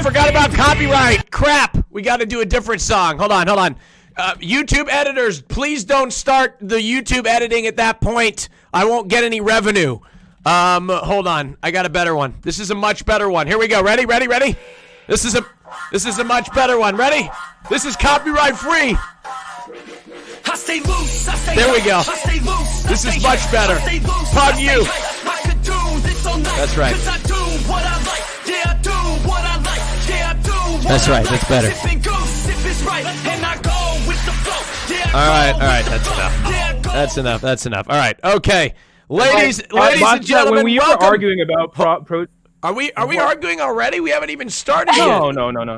forgot about copyright. Crap. We got to do a different song. Hold on. YouTube editors, please don't start the YouTube editing at that point. I won't get any revenue. Hold on. I got a better one. This is a much better one. Here we go. Ready? This is a much better one. Ready? This is copyright free. There we go. This is much better. Pardon you. That's right. That's right. That's better. All right. That's enough. All right. Okay. Ladies and gentlemen, when we were arguing about Are we arguing already? We haven't even started yet. No.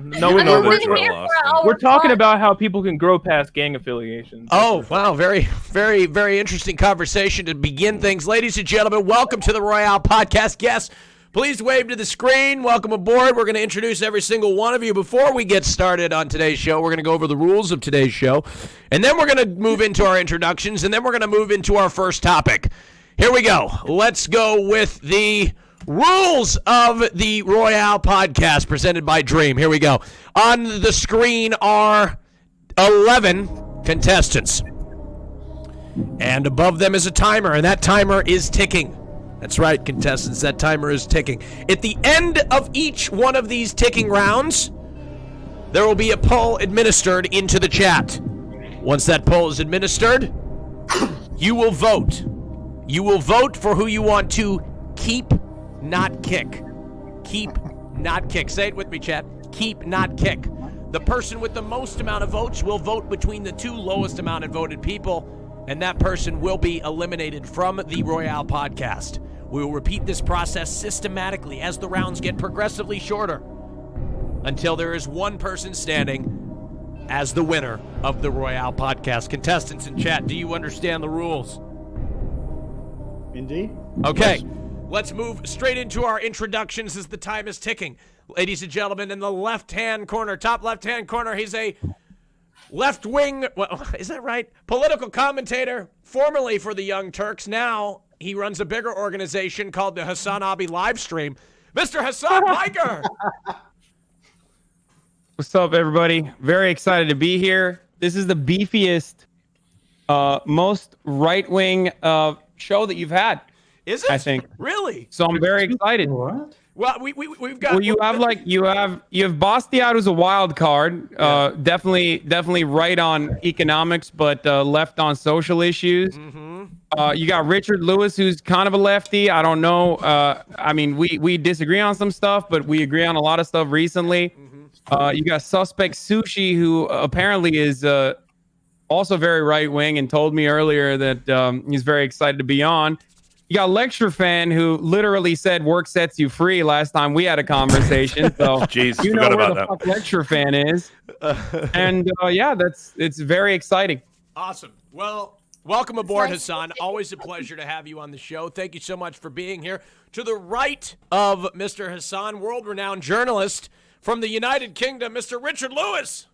We're talking about how people can grow past gang affiliations. Oh, wow. Very, very, very interesting conversation to begin things. Ladies and gentlemen, welcome to the Royale podcast. Guests, please wave to the screen. Welcome aboard. We're going to introduce every single one of you. Before we get started on today's show, we're going to go over the rules of today's show. And then we're going to move into our introductions. And then we're going to move into our first topic. Here we go. Let's go with the rules of the Royale podcast presented by Dream. Here we go. On the screen are 11 contestants. And above them is a timer, and that timer is ticking. That's right, contestants, that timer is ticking. At the end of each one of these ticking rounds, there will be a poll administered into the chat. Once that poll is administered, you will vote. You will vote for who you want to keep, not kick. Keep, not kick. Say it with me, chat. Keep, not kick. The person with the most amount of votes will vote between the two lowest amount of voted people, and that person will be eliminated from the Royale podcast. We will repeat this process systematically as the rounds get progressively shorter until there is one person standing as the winner of the Royale podcast. Contestants in chat, do you understand the rules? Indeed. Okay, Yes. Let's move straight into our introductions as the time is ticking. Ladies and gentlemen, in the left-hand corner, top left-hand corner, he's a left-wing, well, is that right? Political commentator, formerly for the Young Turks. Now he runs a bigger organization called the Hasanabi Livestream. Mr. Hassan Piker. What's up, everybody? Very excited to be here. This is the beefiest, most right-wing show that you've had. Is it? I think. Really? So I'm very excited. What? Well, we've got. Well, you have Bastiat, who's a wild card. Definitely right on economics, but left on social issues. Mm-hmm. You got Richardlewis, who's kind of a lefty. I don't know. I mean, we disagree on some stuff, but we agree on a lot of stuff recently. Mm-hmm. You got Suspect Sushi, who apparently is also very right wing, and told me earlier that he's very excited to be on. You got Lecture Fan, who literally said work sets you free last time we had a conversation. So Jeez, you know forgot where about the that. fuck Lecture Fan is. And it's very exciting. Awesome. Well, welcome aboard, Hassan. Always a pleasure to have you on the show. Thank you so much for being here. To the right of Mr. Hassan, world-renowned journalist from the United Kingdom, Mr. Richardlewis.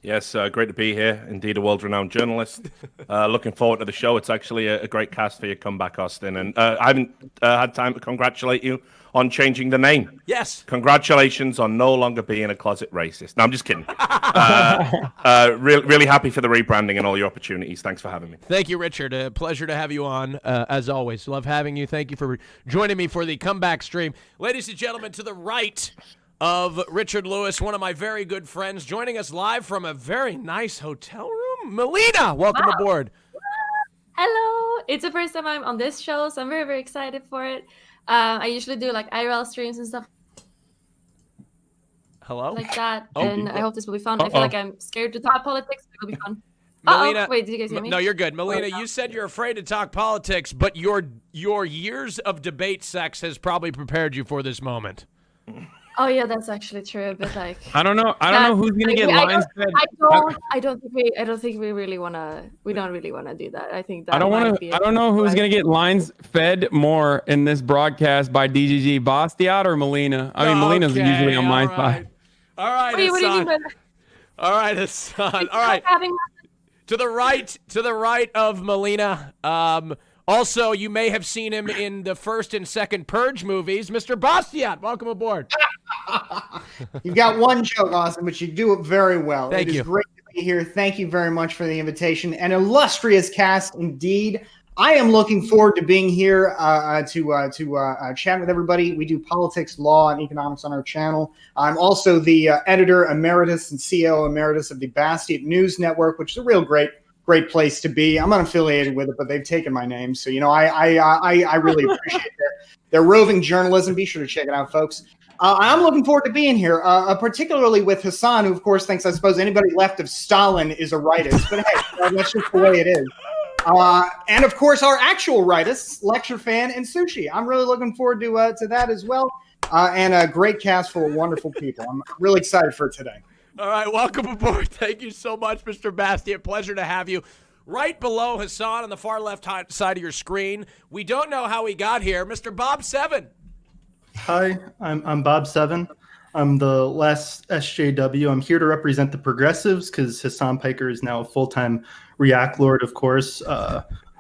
Yes, great to be here. Indeed, a world-renowned journalist. Looking forward to the show. It's actually a great cast for your comeback, Austin. And I haven't had time to congratulate you on changing the name. Yes. Congratulations on no longer being a closet racist. No, I'm just kidding. Really happy for the rebranding and all your opportunities. Thanks for having me. Thank you, Richard. A pleasure to have you on, as always. Love having you. Thank you for joining me for the comeback stream. Ladies and gentlemen, to the right of Richardlewis, one of my very good friends, joining us live from a very nice hotel room. Melina, welcome aboard. Hello. It's the first time I'm on this show, so I'm very, very excited for it. I usually do like IRL streams and stuff Hello? like that, Oh, and I hope this will be fun. I feel like I'm scared to talk politics, but it'll be fun. Melina, wait, did you guys hear me? No, you're good. Melina, you said you're afraid to talk politics, but your years of debate sex has probably prepared you for this moment. Oh yeah, that's actually true. But like, I don't know who's gonna get lines fed. I don't think we really wanna. We don't really wanna do that. I think that I don't know who's gonna get lines fed more in this broadcast by DGG, Bastiat or Melina. I mean, Melina's usually on my side. All right, What do you mean by Hassan. All right, Hassan. All right. having To the right of Melina. Also, you may have seen him in the first and second Purge movies. Mr. Bastiat, welcome aboard. You've got one joke, Austin, but you do it very well. Thank you. It is great to be here. Thank you very much for the invitation. An illustrious cast indeed. I am looking forward to being here to chat with everybody. We do politics, law, and economics on our channel. I'm also the editor emeritus and CEO emeritus of the Bastion News Network, which is a real great place to be. I'm unaffiliated with it, but they've taken my name, so I really appreciate their roving journalism. Be sure to check it out, folks. I'm looking forward to being here, particularly with Hassan, who, of course, thinks I suppose anybody left of Stalin is a rightist. But hey, that's just the way it is. And, of course, our actual rightists, Lecture Fan and Sushi. I'm really looking forward to that as well. And a great cast full of wonderful people. I'm really excited for today. All right, welcome aboard. Thank you so much, Mr. Bastion. Pleasure to have you. Right below Hassan on the far left side of your screen, we don't know how he got here, Mr. Bob Seven. Hi, I'm Bob Seven. I'm the last SJW. I'm here to represent the progressives because Hassan Piker is now a full-time React Lord, of course.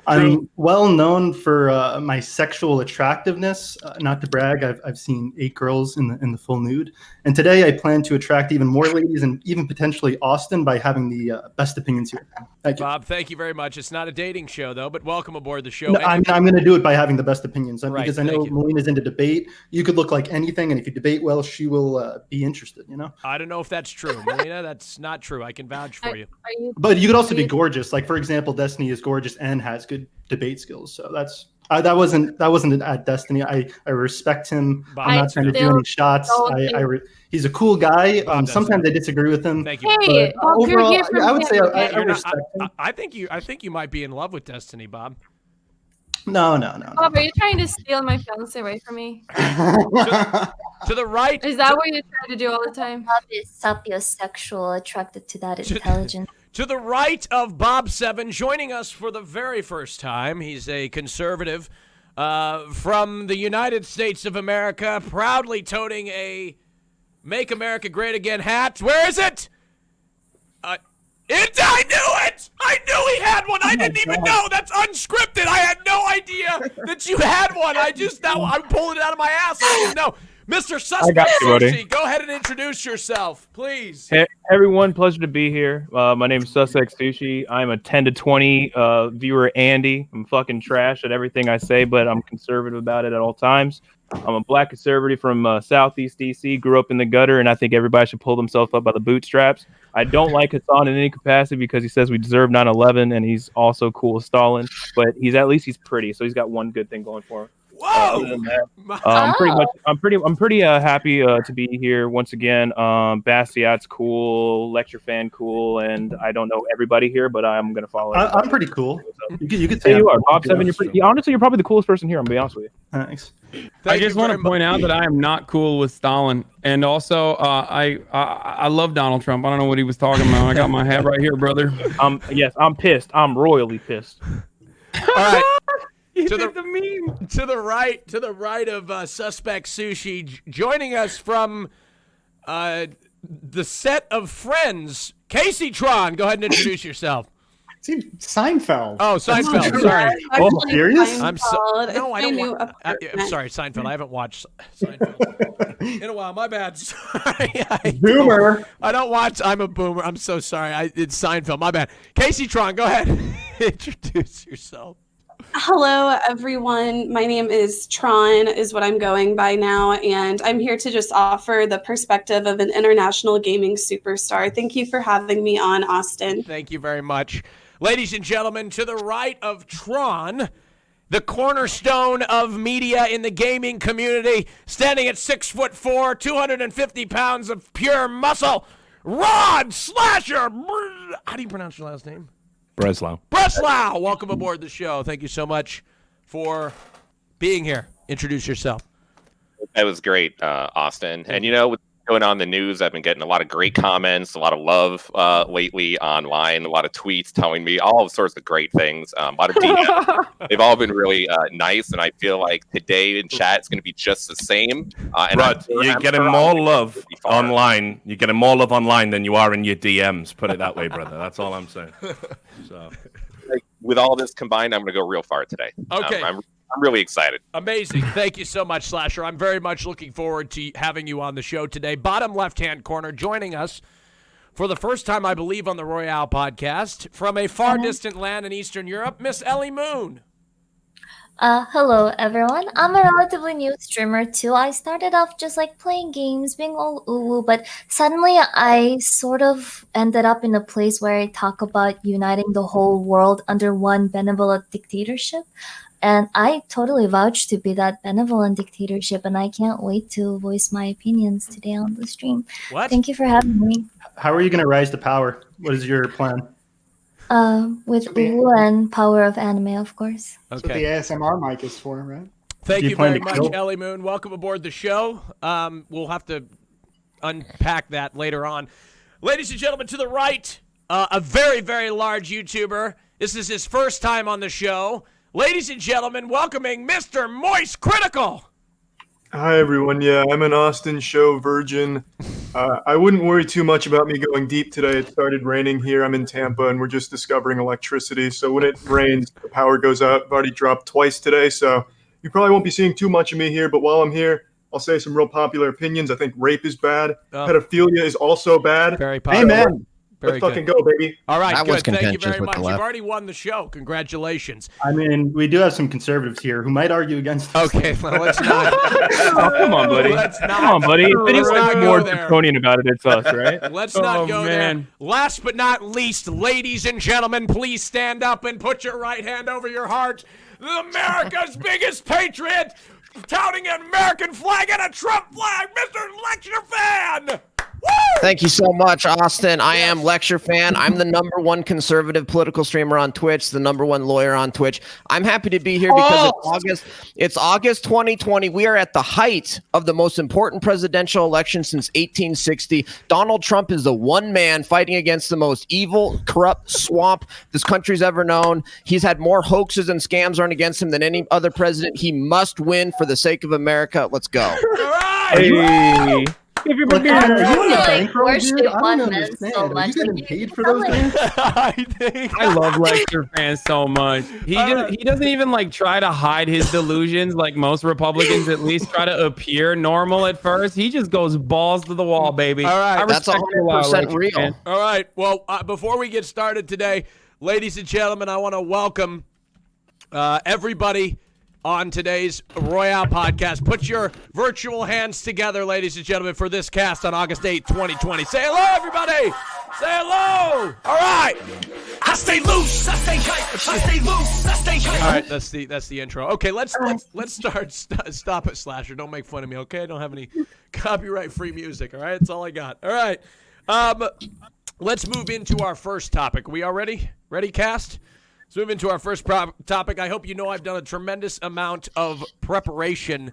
I'm well known for my sexual attractiveness. Not to brag, I've seen 8 girls in the full nude. And today I plan to attract even more ladies and even potentially Austin by having the best opinions here. Thank you. Bob, thank you very much. It's not a dating show, though, but welcome aboard the show. No, I'm going to do it by having the best opinions because I know thank you. Melina's into debate. You could look like anything, and if you debate well, she will be interested, I don't know if that's true. Melina, that's not true. I can vouch for you. But you could also be gorgeous. Like, for example, Destiny is gorgeous and has good debate skills. So that's that wasn't at Destiny. I respect him. Bob, I'm not trying to do any shots. He's a cool guy. Sometimes I disagree with him. Thank you. Hey, But overall, I would say I You're not- respect him. I think you might be in love with Destiny, Bob. No. Bob, are you trying to steal my fiance away from me? To the right. Is that what you try to do all the time? Bob is sapiosexual, attracted to that intelligence. To the right of Bob Seven, joining us for the very first time, he's a conservative from the United States of America, proudly toting a Make America Great Again hat. Where is it? I knew it! I knew he had one. I didn't even know. That's unscripted. I had no idea that you had one. I'm pulling it out of my ass. I didn't know. Mr. Suspect Sushi, go ahead and introduce yourself, please. Hey, everyone, pleasure to be here. My name is Suspect Sushi. I'm a 10 to 20 viewer Andy. I'm fucking trash at everything I say, but I'm conservative about it at all times. I'm a black conservative from Southeast DC, grew up in the gutter, and I think everybody should pull themselves up by the bootstraps. I don't like Hassan in any capacity because he says we deserve 9/11, and he's also cool as Stalin, but he's pretty, so he's got one good thing going for him. Whoa! Other than that, I'm pretty happy to be here once again. Bastiat's cool, Lecture Fan cool, and I don't know everybody here, but I'm gonna follow. I'm pretty cool. You could Say say you are, Bob Seven. Honestly, you're probably the coolest person here. I'm gonna be honest with you. Thanks. I just want to point out that I am not cool with Stalin, and also I love Donald Trump. I don't know what he was talking about. I got my hat right here, brother. Yes, I'm pissed. I'm royally pissed. All right. To the right of Suspect Sushi, joining us from the set of Friends, Casey Tron. Go ahead and introduce yourself. Seinfeld. Oh, Seinfeld. Sorry. Oh, serious? I'm sorry, Seinfeld. I haven't watched Seinfeld in a while. My bad. Sorry. Boomer. I don't watch. I'm a boomer. I'm so sorry. It's Seinfeld. My bad. Casey Tron, go ahead. Introduce yourself. Hello, everyone. My name is Tron, is what I'm going by now, and I'm here to just offer the perspective of an international gaming superstar. Thank you for having me on, Austin. Thank you very much. Ladies and gentlemen, to the right of Tron, the cornerstone of media in the gaming community, standing at 6'4", 250 pounds of pure muscle, Rod Slasher. How do you pronounce your last name? Breslau. Breslau, welcome aboard the show. Thank you so much for being here. Introduce yourself. That was great, Austin. And, what's going on in the news, I've been getting a lot of great comments, a lot of love lately online, a lot of tweets telling me all sorts of great things, a lot of DMs. They've all been really nice, and I feel like today in chat it's going to be just the same. Rod, you're getting more love online. You're getting more love online than you are in your DMs. Put it that way, brother. That's all I'm saying. So, with all this combined, I'm going to go real far today. Okay. I'm I'm really excited. Amazing. Thank you so much, Slasher. I'm very much looking forward to having you on the show today. Bottom left-hand corner, joining us for the first time, I believe, on the Royale podcast, from a far distant land in Eastern Europe, Miss Ellie Moon. Hello everyone. I'm a relatively new streamer too. I started off just like playing games, being all ooh, but suddenly I sort of ended up in a place where I talk about uniting the whole world under one benevolent dictatorship. And I totally vouch to be that benevolent dictatorship, and I can't wait to voice my opinions today on the stream. What? Thank you for having me. How are you going to rise to power? What is your plan? With Ulu and Power of Anime, of course. That's what the ASMR mic is for, right? Thank you very much, Ellie Moon. Welcome aboard the show. We'll have to unpack that later on. Ladies and gentlemen, to the right, a very, very large YouTuber. This is his first time on the show. Ladies and gentlemen, welcoming Mr. Moistcritical. Hi, everyone. Yeah, I'm an Austin show virgin. I wouldn't worry too much about me going deep today. It started raining here. I'm in Tampa, and we're just discovering electricity. So when it rains, the power goes out. I've already dropped twice today, so you probably won't be seeing too much of me here. But while I'm here, I'll say some real popular opinions. I think rape is bad. Pedophilia is also bad. Very popular. Amen. Let's fucking go, baby. All right, good. Thank you very much. You've already won the show. Congratulations. I mean, we do have some conservatives here who might argue against us. Okay, well, let's not. Oh, come on, buddy. Come on, buddy. If anyone's more draconian about it, it's us, right? Let's not go there. Last but not least, ladies and gentlemen, please stand up and put your right hand over your heart. America's biggest patriot, touting an American flag and a Trump flag, Mr. Lecture Fan. Woo! Thank you so much, Austin. I am Lecture Fan. I'm the #1 conservative political streamer on Twitch, the #1 lawyer on Twitch. I'm happy to be here because it's August 2020. We are at the height of the most important presidential election since 1860. Donald Trump is the one man fighting against the most evil, corrupt swamp this country's ever known. He's had more hoaxes and scams run against him than any other president. He must win for the sake of America. Let's go. All right. Hey. Are you on a bankroll, dude? I don't understand. Are you getting paid for those things? I love Lecture Fans so much. He doesn't even like try to hide his delusions like most Republicans at least try to appear normal at first. He just goes balls to the wall, baby. All right. That's 100% real. All right. Well, before we get started today, ladies and gentlemen, I want to welcome everybody on today's Royale podcast. Put your virtual hands together, ladies and gentlemen, for this cast on August 8th, 2020. Say hello, everybody. Say hello. All right. I stay loose. I stay tight. I stay loose. I stay tight. All right, that's the intro. Okay, let's start. Stop it, Slasher. Don't make fun of me, okay? I don't have any copyright-free music, all right? That's all I got. All right. Let's move into our first topic. We all ready? Ready, cast? Let's move into our first topic. I hope you know I've done a tremendous amount of preparation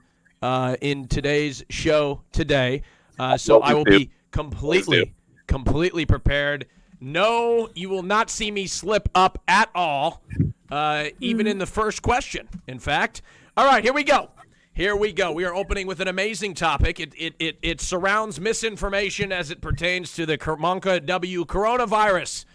in today's show today. So I will be completely prepared. No, you will not see me slip up at all, even in the first question, in fact. All right, here we go. We are opening with an amazing topic. It surrounds misinformation as it pertains to the Monka W coronavirus.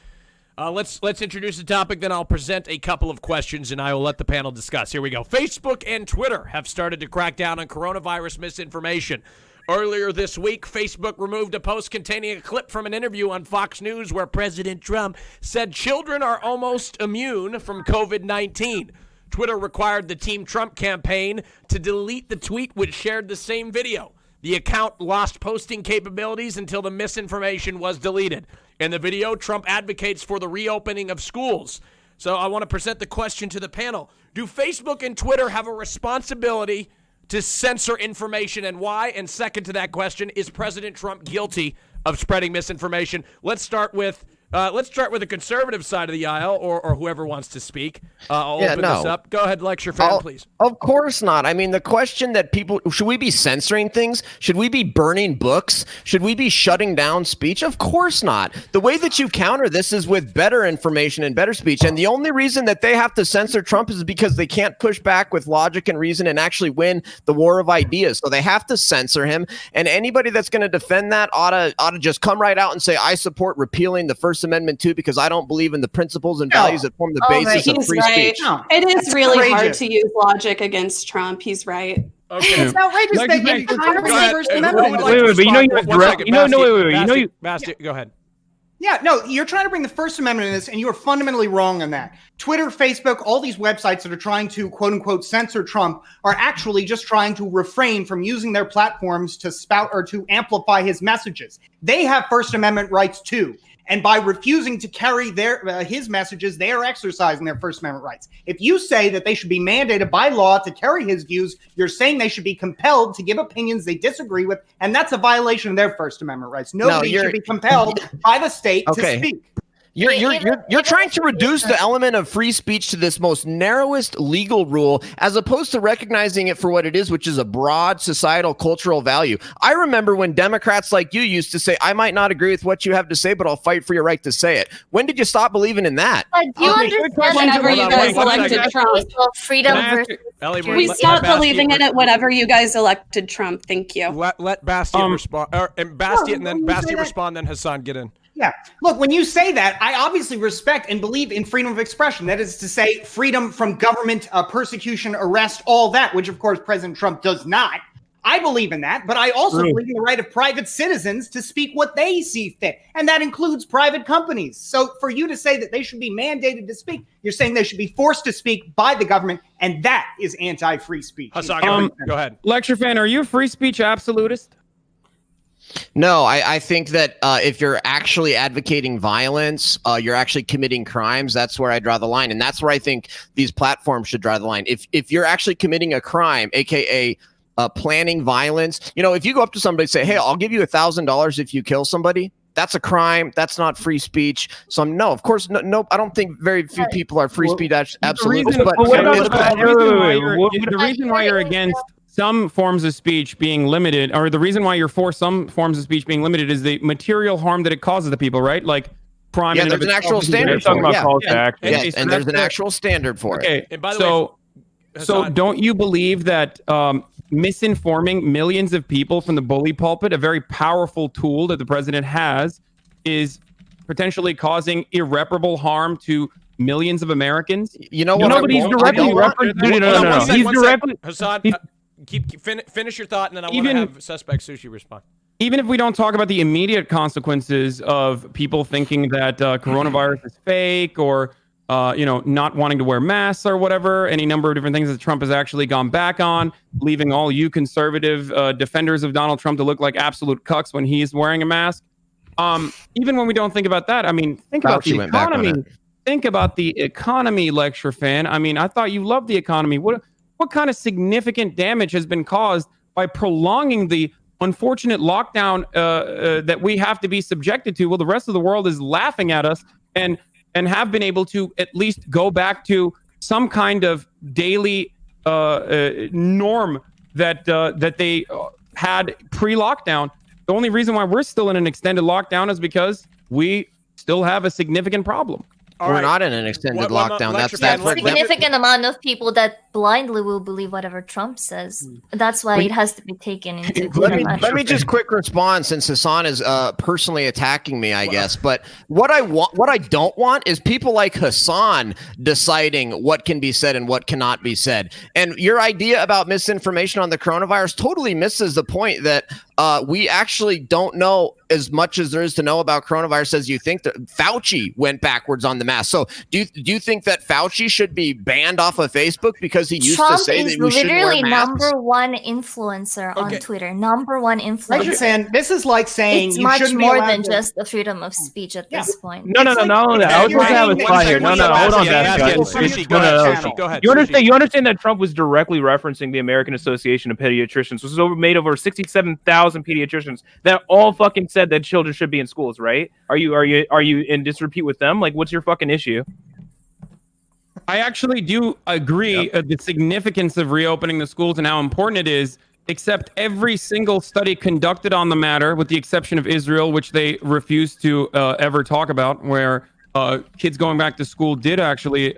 Let's introduce the topic, then I'll present a couple of questions, and I will let the panel discuss. Here we go. Facebook and Twitter have started to crack down on coronavirus misinformation. Earlier this week, Facebook removed a post containing a clip from an interview on Fox News where President Trump said children are almost immune from COVID-19. Twitter required the Team Trump campaign to delete the tweet which shared the same video. The account lost posting capabilities until the misinformation was deleted. In the video, Trump advocates for the reopening of schools. So I want to present the question to the panel. Do Facebook and Twitter have a responsibility to censor information, and why? And second to that question, is President Trump guilty of spreading misinformation? Let's start with the conservative side of the aisle, or whoever wants to speak. I'll open this up. Go ahead, Lecture Fan, please. Of course not. I mean, the question that should we be censoring things? Should we be burning books? Should we be shutting down speech? Of course not. The way that you counter this is with better information and better speech. And the only reason that they have to censor Trump is because they can't push back with logic and reason and actually win the war of ideas. So they have to censor him. And anybody that's going to defend that ought to just come right out and say, I support repealing the First Amendment too because I don't believe in the principles and values that form the basis of He's free right. speech. It is That's really hard outrageous. to use logic against Trump. He's right. Okay. It's outrageous Like that you you're said, trying to bring Go the ahead. First Who Amendment. would into like to it. Wait, but you know respond? you One address- second, you know- no, Basti, wait, you know Basti, you- Basti, go ahead. Yeah, no, you're trying to bring the First Amendment in this, and you are fundamentally wrong on that. Twitter, Facebook, all these websites that are trying to quote unquote censor Trump are actually just trying to refrain from using their platforms to spout or to amplify his messages. They have First Amendment rights too. And by refusing to carry his messages, they are exercising their First Amendment rights. If you say that they should be mandated by law to carry his views, you're saying they should be compelled to give opinions they disagree with, and that's a violation of their First Amendment rights. Nobody should be compelled by the state to speak. You're trying to reduce the element of free speech to this most narrowest legal rule as opposed to recognizing it for what it is, which is a broad societal cultural value. I remember when Democrats like you used to say, I might not agree with what you have to say, but I'll fight for your right to say it. When did you stop believing in that? But do you understand Whenever you guys one elected second. Trump. freedom versus Ellie, We let stopped Basti- believing in it whenever you guys elected Trump. Thank you. Let Bastian respond, and Bastian, No, then when you say Bastian that- respond, then Hassan get in. Yeah. Look, when you say that, I obviously respect and believe in freedom of expression. That is to say, freedom from government persecution, arrest, all that, which of course President Trump does not. I believe in that, but I also believe in the right of private citizens to speak what they see fit, and that includes private companies. So for you to say that they should be mandated to speak, you're saying they should be forced to speak by the government, and that is anti-free speech. Hassan, go ahead. Lecture fan, are you a free speech absolutist? No, I think that if you're actually advocating violence, you're actually committing crimes. That's where I draw the line. And that's where I think these platforms should draw the line. If you're actually committing a crime, aka planning violence, if you go up to somebody and say, hey, I'll give you $1,000 if you kill somebody, that's a crime. That's not free speech. So no, of course, no. I don't think very few people are free speech absolutely. The reason why you're against some forms of speech being limited, or the reason why you're for some forms of speech being limited, is the material harm that it causes to people, right? Like crime. Yeah, there's an actual standard for it. Yes, and there's an actual standard for it. Okay, And by the so Hassan, don't you believe that misinforming millions of people from the bully pulpit, a very powerful tool that the president has, is potentially causing irreparable harm to millions of Americans? You know what? Nobody's directly referencing. No. He's directly. Hassan, finish your thought, and then I want to have Suspect Sushi respond. Even if we don't talk about the immediate consequences of people thinking that coronavirus is fake, or not wanting to wear masks or whatever, any number of different things that Trump has actually gone back on, leaving all you conservative defenders of Donald Trump to look like absolute cucks when he's wearing a mask. Even when we don't think about that, I mean, think about the economy. Think about the economy, lecture fan. I mean, I thought you loved the economy. What kind of significant damage has been caused by prolonging the unfortunate lockdown that we have to be subjected to? Well, the rest of the world is laughing at us and have been able to at least go back to some kind of daily norm that they had pre-lockdown. The only reason why we're still in an extended lockdown is because we still have a significant problem. We're not in an extended lockdown. That's a significant amount of people that blindly will believe whatever Trump says. That's why it has to be taken into consideration. Let me just quick respond, since Hassan is personally attacking me, I guess. But what I don't want is people like Hassan deciding what can be said and what cannot be said. And your idea about misinformation on the coronavirus totally misses the point that we actually don't know as much as there is to know about coronavirus as you think. That Fauci went backwards on the mask. So do you think that Fauci should be banned off of Facebook because he used Trump to say is that we shouldn't wear literally masks? number one influencer on Twitter. Number one influencer. And this is like saying it's you much shouldn't be more allowed than to- just the freedom of speech at this point. No. Not only that. I was supposed to have a spot here. No. Hold on, You understand that Trump was directly referencing the American Association of Pediatricians, which has made over 67,000 pediatricians that all fucking said that children should be in schools, right? Are you in disrepute with them? Like, what's your fucking issue? I actually do agree the significance of reopening the schools and how important it is, except every single study conducted on the matter, with the exception of Israel, which they refuse to ever talk about, where kids going back to school did actually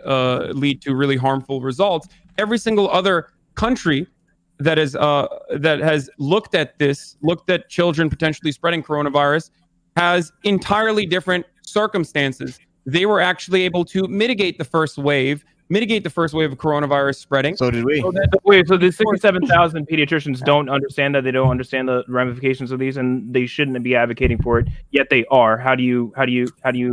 lead to really harmful results. Every single other country that has looked at children potentially spreading coronavirus, has entirely different circumstances, they were actually able to mitigate the first wave of coronavirus spreading. So did we. So that, Wait, so the 67,000 pediatricians don't understand that, they don't understand the ramifications of these, and they shouldn't be advocating for it, yet they are. How do you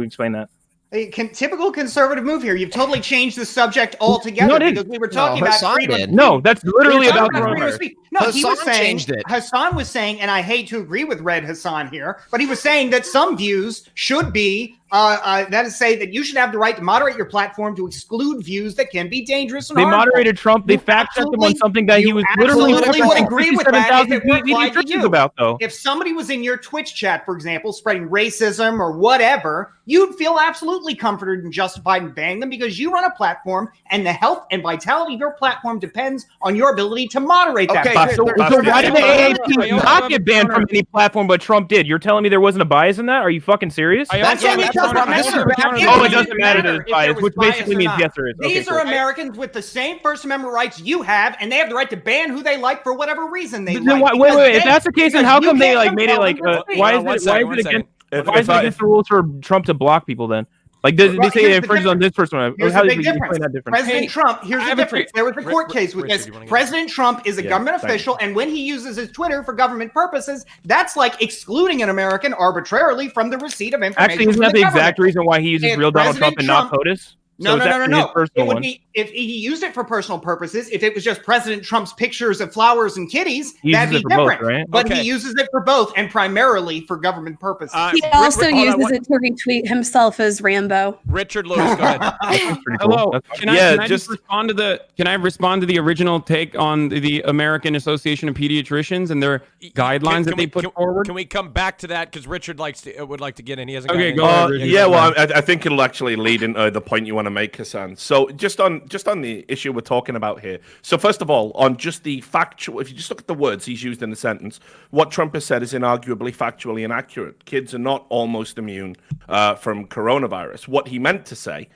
explain that? A typical conservative move here. You've totally changed the subject altogether because we were talking about Hassan freedom. did. No, that's literally about freedom of coronavirus. speech. No, he was Hassan saying, changed it. Hassan was saying, and I hate to agree with Red Hassan here, but he was saying that some views should be, that is say that you should have the right to moderate your platform to exclude views that can be dangerous and They harmful. moderated Trump. They fact-checked him on something that he was literally absolutely would agree with that if it were applied to pediatricians you. about, though. If somebody was in your Twitch chat, for example, spreading racism or whatever, you'd feel absolutely comforted and justified in banning them because you run a platform and the health and vitality of your platform depends on your ability to moderate that. Okay, platform. So why did the I AAP also not have get a banned counter. from any platform, but Trump did? You're telling me there wasn't a bias in that? Are you fucking serious? That's what it doesn't matter. Oh, it doesn't matter there's if bias, there was which bias basically or means not. yes, there is. Okay, These cool. are Americans with the same First Amendment rights you have, and they have the right to ban who they like for whatever reason they Then like. wait. If that's the case, then how come they like made it like? Why is One it second. against the rules for Trump to block people then? Like they Well, say here's it the infringes on this person. Here's How the did big you difference. explain that difference? President Trump, here's I the have a difference. There was a court case with this. President Trump is a government official, and when he uses his Twitter for government purposes, that's like excluding an American arbitrarily from the receipt of information. Actually, isn't from that the government. exact reason why he uses If real Donald Trump President and not POTUS? No. His It personal would one. be if he used it for personal purposes. If it was just President Trump's pictures of flowers and kitties, He that'd be uses it for both, different. right? But Okay. he uses it for both, and primarily for government purposes. He also uses it to retweet himself as Rambo. Richard Lewis, go ahead. Hello. Can I Yeah, just respond to the original take on the American Association of Pediatricians and their guidelines that they put forward? Can we come back to that because Richard would like to get in. He hasn't. Okay, gotten go in. ahead, Richard. Yeah, well, I think it'll actually lead into the point you want to make, Hassan. So just on the issue we're talking about here. So first of all, on just the factual, if you just look at the words he's used in the sentence, what Trump has said is inarguably factually inaccurate. Kids are not almost immune from coronavirus. What he meant to say,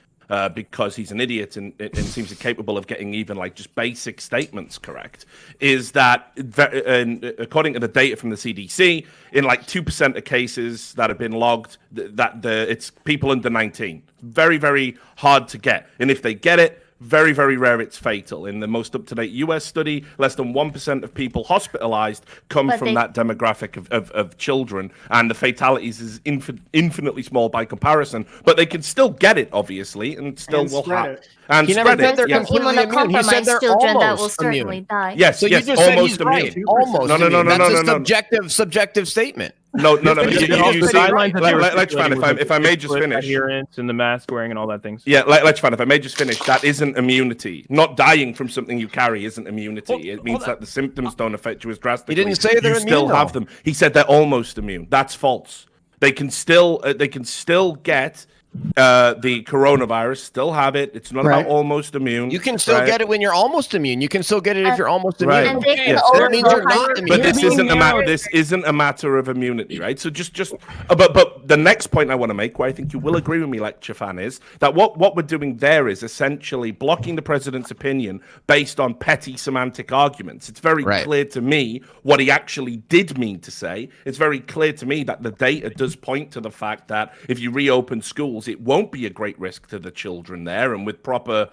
because he's an idiot and seems incapable of getting even like just basic statements correct, is that according to the data from the CDC, in like 2% of cases that have been logged, it's people under 19. Very, very hard to get. And if they get it, very, very rare it's fatal. In the most up-to-date US study, less than 1% of people hospitalized come from that demographic of children, and the fatalities is infinitely small by comparison, but they can still get it, obviously, and still will have. And He spread never said it. they're Yes. completely immune. He said they're children that will almost certainly immune. die. Yes, So you yes, just said almost he's right. immune. Almost No, immune. no. That's a subjective statement. No. The guidelines that they were Let's stipulating was if I may just foot finish. adherence and the mask wearing and all that things. Yeah, let's if I may just finish. That isn't immunity. Not dying from something you carry isn't immunity. It means that the symptoms don't affect you as drastically. He didn't say they're you still immune, have though. them. He said they're almost immune. That's false. They can still get the coronavirus, still have it. It's not about almost immune. You can still get it when you're almost immune. You can still get it if you're almost immune. And they can That means you're not immune. But this isn't a matter of immunity, right? So but the next point I want to make, where I think you will agree with me, lecture fan, is that what we're doing there is essentially blocking the president's opinion based on petty semantic arguments. It's very clear to me what he actually did mean to say. It's very clear to me that the data does point to the fact that if you reopen schools, it won't be a great risk to the children there, and with proper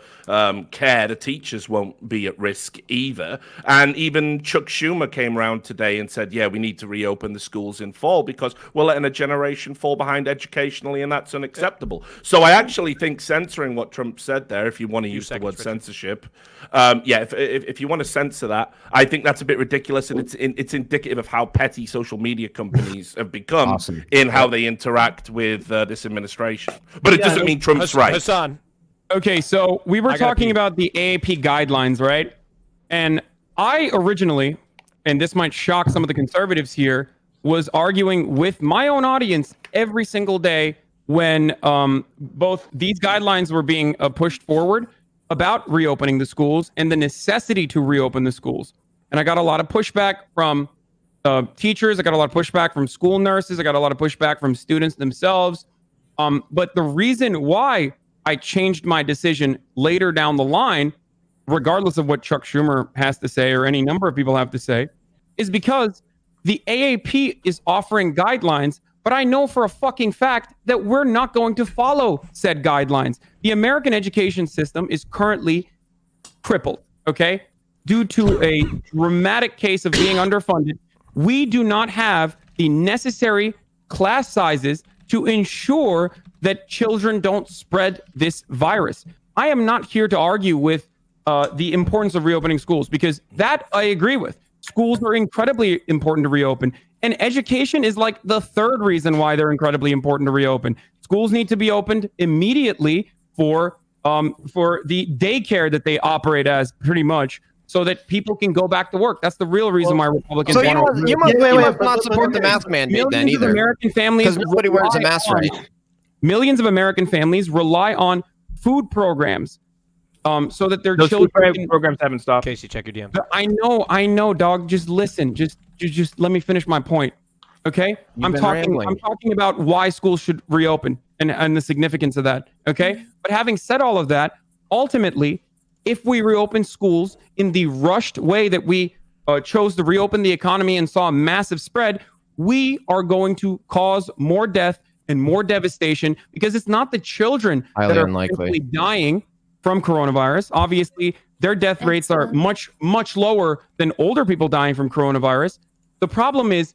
care, the teachers won't be at risk either. And even Chuck Schumer came around today and said, yeah, we need to reopen the schools in fall because we're letting a generation fall behind educationally, and that's unacceptable. So I actually think censoring what Trump said there, if you want to use the word censorship, if you want to censor that, I think that's a bit ridiculous, and it's indicative of how petty social media companies have become in how they interact with this administration. But it doesn't mean Trump's right. Hassan. Okay, so we were talking about the AAP guidelines, right? And I originally, and this might shock some of the conservatives here, was arguing with my own audience every single day when both these guidelines were being pushed forward about reopening the schools and the necessity to reopen the schools. And I got a lot of pushback from teachers. I got a lot of pushback from school nurses. I got a lot of pushback from students themselves. But the reason why I changed my decision later down the line, regardless of what Chuck Schumer has to say or any number of people have to say, is because the AAP is offering guidelines but I know for a fucking fact that we're not going to follow said guidelines. The American education system is currently crippled, okay? Due to a dramatic case of being underfunded, we do not have the necessary class sizes to ensure that children don't spread this virus. I am not here to argue with the importance of reopening schools, because that I agree with. Schools are incredibly important to reopen. And education is like the third reason why they're incredibly important to reopen. Schools need to be opened immediately for the daycare that they operate as, pretty much, so that people can go back to work. That's the real reason why Republicans. So you must not support the mask mandate then either. American families, because nobody wears a mask, right? Millions of American families rely on food programs, so that their Those children. programs haven't stopped. Casey, check your DMs. I know, dog. Just listen. Just let me finish my point. Okay, I'm talking about why schools should reopen and the significance of that. Okay, but having said all of that, ultimately, if we reopen schools in the rushed way that we chose to reopen the economy and saw a massive spread, we are going to cause more death and more devastation, because it's not the children that are simply dying from coronavirus. Obviously, their death rates are much, much lower than older people dying from coronavirus. The problem is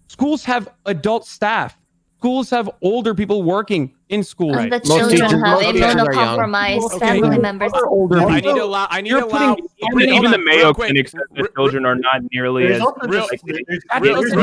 schools have adult staff. Schools have older people working in schools. And the children have immunocompromised family members. I need to allow. Even the Mayo Clinic says the children are not nearly as.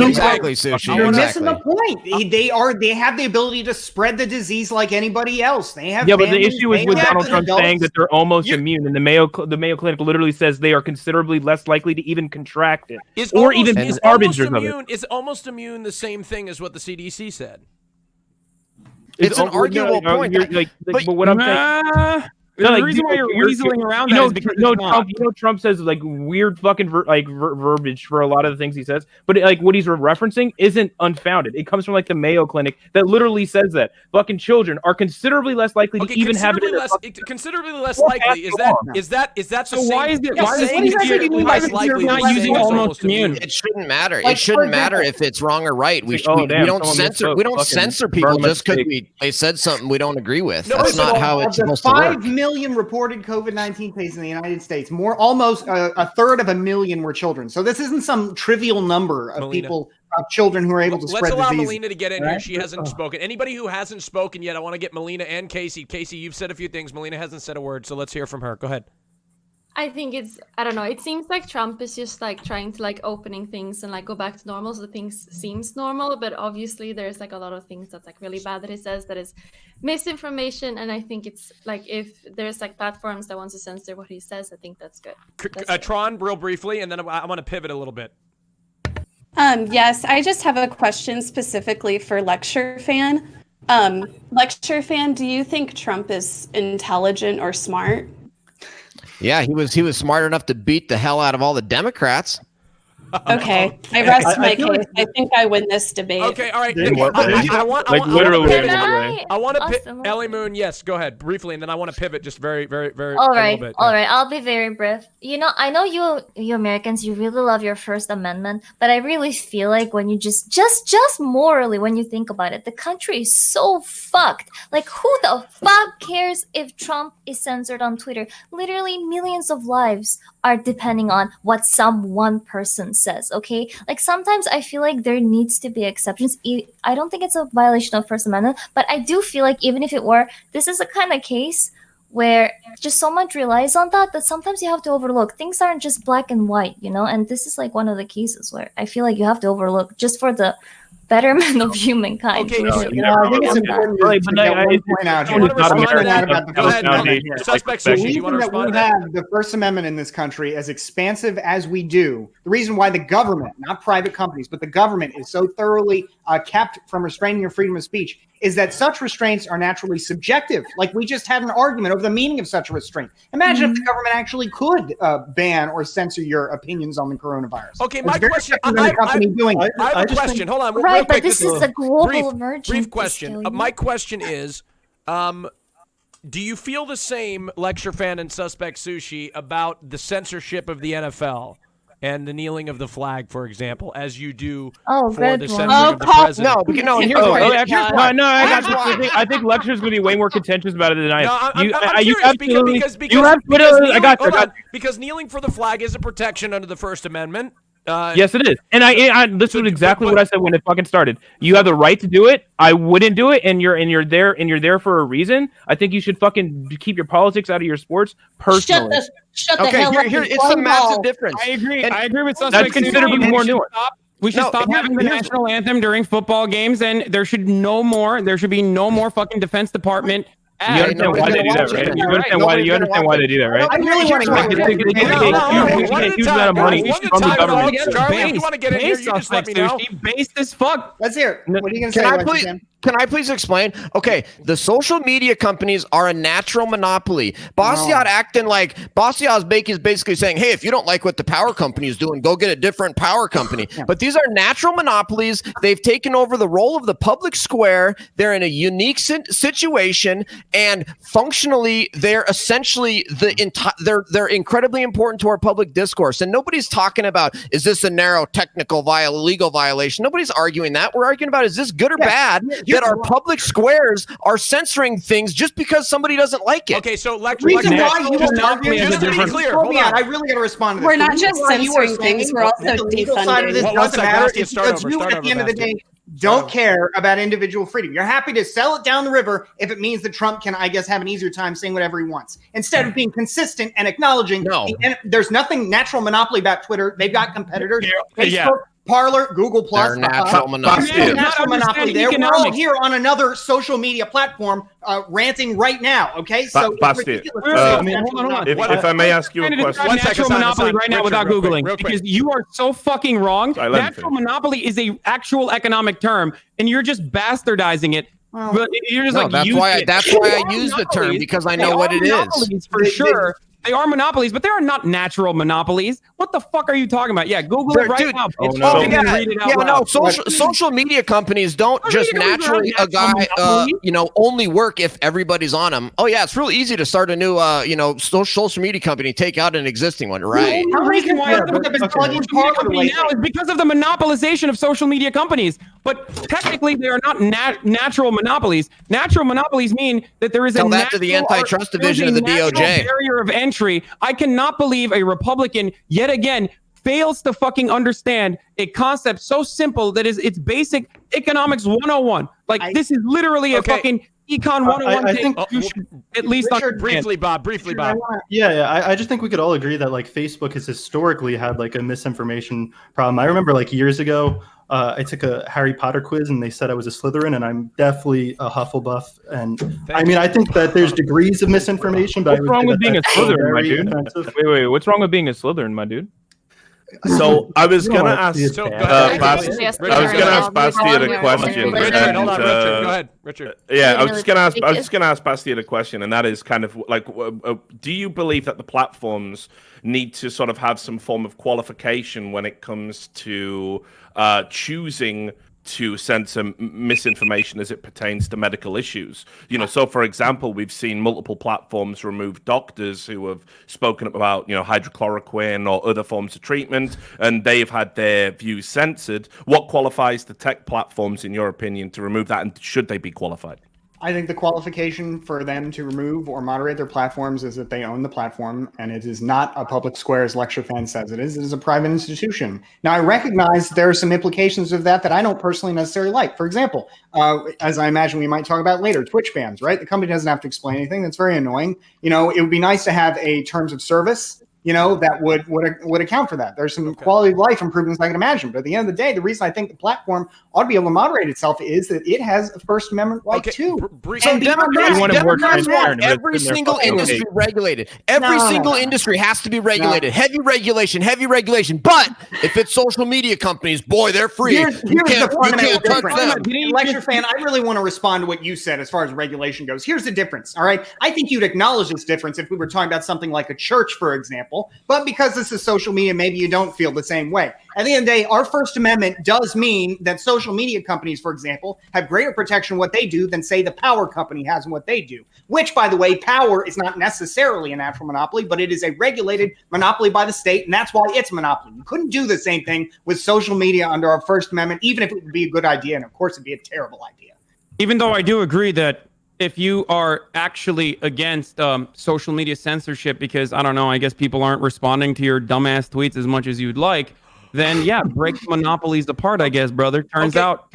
Exactly, Sushi. You're missing the point. They have the ability to spread the disease like anybody else. They have. Yeah, but the issue is with Donald Trump saying that they're almost immune, and the Mayo Clinic literally says they are considerably less likely to even contract it, or even be harbingers of it. Is almost immune the same thing as what the CDC said? It's an arguable point. But what I'm saying, the reason why you're weaseling around that is because Trump says like weird fucking verbiage for a lot of the things he says, but like what he's referencing isn't unfounded. It comes from like the Mayo Clinic that literally says that fucking children are considerably less likely to even have it. Considerably less likely. Is that the so same? Why is it? Why is it not using almost immune? It shouldn't matter. It shouldn't matter if it's wrong or right. We don't censor. We don't censor people just because they said something we don't agree with. That's not how it's supposed to work. 5 million reported COVID-19 cases in the United States. Almost a third of a million were children. So this isn't some trivial number of people, of children who are able to spread disease. Let's allow Melina to get in here. She hasn't spoken. Anybody who hasn't spoken yet, I want to get Melina and Casey. Casey, you've said a few things. Melina hasn't said a word, so let's hear from her. Go ahead. I think I don't know. It seems like Trump is just like trying to like opening things and like go back to normal. So things seems normal, but obviously there's like a lot of things that's like really bad that he says that is misinformation. And I think it's like if there's like platforms that wants to censor what he says, I think that's good. Tron, real briefly, and then I want to pivot a little bit. Yes, I just have a question specifically for Lecture Fan. Lecture Fan, do you think Trump is intelligent or smart? Yeah, he was smart enough to beat the hell out of all the Democrats. Okay, I rest my case. I think I win this debate. Okay, all right. I want to pivot. Ellie Moon, yes, go ahead briefly, and then I want to pivot just very, very, very. All right. I'll be very brief. You know, I know you Americans, you really love your First Amendment, but I really feel like when you just morally, when you think about it, the country is so fucked. Like, who the fuck cares if Trump is censored on Twitter? Literally, millions of lives are depending on what some one person says, okay? Like, sometimes I feel like there needs to be exceptions. I don't think it's a violation of First Amendment, but I do feel like even if it were, this is a kind of case where just so much relies on that sometimes you have to overlook. Things aren't just black and white, you know? And this is like one of the cases where I feel like you have to overlook just for the betterment of humankind. Okay, I think it's important to point out here. The reason that we have the First Amendment in this country as expansive as we do, the reason why the government, not private companies, but the government is so thoroughly kept from restraining your freedom of speech is that such restraints are naturally subjective. Like, we just had an argument over the meaning of such a restraint. Imagine if the government actually could ban or censor your opinions on the coronavirus. Okay, my question. I have a question. Hold on. Right, but this is a global emergency. Brief question. My question is, do you feel the same, Lecture Fan and Suspect Sushi, about the censorship of the NFL? and the kneeling of the flag, for example, as you do Oh, for good the one. censoring of the president. No, because, no, and here's Oh, why. oh, Here's actually, why. no, I got Here's why. this. I think lecture's going to be way more contentious about it than I am. No, I'm you curious absolutely, because you have Twitter. kneeling, I got you. hold on, because kneeling for the flag is a protection under the First Amendment. Yes, it is. And this was exactly what I said when it fucking started. You have the right to do it. I wouldn't do it, and you're there for a reason. I think you should fucking keep your politics out of your sports personally. Shut the Okay, hell up. here, and it's a play massive ball. difference. I agree. And I agree with That's considerably more nuanced. We should stop having the national anthem during football games, and there should be no more fucking Defense Department. You understand why they do that, right? You understand why they do that, right? I really want to get a huge amount of money from the government. Charlie, if you want to get in here, you just let me know. Based as fuck. Let's hear it. What are you going to say, Lexington? Can I please explain? Okay, the social media companies are a natural monopoly. Bastiat is basically saying, hey, if you don't like what the power company is doing, go get a different power company. Yeah. But these are natural monopolies. They've taken over the role of the public square. They're in a unique situation, and functionally, they're essentially they're incredibly important to our public discourse. And nobody's talking about, is this a narrow technical legal violation? Nobody's arguing that. We're arguing about, is this good or bad? That our public squares are censoring things just because somebody doesn't like it. Okay, so Just to be clear, hold on. I really got to respond to this. We're not just censoring things, we're also the legal side of this defunding. doesn't matter. It's because you, at the end of the day, don't care about individual freedom. You're happy to sell it down the river if it means that Trump can, I guess, have an easier time saying whatever he wants. Instead of being consistent and acknowledging there's nothing natural monopoly about Twitter. They've got competitors. Facebook, Parler, Google Plus, natural monopoly. Natural monopoly there. We're all here on another social media platform ranting right now. Okay, so Basti, if I may ask you a question, natural monopoly right now without googling, because you are so fucking wrong. Natural monopoly is a actual economic term, and you're just bastardizing it. But you're just that's why I use the term, because I know what it is. For sure. They are monopolies, but they are not natural monopolies. What the fuck are you talking about? Yeah, Google it right now. Read it out loud. Social media companies don't just naturally only work if everybody's on them. Oh yeah, it's real easy to start a new social media company, take out an existing one, right? The reason why now is because of the monopolization of social media companies. But technically, they are not natural monopolies. Natural monopolies mean that there is tell that to the antitrust division of the DOJ. Barrier of entry. I cannot believe a Republican yet again fails to fucking understand a concept so simple that it's basic economics 101. This is literally a fucking econ 101 I think you should at least briefly, Bob. Yeah. I just think we could all agree that Facebook has historically had a misinformation problem. I remember years ago, I took a Harry Potter quiz and they said I was a Slytherin, and I'm definitely a Hufflepuff. And I think that there's degrees of misinformation. But what's wrong with being a Slytherin, my dude? Wait, what's wrong with being a Slytherin, my dude? So I was gonna ask Basti a question. Richard, hold on, Richard. Go ahead, Richard. Yeah, I was just gonna ask Basti a question, and that is kind of do you believe that the platforms need to sort of have some form of qualification when it comes to choosing to censor misinformation as it pertains to medical issues? So for example, we've seen multiple platforms remove doctors who have spoken about hydrochloroquine or other forms of treatment, and they've had their views censored. What qualifies the tech platforms, in your opinion, to remove that, and should they be qualified? I think the qualification for them to remove or moderate their platforms is that they own the platform, and it is not a public square, as Lecture Fan says it is. It is a private institution. Now, I recognize there are some implications of that I don't personally necessarily like. For example, as I imagine we might talk about later, Twitch bans, right? The company doesn't have to explain anything. That's very annoying. It would be nice to have a terms of service that would account for that. There's some quality of life improvements I can imagine. But at the end of the day, the reason I think the platform ought to be able to moderate itself is that it has a First Amendment right too. So Democrats want every single industry regulated. Every single industry has to be regulated. Heavy regulation. But if it's social media companies, boy, they're free. Here's the fundamental difference. Lecture Fan, I really want to respond to what you said as far as regulation goes. Here's the difference, all right? I think you'd acknowledge this difference if we were talking about something like a church, for example, example. But because this is social media, maybe you don't feel the same way. At the end of the day, our First Amendment does mean that social media companies, for example, have greater protection in what they do than, say, the power company has in what they do. Which, by the way, power is not necessarily a natural monopoly, but it is a regulated monopoly by the state, and that's why it's a monopoly. You couldn't do the same thing with social media under our First Amendment, even if it would be a good idea, and of course it'd be a terrible idea. Even though I do agree that if you are actually against social media censorship because, I don't know, I guess people aren't responding to your dumbass tweets as much as you'd like, then yeah, break monopolies apart, I guess, brother. Turns out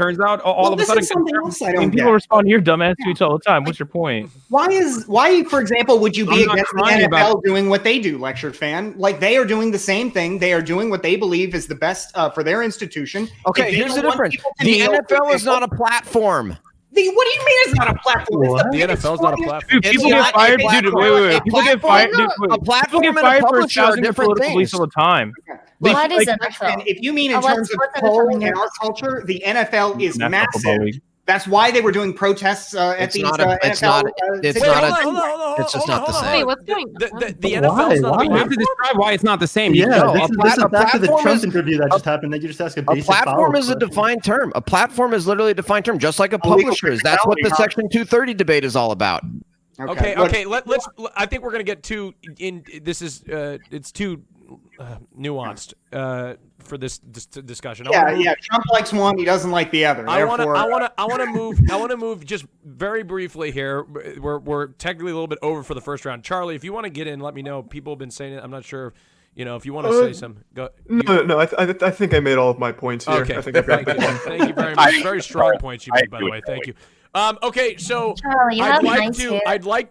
all of a sudden people respond to your dumbass tweets all the time. What's your point? Why, for example, would you be against the NFL doing what they do, Lecture Fan? Like, they are doing the same thing. They are doing what they believe is the best for their institution. Okay, here's the difference. The NFL is not a platform. What do you mean it's not a platform? The NFL's not a platform. People get fired. Dude, wait. People get fired. A platform and a publisher are different things. All the time. What is NFL? If you mean in terms of polling in our culture, the NFL is massive. That's why they were doing protests at these NFL. It's just not the same. Wait, what's going on? The NFL's not. You have to describe why it's not the same. Yeah, this is back to the Trump interview that just happened. That you just ask a basic platform is a defined term. A platform is literally a defined term, just like a publisher is. That's what the Section 230 debate is all about. Okay. Let's. I think we're gonna get too in. This is. It's too nuanced for this discussion. Yeah. Trump likes one, he doesn't like the other. I want to move just very briefly here. We're technically a little bit over for the first round. Charlie, if you want to get in, let me know. People have been saying it. I'm not sure. If you want to say some, go. No. I think I made all of my points here. Okay. I think Thank you very much. Very strong points you made, by the way. Thank you. Okay, so Charlie, I'd like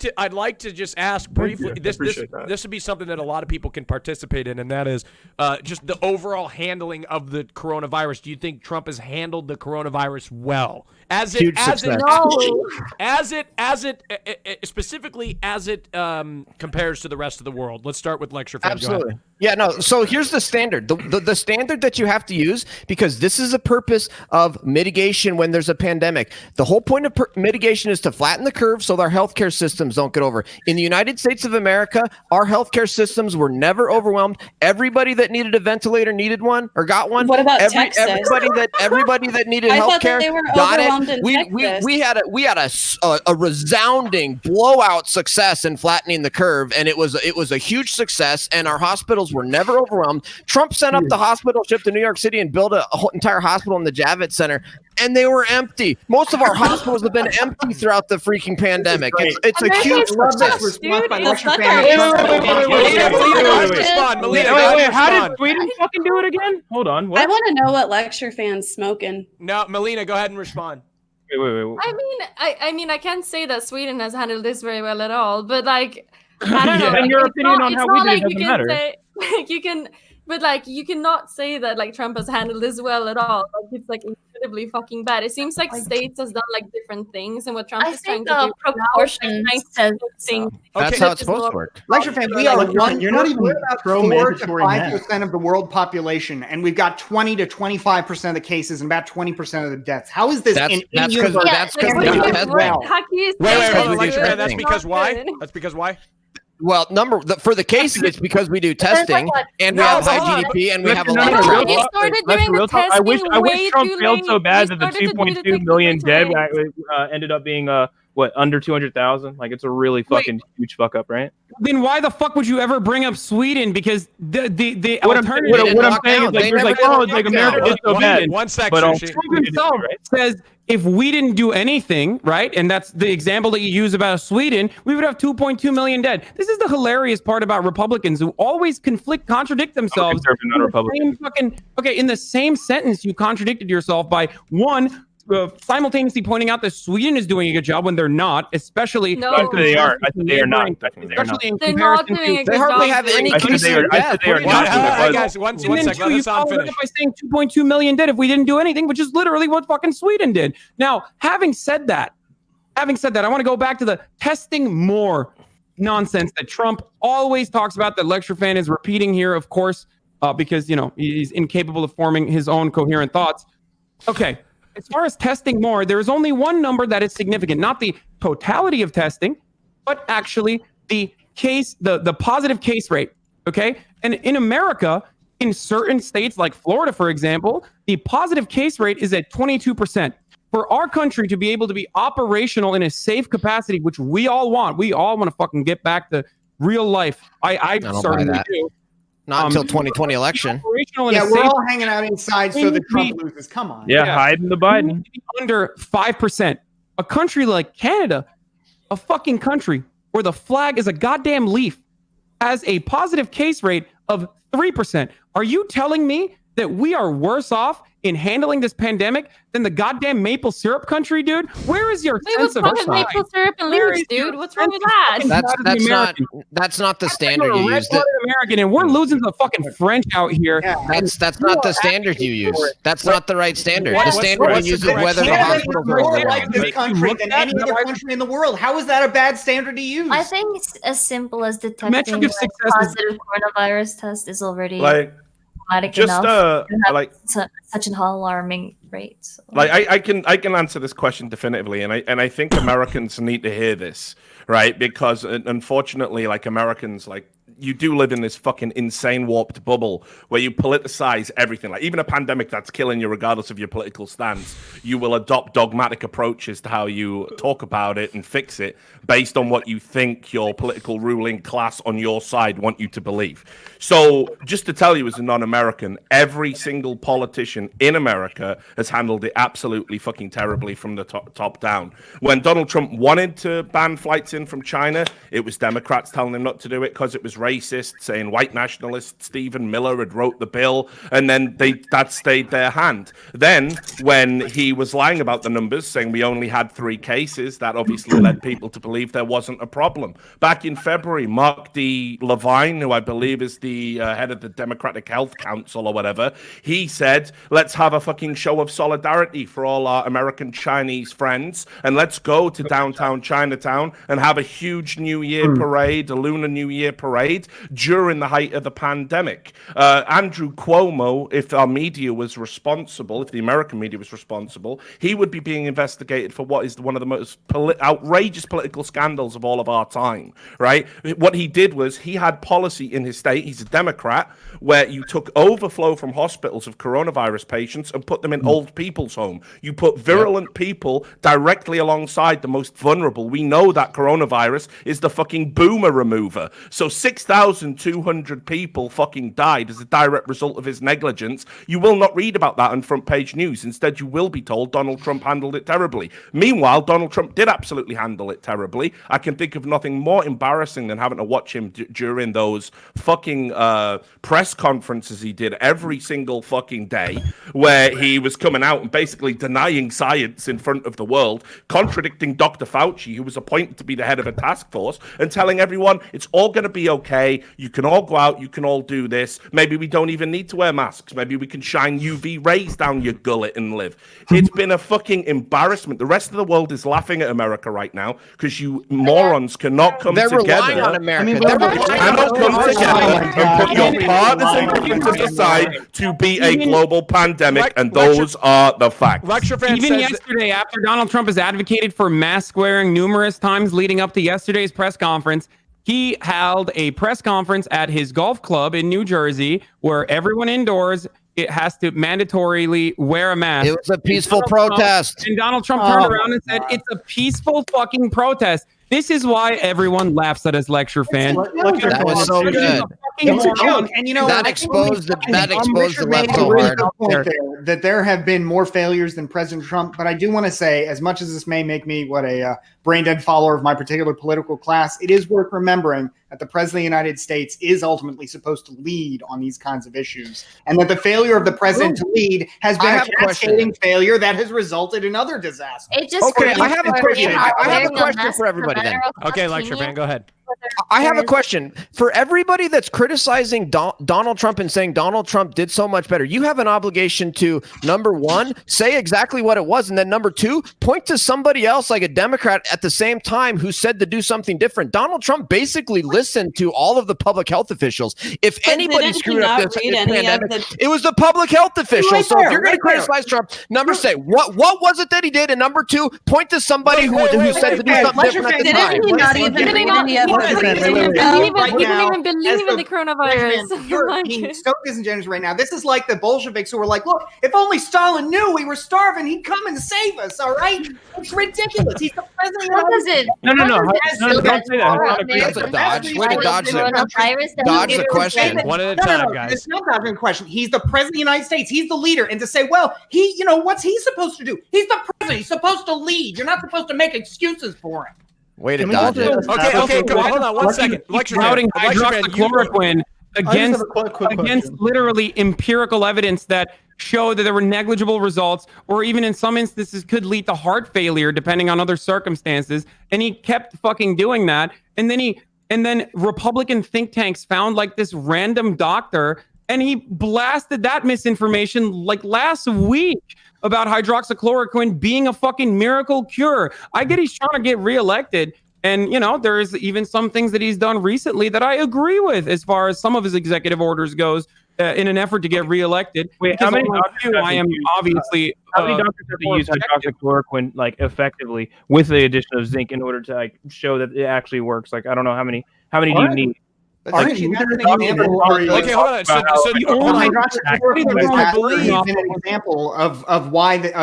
to just ask briefly. This would be something that a lot of people can participate in, and that is just the overall handling of the coronavirus. Do you think Trump has handled the coronavirus well? Specifically as it compares to the rest of the world? Let's start with Lecture Fan. Absolutely. Yeah, no. So here's the standard. The standard that you have to use, because this is a purpose of mitigation when there's a pandemic. The whole point of mitigation is to flatten the curve so that our healthcare systems don't get over. In the United States of America, our healthcare systems were never overwhelmed. Everybody that needed a ventilator needed one or got one. What about Texas? Everybody that needed healthcare got it. We had a resounding blowout success in flattening the curve, and it was a huge success, and our hospitals were never overwhelmed. Trump sent up the hospital ship to New York City and built a whole entire hospital in the Javits Center, and they were empty. Most of our hospitals have been empty throughout the freaking pandemic. It's a huge success. Melina, how did Sweden fucking do it again? Hold on. What? I want to know what Lecture Fan's smoking. No, Melina, go ahead and respond. Wait. I mean, I can't say that Sweden has handled this very well at all, but like, I don't know. And your opinion on how we did it doesn't matter. You cannot say that like Trump has handled this well at all. Like, it's like incredibly fucking bad. It seems like states has done like different things, and what Trump is trying to do proportion says That's how it's supposed to work. Lecture Fan, we are you're not even about 4 to 5% of the world population, and we've got 20 to 25% of the cases and about 20% of the deaths. How is this? That's because because why? That's because why? Well, for the cases, it's because we do testing and we have high GDP and we have a lot of travel. I wish Trump failed so bad that the 2.2 million dead ended up being under 200,000. Like, it's a really fucking huge fuck up, right? Then why the fuck would you ever bring up Sweden? Because the alternative. What I'm saying is like America did so bad. One sec, Trump himself says if we didn't do anything, right, and that's the example that you use about Sweden, we would have 2.2 million dead. This is the hilarious part about Republicans who always contradict themselves. In the same sentence, you contradicted yourself by one. Simultaneously pointing out that Sweden is doing a good job when they're not, especially. No, they are. I think they are not. Especially in they're comparison not doing a to. They hardly have any cases of death. Guys, one second. Let Hassan finish. By saying 2.2 million dead if we didn't do anything, which is literally what fucking Sweden did. Now, having said that, I want to go back to the testing more nonsense that Trump always talks about. That Lecture Fan is repeating here, of course, because he's incapable of forming his own coherent thoughts. Okay. As far as testing more, there is only one number that is significant, not the totality of testing, but actually the positive case rate. Okay. And in America, in certain states like Florida, for example, the positive case rate is at 22%. For our country to be able to be operational in a safe capacity, which we all want to fucking get back to real life. I certainly do. Not until 2020 election. Yeah, we're all hanging out inside so that Trump loses. Come on. Yeah, hiding the Biden. Under 5%. A country like Canada, a fucking country where the flag is a goddamn leaf, has a positive case rate of 3%. Are you telling me that we are worse off in handling this pandemic than the goddamn maple syrup country, dude? Where is your sense of what's wrong with maple syrup and leaves, dude? What's wrong with that? That's not the standard you use. American, and we're losing the fucking French out here. Yeah. That's not the standard you use. That's not the right standard. The standard you use is whether the hospitals are more like this country than any other country in the world. How is that a bad standard to use? I think it's as simple as detecting a positive coronavirus test is already just like such an alarming rate. So. Like I can answer this question definitively, and I think Americans need to hear this, right? Because unfortunately, like Americans, like you do live in this fucking insane warped bubble where you politicize everything. Like even a pandemic that's killing you, regardless of your political stance, you will adopt dogmatic approaches to how you talk about it and fix it based on what you think your political ruling class on your side want you to believe. So just to tell you as a non-American, every single politician in America has handled it absolutely fucking terribly from the top down. When Donald Trump wanted to ban flights in from China, it was Democrats telling him not to do it because it was racist, saying white nationalist Stephen Miller had wrote the bill, and then that stayed their hand. Then when he was lying about the numbers, saying we only had 3 cases, that obviously led people to believe there wasn't a problem. Back in February, Mark D. Levine, who I believe is the head of the Democratic Health Council or whatever, he said, let's have a fucking show of solidarity for all our American Chinese friends, and let's go to downtown Chinatown and have a huge New Year parade, a Lunar New Year parade, during the height of the pandemic. Andrew Cuomo, if our media was responsible, if the American media was responsible, he would be being investigated for what is one of the most outrageous political scandals of all of our time, right? What he did was he had policy in his state, he's a Democrat, where you took overflow from hospitals of coronavirus patients and put them in old people's home. You put virulent people directly alongside the most vulnerable. We know that coronavirus is the fucking boomer remover. So 6,200 people fucking died as a direct result of his negligence. You will not read about that on front page news. Instead, you will be told Donald Trump handled it terribly. Meanwhile, Donald Trump did absolutely handle it terribly. I can think of nothing more embarrassing than having to watch him during those fucking press conferences he did every single fucking day, where he was coming out and basically denying science in front of the world, contradicting Dr. Fauci, who was appointed to be the head of a task force, and telling everyone it's all going to be okay. You can all go out. You can all do this. Maybe we don't even need to wear masks. Maybe we can shine UV rays down your gullet and live. It's been a fucking embarrassment. The rest of the world is laughing at America right now because you morons cannot come together. They're relying on America. Cannot come together and put your partisan differences aside to beat a global pandemic, and those are the facts. Even yesterday, after Donald Trump has advocated for mask wearing numerous times leading up to yesterday's press conference, he held a press conference at his golf club in New Jersey where everyone indoors it has to mandatorily wear a mask. It was a peaceful protest. And Donald Trump turned around and said, it's a peaceful fucking protest. This is why everyone laughs at his lecture fan. That was so good. It's a joke. And you know, that exposed the left so hard. Point that there have been more failures than President Trump. But I do want to say, as much as this may make me a brain dead follower of my particular political class, it is worth remembering that the President of the United States is ultimately supposed to lead on these kinds of issues. And that the failure of the president to lead has been a cascading failure that has resulted in other disasters. I have a question for everybody then. Okay, lecture fan, go ahead. I have a question for everybody that's criticizing Donald Trump and saying Donald Trump did so much better. You have an obligation to, number one, say exactly what it was, and then number two, point to somebody else like a Democrat at the same time who said to do something different. Donald Trump basically listened to all of the public health officials. If anybody screwed up this pandemic, it was the public health officials. So if you're going to criticize Trump, number say what was it that he did, and number two, point to somebody who said to do something different at the time. Didn't he not even read any of the Fan, He wait. didn't even Right now, believe in the coronavirus. Man, you're being so disingenuous right now. This is like the Bolsheviks who were like, look, if only Stalin knew we were starving, he'd come and save us, all right? It's ridiculous. He's the president of the United States. No, That's don't say that. That's a dodge. Way to dodge the question. One at a time, guys. It's not dodging the question. He's the president of the United States. He's the leader. And to say, well, what's he supposed to do? He's the president. He's supposed to lead. You're not supposed to make excuses for him. Way to dodge it. Okay, hold on 1 second. Touting hydroxychloroquine against literally empirical evidence that show that there were negligible results, or even in some instances could lead to heart failure, depending on other circumstances. And he kept fucking doing that. And then Republican think tanks found like this random doctor, and he blasted that misinformation like last week about hydroxychloroquine being a fucking miracle cure. I get he's trying to get reelected. And, there's even some things that he's done recently that I agree with as far as some of his executive orders goes in an effort to get reelected. Wait, how many doctors I am obviously... How many doctors have to use hydroxychloroquine effectively with the addition of zinc in order to show that it actually works? I don't know how many do you need? Okay, hold on. So I believe an example of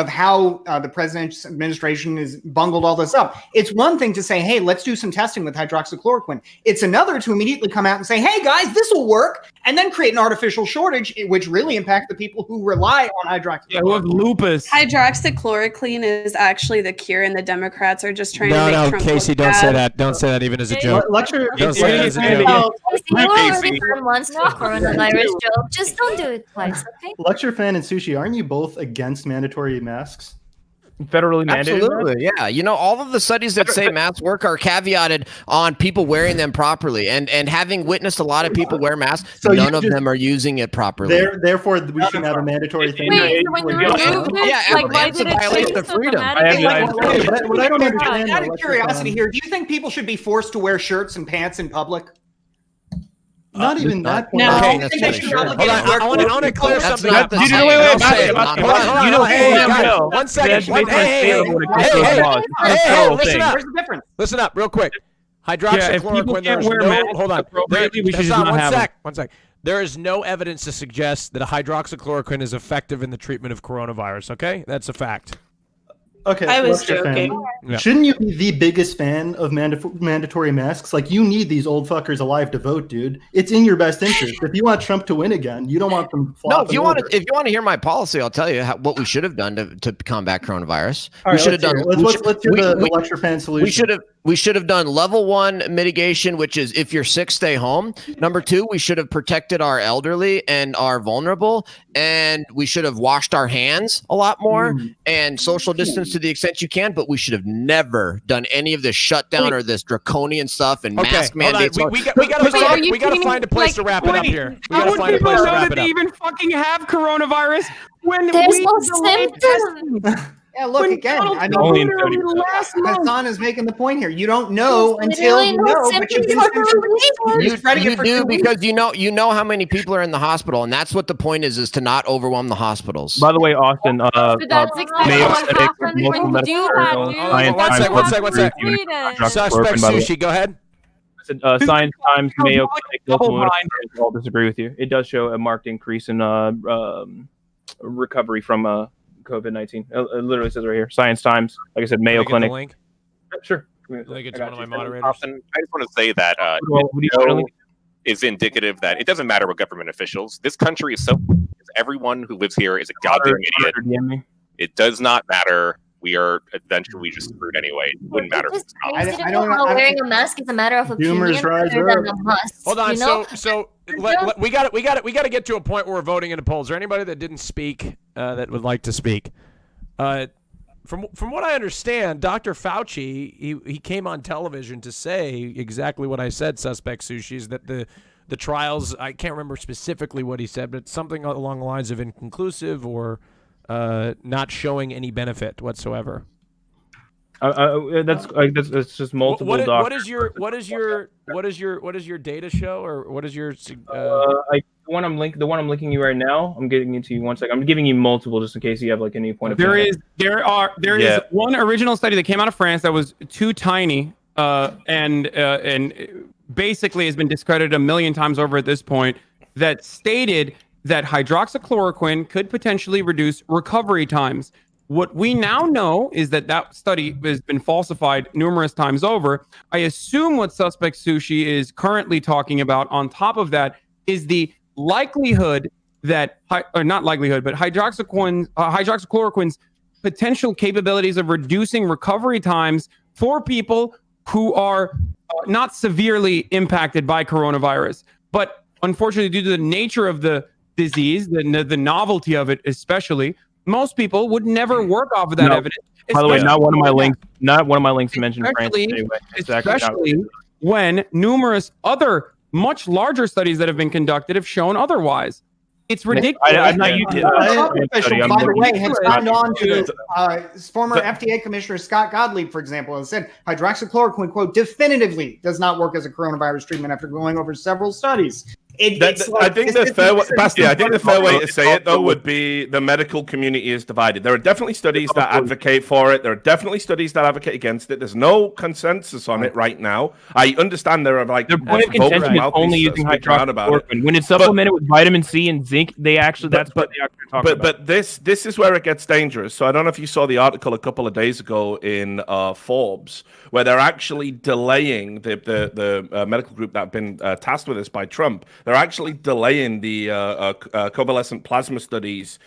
how the president's administration has bungled all this up. It's one thing to say, hey, let's do some testing with hydroxychloroquine. It's another to immediately come out and say, hey, guys, this will work, and then create an artificial shortage, which really impacts the people who rely on hydroxychloroquine. Yeah, who have lupus. Hydroxychloroquine is actually the cure, and the Democrats are just trying to make Trump Casey, look don't bad. say that. Don't say that even as a joke. Don't say that as a joke. You already done once for coronavirus joke. Just don't do it twice, okay? Lecture Fan and Sushi, aren't you both against mandatory masks? Federally mandated? Absolutely, yeah. All of the studies that say masks work are caveated on people wearing them properly, and having witnessed a lot of people wear masks, so none of them are using it properly. Therefore, we should have a mandatory thing. Wait, so when you remove it, why did it change so dramatically? What I don't understand, out of curiosity here, do you think people should be forced to wear shirts and pants in public? Not even that point. No, Okay, I think they should obligate I want to clear something up. Wait. One second. Hey, listen up. Where's the difference? Listen up, real quick. If people Hydroxychloroquine. can't wear masks Hold on. appropriately, we should just not have them. One sec. There is no evidence to suggest that hydroxychloroquine is effective in the treatment of coronavirus. Okay, that's a fact. Okay, I was joking. Yeah. Shouldn't you be the biggest fan of mandatory masks? You need these old fuckers alive to vote, dude. It's in your best interest. If you want Trump to win again, you don't want them. No, if you want to hear my policy, I'll tell you what we should have done to combat coronavirus. We should have done. Let's hear the lecture fan solution. We should have done level 1 mitigation, which is if you're sick, stay home. Number 2, we should have protected our elderly and our vulnerable, and we should have washed our hands a lot more and social distance to the extent you can. But we should have never done any of this shutdown or this draconian stuff and mask mandates. We got to find a place to wrap it up here. We got to find a place to wrap it up. They even fucking have coronavirus when there's no symptoms. Yeah, look again. I mean, Hassan is making the point here. You don't know until you know, but you do because you know how many people are in the hospital, and that's what the point is to not overwhelm the hospitals. By the way, Austin, One sec. Suspect Sushi, go ahead. Science Times, Mayo Clinic, all disagree with you. It does show a marked increase in recovery from COVID-19. It literally says right here, Science Times. Like I said, Mayo Clinic. Link? Sure. Like it's one of my moderators. Austin, I just want to say that is indicative that it doesn't matter what government officials. This country is so. Everyone who lives here is a goddamn idiot. It does not matter. We are eventually just screwed anyway. It wouldn't matter. I don't know how wearing a mask is a matter of opinion rather than a must. Hold on. So we got to get to a point where we're voting in the polls. Is there anybody that didn't speak that would like to speak? From what I understand, Dr. Fauci he came on television to say exactly what I said. Suspect Sushi is that the trials. I can't remember specifically what he said, but something along the lines of inconclusive or not showing any benefit whatsoever. That's just multiple doctors. What is your data show, or what is your the one I'm linking you right now? I'm getting into you 1 second. I'm giving you multiple just in case you have any point of there is one original study that came out of France that was too tiny and basically has been discredited a million times over at this point, that stated that hydroxychloroquine could potentially reduce recovery times. What we now know is that that study has been falsified numerous times over. I assume what Suspect Sushi is currently talking about on top of that is the likelihood that, or not likelihood, but hydroxychloroquine's potential capabilities of reducing recovery times for people who are not severely impacted by coronavirus. But unfortunately, due to the nature of the disease, the novelty of it especially, most people would never work off of that evidence. By the way, not one of my links mentioned France anyway. Especially when numerous other much larger studies that have been conducted have shown otherwise. It's ridiculous. I'm not using official, by the way, has gotten on to former FDA Commissioner Scott Gottlieb, for example, has said hydroxychloroquine, quote, definitively does not work as a coronavirus treatment after going over several studies. I think the fair way to say it, though, would be the medical community is divided. There are definitely studies that advocate for it. There are definitely studies that advocate against it. There's no consensus on it right now. I understand there are like the point of contention is only using hydroxychloroquine. When it's supplemented with vitamin C and zinc, they actually what they actually talk about. But this is where it gets dangerous. So I don't know if you saw the article a couple of days ago in Forbes, where they're actually delaying the medical group that have been tasked with this by Trump. They're actually delaying the convalescent plasma studies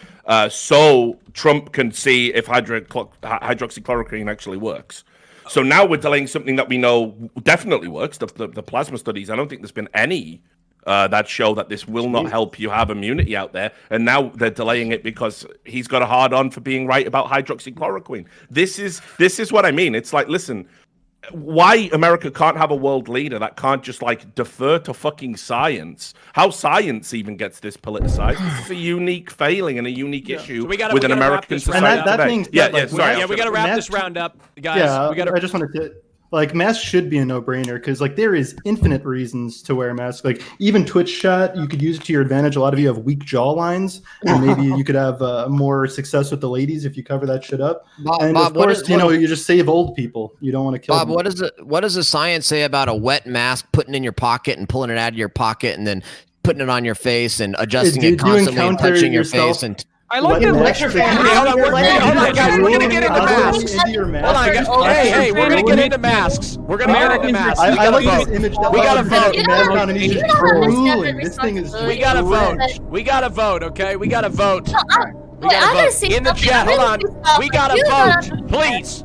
so Trump can see if hydroxychloroquine actually works. So now we're delaying something that we know definitely works, the plasma studies. I don't think there's been any that show that this will not help you have immunity out there. And now they're delaying it because he's got a hard on for being right about hydroxychloroquine. This is what I mean. It's like, listen, why America can't have a world leader that can't just like defer to fucking science? How science even gets this politicized? This is a unique failing and a unique issue with an American society today. Sorry. We got to wrap this round up, guys. Yeah, I just wanted to. Like, masks should be a no-brainer because, like, there is infinite reasons to wear a mask. Like, even Twitch chat, you could use it to your advantage. A lot of you have weak jaw lines, and maybe you could have more success with the ladies if you cover that shit up. And of course, you just save old people. You don't want to kill them. What does the science say about a wet mask putting in your pocket and pulling it out of your pocket and then putting it on your face and adjusting it constantly and touching your face and... I like the lecture fan. Hold on, guys. We're gonna get into masks. Hold on, guys. Hey, we're gonna get into masks. We're gonna get into masks. I like this image. We gotta vote. This thing is. We gotta vote. We gotta vote. Okay, we gotta vote. We gotta vote in the chat. Hold on. We gotta vote, please.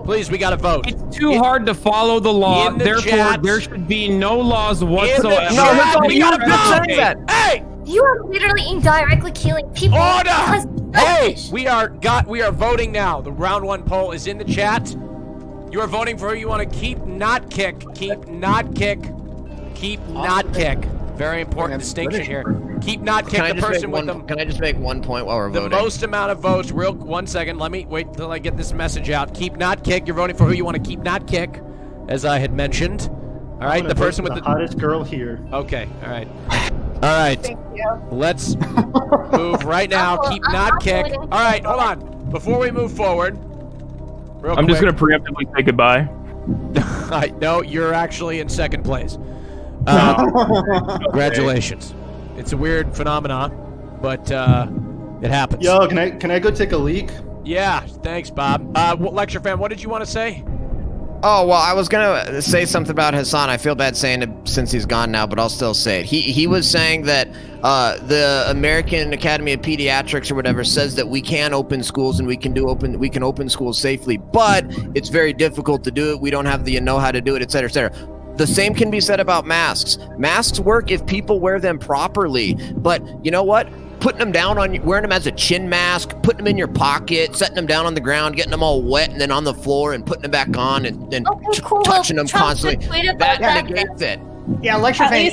Please, we gotta vote. It's too hard to follow the law. Therefore, there should be no laws whatsoever. No, we gotta vote. Hey. You are literally indirectly killing people. Order! Hey, we are voting now. The round one poll is in the chat. You are voting for who you want to keep, not kick. Keep, not kick. Keep, not kick. Very important distinction here. Keep, not kick the person with them. Can I just make one point while we're voting? The most amount of votes. 1 second. Let me wait until I get this message out. Keep, not kick. You're voting for who you want to keep, not kick, as I had mentioned. All right, the person with the hottest girl here. Okay, all right. All right, let's move right now. Keep, not kick. All right, hold on. Before we move forward, I'm just going to preemptively say goodbye. No, you're actually in second place. Congratulations. It's a weird phenomenon, but it happens. Yo, can I go take a leak? Yeah, thanks, Bob. Lecture fan, what did you want to say? Oh, well, I was going to say something about Hassan. I feel bad saying it since he's gone now, but I'll still say it. He was saying that the American Academy of Pediatrics or whatever says that we can open schools and we can open schools safely, but it's very difficult to do it. We don't have the know-how to do it, et cetera, et cetera. The same can be said about masks. Masks work if people wear them properly, but you know what? Putting them down wearing them as a chin mask, putting them in your pocket, setting them down on the ground, getting them all wet, and then on the floor and putting them back on and touching them constantly. That negates it. Yeah, lecture fan,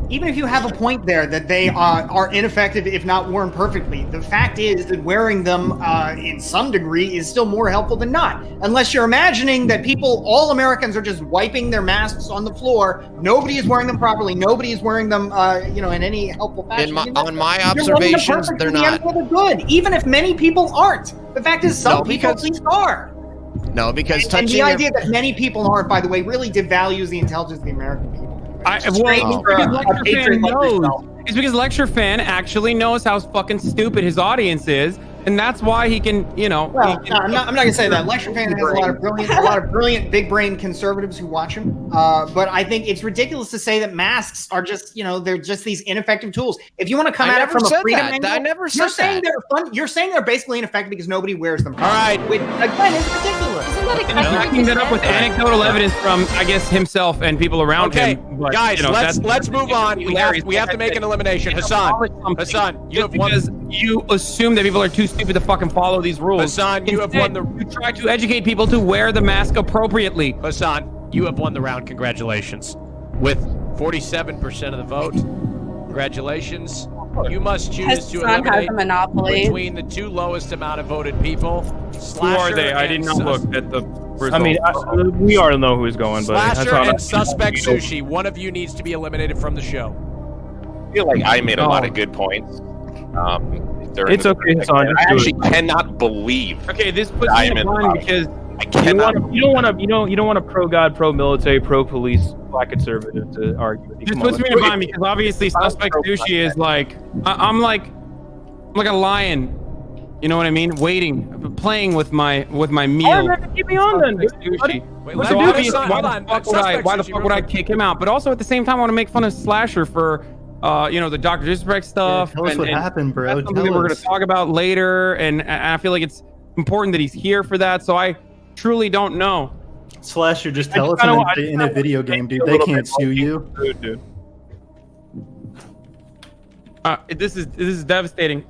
even if you have a point there that they are ineffective, if not worn perfectly, the fact is that wearing them in some degree is still more helpful than not. Unless you're imagining that all Americans are just wiping their masks on the floor, nobody is wearing them properly, nobody is wearing them, in any helpful fashion. On my observations, they're not. They're good, even if many people aren't. The fact is, some people at least are. No, because And touching the your- idea that many people aren't, by the way, really devalues the intelligence of the American people. It's because Lecture Fan actually knows how fucking stupid his audience is, and that's why he can, Well, no, I'm not gonna say that. Lecture Fan has a lot of brilliant, big brain conservatives who watch him. But I think it's ridiculous to say that masks are just, they're just these ineffective tools. If you want to come at it from a freedom angle, I never said you're saying that. they're fun. You're saying they're basically ineffective because nobody wears them. All right. Which, again, is ridiculous. Isn't that And backing that up with anecdotal evidence from, I guess, himself and people around Okay, him. But, guys, that's let's move on. We have to make an elimination. Hassan, you have won. Because you assume that people are too stupid to fucking follow these rules. Hassan, you have won the. You try to educate people to wear the mask appropriately. Hassan, you have won the round. Congratulations. With 47% of the vote. Congratulations. You must choose to Hassan has eliminate a monopoly. between the two lowest amount of voted people. Who are they? I did not look at the results. I mean, we already know who's going, but Slasher and Suspect Sushi. One of you needs to be eliminated from the show. I feel like I made a lot of good points. It's okay, Hassan. I actually cannot believe. Okay, this puts me in a bind because I cannot. You don't want a pro God, pro military, pro police, black conservative to argue with you. this Come puts on, me in a bind because obviously Suspect Sushi is like I'm like a lion. You know what I mean? Waiting, playing with my meal. Keep me on then. Sushi. Wait, So obviously, Hassan, why hold the on. fuck would I? Suspect Why the Sushi, fuck real would I quick. kick him out? But also at the same time, I want to make fun of Slasher for, the Dr. Disrespect stuff. Tell us what happened, bro. That's something that we're going to talk about later, and I feel like it's important that he's here for that. So I truly don't know. Slasher, just tell us in a video game, dude. They can't sue you. Dude. This is devastating.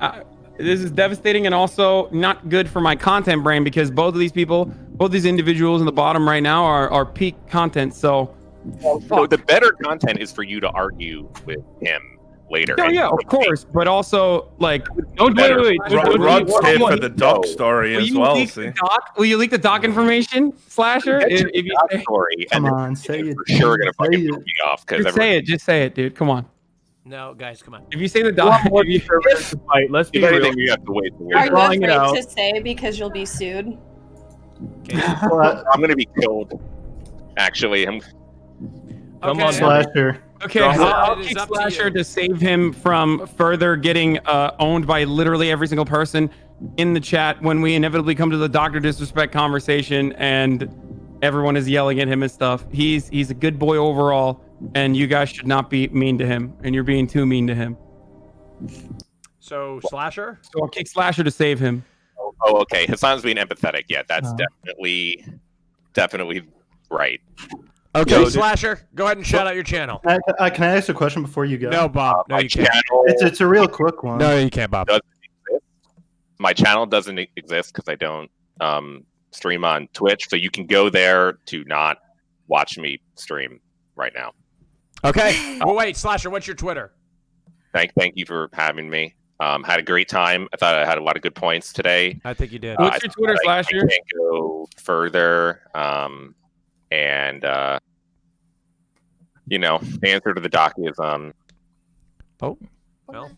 This is devastating and also not good for my content brain because both of these people, both these individuals in the bottom right now are peak content. So, So the better content is for you to argue with him later. oh yeah, of course, but also like Don't wait. Rod's here for the doc story as well. See, Will you leak the doc information, Slasher? If you say, Story, Come and on, say it. for sure gonna fucking Say it. put me off because just say it, dude. Come on. No, guys, come on. If you say the doc, Let's be if real. anything, you have to wait. Are you drawing it afraid out. to say because you'll be sued? I'm gonna be killed. Actually, I'm. Come Okay. on, Slasher. Okay, Draw it. I'll It is kick up to Slasher you. to save him from further getting owned by literally every single person in the chat when we inevitably come to the Dr. Disrespect conversation and everyone is yelling at him and stuff. He's a good boy overall, and you guys should not be mean to him, and you're being too mean to him. So, Slasher? So I'll kick Slasher to save him. Oh, okay. Hassan's being empathetic. Yeah, that's definitely right. Okay, Yo, Slasher, go ahead and shout out your channel. Can I ask a question before you go? No, Bob. No, My you can't. channel, It's a real quick one. No, you can't, Bob. doesn't exist. My channel doesn't exist because I don't stream on Twitch. So you can go there to not watch me stream right now. Okay. Well, wait, Slasher, what's your Twitter? Thank you for having me. Had a great time. I thought I had a lot of good points today. I think you did. What's your Twitter, I Slasher? can't go further. The answer to the doc is Well, Where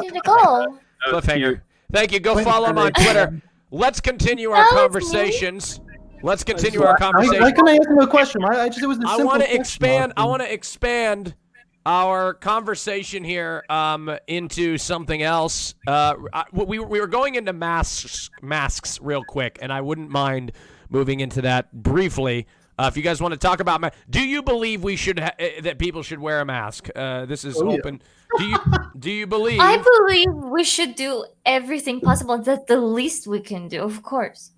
did it go? cliffhanger. Thank you. Go follow him on Twitter. Let's continue our That was me. conversations. Let's continue our conversation. I can ask him a question. It was a I simple want to question, expand. I Austin. want to expand our conversation here into something else. We were going into masks real quick, and I wouldn't mind moving into that briefly. If you guys want to talk about do you believe we should that people should wear a mask? This is open. Do you believe? I believe we should do everything possible. That's the least we can do, of course.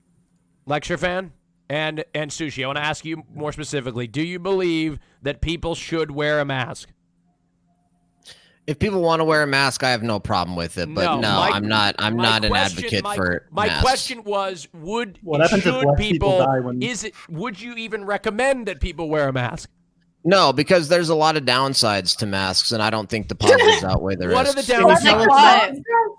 Lecture fan and Sushi, I want to ask you more specifically. Do you believe that people should wear a mask? If people want to wear a mask, I have no problem with it. But I'm not an advocate for my masks. question was: What happens if should less people die when- would you even recommend that people wear a mask? No, because there's a lot of downsides to masks, and I don't think the positives outweigh the What are risks. the Like downsides? what?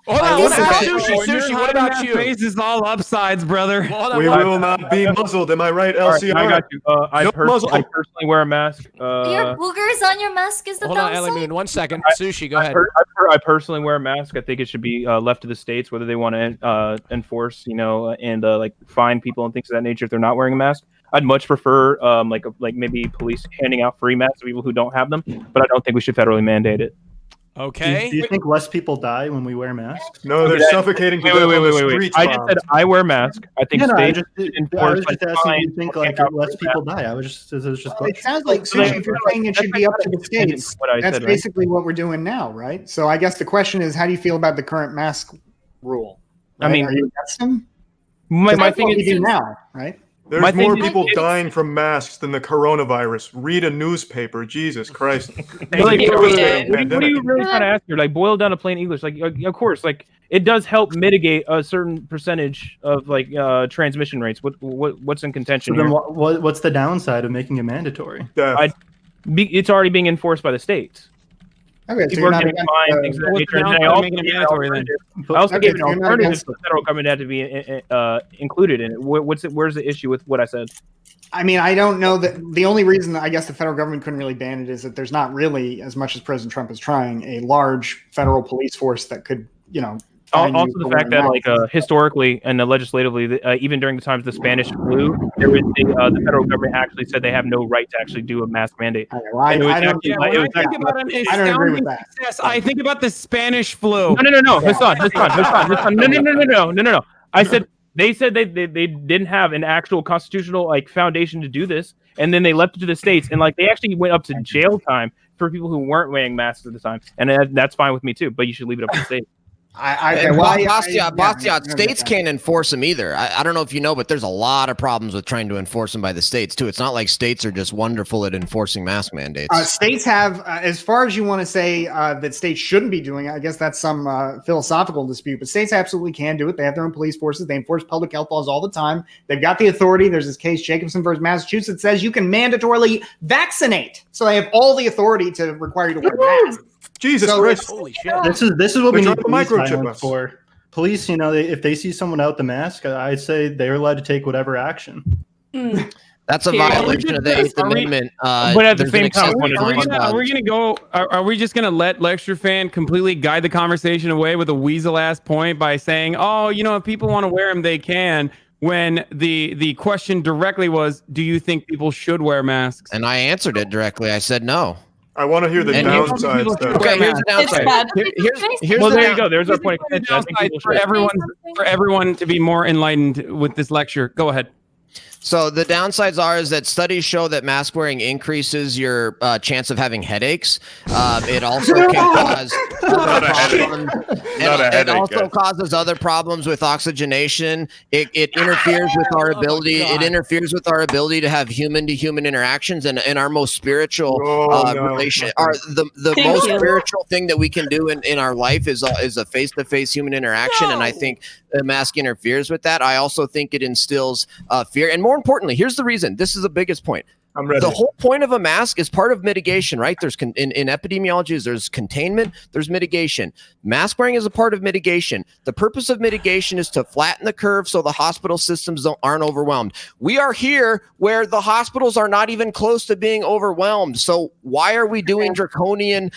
Hold on, what about Sushi? Sushi, what about That you? face is all upsides, brother. Hold on, We what- will not be muzzled. Am I right, All right, LCR? I got you. I No muzzle. personally wear a mask. Your boogers on your mask is the Hold on, downside. Ellie Moon, 1 second. Sushi, go ahead. I personally wear a mask. I think it should be left to the states whether they want to enforce, and like fine people and things of that nature if they're not wearing a mask. I'd much prefer like maybe police handing out free masks to people who don't have them, but I don't think we should federally mandate it. Okay. Do you think less people die when we wear masks? No, they're suffocating to Wait, death wait, on wait, the wait, wait. streets. I just said I wear a mask. I think I states just, should I enforce was just asking. Do you think like less people die? It was just It sounds like Sushi, if you're saying it should be up to the states, What I that's said, right? basically what we're doing now, right? So I guess the question is, how do you feel about the current mask rule? I mean, are you against them? My That's thing what we is, do now, right? There's My thing more is- people it's- dying from masks than the coronavirus. Read a newspaper. Jesus Christ. like, Thank what you for are the you pandemic. really trying to ask here? Like, boil down to plain English. Like, of course, like it does help mitigate a certain percentage of like transmission rates. What's in So contention then, here? what's the downside of making it mandatory? Death. It's already being enforced by the states. Okay, so People you're are not getting against fined, things of that What's nature. the And then I downside of also making it gave an mandatory then? alternative. I also Okay, gave an so you're not alternative against for the federal government to have to be included in it. Where's the issue with what I said? I mean, I don't know that the only reason I guess the federal government couldn't really ban it is that there's not really, as much as President Trump is trying, a large federal police force that could, fine Also, you the for fact that, wearing like, historically and legislatively, even during the times of the Spanish flu, there was the federal government actually said they have no right to actually do a mask mandate. masks. Well, I And it was don't actually- Yeah, when I think about an I don't agree with astounding that. success, I think about the Spanish flu. No. Hassan. No. I said they said they didn't have an actual constitutional like foundation to do this, and then they left it to the states, and like they actually went up to jail time for people who weren't wearing masks at the time, and that's fine with me too. But you should leave it up to the state. Bastiat, states can't enforce them either. I don't know if you know, but there's a lot of problems with trying to enforce them by the states too. It's not like states are just wonderful at enforcing mask mandates. States have, as far as you want to say that states shouldn't be doing it, I guess that's some philosophical dispute, but states absolutely can do it. They have their own police forces. They enforce public health laws all the time. They've got the authority. There's this case, Jacobson versus Massachusetts, says you can mandatorily vaccinate. So they have all the authority to require you to wear masks. Jesus So Christ. Holy shit. This is what we They're need trying to police microchip violence us. for. Police, if they see someone out the mask, I'd say they're allowed to take whatever action. That's a Period. violation of the Eighth Amendment. But at the there's same an time, exception Are we to gonna are we gonna go? Are we just gonna let Lecture Fan completely guide the conversation away with a weasel ass point by saying, "Oh, if people want to wear them, they can." When the question directly was, "Do you think people should wear masks?" And I answered it directly. I said no. I want to hear the And you- downsides. though. Okay, here's the It's downside. bad. Here's Well, the there down- you go. There's our Here's point of the contention. I think downside people for should. everyone to be more enlightened with this lecture. Go ahead. So the downsides is that studies show that mask wearing increases your chance of having headaches. It also can cause other problems. It also causes other problems with oxygenation. It interferes with our ability. It interferes with our ability to have human-to-human interactions and our most spiritual relation. The Thank most you. spiritual thing that we can do in our life is a face-to-face human interaction, and I think the mask interferes with that. I also think it instills fear, and more importantly, here's the reason. This is the biggest point. I'm ready. The whole point of a mask is part of mitigation, right? There's in epidemiology, there's containment, there's mitigation. Mask wearing is a part of mitigation. The purpose of mitigation is to flatten the curve so the hospital systems aren't overwhelmed. We are here where the hospitals are not even close to being overwhelmed. So why are we doing draconian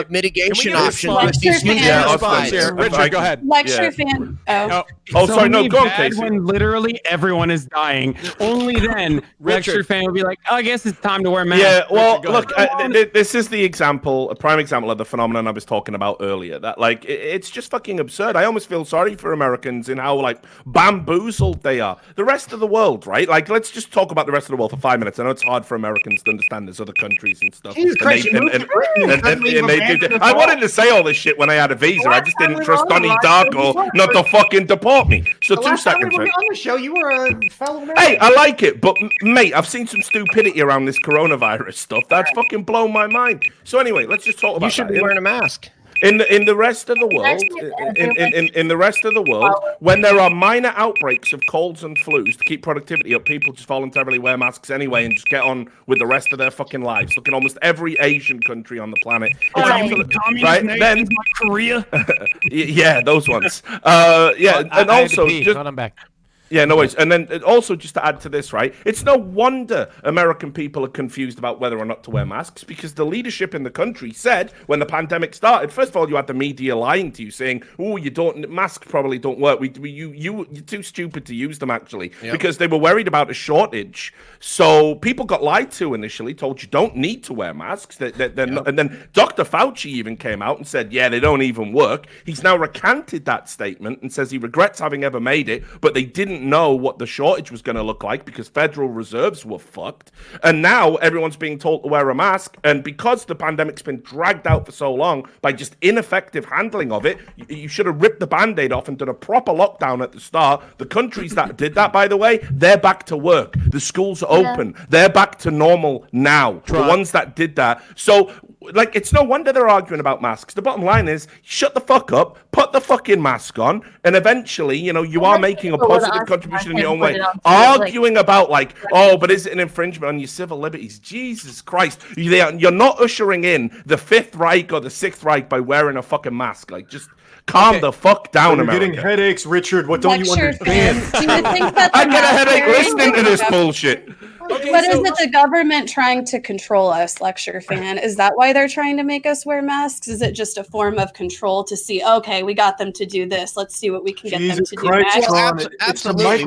mitigation options with these huge Response here. Richard, go ahead. Lecture fan. Oh. Oh, It's sorry, no, only go on, bad Casey. when literally everyone is dying. Only then Lecture Fan will be like, "Oh, I guess it's time to wear masks." Yeah, well, Richard, go look, ahead. this is the example, a prime example of the phenomenon I was talking about earlier. That, like, it's just fucking absurd. I almost feel sorry for Americans in how, like, bamboozled they are. The rest of the world, right? Like, let's just talk about the rest of the world for 5 minutes. I know it's hard for Americans to understand there's other countries and stuff. Jesus And Christ, they- you moved to Britain and suddenly and they you do- abandoned I the wanted to say all this shit when I had a visa. I just didn't time trust we were on Donnie the last Darko time not to fucking deport me. So The 2 last time seconds, we were right? on the show, you were a fellow American. Hey, I like it, but mate, I've seen some stupidity around this coronavirus stuff. That's fucking blown my mind. So anyway, let's just talk about You should that. be wearing a mask. In the rest of the world, in the rest of the world, when there are minor outbreaks of colds and flus to keep productivity up, people just voluntarily wear masks anyway and just get on with the rest of their fucking lives. Look in almost every Asian country on the planet. Right? Then Korea. Yeah, those ones. Yeah, and also just. I'm back. Yeah, no worries. And then also, just to add to this, right, it's no wonder American people are confused about whether or not to wear masks, because the leadership in the country said when the pandemic started, first of all, you had the media lying to you saying, oh, masks probably don't work. You're too stupid to use them, actually, because they were worried about a shortage. So people got lied to initially, told you don't need to wear masks. And then Dr. Fauci even came out and said, yeah, they don't even work. He's now recanted that statement and says he regrets having ever made it, but they didn't know what the shortage was going to look like because Federal Reserves were fucked. And now everyone's being told to wear a mask. And because the pandemic's been dragged out for so long by just ineffective handling of it, you should have ripped the Band-Aid off and done a proper lockdown at the start. The countries that did that, by the way, they're back to work. The schools are open. They're back to normal now. The ones that did that. So, like, it's no wonder they're arguing about masks. The bottom line is, shut the fuck up, put the fucking mask on, and eventually, you are making a positive contribution in your own way. Arguing about, like, oh, but is it an infringement on your civil liberties? Jesus Christ. You're not ushering in the Fifth Reich or the Sixth Reich by wearing a fucking mask. Like, just calm the fuck down, You're America. getting headaches, Richard. What don't you understand? Do you think that I get a headache listening to this bullshit. What is it, the government trying to control us, lecture fan? Is that why they're trying to make us wear masks? Is it just a form of control to see, okay, we got them to do this. Let's see what we can get them to do next. Well, absolutely.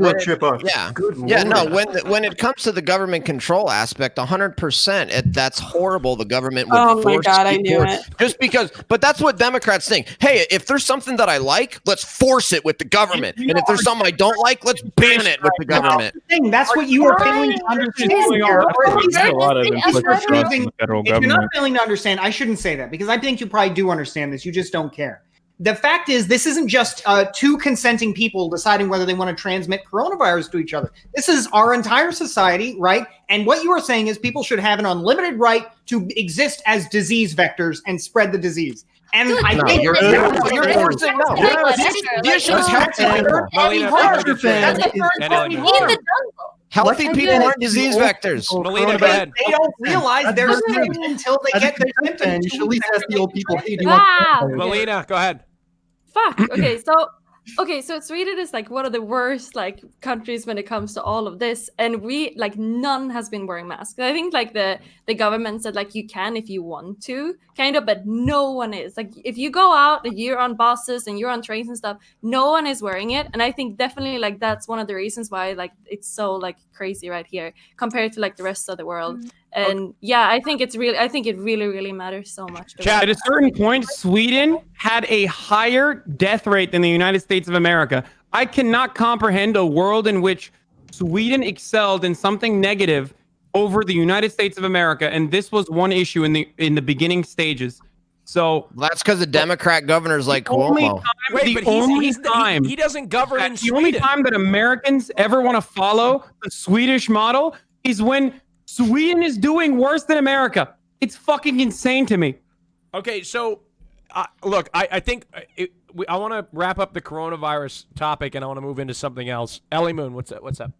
When it comes to the government control aspect, 100%, that's horrible. The government would force I knew it. Just because, but that's what Democrats think. Hey, if there's something that I like, let's force it with the government. And if there's something I don't like, let's ban it with the government. That's what you are failing to understand. If you're not failing to understand, I shouldn't say that, because I think you probably do understand this. You just don't care. The fact is, this isn't just two consenting people deciding whether they want to transmit coronavirus to each other. This is our entire society, right? And what you are saying is people should have an unlimited right to exist as disease vectors and spread the disease. And I think you're forcing no. The issue is healthy people aren't disease vectors. Melina, go ahead. They don't realize they're sick until they get their symptoms. You should at least ask the old people, hey, do you Melina, go ahead. Fuck. Okay, so Sweden is like one of the worst like countries when it comes to all of this, and we like none has been wearing masks. I think like the government said like you can if you want to, kind of, but no one is. Like if you go out, you're on buses and you're on trains and stuff, no one is wearing it. And I think definitely like that's one of the reasons why like it's so like crazy right here compared to like the rest of the world. And I think it really matters so much. At a certain point, Sweden had a higher death rate than the United States of America. I cannot comprehend a world in which Sweden excelled in something negative over the United States of America, and this was one issue in the beginning stages. So that's because the Democrat governor's like Cuomo. He doesn't govern in Sweden. The only time that Americans ever want to follow the Swedish model is when Sweden is doing worse than America. It's fucking insane to me. Okay, so look, I think I want to wrap up the coronavirus topic, and I want to move into something else. Ellie Moon, what's up?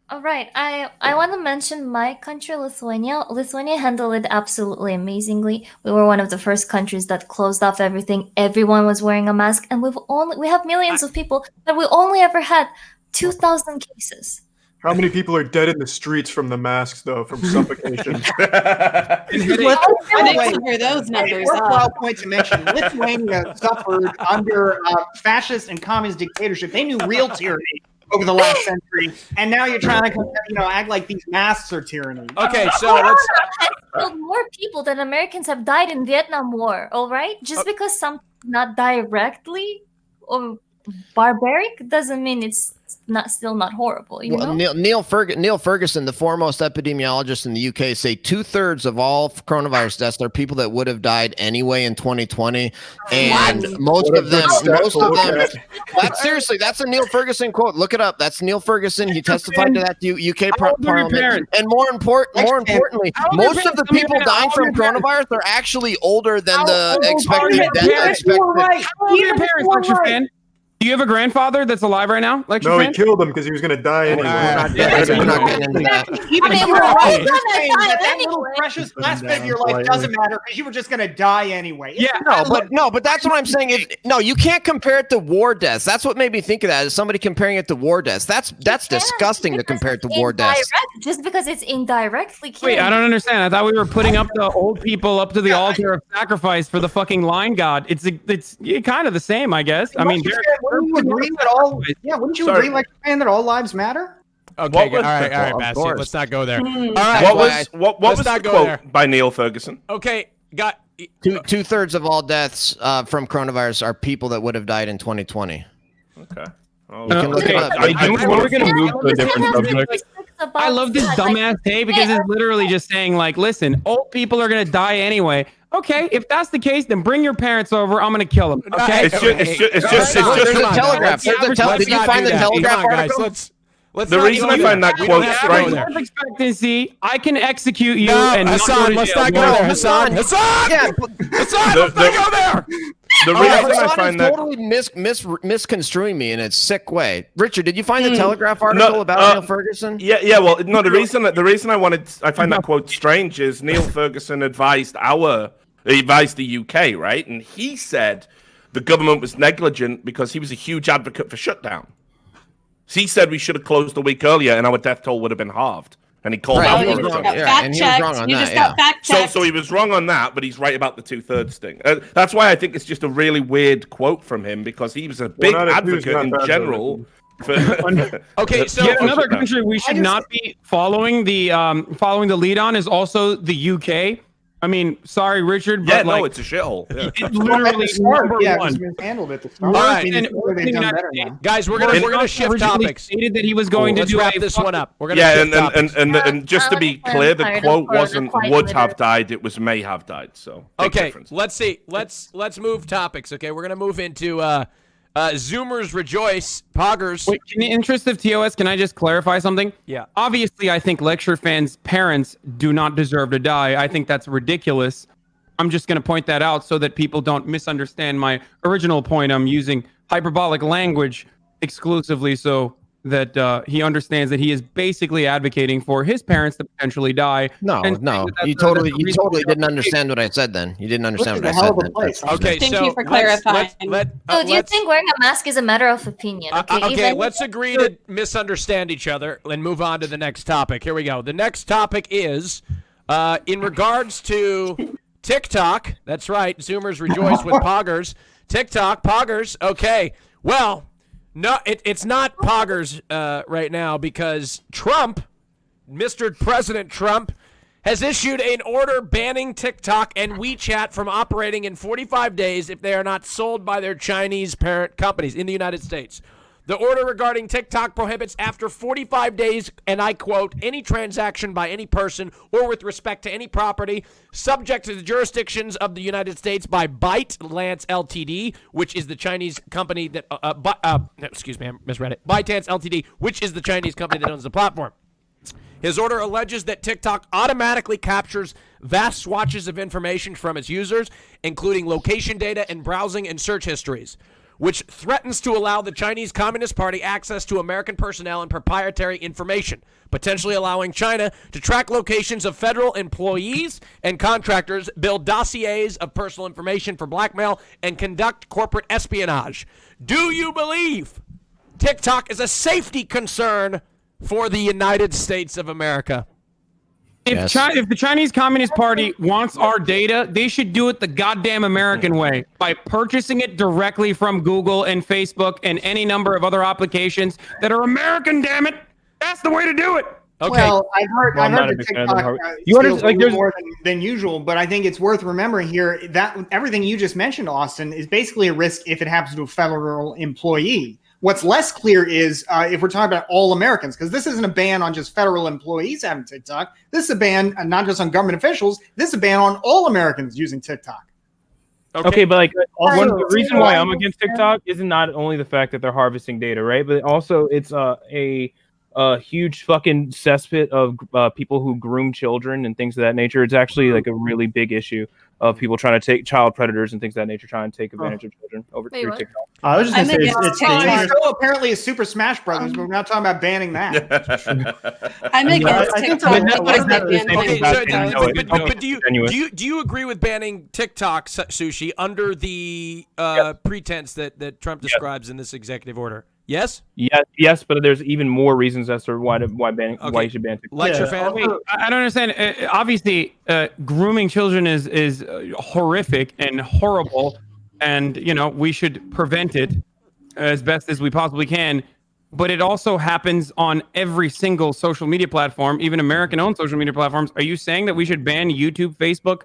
All right, I want to mention my country, Lithuania. Lithuania handled it absolutely amazingly. We were one of the first countries that closed off everything. Everyone was wearing a mask, and we have millions of people, but we only ever had 2,000 cases. How many people are dead in the streets from the masks, though, from suffocation? Those numbers worthwhile point to mention, Lithuania suffered under fascist and communist dictatorship. They knew real tyranny over the last century, and now you're trying to act like these masks are tyranny. Okay, so let's killed more people than Americans have died in Vietnam War. All right, just because some not directly. barbaric doesn't mean it's still not horrible. You know? Neil Ferguson, the foremost epidemiologist in the UK, say 2/3 of all coronavirus deaths are people that would have died anyway in 2020, and most of them. Seriously, that's a Neil Ferguson quote. Look it up. That's Neil Ferguson. He testified to that UK Parliament. And more importantly, most of the people dying from coronavirus are actually older than the expected death. How old are your parents, Lecture Fan? Do you have a grandfather that's alive right now? Lecture No, Fan? he killed him because he was going to die anyway. We're not getting into that. That little precious last bit of your life doesn't matter because you were just going to die anyway. Yeah, but that's what I'm saying is you can't compare it to war deaths. That's what made me think of that. Is somebody comparing it to war deaths? That's disgusting to compare it to war deaths. Just because it's indirectly killing. Wait, I don't understand. I thought we were putting up the old people up to the altar of sacrifice for the fucking line god. It's kind of the same, I guess. I mean, wouldn't you agree that all? Yeah, wouldn't you agree, like, that all lives matter? Okay, all right, Bastien, let's not go there. All right, what was the quote by Neil Ferguson? Okay, got 2/3 of all deaths from coronavirus are people that would have died in 2020. Okay. We're going to move to a different subject. I love this dumbass take because it's literally just saying, like, listen, old people are going to die anyway. Okay, if that's the case, then bring your parents over. I'm going to kill them. Okay, it's just there's a Telegraph. Did you find the Telegraph article? The reason I find that quote strange. Life expectancy, I can execute you. No, and Hassan, let's not go there. Hassan, let's not go there. The reason I find that totally misconstruing me in a sick way. Richard, did you find the Telegraph article about Neil Ferguson? Yeah. Well, no. The reason I find that quote strange is Neil Ferguson advised the UK, right? And he said the government was negligent because he was a huge advocate for shutdown. So he said we should have closed a week earlier and our death toll would have been halved. And he called out. And he was wrong on that. So he was wrong on that, but he's right about the 2/3 thing. That's why I think it's just a really weird quote from him because he was a big advocate in general. Okay, so yet another country we should not be following the lead on is also the UK. I mean, sorry, Richard, but it's a shithole. Yeah. It's literally number one. Handled it. All right, guys, we're gonna shift topics. Stated that he was going to wrap this one up. We're gonna and just to be clear, the quote wasn't would have died; it was may have died. So okay, let's see. Let's move topics. Okay, we're gonna move into Zoomers rejoice, Poggers. Wait, in the interest of TOS, can I just clarify something? Yeah. Obviously, I think Lecture Fans' parents do not deserve to die. I think that's ridiculous. I'm just going to point that out so that people don't misunderstand my original point. I'm using hyperbolic language exclusively so that he understands that he is basically advocating for his parents to potentially die. No, you totally didn't understand what I said then. You didn't understand what I said then. Okay, thank you for clarifying. So do you think wearing a mask is a matter of opinion? Okay, let's agree to misunderstand each other and move on to the next topic. Here we go. The next topic is in regards to TikTok. That's right. Zoomers rejoice with Poggers. TikTok, Poggers. Okay, well... No, it's not Poggers right now because Trump, Mr. President Trump, has issued an order banning TikTok and WeChat from operating in 45 days if they are not sold by their Chinese parent companies in the United States. The order regarding TikTok prohibits after 45 days, and I quote, any transaction by any person or with respect to any property subject to the jurisdictions of the United States by ByteDance Ltd., which is the Chinese company that, excuse me, I misread it. ByteDance Ltd., which is the Chinese company that owns the platform. His order alleges that TikTok automatically captures vast swatches of information from its users, including location data and browsing and search histories, which threatens to allow the Chinese Communist Party access to American personnel and proprietary information, potentially allowing China to track locations of federal employees and contractors, build dossiers of personal information for blackmail, and conduct corporate espionage. Do you believe TikTok is a safety concern for the United States of America? If the Chinese Communist Party wants our data, they should do it the goddamn American way by purchasing it directly from Google and Facebook and any number of other applications that are American, damn it. That's the way to do it. Okay. Well, I've heard I'm not that a big fan of TikTok them. You steals understand, like, a there's little more than usual, but I think it's worth remembering here that everything you just mentioned, Austin, is basically a risk if it happens to a federal employee. What's less clear is if we're talking about all Americans, because this isn't a ban on just federal employees having TikTok. This is a ban not just on government officials. This is a ban on all Americans using TikTok. Okay, but like the reason why I'm Right. against TikTok is not only the fact that they're harvesting data, right? But also it's a huge fucking cesspit of people who groom children and things of that nature. It's actually like a really big issue of people trying to take child predators and things of that nature, trying to take advantage of children over through what? TikTok. I was just I'm gonna say against it's Well, dangerous. the show apparently is Super Smash Brothers, but we're not talking about banning that. I'm against I think TikTok that's because they exactly banned the it. same Okay, about so, it, and you know it. but do you agree with banning TikTok, Sushi, under the pretense that Trump describes in this executive order? Yes. Yes, but there's even more reasons as to why you should ban TikTok. Lecture Yeah, fan. also- I don't understand. Obviously, grooming children is horrific and horrible, and we should prevent it as best as we possibly can. But it also happens on every single social media platform, even American-owned social media platforms. Are you saying that we should ban YouTube, Facebook,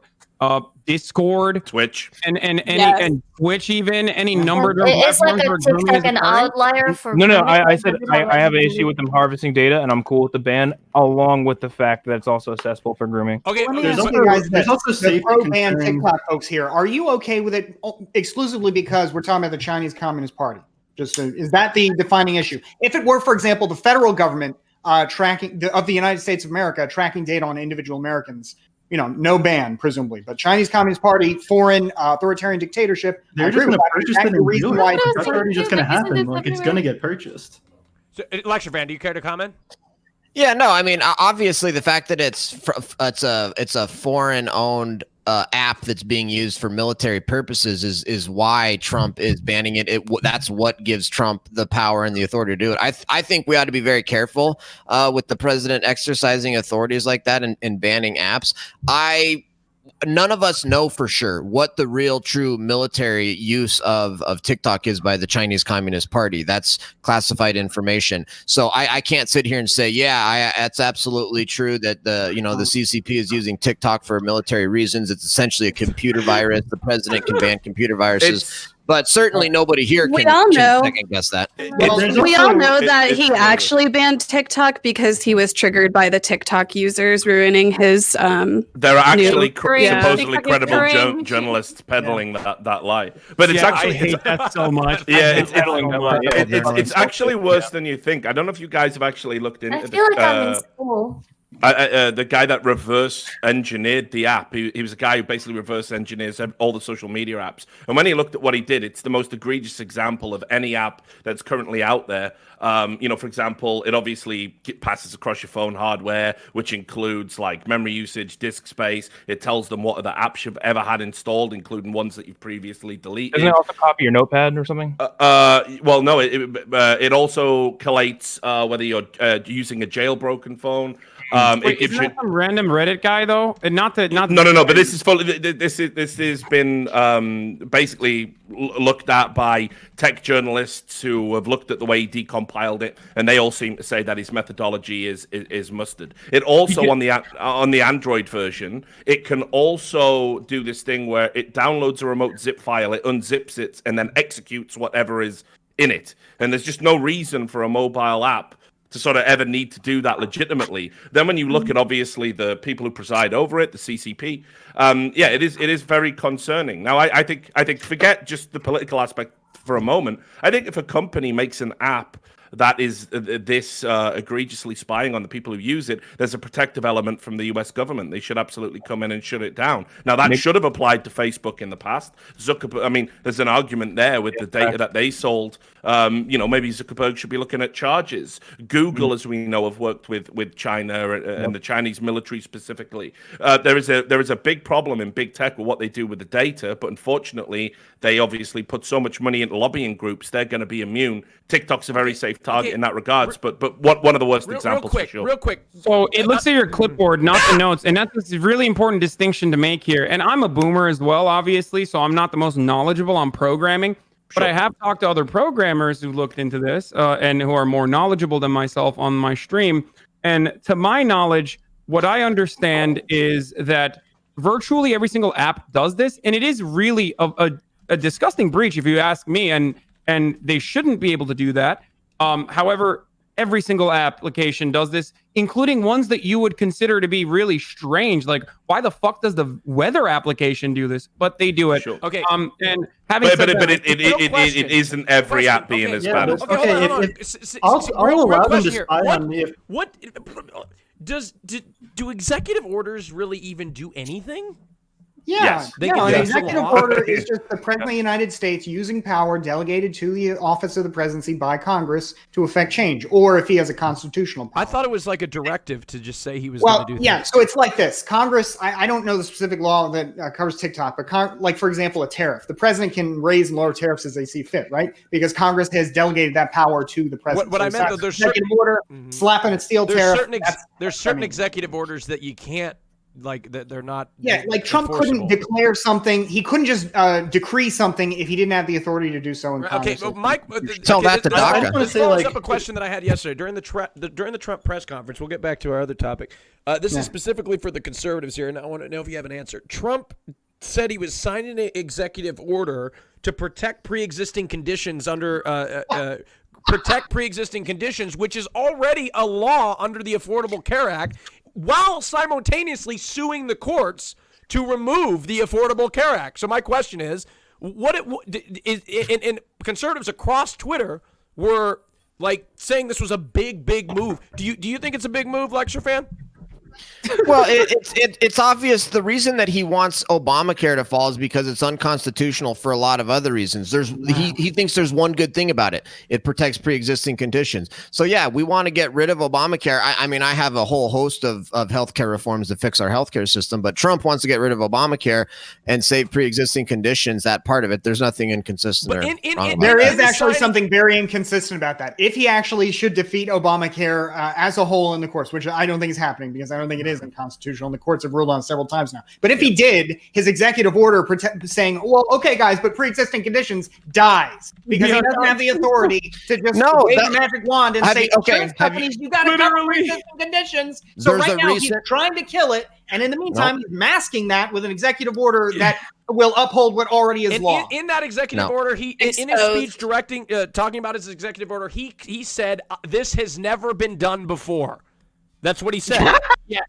Discord, Twitch, and Yes. and Twitch, even any number of It's like platforms a where grooming TikTok is an occurring? outlier for No, grooming, I like, said does it I have an already issue with them harvesting data, and I'm cool with the ban, along with the fact that it's also accessible for grooming. Okay. Let me There's ask also, you guys, there's also the safety pro-ban concerns. TikTok folks here. Are you okay with it exclusively because we're talking about the Chinese Communist Party? Is that the defining issue? If it were, for example, the federal government tracking of the United States of America tracking data on individual Americans, no ban presumably, but Chinese Communist Party, foreign authoritarian dictatorship. They're just going to purchase it and do reason it. why That's already just going to happen. Like, it's going to get purchased. So, lecture fan, do you care to comment? Yeah, no, I mean, obviously, the fact that it's a foreign-owned app that's being used for military purposes is why Trump is banning it. That's what gives Trump the power and the authority to do it. I think we ought to be very careful with the president exercising authorities like that and banning apps. None of us know for sure what the real true military use of TikTok is by the Chinese Communist Party. That's classified information. So I can't sit here and say, it's absolutely true that the CCP is using TikTok for military reasons. It's essentially a computer virus. The president can ban computer viruses. But certainly nobody here We can all know. second guess that. We all know that it's he really- actually banned TikTok because he was triggered by the TikTok users ruining his. There are actually Yeah. supposedly TikTok is credible growing. journalists peddling that lie. But it's actually I hate that so much. Yeah, it's it's actually worse than you think. I don't know if you guys have actually looked into I feel like I'm in school. the guy that reverse engineered the app. He was a guy who basically reverse engineers all the social media apps. And when he looked at what he did, it's the most egregious example of any app that's currently out there. For example, it obviously passes across your phone hardware, which includes like memory usage, disk space. It tells them what other apps you've ever had installed, including ones that you've previously deleted. Doesn't it also copy your notepad or something? Well, no. It also collates whether you're using a jailbroken phone. Wait, isn't that some random Reddit guy though? And not. No. But this is fully. This has been basically looked at by tech journalists who have looked at the way he decompiled it, and they all seem to say that his methodology is mustard. It also on the Android version, it can also do this thing where it downloads a remote zip file, it unzips it, and then executes whatever is in it. And there's just no reason for a mobile app to sort of ever need to do that legitimately. Then when you look at obviously the people who preside over it, the CCP, it is very concerning. Now I think forget just the political aspect for a moment. I think if a company makes an app that is this egregiously spying on the people who use it, there's a protective element from the US government. They should absolutely come in and shut it down. Now, that should have applied to Facebook in the past. Zuckerberg, there's an argument there with the data that they sold. Maybe Zuckerberg should be looking at charges. Google, as we know, have worked with China and the Chinese military specifically. There is a big problem in big tech with what they do with the data, but unfortunately, they obviously put so much money into lobbying groups, they're going to be immune. TikTok's a very safe target in that regards, but one of the worst examples for sure. Real quick. So it looks at your clipboard, not the notes, and that's a really important distinction to make here. And I'm a boomer as well, obviously, so I'm not the most knowledgeable on programming. But I have talked to other programmers who looked into this and who are more knowledgeable than myself on my stream. And to my knowledge, what I understand is that virtually every single app does this, and it is really a disgusting breach if you ask me, and they shouldn't be able to do that. However, every single application does this, including ones that you would consider to be really strange. Like, why the fuck does the weather application do this? But they do it. Sure. Okay. And having But said it that, isn't every app being as bad as. Okay, hold on. I'll allow them to here. spy on me if What do executive orders really even do anything? Yeah, Yes. They no, can an do executive some law. order is just the President of the United States using power delegated to the office of the presidency by Congress to effect change, or if he has a constitutional power. I thought it was like a directive to just say he was Well, going to do yeah, things. so it's like this. Congress, I don't know the specific law that covers TikTok, but like, for example, a tariff. The president can raise and lower tariffs as they see fit, right? Because Congress has delegated that power to the president. What I So meant, it's though, there's executive certain- order, Mhm. slapping a steel tariff. There's certain executive orders that you can't, like, that they're not. Yeah, like Trump enforceable. couldn't declare something. He couldn't just decree something if he didn't have the authority to do so in Okay, Congress. well, Mike, Tell that to this DACA. this follows up a question that I had yesterday during the Trump press conference. We'll get back to our other topic. This is specifically for the conservatives here, and I want to know if you have an answer. Trump said he was signing an executive order to protect pre-existing conditions which is already a law under the Affordable Care Act, while simultaneously suing the courts to remove the Affordable Care Act. So my question is, and conservatives across Twitter were like saying this was a big move. Do you think it's a big move, Lecture Fan? Well, it's obvious. The reason that he wants Obamacare to fall is because it's unconstitutional for a lot of other reasons. He thinks there's one good thing about it. It protects pre-existing conditions. So yeah, we want to get rid of Obamacare. I mean, I have a whole host of healthcare reforms to fix our healthcare system, but Trump wants to get rid of Obamacare and save pre-existing conditions. That part of it, there's nothing inconsistent But there. There is actually something very inconsistent about that. If he actually should defeat Obamacare as a whole in the courts, which I don't think is happening because I don't think it is unconstitutional, and the courts have ruled on it several times now. But if he did, his executive order saying, well, okay, guys, but pre-existing conditions dies because he doesn't have the authority to just wave a magic wand and say, insurance companies, you got to cover pre-existing conditions. So right now he's trying to kill it. And in the meantime, he's masking that with an executive order that will uphold what already is law. In that executive order, he in his speech talking about his executive order, he said, this has never been done before. That's what he said. Yeah.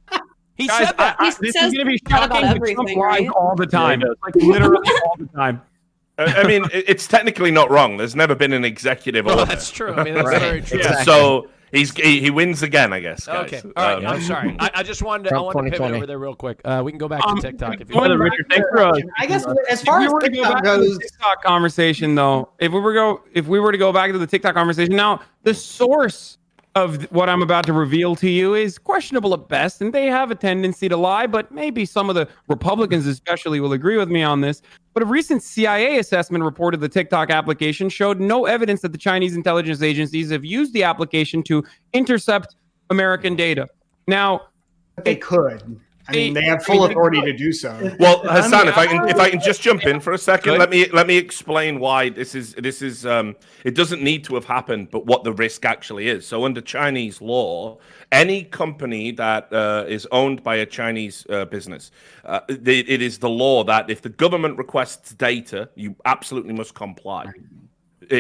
He said that. This is going to be shocking, but Trump lies all the time. Like, literally all the time. I mean, it's technically not wrong. There's never been an executive order. That's true. I mean, that's very true. Yeah. So he wins again, I guess. Guys. Okay. All right. I'm sorry. I just wanted to pivot over there real quick. We can go back to TikTok if you want. want. Richard, thanks for I guess as far as TikTok goes, the TikTok conversation, though, if we were to go back to the TikTok conversation, now the source of what I'm about to reveal to you is questionable at best, and they have a tendency to lie, but maybe some of the Republicans especially will agree with me on this. But a recent CIA assessment reported the TikTok application showed no evidence that the Chinese intelligence agencies have used the application to intercept American data. Now, they could. I mean, they have full authority to do so. Well, Hassan, if I can just jump in for a second, let me explain why this is it doesn't need to have happened, but what the risk actually is. So under Chinese law, any company that is owned by a Chinese business, it is the law that if the government requests data, you absolutely must comply. So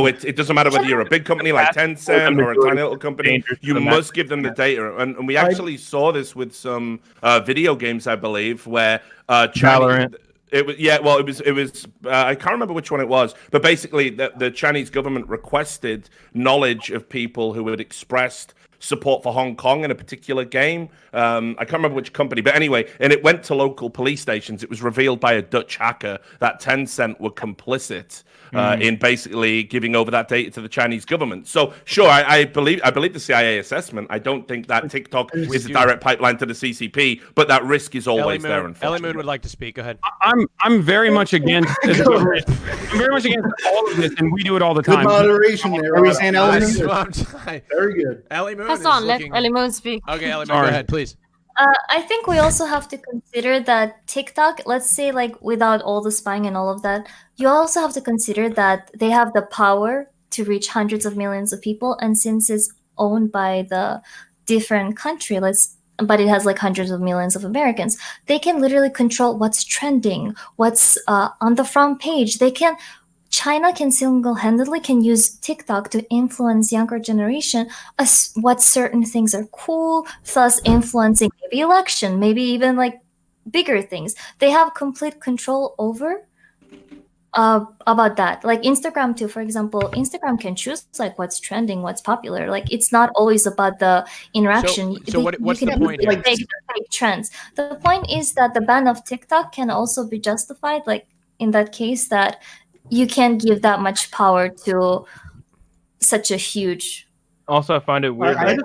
it doesn't matter whether you're a big company like Tencent or a tiny little company, you must give them the data. And we actually saw this with some video games, I believe, where China. It was. I can't remember which one it was, but basically, the Chinese government requested knowledge of people who had expressed support for Hong Kong in a particular game. I can't remember which company, but anyway, and it went to local police stations. It was revealed by a Dutch hacker that Tencent were complicit in basically giving over that data to the Chinese government. So sure, I believe the CIA assessment. I don't think that TikTok is a direct pipeline to the CCP, but that risk is always there. Ellie Moon would like to speak. Go ahead. I'm very much against. I'm very much against all of this, and we do it all the time. Good moderation there. Are we saying Ellie? Very good. Ellie Moon. Hassan, let Ellie Moon speak. Okay, Ellie Moon, go ahead, please. I think we also have to consider that TikTok, let's say, like, without all the spying and all of that, you also have to consider that they have the power to reach hundreds of millions of people. And since it's owned by the different country, but it has like hundreds of millions of Americans. They can literally control what's trending, what's on the front page. China can single-handedly use TikTok to influence younger generation as what certain things are cool, thus influencing maybe election, maybe even like bigger things. They have complete control over about that. Like Instagram too, for example, Instagram can choose like what's trending, what's popular. Like it's not always about the interaction. So what's the point here? Like fake trends. The point is that the ban of TikTok can also be justified, like in that case that you can't give that much power to such a huge. Also, I find it weird. I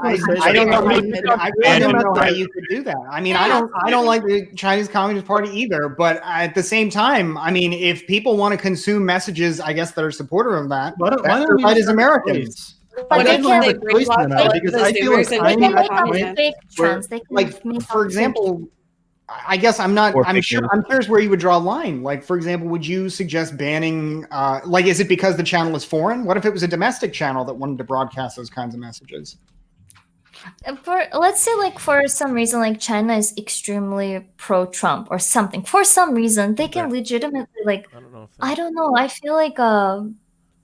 don't know how you could do that. I mean, I don't like the Chinese Communist Party either. But at the same time, I mean, if people want to consume messages, I guess that are supportive of that, why don't that's we right as just Americans. But they can have a choice in that, because I feel like they can make up fake trends. They can Like, make for up example, I guess I'm curious where you would draw a line. Like, for example, would you suggest banning, like, is it because the channel is foreign? What if it was a domestic channel that wanted to broadcast those kinds of messages? Let's say, like, for some reason, like, China is extremely pro-Trump or something. For some reason, they can legitimately, like, I don't know. I feel like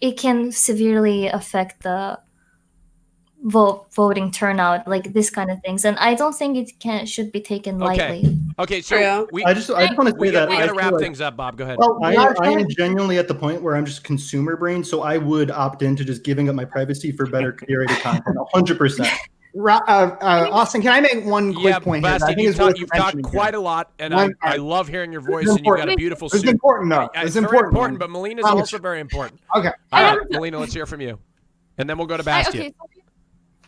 it can severely affect the voting turnout, like this kind of things, and I don't think it should be taken lightly. Okay, so I just want to say that we gotta I wrap feel things up, Bob. Go ahead. Well, I am genuinely at the point where I'm just consumer brain, so I would opt into just giving up my privacy for better curated content, 100%. Austin, can I make one quick point here? Basti, I think you've talked quite a lot, and I love hearing your voice, and you've got a beautiful suit. It's important, though. It's very important, but Melina's also very important. Okay. All right, Melina, let's hear from you, and then we'll go to Basti. Okay, so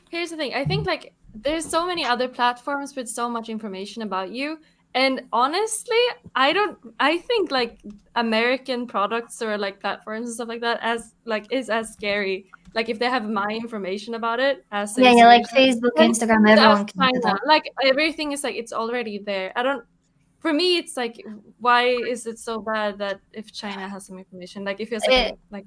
here's the thing. I think like there's so many other platforms with so much information about you. And honestly, I think like American products or like platforms and stuff like that is as scary. Like if they have my information about it as like Facebook, Instagram, everyone can do that. Like everything is like it's already there. For me, it's like, why is it so bad that if China has some information, like if it's like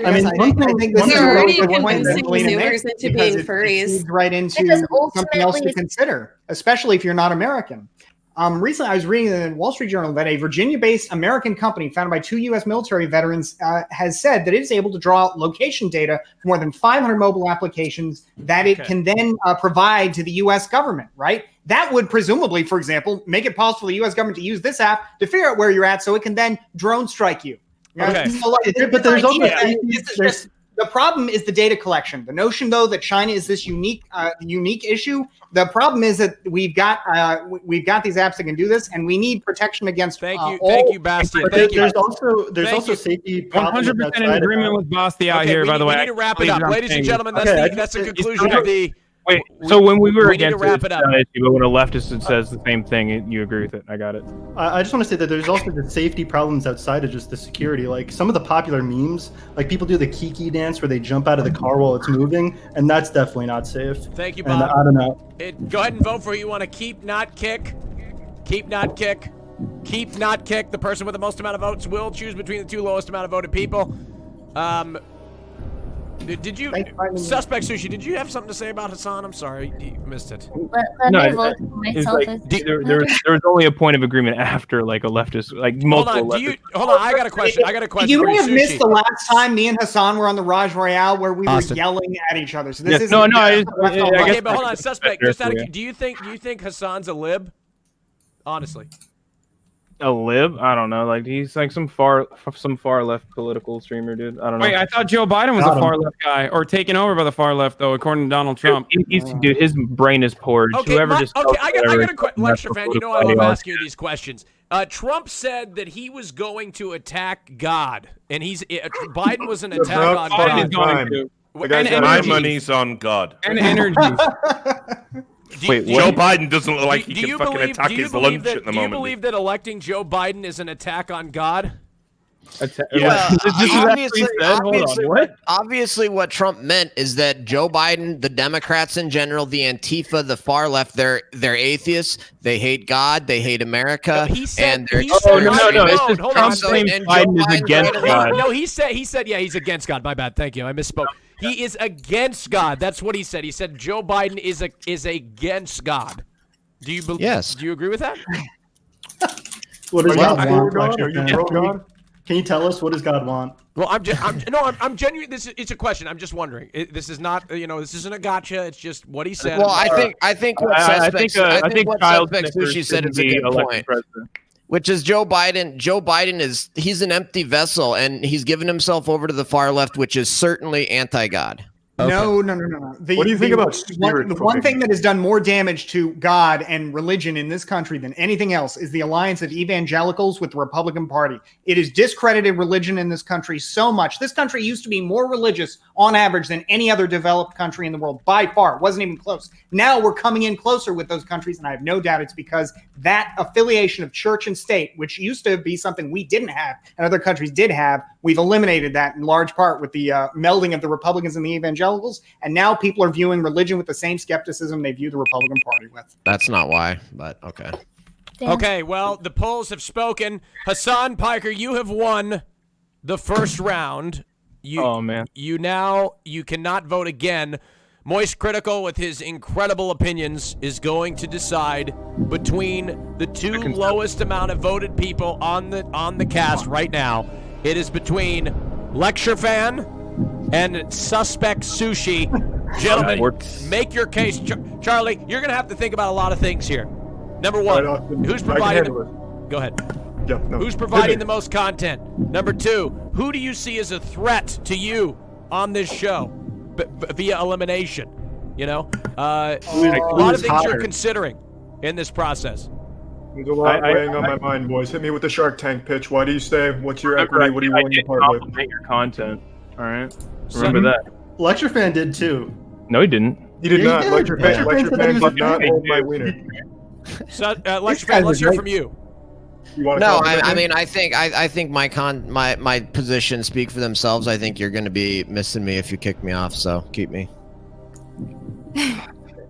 I mean, I think this is already a point that convincing Melina consumers makes, into because being furries. It feeds right into Because something else to ultimately- consider, especially if you're not American. Recently, I was reading in the Wall Street Journal that a Virginia-based American company founded by 2 U.S. military veterans has said that it is able to draw location data for more than 500 mobile applications that it can then provide to the U.S. government, right? That would presumably, for example, make it possible for the U.S. government to use this app to figure out where you're at so it can then drone strike you. Okay. But there's also the problem is the data collection. The notion, though, that China is this unique issue. The problem is that we've got these apps that can do this, and we need protection against. Thank you, Basti. Thank you. There's also safety problems. 100% in agreement with Basti out here. By the way, we need to wrap it up, ladies and gentlemen. That's the conclusion of the. Wait, so when we were we need to against wrap it up. but when a leftist says the same thing, you agree with it. I got it. I just want to say that there's also the safety problems outside of just the security. Like some of the popular memes, like people do the Kiki dance where they jump out of the car while it's moving, and that's definitely not safe. Thank you, And Bob. I don't know. Go ahead and vote for who you want to keep, not kick. Keep, not kick. Keep, not kick. The person with the most amount of votes will choose between the two lowest amount of voted people. Did you, Suspect Sushi, did you have something to say about Hassan? I'm sorry, you missed it. Let me vote for myself. There was only a point of agreement after like a leftist, like multiple leftist. Hold on, I got a question. You for may have Sushi. missed the last time me and Hassan were on the Royale where we were yelling at each other. So this isn't Okay, but hold on, Suspect. Do you think Hassan's a lib? Honestly. A lib? I don't know. Like he's like some far left political streamer, dude. I don't know. Wait, I thought Joe Biden was a far left guy, or taken over by the far left, though, according to Donald Trump. Dude, his brain is porridge. Okay, Whoever I got a lecture fan. You know I love asking you these questions. Trump said that he was going to attack God, and Biden was an attack on God. Biden is going to. My money's on God. And energy. Wait, Joe Biden doesn't look like he can fucking attack his lunch at the moment. Do you believe that electing Joe Biden is an attack on God? Obviously, what Trump meant is that Joe Biden, the Democrats in general, the Antifa, the far left, they're atheists. They hate God. They hate America. No, he said, and they're he said, Trump claims Biden is against God. No, he said, yeah, he's against God. My bad. Thank you. I misspoke. He is against God. That's what he said. He said Joe Biden is against God. Do you believe? Yes. Do you agree with that? What does Are God you want? for God? Are you pro God? Can you tell us what does God want? Well, I'm genuine. It's a question. I'm just wondering. This is not, this isn't a gotcha. It's just what he said. Well, I think what Child Sushi said is a good point. Which is Joe Biden. Joe Biden he's an empty vessel, and he's given himself over to the far left, which is certainly anti-God. Okay. No. What do you think about spirit the one cooking? thing that has done more damage to God and religion in this country than anything else is the alliance of evangelicals with the Republican Party. It has discredited religion in this country so much. This country used to be more religious on average than any other developed country in the world by far. It wasn't even close. Now we're coming in closer with those countries, and I have no doubt it's because that affiliation of church and state, which used to be something we didn't have and other countries did have, we've eliminated that in large part with the melding of the Republicans and the evangelicals. And now people are viewing religion with the same skepticism they view the Republican Party with. That's not why, but okay. Damn. Okay, well, the polls have spoken. Hassan Piker, you have won the first round. Oh, man. You cannot vote again. Moistcritical, with his incredible opinions, is going to decide between the two lowest amount of voted people on the cast right now. It is between Lecture Fan and Suspect Sushi. Gentlemen, make your case. Charlie, you're going to have to think about a lot of things here. Number one, who's providing Go ahead. Yeah, no. Who's providing the most content? Number two, who do you see as a threat to you on this show via elimination? A lot of things you're considering in this process. There's a lot weighing on my mind, boys. Hit me with the Shark Tank pitch. Why do you stay? What's your equity? What do you want to part with? Compliment your content. All right. Remember that. Lecture Fan did too. No, he didn't. He did not. Lecture Fan did not hold my wiener. So, Lecture Fan, let's hear from you. No, I think my position speak for themselves. I think you're going to be missing me if you kick me off. So keep me.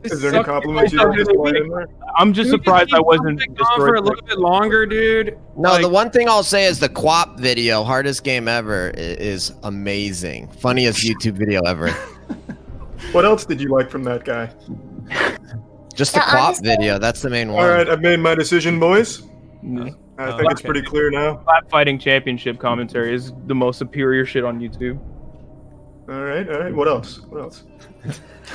Is there any compliments you don't display in there? I'm just surprised I wasn't on for a little bit longer, dude. No, the one thing I'll say is the Quap video, hardest game ever, is amazing. Funniest YouTube video ever. What else did you like from that guy? Just the Quap video. That's the main one. All right, I've made my decision, boys. I think it's pretty clear now. Clap Fighting Championship commentary is the most superior shit on YouTube. All right. What else?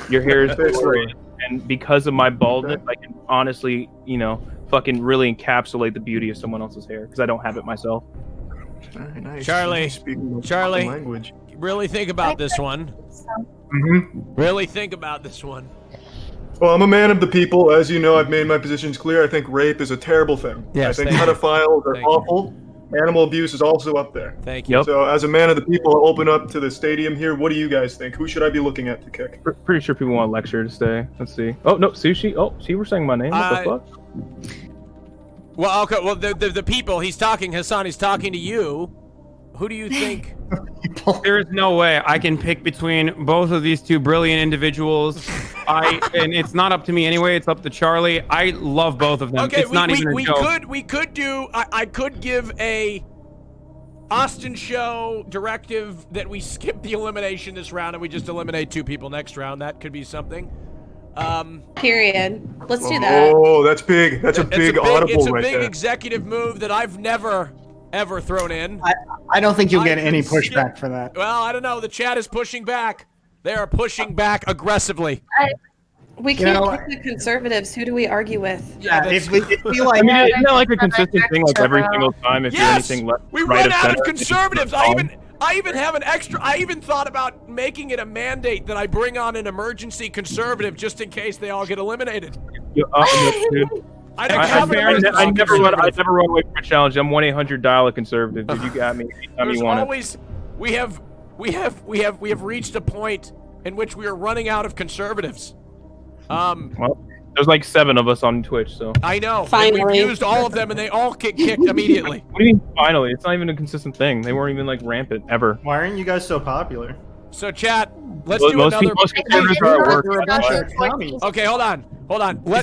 Your hair is glorious, and because of my baldness, I can honestly, fucking really encapsulate the beauty of someone else's hair because I don't have it myself. Very nice. Charlie, language. Really think about this one. Really think about this one. Well, I'm a man of the people. As you know, I've made my positions clear. I think rape is a terrible thing. Yes, I think pedophiles are awful. Animal abuse is also up there. Thank you. So, as a man of the people, I'll open up to the stadium here. What do you guys think? Who should I be looking at to kick? Pretty sure people want Lecture to stay. Let's see. Oh, no, Sushi. Oh, see, we're saying my name. What the fuck? Well, okay. Well, the people, he's talking, Hassan, he's talking to you. Who do you think? There is no way I can pick between both of these two brilliant individuals. And it's not up to me anyway. It's up to Charlie. I love both of them. Okay, it's not even a joke. We could do. I could give a Austin show directive that we skip the elimination this round and we just eliminate two people next round. That could be something. Period. Let's do that. Oh, that's big. That's a big audible It's a right big there. executive move that I've never ever thrown in. I don't think you'll get any pushback for that. Well, I don't know. The chat is pushing back. They are pushing back aggressively. We can't pick the conservatives. Who do we argue with? Yeah, if we feel like, isn't that like a consistent thing, like every single time? If you're anything left, we right run out center, of conservatives. I even have an extra. I even thought about making it a mandate that I bring on an emergency conservative just in case they all get eliminated. I never run away from a challenge. I'm 1-800-DIAL conservative. Dude, you got me anytime you want it. We have reached a point in which we are running out of conservatives. Well, there's like 7 of us on Twitch, so I know. Finally. We've used all of them, and they all get kicked immediately. What do you mean finally? It's not even a consistent thing. They weren't even like rampant ever. Why aren't you guys so popular? So chat, let's Well, do most another. conservatives are at work. You're a bunch of commies. Okay, hold on.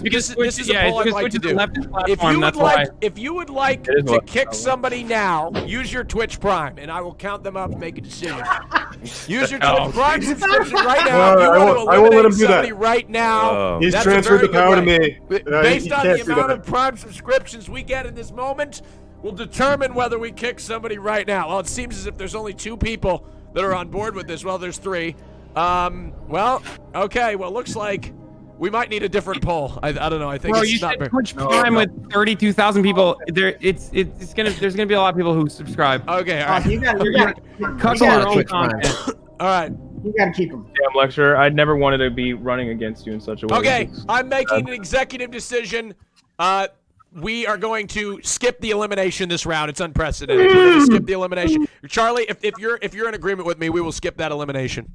This is a poll I'd like to do. If you would like to kick somebody now, use your Twitch Prime, and I will count them up and make a decision. Use your Twitch Prime subscription right now. I won't let him do somebody that. right now. He's That's transferred the a very power to good me. way. Based on the amount of Prime subscriptions we get in this moment, will determine whether we kick somebody right now. Well, it seems as if there's only 2 people that are on board with this. Well, there's 3. Well, okay. Well, looks like we might need a different poll. I don't know. I think it's not very. Twitch Prime with 32,000 people. There's gonna be a lot of people who subscribe. Okay, all right. You got Cut your own content. All right. You gotta keep them. Damn, Lecture. I'd never wanted to be running against you in such a way. Okay, I'm making an executive decision. We are going to skip the elimination this round. It's unprecedented. We're going to skip the elimination. Charlie, if you're in agreement with me, we will skip that elimination.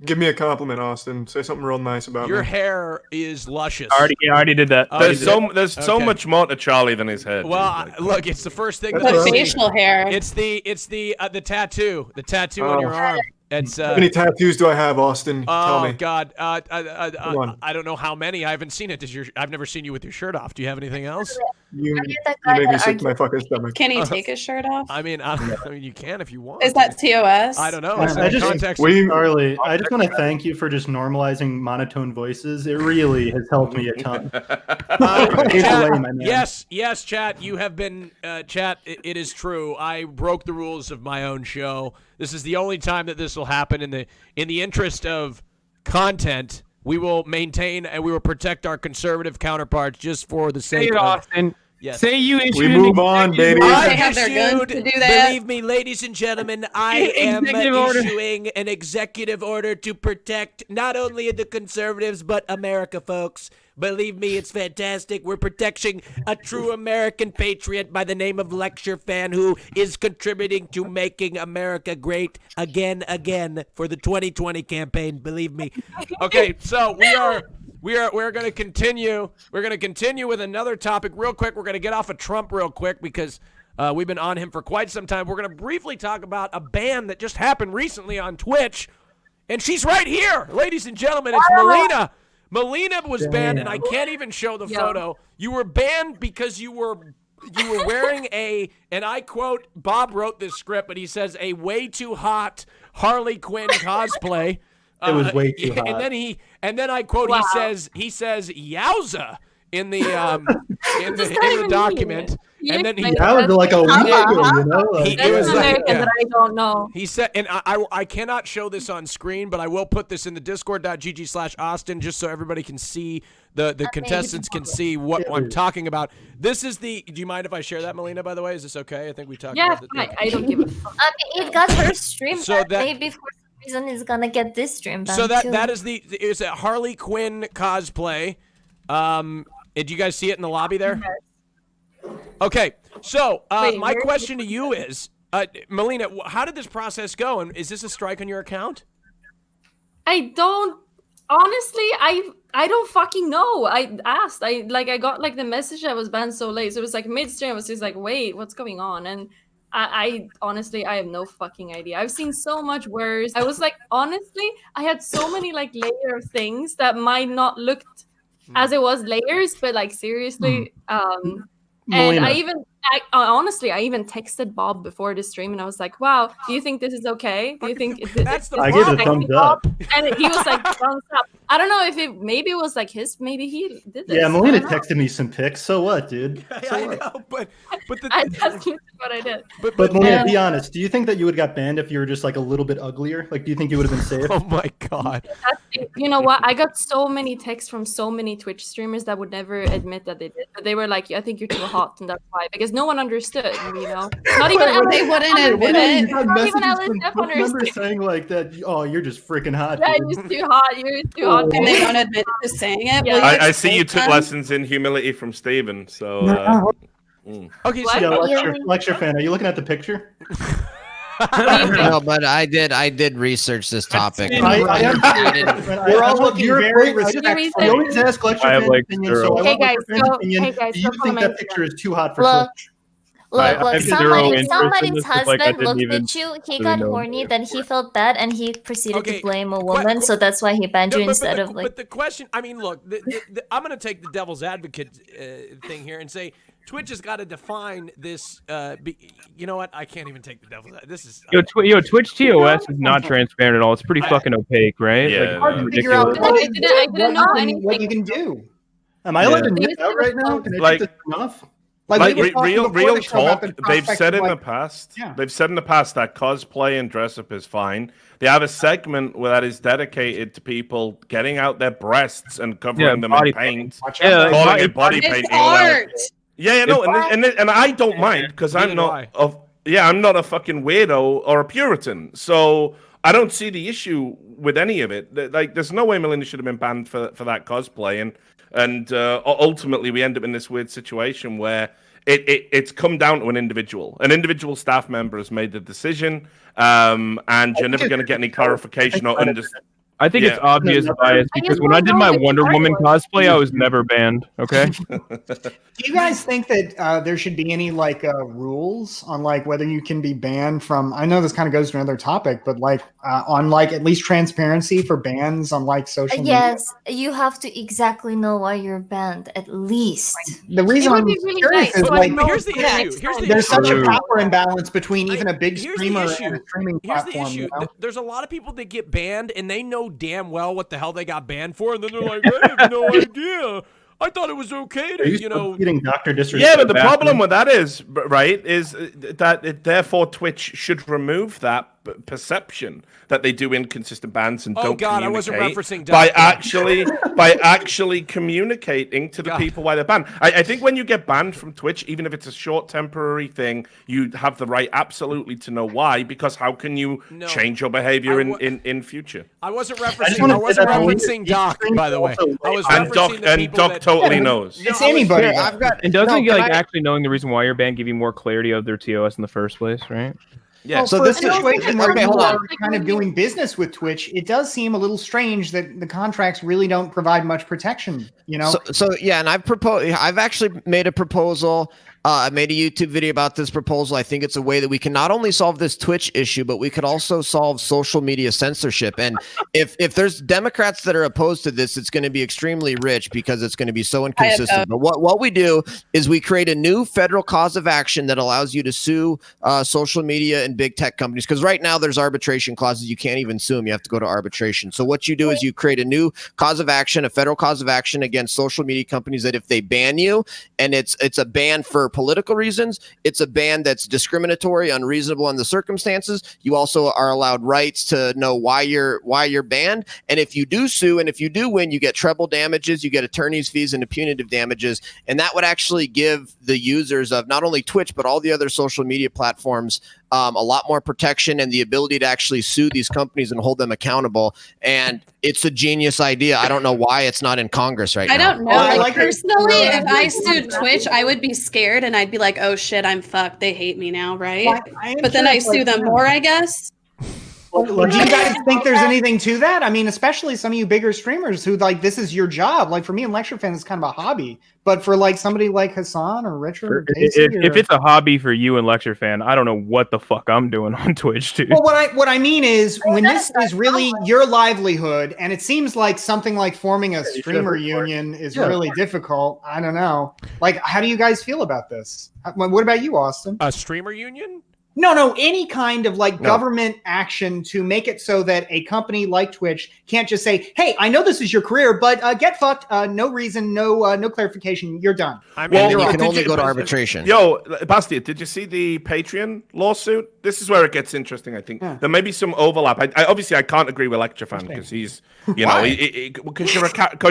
Give me a compliment, Austin. Say something real nice about Your me. hair is luscious. I already did that. There's so much more to Charlie than his head. Well, look, it's the first thing that The I see. facial hair. It's the tattoo. The tattoo on your arm. It's How many tattoos do I have, Austin? Tell me. Oh God, on. I don't know how many. I haven't seen it. I've never seen you with your shirt off. Do you have anything else? You that guy make me that sick to my fucking stomach. Can he take his shirt off? I mean, I mean, you can if you want. Is that TOS? I don't know. I just, Context. Charlie, I just want to thank you for just normalizing monotone voices. It really has helped me a ton. Yes, chat. You have been, chat. It is true. I broke the rules of my own show. This is the only time that this will happen. In the interest of content, we will maintain and we will protect our conservative counterparts just for the sake of Austin. Yes. Say you issued. We move on, baby. I They have their guns to do that. Believe me, ladies and gentlemen, I am issuing an executive order to protect not only the conservatives, but America, folks. Believe me, it's fantastic. We're protecting a true American patriot by the name of Lecture Fan who is contributing to making America great again for the 2020 campaign. Believe me. Okay, so we're going to continue. We're going to continue with another topic real quick. We're going to get off of Trump real quick because we've been on him for quite some time. We're going to briefly talk about a ban that just happened recently on Twitch, and she's right here, ladies and gentlemen. It's Melina. Melina was banned, and I can't even show the photo. You were banned because you were wearing and I quote, Bob wrote this script, but he says a way too hot Harley Quinn cosplay. It was way too hot. And then I quote, he says yowza in the document. And then that was like a week ago, you know? It was American that I don't know. He said, and I cannot show this on screen, but I will put this in the discord.gg/Austin just so everybody can see, the contestants can see what I'm talking about. This is do you mind if I share that, Melina, by the way? Is this okay? I think we talked about it. Yeah, I don't give a fuck. I mean, it got her stream So that maybe for some reason is gonna get this stream back So too. that is it's a Harley Quinn cosplay. Did you guys see it in the lobby there? Okay, so my question to you is, Melina, how did this process go, and is this a strike on your account? I don't honestly. I don't fucking know. I asked. I got like the message I was banned so late. So it was like midstream. I was just like, wait, what's going on? And I honestly, I have no fucking idea. I've seen so much worse. I was like, honestly, I had so many like layer of things that might not looked as it was layers, but like seriously, and I even texted Bob before the stream, and I was like, "Wow, do you think this is okay? Do you think I gave a thumbs up?" And he was like, "Thumbs up." I don't know if maybe it was like maybe he did this. Yeah, Melina texted me some pics. So what, dude? I know, but that's what I did. But Melina, be honest. Do you think that you would have got banned if you were just like a little bit uglier? Like, do you think you would have been safe? Oh my god! You know what? I got so many texts from so many Twitch streamers that would never admit that they did. But they were like, "I think you're too hot," and that's why. Because no one understood, you know. Not even they wouldn't admit it. Not even LSF understood. Saying like that. Oh, you're just freaking hot. Yeah, dude. you're too hot. You're too hot. And they don't admit to saying it. Yeah. I see you took lessons in humility from Steven. So, okay, What? Yeah, lecture fan. Are you looking at the picture? No, but I did research this topic. We're all looking very respectful. I always ask lecture I have, fan like, opinion, zero. so I Hey, want guys, lecture fan's so- opinion. hey, guys, Do so you think that comment picture is too hot for Look, Twitch? Look, I have zero interest in somebody's this, it's like I husband didn't looked even at you, he really got know. horny, then he felt bad, and he proceeded Okay, to blame a woman, so that's why he banned you instead of, like... But the question, I mean, look, I'm going to take the devil's advocate thing here and say Twitch has got to define this. You know what? I can't even take the devil's advocate. This is... Twitch TOS is not transparent at all. It's pretty fucking opaque, right? Yeah. Like, it's Hard to figure out ridiculous. I didn't know anything. what you can do. Am I allowed to nip out right now? Can I Like- take this off? Like, we were talking real before the show about talk. the They've prospect said of, in the like- past. Yeah. They've said in the past that cosplay and dress up is fine. They have a segment where that is dedicated to people getting out their breasts and covering them body in paint, Watch Yeah, out. calling it body It's painting. art. Yeah, no, and I don't mind because I'm Neither do not I'm not a fucking weirdo or a Puritan, so I don't see the issue with any of it. Like, there's no way Melinda should have been banned for that cosplay, and ultimately we end up in this weird situation where it's come down to an individual. An individual staff member has made the decision, and you're never going to get any clarification or understanding. I think it's Yeah. obvious bias because when I did my Wonder Woman cosplay, I was never banned. Okay. Do you guys think that there should be any like rules on like whether you can be banned from? I know this kind of goes to another topic, but like on like at least transparency for bans on like social media. Yes, you have to exactly know why you're banned, at least. The reason would I'm be really curious nice. is But like here's the issue. Here's the there's issue. such a power imbalance between even a big Here's the streamer issue. and a streaming Here's the platform. issue. You know? There's a lot of people that get banned, and they know damn well what the hell they got banned for, and then they're like, I have no idea. I thought it was okay to, you know. Getting Dr. Disrespect. Yeah, but the problem with that is, right, is that therefore Twitch should remove that perception that they do inconsistent bans and Oh, don't God, I communicate wasn't referencing by Dr. actually communicating to the God. people why they're banned. I think when you get banned from Twitch, even if it's a short temporary thing, you have the right absolutely to know why, because how can you change your behavior in future? I wasn't just referencing. wanna I say wasn't that referencing Doc, by the way. I was And Doc, referencing the people that totally knows. It's anybody. Here, I've got. And doesn't no, can like I- actually knowing the reason why you're banned give you more clarity of their TOS in the first place, right? Yeah. So for this the- situation where Okay, you hold on. are kind of doing business with Twitch, it does seem a little strange that the contracts really don't provide much protection. You know, So yeah, and I've actually made a proposal. I made a YouTube video about this proposal. I think it's a way that we can not only solve this Twitch issue, but we could also solve social media censorship. And if there's Democrats that are opposed to this, it's going to be extremely rich because it's going to be so inconsistent. But what we do is we create a new federal cause of action that allows you to sue social media and big tech companies. Because right now there's arbitration clauses. You can't even sue them. You have to go to arbitration. So what you do is you create a new cause of action, a federal cause of action against social media companies that if they ban you, and it's a ban for political reasons, it's a ban that's discriminatory, unreasonable in the circumstances. You also are allowed rights to know why you're banned. And if you do sue and if you do win, you get treble damages, you get attorney's fees and punitive damages. And that would actually give the users of not only Twitch, but all the other social media platforms a lot more protection and the ability to actually sue these companies and hold them accountable. And it's a genius idea. I don't know why it's not in Congress right now. I don't know. I Like, like it. personally, if I sued Twitch, I would be scared and I'd be like, oh shit, I'm fucked. They hate me now, right? But then I sue them more, I guess. Well, do you guys think there's anything to that? I mean, especially some of you bigger streamers who like this is your job. Like for me and Lecture Fan, it's kind of a hobby. But for like somebody like Hassan or Richard or Casey, If it's a hobby for you and Lecture Fan, I don't know what the fuck I'm doing on Twitch, dude. well, what I mean is when this is really your livelihood, and it seems like something like forming a streamer union is really difficult. I don't know. Like, how do you guys feel about this? What about you, Austin? A streamer union? No, any kind of like government action to make it so that a company like Twitch can't just say, "Hey, I know this is your career, but get fucked. No reason, no clarification. You're done." I mean, You can only go to arbitration. Yo, Bastia, did you see the Patreon lawsuit? This is where it gets interesting, I think. There may be some overlap. I obviously, I can't agree with Lecture Fan because he's, because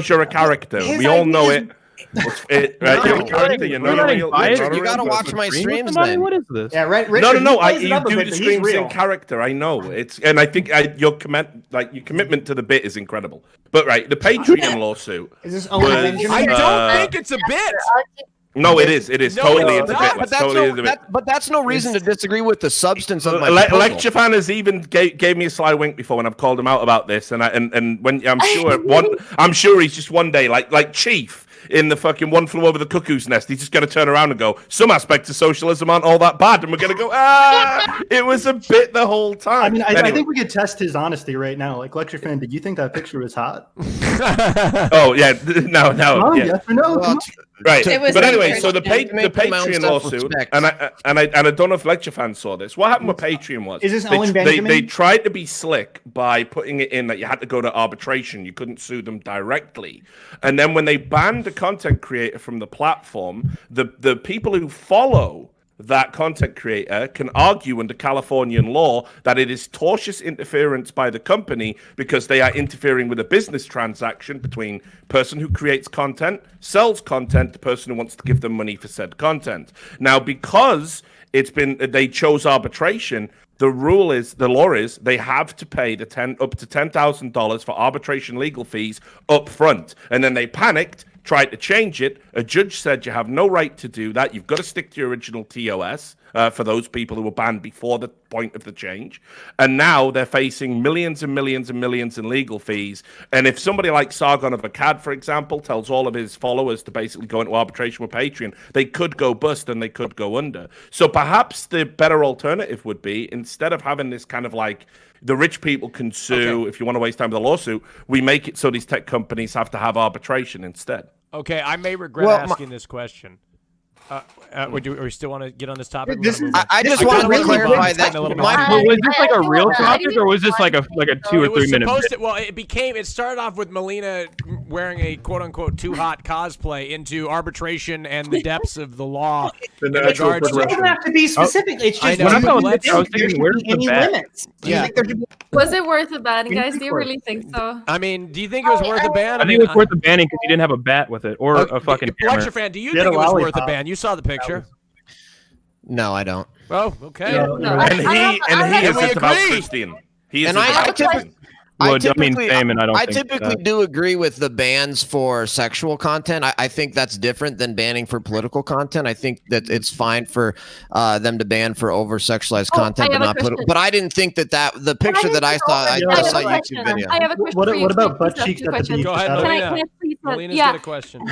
you're a character. We all know it. Right? You're a character. You're not a real. You gotta watch my streams then. What is this? Yeah, right. No. You You do the streams in character. I know it's, and I think your commitment to the bit is incredible. But right, the Patreon lawsuit. Is this Owen Benjamin? I don't think it's a bit. No, it is. It is No, totally. it's It's a not. bit. But that's no reason to disagree with the substance of my proposal. Lecture Fan has even gave me a sly wink before when I've called him out about this, and when I'm sure he's just one day like Chief. in the fucking One Flew Over the Cuckoo's Nest. He's just going to turn around and go, some aspects of socialism aren't all that bad. And we're going to go, it was a bit the whole time. I mean, I Anyway. think we could test his honesty right now. Like, Lecture Fan, did you think that picture was hot? Oh, yeah. No. Oh, Yeah. yes or no? Well, Right, It was but anyway, so the encouraging. Make my own Patreon lawsuit, self-respect. and I don't know if Lecture fans saw this. What happened with Patreon was Is this they, Owen they Benjamin? tried to be slick by putting it in that you had to go to arbitration, you couldn't sue them directly, and then when they banned a content creator from the platform, the people who follow that content creator can argue under Californian law that it is tortious interference by the company because they are interfering with a business transaction between person who creates content, sells content, the person who wants to give them money for said content. Now, because they chose arbitration, the law is they have to pay up to $10,000 for arbitration legal fees up front, and then they panicked, tried to change it. A judge said you have no right to do that. You've got to stick to your original TOS for those people who were banned before the point of the change. And now they're facing millions and millions and millions in legal fees. And if somebody like Sargon of Akkad, for example, tells all of his followers to basically go into arbitration with Patreon, they could go bust and they could go under. So perhaps the better alternative would be, instead of having this kind of like, the rich people can sue, if you want to waste time with a lawsuit, we make it so these tech companies have to have arbitration instead. Okay, I may regret asking this question. Would you still want to get on this topic? I just want to clarify that. Was this like a real topic, or was this like a 2 or 3 minute? It started off with Melina wearing a quote unquote too hot cosplay into arbitration and the depths of the law. The natural It doesn't have to be specific. It's just I know. there should be any limits. Yeah. Was it worth a ban, guys? Do you really think so? I mean, do you think it was worth a ban? I think it was worth a banning because you didn't have a bat with it or a fucking hammer. Lecture Fan, do you think it was worth a ban? You saw the picture. No, I don't. Oh, okay. And he is just about Christian. He is I typically typically do agree with the bans for sexual content. I think that's different than banning for political content. I think that it's fine for them to ban for over sexualized content, but not political. But I didn't think that the picture that I saw, I saw a YouTube video. I have a question. What about butt cheeks at the beach? Go ahead, Can I Melina. please? Melina's Yeah. got a question.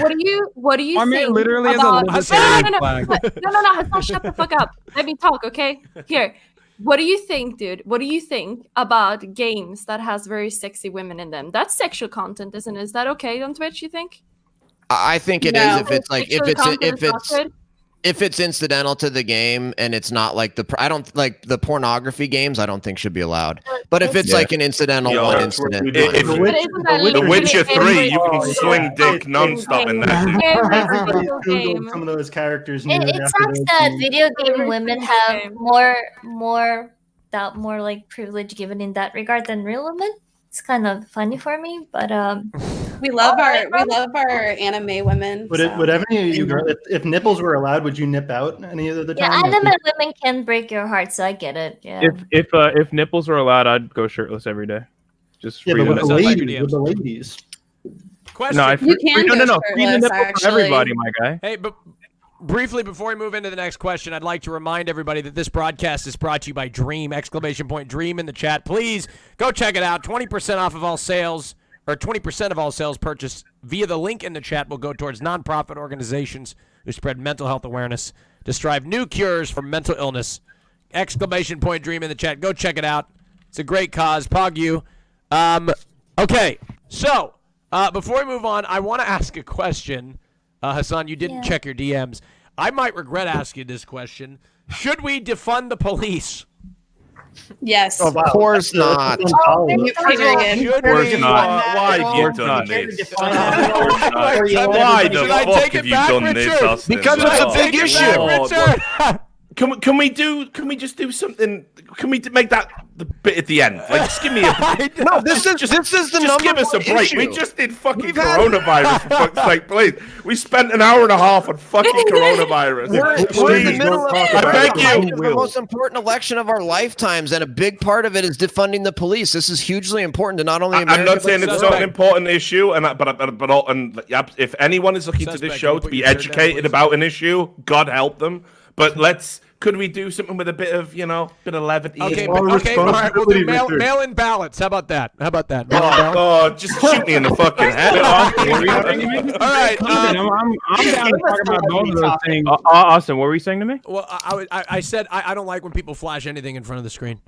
What do you Armin think literally has a about? libertarian flag. No, Hassan, shut the fuck up. Let me talk, okay? Here. What do you think, dude? What do you think about games that has very sexy women in them? That's sexual content, isn't it? Is that okay on Twitch, you think? I think it is if it's like Sexual if it's incidental to the game and it's not like I don't like the pornography games. I don't think should be allowed. But if it's like an incidental incident, The Witcher 3, you can sling dick nonstop in that. Google some of those characters. It sucks that video game women have more like privilege given in that regard than real women. It's kind of funny for me, but we love our anime women. Would any of you girls, if nipples were allowed, would you nip out any of the time? anime women can break your heart, so I get it. Yeah. If nipples are allowed, I'd go shirtless every day. Just but with the ladies. Question. No, you can no. Free the nipple for everybody, my guy. Hey, but briefly before we move into the next question, I'd like to remind everybody that this broadcast is brought to you by Dream! Dream in the chat. Please go check it out. 20% off of all sales, or 20% of all sales purchased via the link in the chat will go towards nonprofit organizations who spread mental health awareness to strive new cures for mental illness. Dream in the chat. Go check it out. It's a great cause. Pog you. Okay, so before we move on, I want to ask a question. Hassan, you didn't check your DMs. I might regret asking this question. Should we defund the police? Yes. Of course not. Of course not. Why have you done this? Why the fuck have you done this, Austin? Because it's a big issue. Can we just do something? Can we make that the bit at the end? Like, just give me a. No, this is the number. Give us a break. Issue. We just did fucking coronavirus. For fuck's sake, please. We spent an hour and a half on fucking coronavirus. We're in the middle of the most important election of our lifetimes, and a big part of it is defunding the police. This is hugely important to not only America. I'm not saying it's not an important issue, but if anyone is looking to this show to be educated about an issue, God help them. But let's Could we do something with a bit of, bit of levity? Okay, All all right. We'll do responsibility, Richard. mail-in ballots. How about that? Mail-in ballots? Oh, just shoot me in the fucking head. All right. I'm down to talk about both of those things. Austin, what were you saying to me? Well, I said I don't like when people flash anything in front of the screen.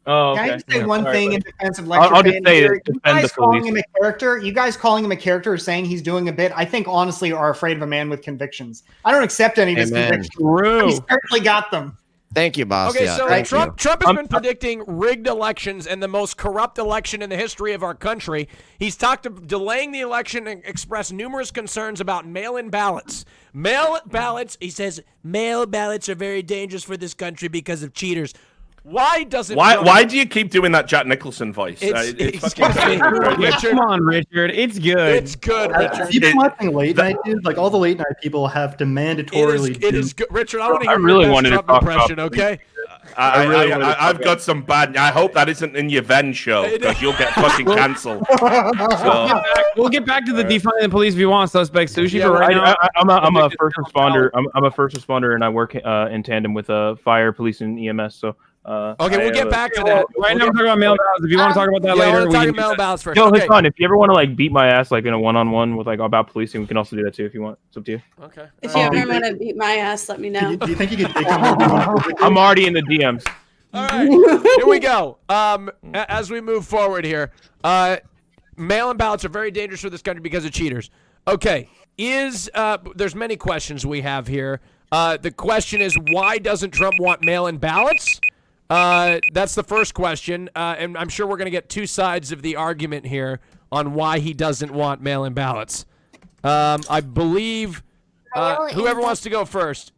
Oh, Can okay. I just say one All thing right, in defense of Lecture I'll just Fan say here? it, defend the police. You guys calling him a character or saying he's doing a bit, I think honestly are afraid of a man with convictions. I don't accept any of his Amen. convictions. True. He certainly got them. Thank you, boss. Okay, Yeah, so thank Trump you. has been predicting rigged elections and the most corrupt election in the history of our country. He's talked of delaying the election and expressed numerous concerns about mail-in ballots. Mail ballots, he says, mail ballots are very dangerous for this country because of cheaters. Why doesn't Why do you keep doing that Jack Nicholson voice? Excuse me, Richard. Come on, Richard. It's good. It's good, Richard. Have you been watching late night, dude? Like all the late night people have to mandatorily. It is good. Richard, I want to I hear really your best wanted to Trump talk impression, about okay? I've got some bad. I hope that isn't in your Venn show because you'll get fucking cancelled. We'll get back to the defunding the police if you want, suspect Sushi. Yeah, but right now, I'm a first responder. I'm a first responder, and I work in tandem with fire, police, and EMS. So. Okay, we'll get back to that. right now we're talking about mail ballots. If you want to talk about that Yeah, later, we're we talking can do mail that. ballots first. Yo, Okay. it's fun. If you ever want to beat my ass in a one-on-one with about policing, we can also do that too if you want. It's up to you. Okay. If you ever want to beat my ass, let me know. Do you think you could take him? I'm already in the DMs. All right, here we go. As we move forward here, mail-in ballots are very dangerous for this country because of cheaters. Okay, there's many questions we have here. The question is, why doesn't Trump want mail-in ballots? That's the first question, and I'm sure we're going to get two sides of the argument here on why he doesn't want mail-in ballots. I believe whoever wants to go first.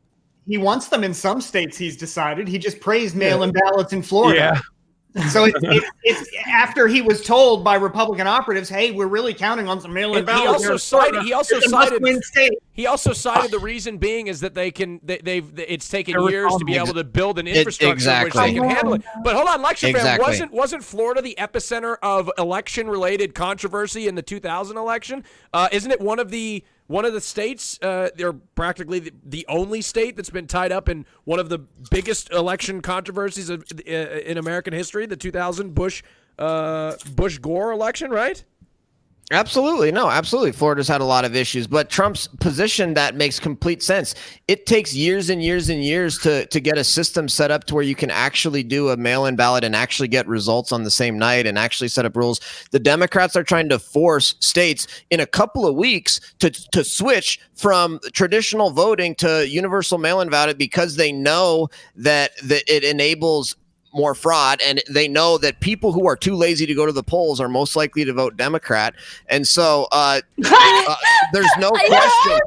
He wants them in some states, he's decided. He just praised mail-in ballots in Florida. So it's after he was told by Republican operatives, "Hey, we're really counting on some mail-in ballots." He also cited the reason being is that it's taken years to be able to build an infrastructure which they can handle it. But hold on, lecture fan, wasn't Florida the epicenter of election-related controversy in the 2000 election? Isn't it one of the states, they're practically the only state that's been tied up in one of the biggest election controversies in American history, the 2000 Bush-Gore election, right? Absolutely. No, absolutely. Florida's had a lot of issues, but Trump's position, that makes complete sense. It takes years and years and years to get a system set up to where you can actually do a mail-in ballot and actually get results on the same night and actually set up rules. The Democrats are trying to force states in a couple of weeks to switch from traditional voting to universal mail-in ballot because they know that it enables more fraud, and they know that people who are too lazy to go to the polls are most likely to vote Democrat. And so there's no question.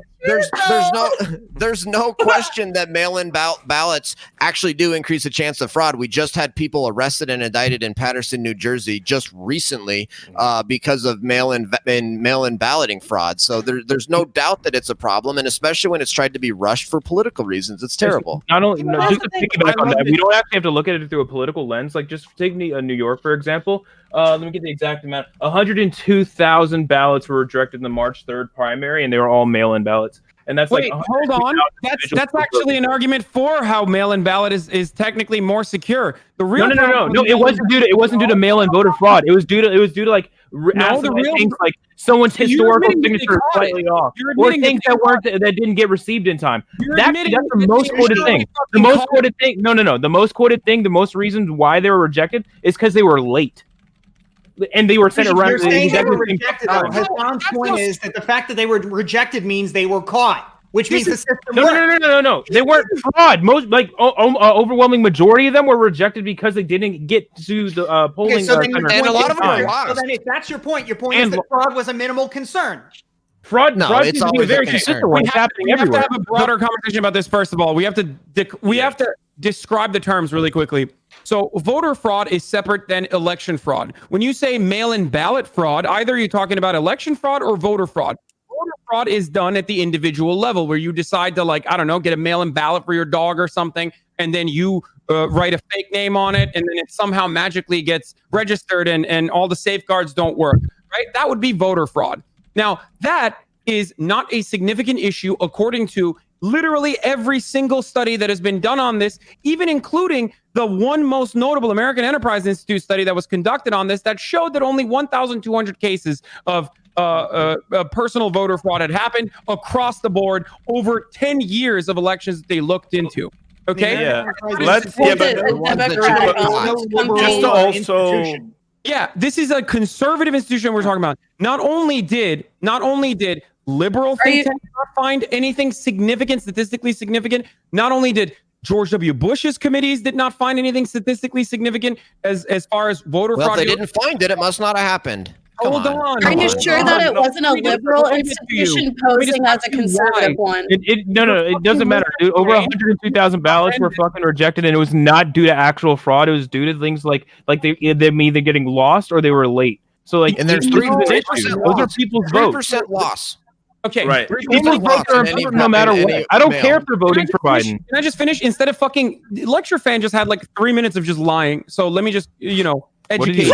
There's no question that mail-in ballots actually do increase the chance of fraud. We just had people arrested and indicted in Paterson, New Jersey, just recently because of mail-in balloting fraud. So there's no doubt that it's a problem, and especially when it's tried to be rushed for political reasons, it's terrible. Not only just to piggyback on that, we don't actually have to look at it through a political lens. Like, just take New York for example. Let me get the exact amount. 102,000 ballots were rejected in the March 3rd primary, and they were all mail-in ballots. And that's Wait, hold on. That's actually an argument for how mail-in ballot is technically more secure. The real no. It wasn't due to mail-in voter fraud. It was due to like things like someone's historical signature is slightly off, or things that didn't get received in time. That's the most quoted thing. The most quoted thing. No. The most quoted thing. The most reasons why they were rejected is because they were late. And they were sent around. You're saying they were rejected. Hassan's point is that the fact that they were rejected means they were caught, which means the system worked. No. They weren't fraud. Most overwhelming majority of them were rejected because they didn't get to the polling. So then and a lot of them were lost. So then, if that's your point is that fraud was a minimal concern. Fraud it's always very consistent. We have to have a broader conversation about this. First of all, we have to describe the terms really quickly. So voter fraud is separate than election fraud. When you say mail-in ballot fraud, either you're talking about election fraud or voter fraud. Voter fraud is done at the individual level where you decide to, get a mail-in ballot for your dog or something, and then you write a fake name on it, and then it somehow magically gets registered and all the safeguards don't work, right? That would be voter fraud. Now, that is not a significant issue according to literally every single study that has been done on this, even including the one most notable American Enterprise Institute study that was conducted on this, that showed that only 1,200 cases of personal voter fraud had happened across the board over 10 years of elections that they looked into. Okay. Yeah. Let's just to also. Yeah, this is a conservative institution we're talking about. Not only did liberal think tanks not find anything significant, statistically significant, not only did George W. Bush's committees did not find anything statistically significant as far as voter fraud. Well, if they didn't find it, it must not have happened. Hold on. Are you sure that it wasn't a liberal institution posing as a conservative one? No, it doesn't matter. Dude. Over 102,000 ballots were fucking rejected, and it was not due to actual fraud. It was due to things like them either getting lost or they were late. So like, and there's 3% those are people's votes. 3% loss. Okay, right. People's votes are important no matter what. I don't care if they're voting for Biden. Can I just finish? Instead of fucking lecture fan just had like 3 minutes of just lying. So let me just educate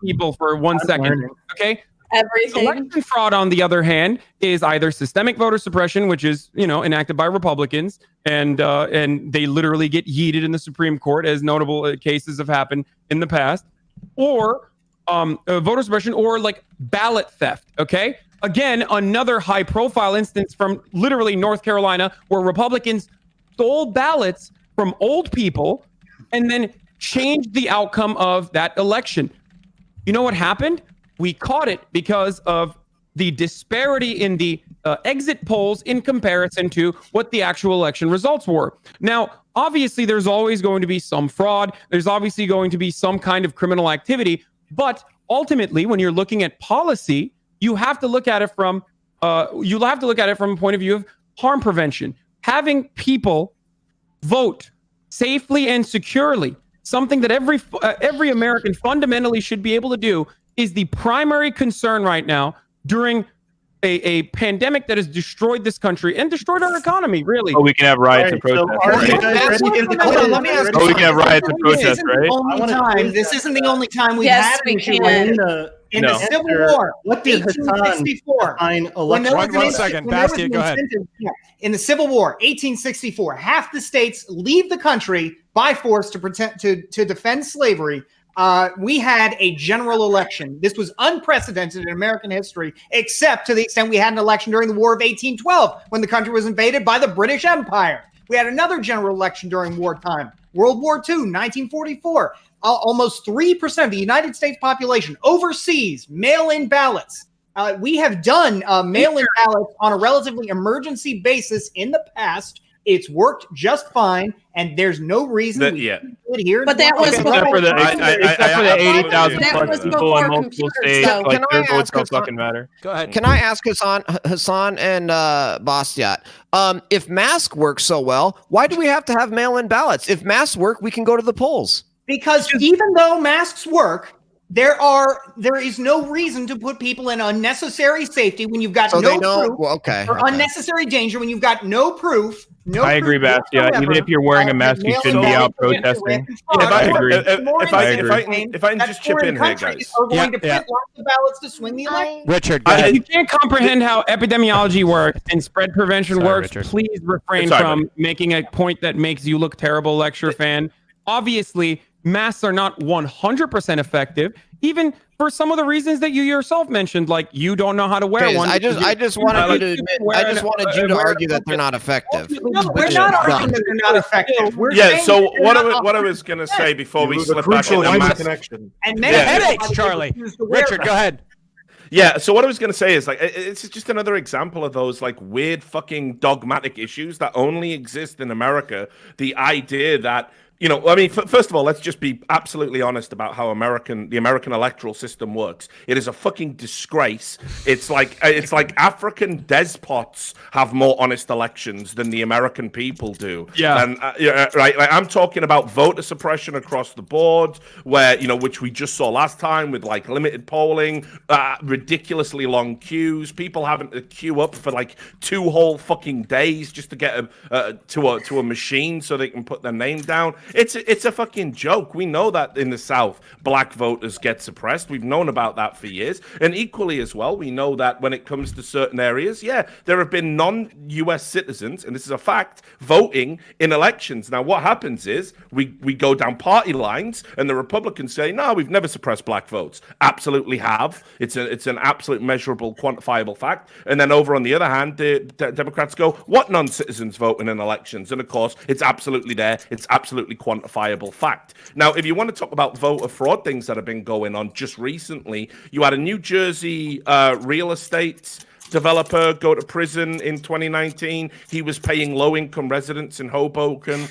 people for 1 second. Okay. Everything. Election fraud, on the other hand, is either systemic voter suppression, which is enacted by Republicans, and they literally get yeeted in the Supreme Court, as notable cases have happened in the past, or voter suppression, or like ballot theft. Okay. Again, another high-profile instance from literally North Carolina, where Republicans stole ballots from old people and then changed the outcome of that election. You know what happened? We caught it because of the disparity in the exit polls in comparison to what the actual election results were. Now, obviously, there's always going to be some fraud. There's obviously going to be some kind of criminal activity. But ultimately, when you're looking at policy, you have to look at it from a point of view of harm prevention. Having people vote safely and securely, something that every American fundamentally should be able to do, is the primary concern right now during a pandemic that has destroyed this country and destroyed our economy, really. Oh, we can have riots and protests. We can have riots and protests, right? This isn't the only time we've Yes, had we an issue can. in the Civil War. What did Hassan 1864? define When there was election? an 1 second, when there was Bastia, an go ahead. incentive- yeah, in the Civil War, 1864, half the states leave the country by force to defend slavery. We had a general election. This was unprecedented in American history, except to the extent we had an election during the War of 1812, when the country was invaded by the British Empire. We had another general election during wartime. World War II, 1944. Almost 3% of the United States population overseas mail-in ballots. We have done mail-in ballots on a relatively emergency basis in the past. It's worked just fine, and there's no reason we can't do it here. But that was Except before for the 80,000 That plus was people before in multiple computers, states, though. like Can their I votes ask don't Hassan- fucking matter. Go ahead. Can I ask Hassan and Bastiat, if masks work so well, why do we have to have mail-in ballots? If masks work, we can go to the polls. Because even though masks work, there is no reason to put people in unnecessary safety when you've got So they no know. proof, Well, okay. or unnecessary danger when you've got no proof. I agree, Bastia. Even if you're wearing a mask, you shouldn't be out protesting. I agree. If I can just chip in here, guys. Are going to print lots of ballots to swing the election. Richard, go ahead. You can't comprehend how epidemiology works and spread prevention works. Richard. Please refrain from making a point that makes you look terrible, lecture fan. Obviously, masks are not 100% effective, even for some of the reasons that you yourself mentioned, like you don't know how to wear one. I just wanted you to argue that they're not effective. No, we're not arguing that they're not effective. We're Yeah. saying So that they're what not I was going to say before we It was a slip back crucial into line of mask. connection. And many Yeah. people Headaches, Charlie. refuse to wear Richard, them. go ahead. Yeah, so what I was going to say is, like, it's just another example of those, like, weird fucking dogmatic issues that only exist in America. The idea that, I mean, first of all, let's just be absolutely honest about how the American electoral system works. It is a fucking disgrace. It's like African despots have more honest elections than the American people do. Yeah. And right, like I'm talking about voter suppression across the board, where which we just saw last time with like limited polling, ridiculously long queues, people having to queue up for like 2 whole fucking days just to get to a machine so they can put their name down. It's a fucking joke. We know that in the South, black voters get suppressed. We've known about that for years. And equally as well, we know that when it comes to certain areas, there have been non-US citizens, and this is a fact, voting in elections. Now, what happens is we go down party lines, and the Republicans say, no, we've never suppressed black votes. Absolutely have. It's an absolute measurable, quantifiable fact. And then over on the other hand, the Democrats go, what non-citizens vote in elections? And of course, it's absolutely there. It's absolutely quantifiable fact. Now, if you want to talk about voter fraud things that have been going on just recently, you had a New Jersey real estate developer go to prison in 2019. He was paying low-income residents in Hoboken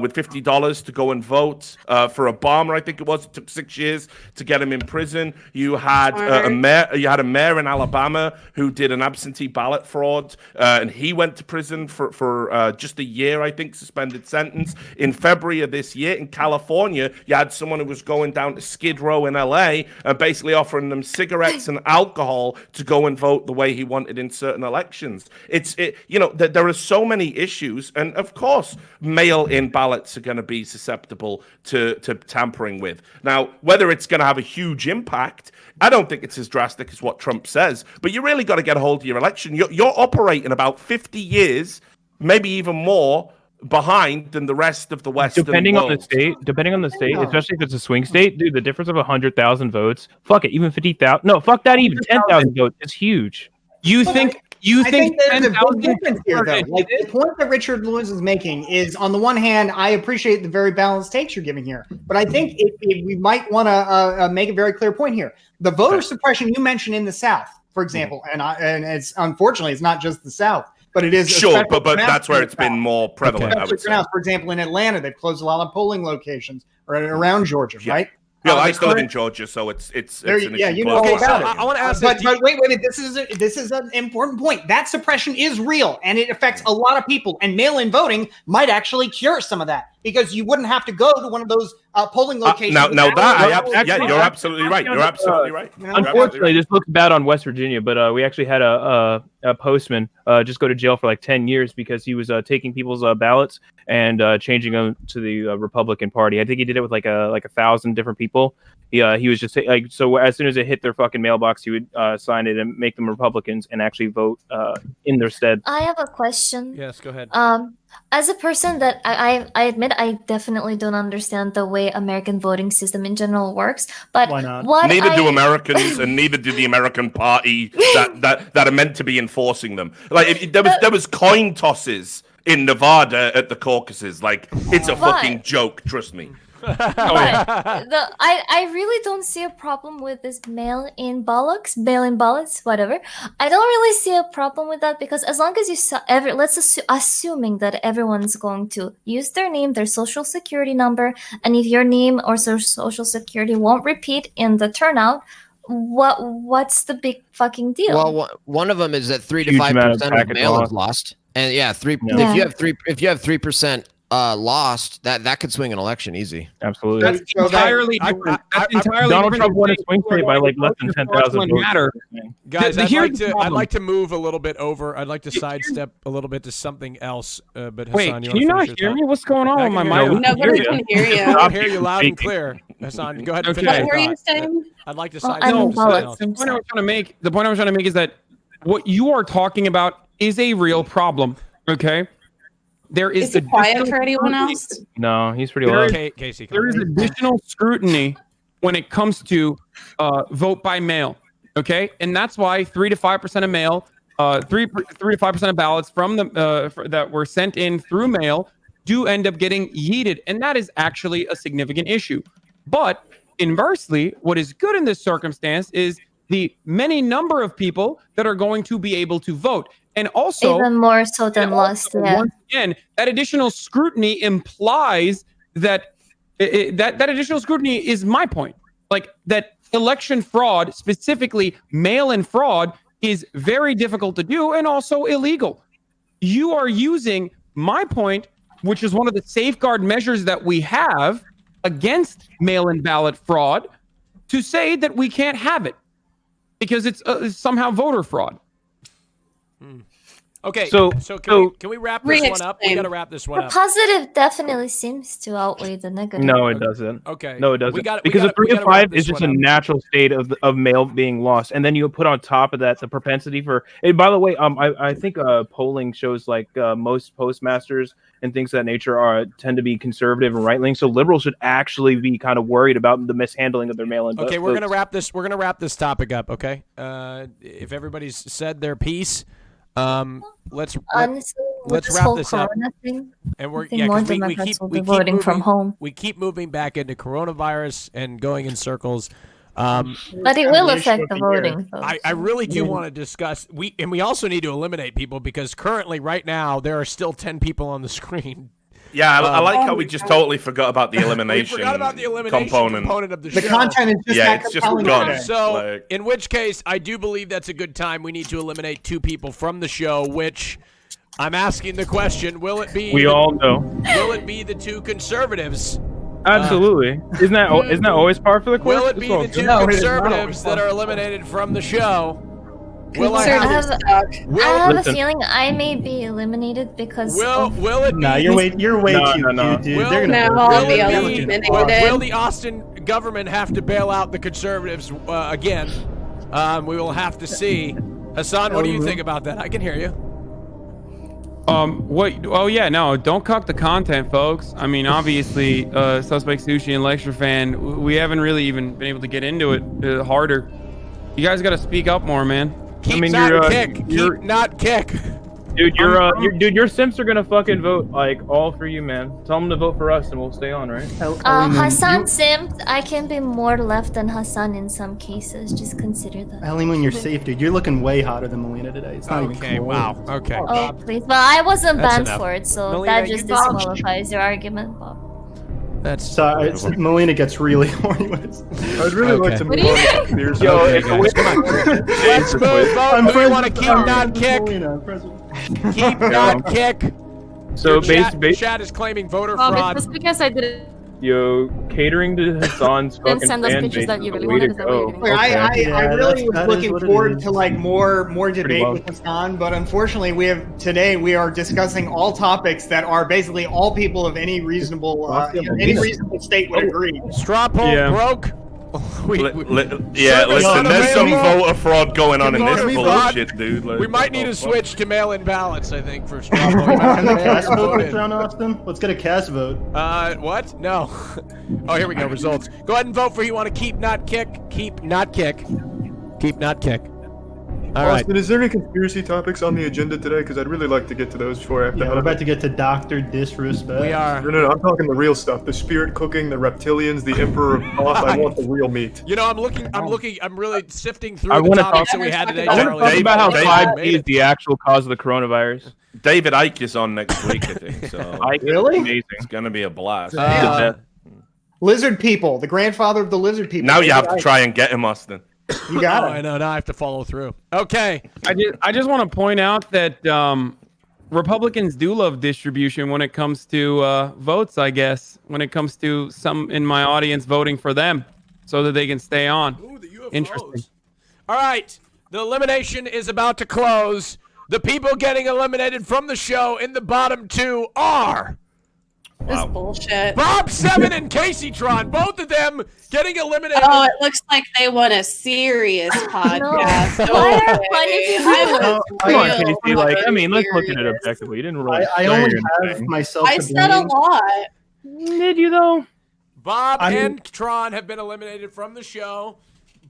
with $50 to go and vote for a bomber. I think it was. It took 6 years to get him in prison. You had a mayor. You had a mayor in Alabama who did an absentee ballot fraud, and he went to prison for just a year. I think suspended sentence. In February of this year, in California, you had someone who was going down to Skid Row in LA and basically offering them cigarettes and alcohol to go and vote the way he wanted in certain elections. There are so many issues, and of course mail-in ballots are going to be susceptible to tampering with. Now, whether it's going to have a huge impact, I don't think it's as drastic as what Trump says, but you really got to get a hold of your election. You're operating about 50 years, maybe even more, behind than the rest of the Western depending world. on the state, especially if it's a swing state, dude, the difference of 100,000 votes, fuck it, even 50,000, no, fuck that, even 10,000 votes is huge. You think I think there's a 10,000 big difference here, though. Like, the point that Richardlewis is making is, on the one hand, I appreciate the very balanced takes you're giving here, but I think we might want to make a very clear point here. The voter suppression you mentioned in the South, for example, and it's unfortunately it's not just the South, but it is sure, but that's where it's been more prevalent. I would say. For example, in Atlanta, they've closed a lot of polling locations around Georgia, right? Yeah, I still live in Georgia, so it's an issue. Yeah, you know all about it. I want to ask but wait, this is an important point. That suppression is real, and it affects a lot of people. And mail-in voting might actually cure some of that, because you wouldn't have to go to one of those polling locations. You're absolutely right. You're absolutely right. Unfortunately, this looks bad on West Virginia, but we actually had a postman just go to jail for like 10 years because he was taking people's ballots and changing them to the Republican Party. I think he did it with like 1,000 different people. He was just so as soon as it hit their fucking mailbox, he would sign it and make them Republicans and actually vote in their stead. I have a question. Yes, go ahead. As a person that I admit I definitely don't understand the way American voting system in general works, but why not? Neither do Americans, and neither do the American Party that are meant to be enforcing them. Like there was coin tosses in Nevada at the caucuses. Like, it's a fucking joke. Trust me. I really don't see a problem with this mail-in ballots, whatever. I don't really see a problem with that, because as long as assuming that everyone's going to use their name, their social security number, and if your name or social security won't repeat in the turnout, what's the big fucking deal? Well, one of them is that 3 to 5% of mail is lost, and if you have 3% lost, that could swing an election easy. Absolutely. That's entirely different. Donald Trump won a swing state by like less than 10,000 votes. Guys, I'd like to move a little bit over. I'd like to sidestep a little bit to something else. But Hassan, wait, can you not hear me? What's going on with my mic? Nobody can hear you. I can hear you loud and clear. Hassan, go ahead and finish. What were you saying? I'd like to sidestep to something else. The point I was trying to make is that what you are talking about is a real problem. Okay. There is it quiet for anyone else? No, he's pretty loud. Casey, there is additional scrutiny when it comes to vote by mail. Okay, and that's why 3 to 5% of mail, 3 to 5% of ballots from the that were sent in through mail do end up getting yeeted, and that is actually a significant issue. But inversely, what is good in this circumstance is the many number of people that are going to be able to vote. And also, even more so than last year. Once again, that additional scrutiny implies that that additional scrutiny is my point. Like, that election fraud, specifically mail-in fraud, is very difficult to do and also illegal. You are using my point, which is one of the safeguard measures that we have against mail-in ballot fraud, to say that we can't have it because it's somehow voter fraud. Okay, So can we wrap this one up? We got to wrap this one The up. positive definitely seems to outweigh the negative. No, it doesn't. Okay. No, it doesn't. We Because gotta- a 3 we to gotta wrap 5 this is just a one up. natural state of male being lost, and then you put on top of that the propensity for. And by the way, I think polling shows like most postmasters and things of that nature tend to be conservative and right leaning. So liberals should actually be kind of worried about the mishandling of their mail-in votes. Okay, we're gonna wrap this. We're gonna wrap this topic up. Okay. If everybody's said their piece, let's Honestly, with let's this wrap whole this up. corona thing, And we're I think yeah, more 'cause we Democrats keep will we be keep voting moving from home. We keep moving back into coronavirus and going in circles. But it will affect the voting. Though, I really do want to discuss. We also need to eliminate people because currently, right now, there are still 10 people on the screen. Yeah, I like how we just totally forgot about the elimination. We forgot about the elimination component of the show. The content is just Yeah, it's just compelling gone. today. So, in which case, I do believe that's a good time. We need to eliminate 2 people from the show, which I'm asking the question, will it be... We all know. Will it be the 2 conservatives? Absolutely. Isn't that always par for the course? Will it be the 2 conservatives that are eliminated from the show? Will I have, I have a feeling I may be eliminated because. will it be? Nah, you're way too cute, dude. They're gonna Will the Austin government have to bail out the conservatives again? We will have to see. Hassan, what do you think about that? I can hear you. What? Oh yeah, no, don't cuck the content, folks. I mean, obviously, Suspect Sushi and Lecture Fan, we haven't really even been able to get into it harder. You guys got to speak up more, man. Keep not kick. Dude, your simps are gonna fucking vote like all for you, man. Tell them to vote for us, and we'll stay on, right? Hassan simped. I can be more left than Hassan in some cases. Just consider that. Honeymoon, you're safe, dude. You're looking way hotter than Melina today. It's not even close. Wow. Okay. Oh, please. Well, I wasn't That's banned enough. for it, so Melina, that just you dodged. disqualifies your argument, Bob. That's so Melina gets really horny with us. I'd really like to move on to beers. Yo, Okay, guys, come on. Let's move on. Do we want to keep not kick? Keep not kick. So chat is claiming voter Bob, fraud. it's just because I didn't Yo, catering to Hassan's fucking send us fan pictures base that is you the really way to wanted. Is that what go. you're doing? I really was that is looking what it forward is. to like more debate well. with Hassan, but unfortunately we are discussing all topics that are basically all people of any reasonable state would agree. Straw poll broke. listen, Service there's some unavailable. voter fraud going on in this Voter fraud. bullshit, dude. Like, We might need to switch to mail-in ballots, I think, for straw poll. Can the cast vote this round, Austin? Let's get a cast vote. What? No. Oh, here we go. Results. Go ahead and vote for you want to keep not kick. Keep not kick. Keep not kick. All right. Austin, is there any conspiracy topics on the agenda today? Because I'd really like to get to those before I have to Yeah, head we're out. about to get to Dr. Disrespect. We are. No, I'm talking the real stuff. The spirit cooking, the reptilians, the Emperor of Thoth. I want the real meat. You know, I'm really sifting through I the want to topics talk, that we had today. I want Charlie. to talk about how David- 5G is the actual cause of the coronavirus. David Icke is on next week, I think. So Icke is Really? amazing. it's gonna be a blast. Lizard people, the grandfather of the lizard people. Now you have to try and get him, Austin. You got Oh, it. I know. Now I have to follow through. Okay. I just want to point out that Republicans do love distribution when it comes to votes, I guess, when it comes to some in my audience voting for them so that they can stay on. Ooh, the UFOs. Interesting. All right. The elimination is about to close. The people getting eliminated from the show in the bottom 2 are This bullshit. Bob 7 and Casey Tron. Both of them getting eliminated. Oh, it looks like they want a serious podcast. Why are Okay. funny people- I was Come on, real Casey. Like, I mean, let's look at it serious. objectively. You didn't really. I say only have anything. myself I to said a blame. lot. Did you though? Bob I mean- and Tron have been eliminated from the show.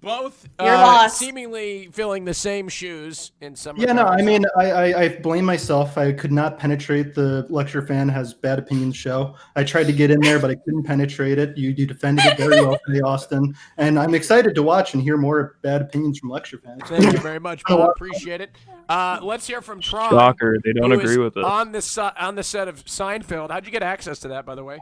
Both You're lost. seemingly filling the same shoes in some Yeah, no, regards. I mean, I blame myself. I could not penetrate the Lecture Fan Has Bad Opinions show. I tried to get in there, but I couldn't penetrate it. You defended it very well today, Austin. And I'm excited to watch and hear more bad opinions from Lecture Fans. Thank you very much, Bob. Appreciate it. Let's hear from Tron. Shocker, they don't who agree is with us. on the set of Seinfeld. How'd you get access to that, by the way?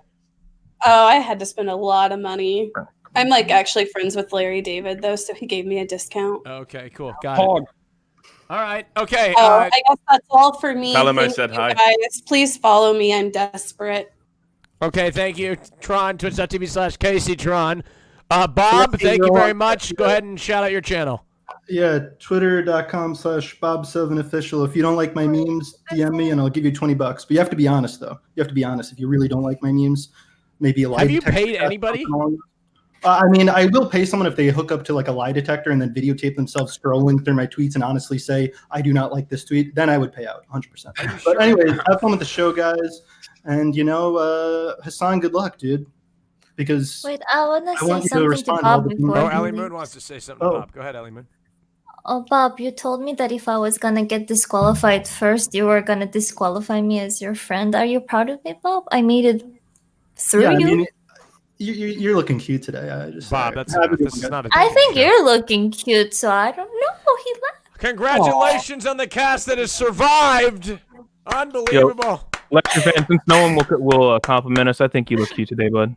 Oh, I had to spend a lot of money. I'm like actually friends with Larry David though, so he gave me a discount. Okay, cool. Got it. Hog. All right. Okay. I guess that's all for me. Tell him I Thank said you hi. Guys, please follow me. I'm desperate. Okay. Thank you, Tron. Twitch.tv/Casey Tron. Bob, thank you very much. Go ahead and shout out your channel. Yeah, twitter.com/Bob7official. If you don't like my memes, DM me and I'll give you $20. But you have to be honest, though. You have to be honest. If you really don't like my memes, maybe a lie Have you detector paid test, anybody? something along- I mean, I will pay someone if they hook up to like a lie detector and then videotape themselves scrolling through my tweets and honestly say, I do not like this tweet. Then I would pay out 100%. But anyways, have fun with the show, guys. And, Hassan, good luck, dude. Because Wait, I want to I say want you to something to respond to all Bob the before Oh, he Ellie leaves. Moon wants to say something to Oh. Bob. Go ahead, Ellie Moon. Oh, Bob, you told me that if I was gonna get disqualified first, you were gonna disqualify me as your friend. Are you proud of me, Bob? I made it through yeah, I you. mean, you're looking cute today. I just Bob, that's happy enough. to This is get- not a I dating think show. you're looking cute, so I don't know. He left. Congratulations on the cast that has survived. Unbelievable. Lecture fan, since no one will compliment us, I think you look cute today, bud.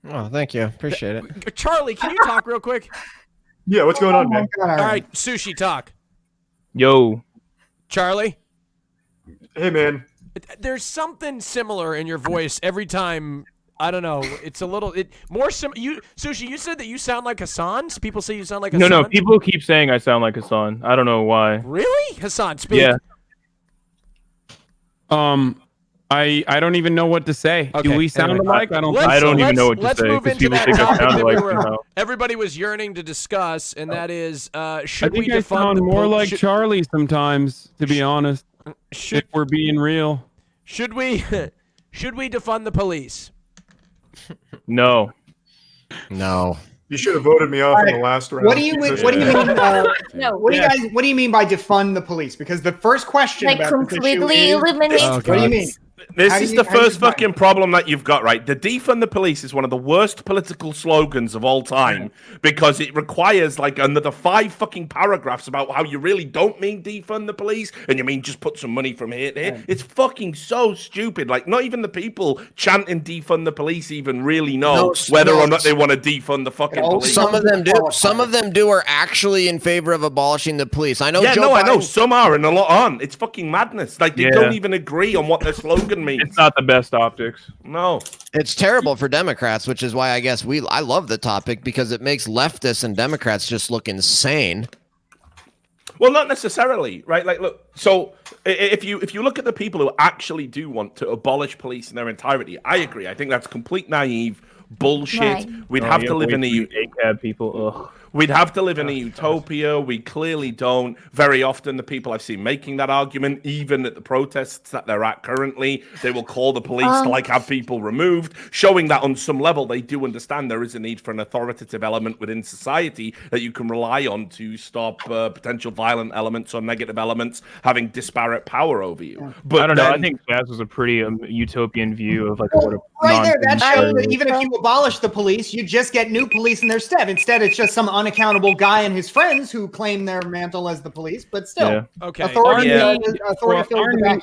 Oh, thank you. Appreciate it. Charlie, can you talk real quick? Yeah, what's going on, man? All right, Sushi, talk. Yo. Charlie? Hey, man. There's something similar in your voice every time. I don't know. It's a little more you Sushi, you said that you sound like Hassan? People say you sound like Hassan? No, people keep saying I sound like Hassan. I don't know why. Really? Hassan, speak. Yeah. I don't even know what to say. Okay, Do we sound anyway. alike? I don't think I don't so. even know what to let's say move because into people that think I topic sound that like we were, somehow. everybody was yearning to discuss, and that is, I should we think I defund sound the more like should, Charlie sometimes, to be honest. should, If we're being real. should we should we defund the police? No. No. You should have voted me off in the last round. What do you mean? because- What do you mean? No. What do you guys? What do you mean by defund the police? Because the first question Like about this issue completely is, eliminate. Oh, what do you God. mean? This How do is you- the how do you first define fucking problem that you've got, right? The defund the police is one of the worst political slogans of all time because it requires like another 5 fucking paragraphs about how you really don't mean defund the police and you mean just put some money from here to here. It's fucking so stupid. Like, not even the people chanting defund the police even really know whether or not they want to defund the fucking police. Some of them do. Some of them do are actually in favor of abolishing the police. I know. Yeah, Joe no, I know. Biden- Some are and a lot aren't. It's fucking madness. Like, they Yeah. don't even agree on what their slogan means. It's not the best optics. No. It's terrible for Democrats, which is why I guess I love the topic because it makes leftists and Democrats just look insane. Well, not necessarily, right? Like, look. So, if you look at the people who actually do want to abolish police in their entirety, I agree. I think that's complete naive bullshit. Right. We'd have to live in a ACAB people. Ugh. We'd have to live in a utopia. We clearly don't. Very often, the people I've seen making that argument, even at the protests that they're at currently, they will call the police to like have people removed, showing that on some level they do understand there is a need for an authoritative element within society that you can rely on to stop potential violent elements or negative elements having disparate power over you. But I don't know. I then- think Jazz was a pretty utopian view of like what a Right there, that nonsense shows is. that even if you abolish the police, you just get new police in their stead. Instead, it's just some unaccountable guy and his friends who claim their mantle as the police, but still, Yeah. Okay. authority, Yeah. authority fills the back.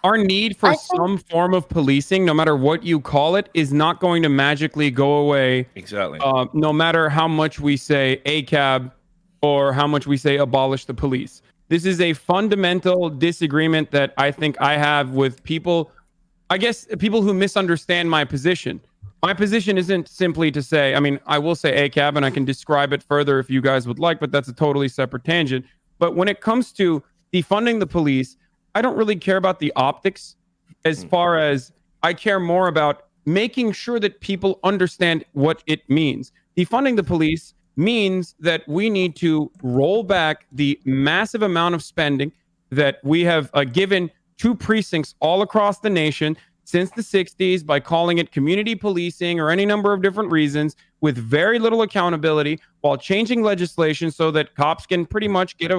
Our need for I think- some form of policing, no matter what you call it, is not going to magically go away. Exactly. No matter how much we say ACAB or how much we say abolish the police. This is a fundamental disagreement that I think I have with people, I guess people who misunderstand my position. My position isn't simply to say, I mean, I will say ACAB and I can describe it further if you guys would like, but that's a totally separate tangent. But when it comes to defunding the police, I don't really care about the optics as far as I care more about making sure that people understand what it means. Defunding the police means that we need to roll back the massive amount of spending that we have given to precincts all across the nation since the 60s by calling it community policing or any number of different reasons with very little accountability while changing legislation so that cops can pretty much get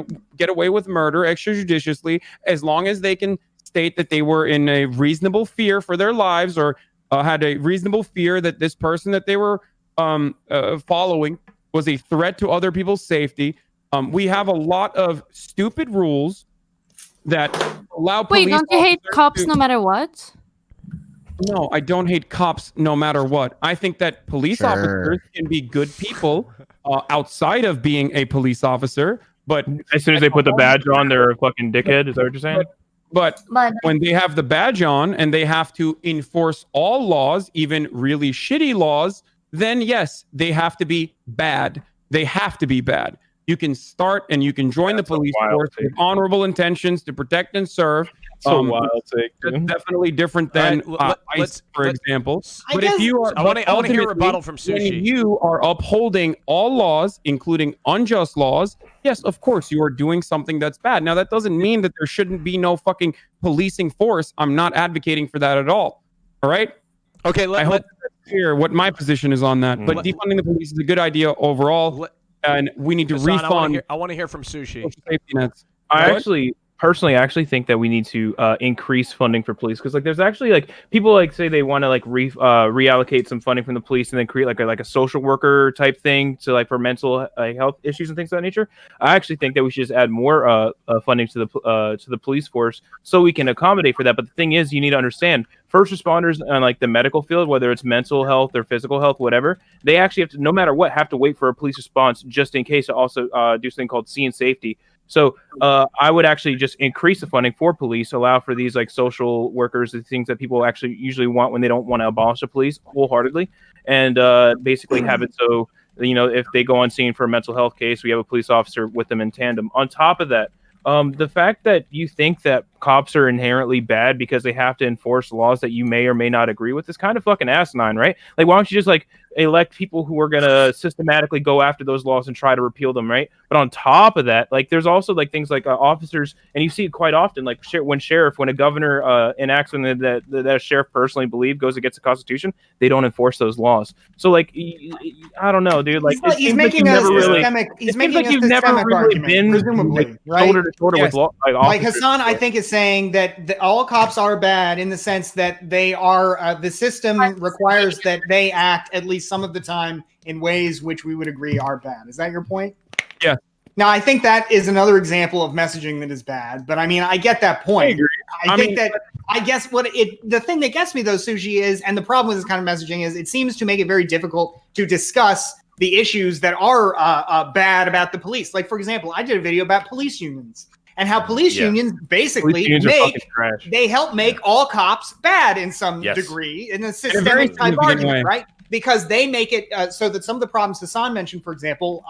away with murder extrajudiciously as long as they can state that they were in a reasonable fear for their lives or had a reasonable fear that this person that they were following was a threat to other people's safety. We have a lot of stupid rules that allow police Wait, don't you hate officers cops to- no matter what? No, I don't hate cops no matter what. I think that police Sure. officers can be good people outside of being a police officer, but As soon as they put the badge on, they're a fucking dickhead. Is that what you're saying? but But when they have the badge on and they have to enforce all laws, even really shitty laws, then yes, they have to be bad. They have to be bad. You can start and you can join the police force with honorable intentions to protect and serve. So wild take. That's definitely different than ICE, for example. But if you are, I want to hear a rebuttal from when Sushi. you are upholding all laws, including unjust laws, yes, of course, you are doing something that's bad. Now, that doesn't mean that there shouldn't be no fucking policing force. I'm not advocating for that at all. All right? Okay, I hope that's clear what my position is on that. But defunding the police is a good idea overall, and we need to Hassan, refund. I want to hear from Sushi. Safety nets. I What? actually personally think that we need to increase funding for police, because like there's actually like people like say they want to like reallocate some funding from the police and then create like a social worker type thing to like for mental health issues and things of that nature. I actually think that we should just add more funding to the police force so we can accommodate for that. But the thing is, you need to understand, first responders on like the medical field, whether it's mental health or physical health, whatever, they actually have to, no matter what, have to wait for a police response just in case to also do something called scene safety. So I would actually just increase the funding for police, allow for these like social workers, the things that people actually usually want when they don't want to abolish the police wholeheartedly, and basically have it so, you know, if they go on scene for a mental health case, we have a police officer with them in tandem. On top of that, the fact that you think that cops are inherently bad because they have to enforce laws that you may or may not agree with is kind of fucking asinine, right? Like, why don't you just like elect people who are gonna systematically go after those laws and try to repeal them, right? But on top of that, like, there's also like things like officers, and you see it quite often, like when a governor enacts something that a sheriff personally believes goes against the Constitution, they don't enforce those laws. So like, I don't know, dude. Like, he's making a systemic. He's making a systemic argument, presumably, right? Shoulder to shoulder with law, like Hassan, I think, is saying that all cops are bad in the sense that they are the system requires that they act at least some of the time in ways which we would agree are bad. Is that your point? Yeah. Now, I think that is another example of messaging that is bad, but I mean, I get that point. I guess the thing that gets me though, Sushi, is, and the problem with this kind of messaging is it seems to make it very difficult to discuss the issues that are bad about the police. Like, for example, I did a video about police unions and how police unions basically they help make all cops bad in some degree, in a systemic type argument, right? Because they make it so that some of the problems Hassan mentioned, for example,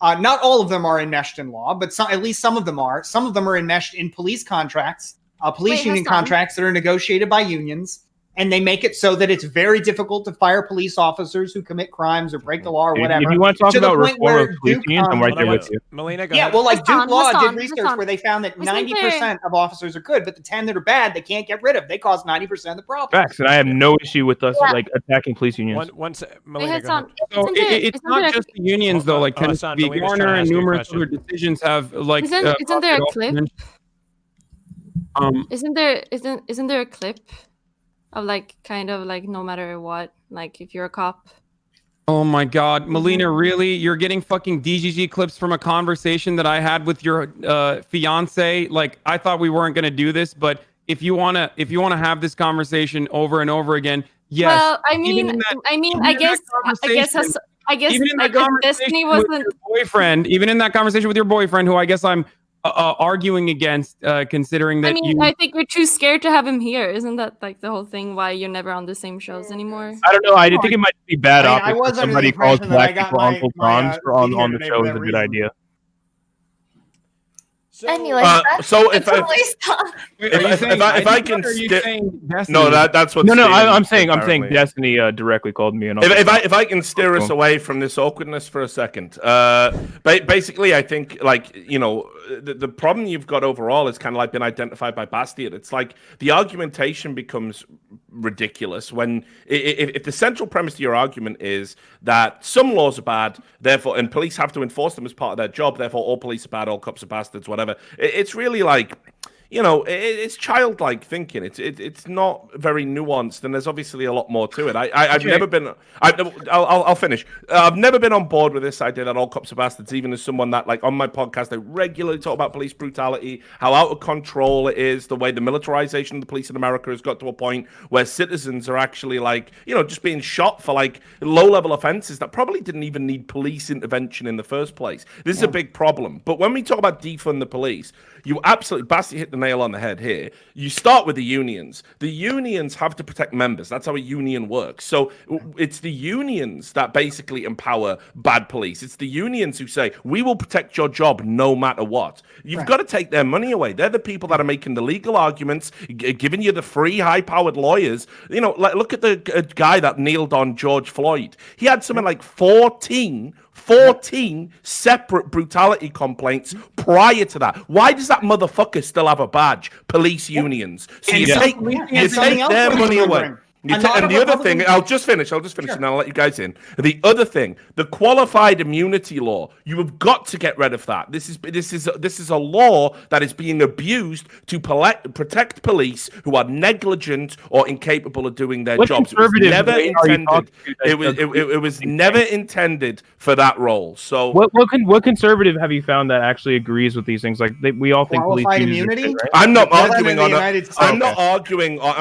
not all of them are enmeshed in law, but at least some of them are. Some of them are enmeshed in police contracts, police union contracts that are negotiated by unions. And they make it so that it's very difficult to fire police officers who commit crimes or break the law or whatever. If you want to talk about reform of police unions, I'm right there with you. Melina, go yeah, ahead. well, like Duke Law did research where they found that 90% of officers are good, but the 10 that are bad, they can't get rid of. They cause 90% of the problem. Facts, and I have no issue with us like attacking police unions. Melina, So it's not just the unions though. Like Tennessee v. Garner and numerous other decisions have like. Isn't there a clip? Isn't there a clip of like kind of like no matter what, like if you're a cop? Oh my God, Melina, really? You're getting fucking DGG clips from a conversation that I had with your fiance? Like, I thought we weren't gonna do this, but if you wanna have this conversation over and over again, yes. Well, I guess Destiny wasn't boyfriend. Even in that conversation with your boyfriend, who I guess I'm arguing against, considering that I think you're too scared to have him here. Isn't that like the whole thing why you're never on the same shows anymore? I don't know. I think it might be bad optics if somebody calls impression black that I got people Uncle Trons on the today show for is that a good idea. Anyway, so if I can that's what I'm saying Destiny directly called me. If I can steer us away from this awkwardness for a second, basically I think, like, you know, the problem you've got overall is kind of like been identified by Bastian. It's like the argumentation becomes ridiculous when if the central premise to your argument is that some laws are bad, therefore, and police have to enforce them as part of their job, therefore all police are bad, all cops are bastards, whatever. It's really like, you know, it's childlike thinking. It's not very nuanced, and there's obviously a lot more to it. I've never been. I'll finish. I've never been on board with this idea that all cops are bastards. Even as someone that, like, on my podcast, I regularly talk about police brutality, how out of control it is, the way the militarization of the police in America has got to a point where citizens are actually, like, you know, just being shot for like low-level offenses that probably didn't even need police intervention in the first place. This is a big problem. But when we talk about defund the police, you absolutely, Basti hit the nail on the head here. You start with the unions. The unions have to protect members. That's how a union works. So it's the unions that basically empower bad police. It's the unions who say, we will protect your job no matter what. You've got to take their money away. They're the people that are making the legal arguments, giving you the free, high-powered lawyers. You know, like, look at the guy that kneeled on George Floyd. He had something like 14 separate brutality complaints prior to that. Why does that motherfucker still have a badge? Police unions. So you take their money away. And the other thing, I'll just finish, sure. And then I'll let you guys in. The other thing, the qualified immunity law, you have got to get rid of that. This is a law that is being abused to protect police who are negligent or incapable of doing their jobs. It was never intended. It was never intended for that role. So, what conservative have you found that actually agrees with these things? Like we all think qualified police immunity. Right? I'm not arguing on. I'm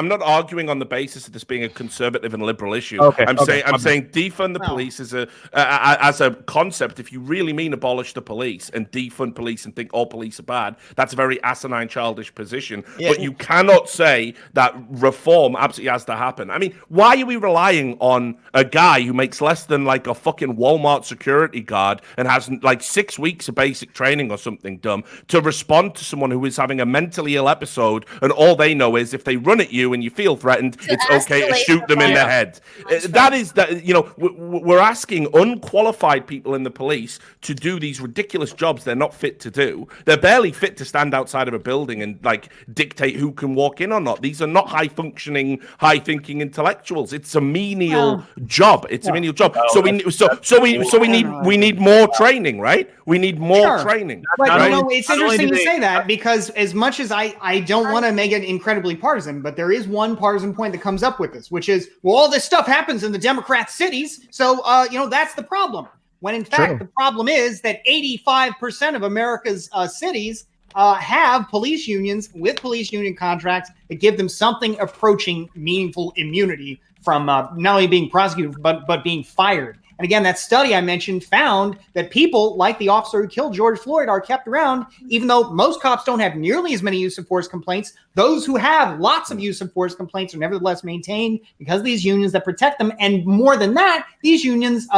not arguing on the basis of this being a conservative and liberal issue. I'm saying defund the police as a concept. If you really mean abolish the police and defund police and think all police are bad, that's a very asinine, childish position. Yeah. But you cannot say that reform absolutely has to happen. I mean, why are we relying on a guy who makes less than like a fucking Walmart security guard and has like 6 weeks of basic training or something dumb to respond to someone who is having a mentally ill episode, and all they know is if they run at you and you feel threatened, it's okay to shoot them in the head. That is that, you know, we're asking unqualified people in the police to do these ridiculous jobs they're not fit to do. They're barely fit to stand outside of a building and like dictate who can walk in or not. These are not high functioning, high thinking intellectuals. It's a menial job. It's a menial job. So we need more training, right? We need more training. But right? you know, it's interesting you say that, because as much as I don't want to make it incredibly partisan, but there is one partisan point that comes up with this, which is, well, all this stuff happens in the Democrat cities, so you know, that's the problem. When in fact the problem is that 85% of America's cities have police unions with police union contracts that give them something approaching meaningful immunity from not only being prosecuted but being fired. And again, that study I mentioned found that people like the officer who killed George Floyd are kept around, even though most cops don't have nearly as many use of force complaints. Those who have lots of use of force complaints are nevertheless maintained because of these unions that protect them. And more than that, these unions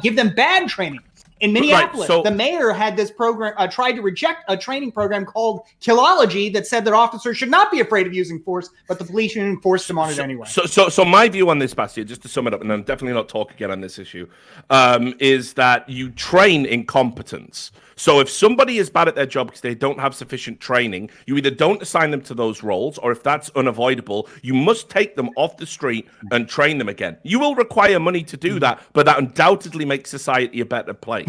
give them bad training. In Minneapolis, the mayor had this program, tried to reject a training program called Killology that said that officers should not be afraid of using force, but the police union forced them on it anyway. So my view on this, Bastien, just to sum it up, and I'm definitely not talking again on this issue, is that you train incompetence. So if somebody is bad at their job because they don't have sufficient training, you either don't assign them to those roles, or if that's unavoidable, you must take them off the street and train them again. You will require money to do that, but that undoubtedly makes society a better place.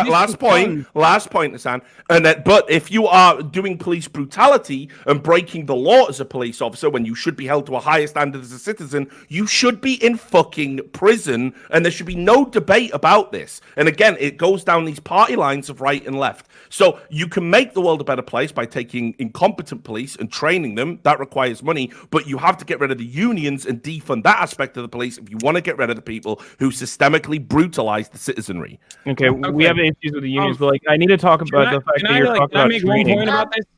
Last point, Hassan. But if you are doing police brutality and breaking the law as a police officer when you should be held to a higher standard as a citizen, you should be in fucking prison, and there should be no debate about this. And again, it goes down these party lines of right and left. So you can make the world a better place by taking incompetent police and training them. That requires money, but you have to get rid of the unions and defund that aspect of the police if you want to get rid of the people who systemically brutalize the citizenry. Okay. We have issues with the unions, but like I need to talk about the fact that you're talking about training.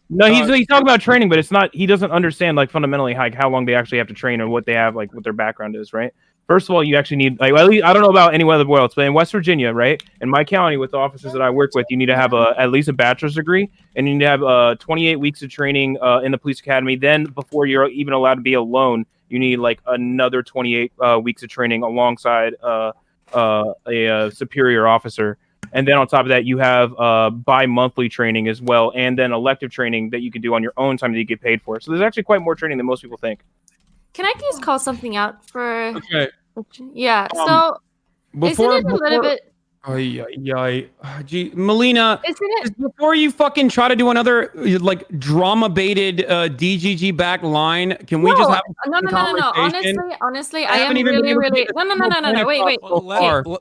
No, he's talking about training, but it's not. He doesn't understand like fundamentally like how long they actually have to train or what they have, like what their background is, right? First of all, you actually need, like, at least, I don't know about any other else, but in West Virginia, right, in my county with the officers that I work with, you need to have at least a bachelor's degree, and you need to have 28 weeks of training in the police academy. Then, before you're even allowed to be alone, you need like another 28 weeks of training alongside a superior officer. And then on top of that, you have bi-monthly training as well, and then elective training that you can do on your own time that you get paid for. So there's actually quite more training than most people think. Can I just call something out for? Okay. Yeah. So isn't it a little bit? Gee, Melina, before you fucking try to do another like drama baited DGG back line, can we just have no. Honestly, I am really no. Wait.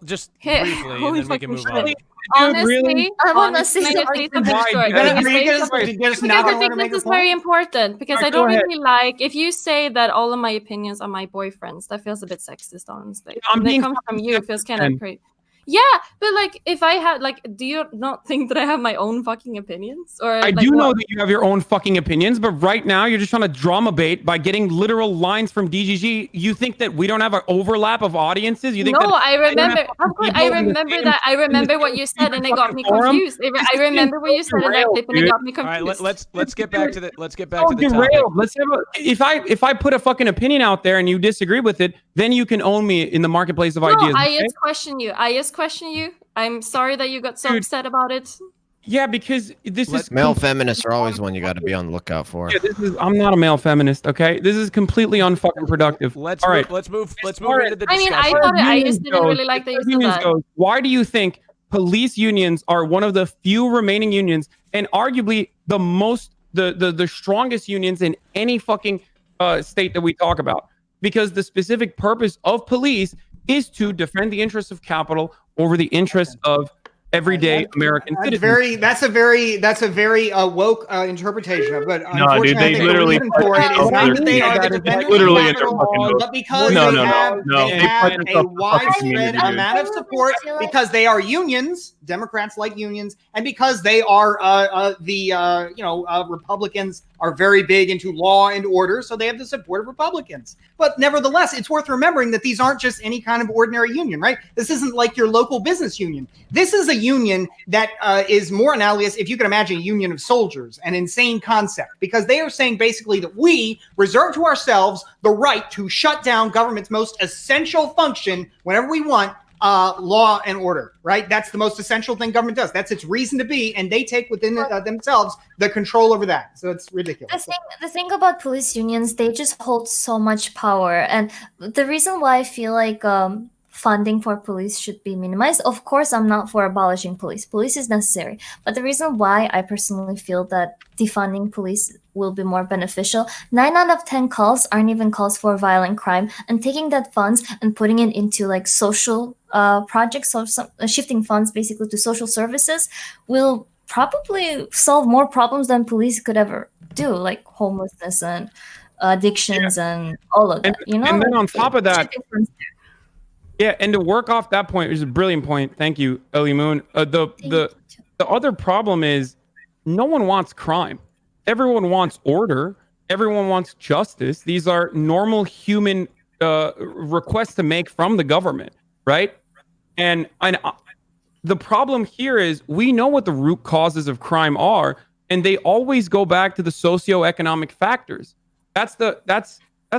Just briefly, and then we can move on. Honestly, I want to say something short. Because I think this is very important, because I don't really like if you say that all of my opinions are my boyfriend's. That feels a bit sexist, honestly. When it comes from you, it feels kind of crazy. Yeah, but like, if I had like, do you not think that I have my own fucking opinions? Or I like, do know what? that you have your own fucking opinions, but right now you're just trying to drama bait by getting literal lines from DGG. You think that we don't have an overlap of audiences? You think No, that I remember. Of course, I remember that. I remember what you said, and it got me confused. I remember what you said in that clip, and it got me All right, confused. let's get back to the topic. derailed. Let's have if I put a fucking opinion out there and you disagree with it, then you can own me in the marketplace of No, ideas. I just question you. I'm sorry that you got so upset about it. Yeah, because this is male feminists are always one you got to be on the lookout for. Yeah, I'm not a male feminist. Okay, this is completely unfucking productive. Let's move into the discussion. I mean, I just didn't really like that you said that. Why do you think police unions are one of the few remaining unions, and arguably the strongest unions in any fucking state that we talk about? Because the specific purpose of police is to defend the interests of capital over the interests of everyday American citizens. That's a very woke interpretation of it. But No, dude, they literally for it is not that they are the defenders literally of in their capital, fucking but because No, they no, no, have, no. they They have fight a themselves the fucking widespread community, dude. amount of support because they are unions. Democrats like unions, and because they are Republicans are very big into law and order, so they have the support of Republicans. But nevertheless, it's worth remembering that these aren't just any kind of ordinary union, right? This isn't like your local business union. This is a union that is more analogous, if you can imagine, a union of soldiers, an insane concept, because they are saying basically that we reserve to ourselves the right to shut down government's most essential function whenever we want, law and order, right? That's the most essential thing government does. That's its reason to be, and they take within themselves the control over that. So it's ridiculous. The thing about police unions, they just hold so much power, and the reason why I feel like funding for police should be minimized. Of course, I'm not for abolishing police. Police is necessary, but the reason why I personally feel that defunding police will be more beneficial. 9 out of 10 calls aren't even calls for violent crime, and taking that funds and putting it into like social projects, so shifting funds basically to social services will probably solve more problems than police could ever do, like homelessness and addictions and all of that. And then on top of that, and to work off that point, which is a brilliant point. Thank you, Ellie Moon. The other problem is no one wants crime. Everyone wants order. Everyone wants justice. These are normal human requests to make from the government, right? And the problem here is we know what the root causes of crime are, and they always go back to the socioeconomic factors. That's the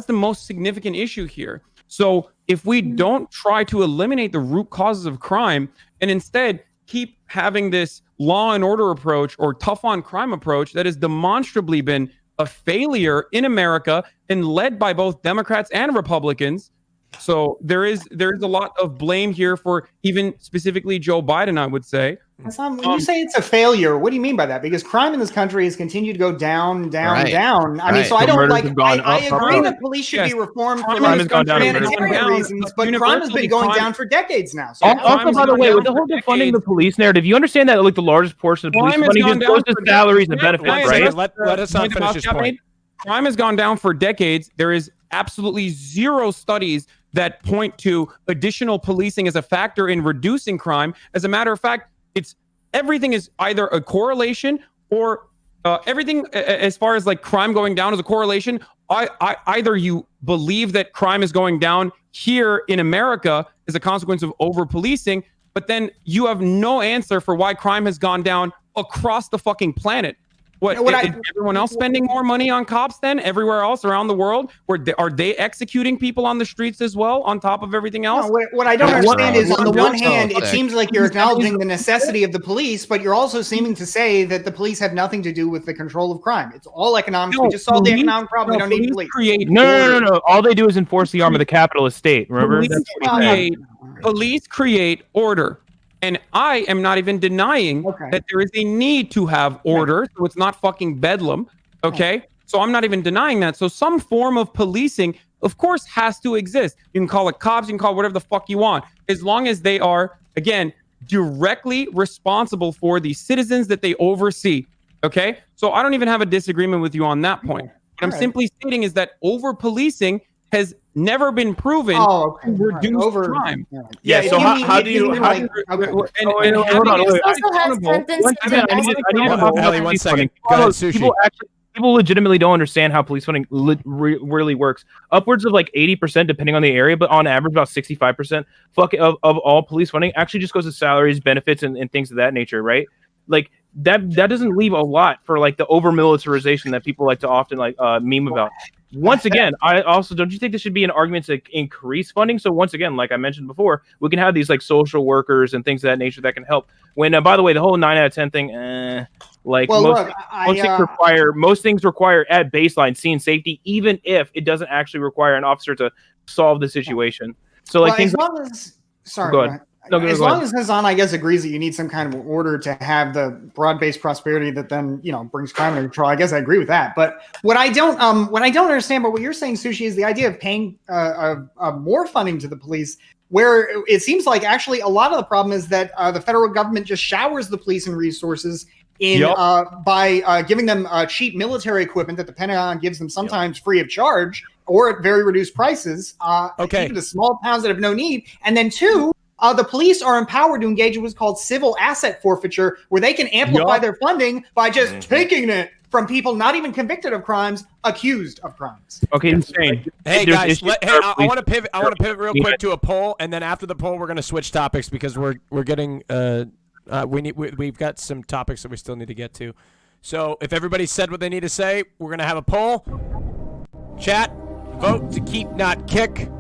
most significant issue here. So if we don't try to eliminate the root causes of crime and instead keep having this law and order approach or tough on crime approach that has demonstrably been a failure in America and led by both Democrats and Republicans. So there is a lot of blame here for even specifically Joe Biden, I would say. When you say it's a failure, what do you mean by that? Because crime in this country has continued to go down. I mean, so I don't like. I agree that police should be reformed for humanitarian reasons, but crime has been going down for decades now. So also, by the way, with the whole defunding the police narrative, you understand that like the largest portion of police money just goes to salaries and benefits, right? Let us not finish this point. Crime has gone down for decades. There is absolutely zero studies that point to additional policing as a factor in reducing crime. As a matter of fact, everything is either a correlation or everything as far as like crime going down is a correlation. Either you believe that crime is going down here in America as a consequence of over policing, but then you have no answer for why crime has gone down across the fucking planet. Is everyone else spending more money on cops than everywhere else around the world? Are they executing people on the streets as well, on top of everything else? No, what I don't understand is, on the one hand, it seems like you're acknowledging the necessity of the police, but you're also seeming to say that the police have nothing to do with the control of crime. It's all economics. We just solved the economic problem. We don't need police. No. All they do is enforce the arm of the capitalist state. Remember? Police create order. And I am not even denying that there is a need to have order, so it's not fucking bedlam, okay? So I'm not even denying that. So some form of policing, of course, has to exist. You can call it cops, you can call it whatever the fuck you want, as long as they are, again, directly responsible for the citizens that they oversee, okay? So I don't even have a disagreement with you on that point. What I'm simply stating is that over-policing has never been proven to reduce crime. Yeah. So how do you? Hold on. Ellie, 1 second. Go ahead, Sushi. People legitimately don't understand how police funding really works. Upwards of like 80%, depending on the area, but on average about 65% of all police funding actually just goes to salaries, benefits, and things of that nature, right? Like that doesn't leave a lot for like the over militarization that people like to often like meme about. Once again, I also don't you think this should be an argument to increase funding? So once again, like I mentioned before, we can have these like social workers and things of that nature that can help. When by the way, the whole 9 out of 10 thing, most things require at baseline scene safety, even if it doesn't actually require an officer to solve the situation. So like things. Go ahead. As long as Hassan, I guess, agrees that you need some kind of order to have the broad-based prosperity that then, brings crime under control, I guess I agree with that. But what I don't understand about what you're saying, Sushi, is the idea of paying more funding to the police, where it seems like actually a lot of the problem is that the federal government just showers the police in resources by giving them cheap military equipment that the Pentagon gives them sometimes free of charge or at very reduced prices, even to small towns that have no need. And then two, the police are empowered to engage in what's called civil asset forfeiture, where they can amplify their funding by just taking it from people not even convicted of crimes, accused of crimes. Okay, insane. Hey guys, I want to pivot. I want to pivot real quick to a poll, and then after the poll, we're going to switch topics because we're getting we've got some topics that we still need to get to. So if everybody said what they need to say, we're going to have a poll. Chat, vote to keep, not kick.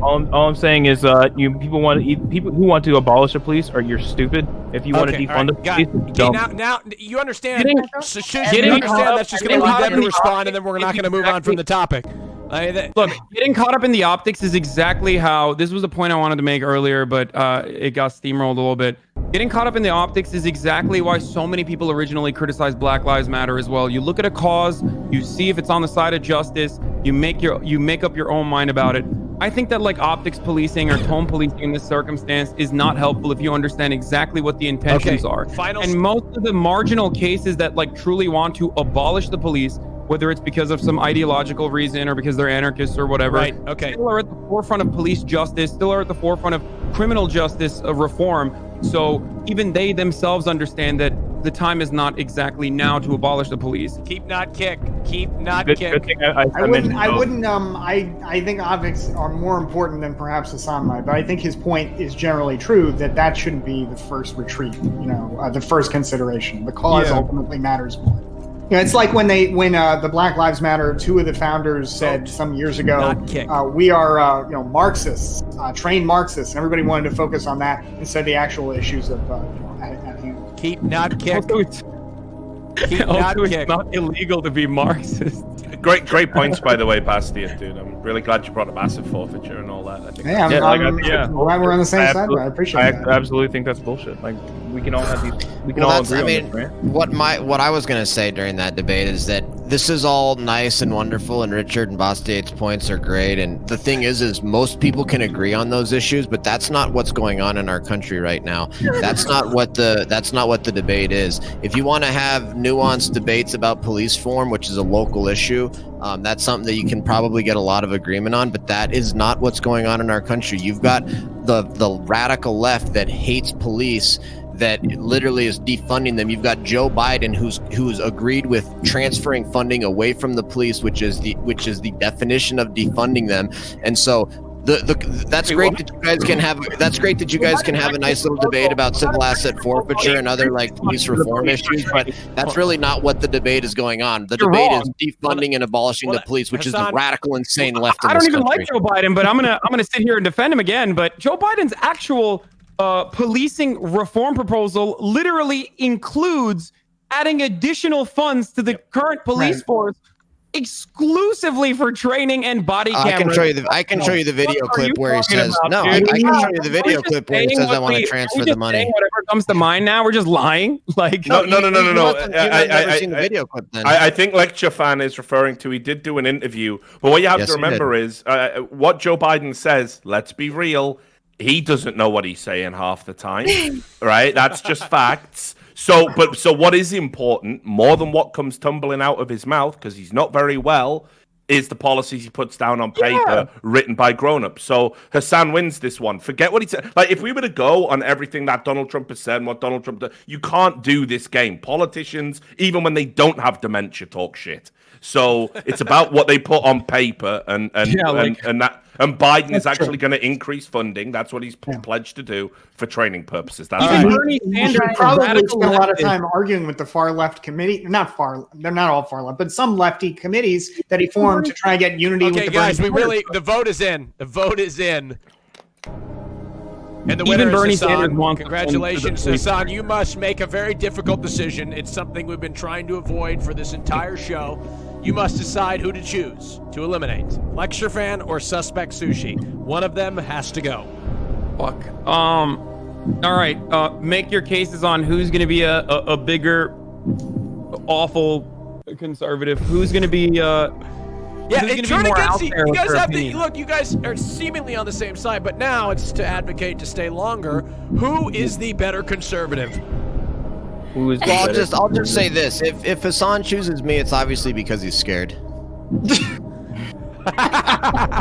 All I'm saying is, people who want to abolish the police you're stupid. If you want to defund the police, now you understand. You understand that's just going to lead them to respond, and then we're not going to move on from the topic. Look, getting caught up in the optics is exactly how. This was the point I wanted to make earlier, but it got steamrolled a little bit. Getting caught up in the optics is exactly why so many people originally criticized Black Lives Matter as well. You look at a cause, you see if it's on the side of justice, you make up your own mind about it. I think that like optics policing or tone policing in this circumstance is not helpful if you understand exactly what the intentions are. And most of the marginal cases that like truly want to abolish the police, whether it's because of some ideological reason or because they're anarchists or whatever, still are at the forefront of police justice, still are at the forefront of criminal justice reform. So even they themselves understand that the time is not exactly now to abolish the police. Keep, not kick. Keep, not kick. I think optics are more important than perhaps Hassan might, but I think his point is generally true that shouldn't be the first retreat, the first consideration. The cause ultimately matters more. It's like when the Black Lives Matter, two of the founders said some years ago, we are Marxists, trained Marxists, and everybody wanted to focus on that instead of the actual issues of at hand. Keep, not kick. It's not illegal to be Marxist. Great points, by the way, Bastien, dude. I'm really glad you brought a massive forfeiture and all that. I think I'm glad we're on the same side. I appreciate that. I absolutely think that's bullshit. Like we can all have these. We can all agree on this, right? What I was gonna say during that debate is that this is all nice and wonderful, and Richard and Bastien's points are great. And the thing is most people can agree on those issues, but that's not what's going on in our country right now. That's not what the debate is. If you want to have nuanced debates about police reform, which is a local issue, that's something that you can probably get a lot of agreement on, but that is not what's going on in our country. You've got the radical left that hates police, that literally is defunding them. You've got Joe Biden who's agreed with transferring funding away from the police, which is the definition of defunding them. And so that's great that you guys can have a nice little debate about civil asset forfeiture and other like police reform issues, but that's really not what the debate is going on. The debate is defunding and abolishing the police, which is the radical, insane left. I don't even like Joe Biden, but I'm gonna sit here and defend him again. But Joe Biden's actual policing reform proposal literally includes adding additional funds to the current police force exclusively for training and body cameras. I can show you the video clip where he says I can show you the video clip where he says I want to transfer the money. Whatever comes to mind now, we're just lying. Like no. You've never seen the video clip then. I think Lecture Fan is referring to, he did do an interview, but what you have to remember is what Joe Biden says, let's be real, he doesn't know what he's saying half the time, right? That's just facts. So what is important, more than what comes tumbling out of his mouth, because he's not very well, is the policies he puts down on paper written by grown-ups. So Hassan wins this one. Forget what he said. Like, if we were to go on everything that Donald Trump has said and what Donald Trump does, you can't do this game. Politicians, even when they don't have dementia, talk shit. So it's about what they put on paper, and Biden is actually going to increase funding. That's what he's pledged to do for training purposes. That's Bernie Sanders probably spent a lot of time arguing with the far left committee. They're not all far left, but some lefty committees that he formed to try and get unity. Okay, with the guys, the vote is in. The vote is in. And the winner Even Bernie is Hassan. Sanders wants Congratulations, Hassan. You must make a very difficult decision. It's something we've been trying to avoid for this entire show. You must decide who to choose to eliminate. Lecture fan or suspect sushi. One of them has to go. Fuck. All right. Make your cases on who's going to be a bigger, awful conservative. Who's going to be turn against you guys have to look. You guys are seemingly on the same side, but now it's to advocate to stay longer. Who is the better conservative? Well, I'll just say this: if Hassan chooses me, it's obviously because he's scared.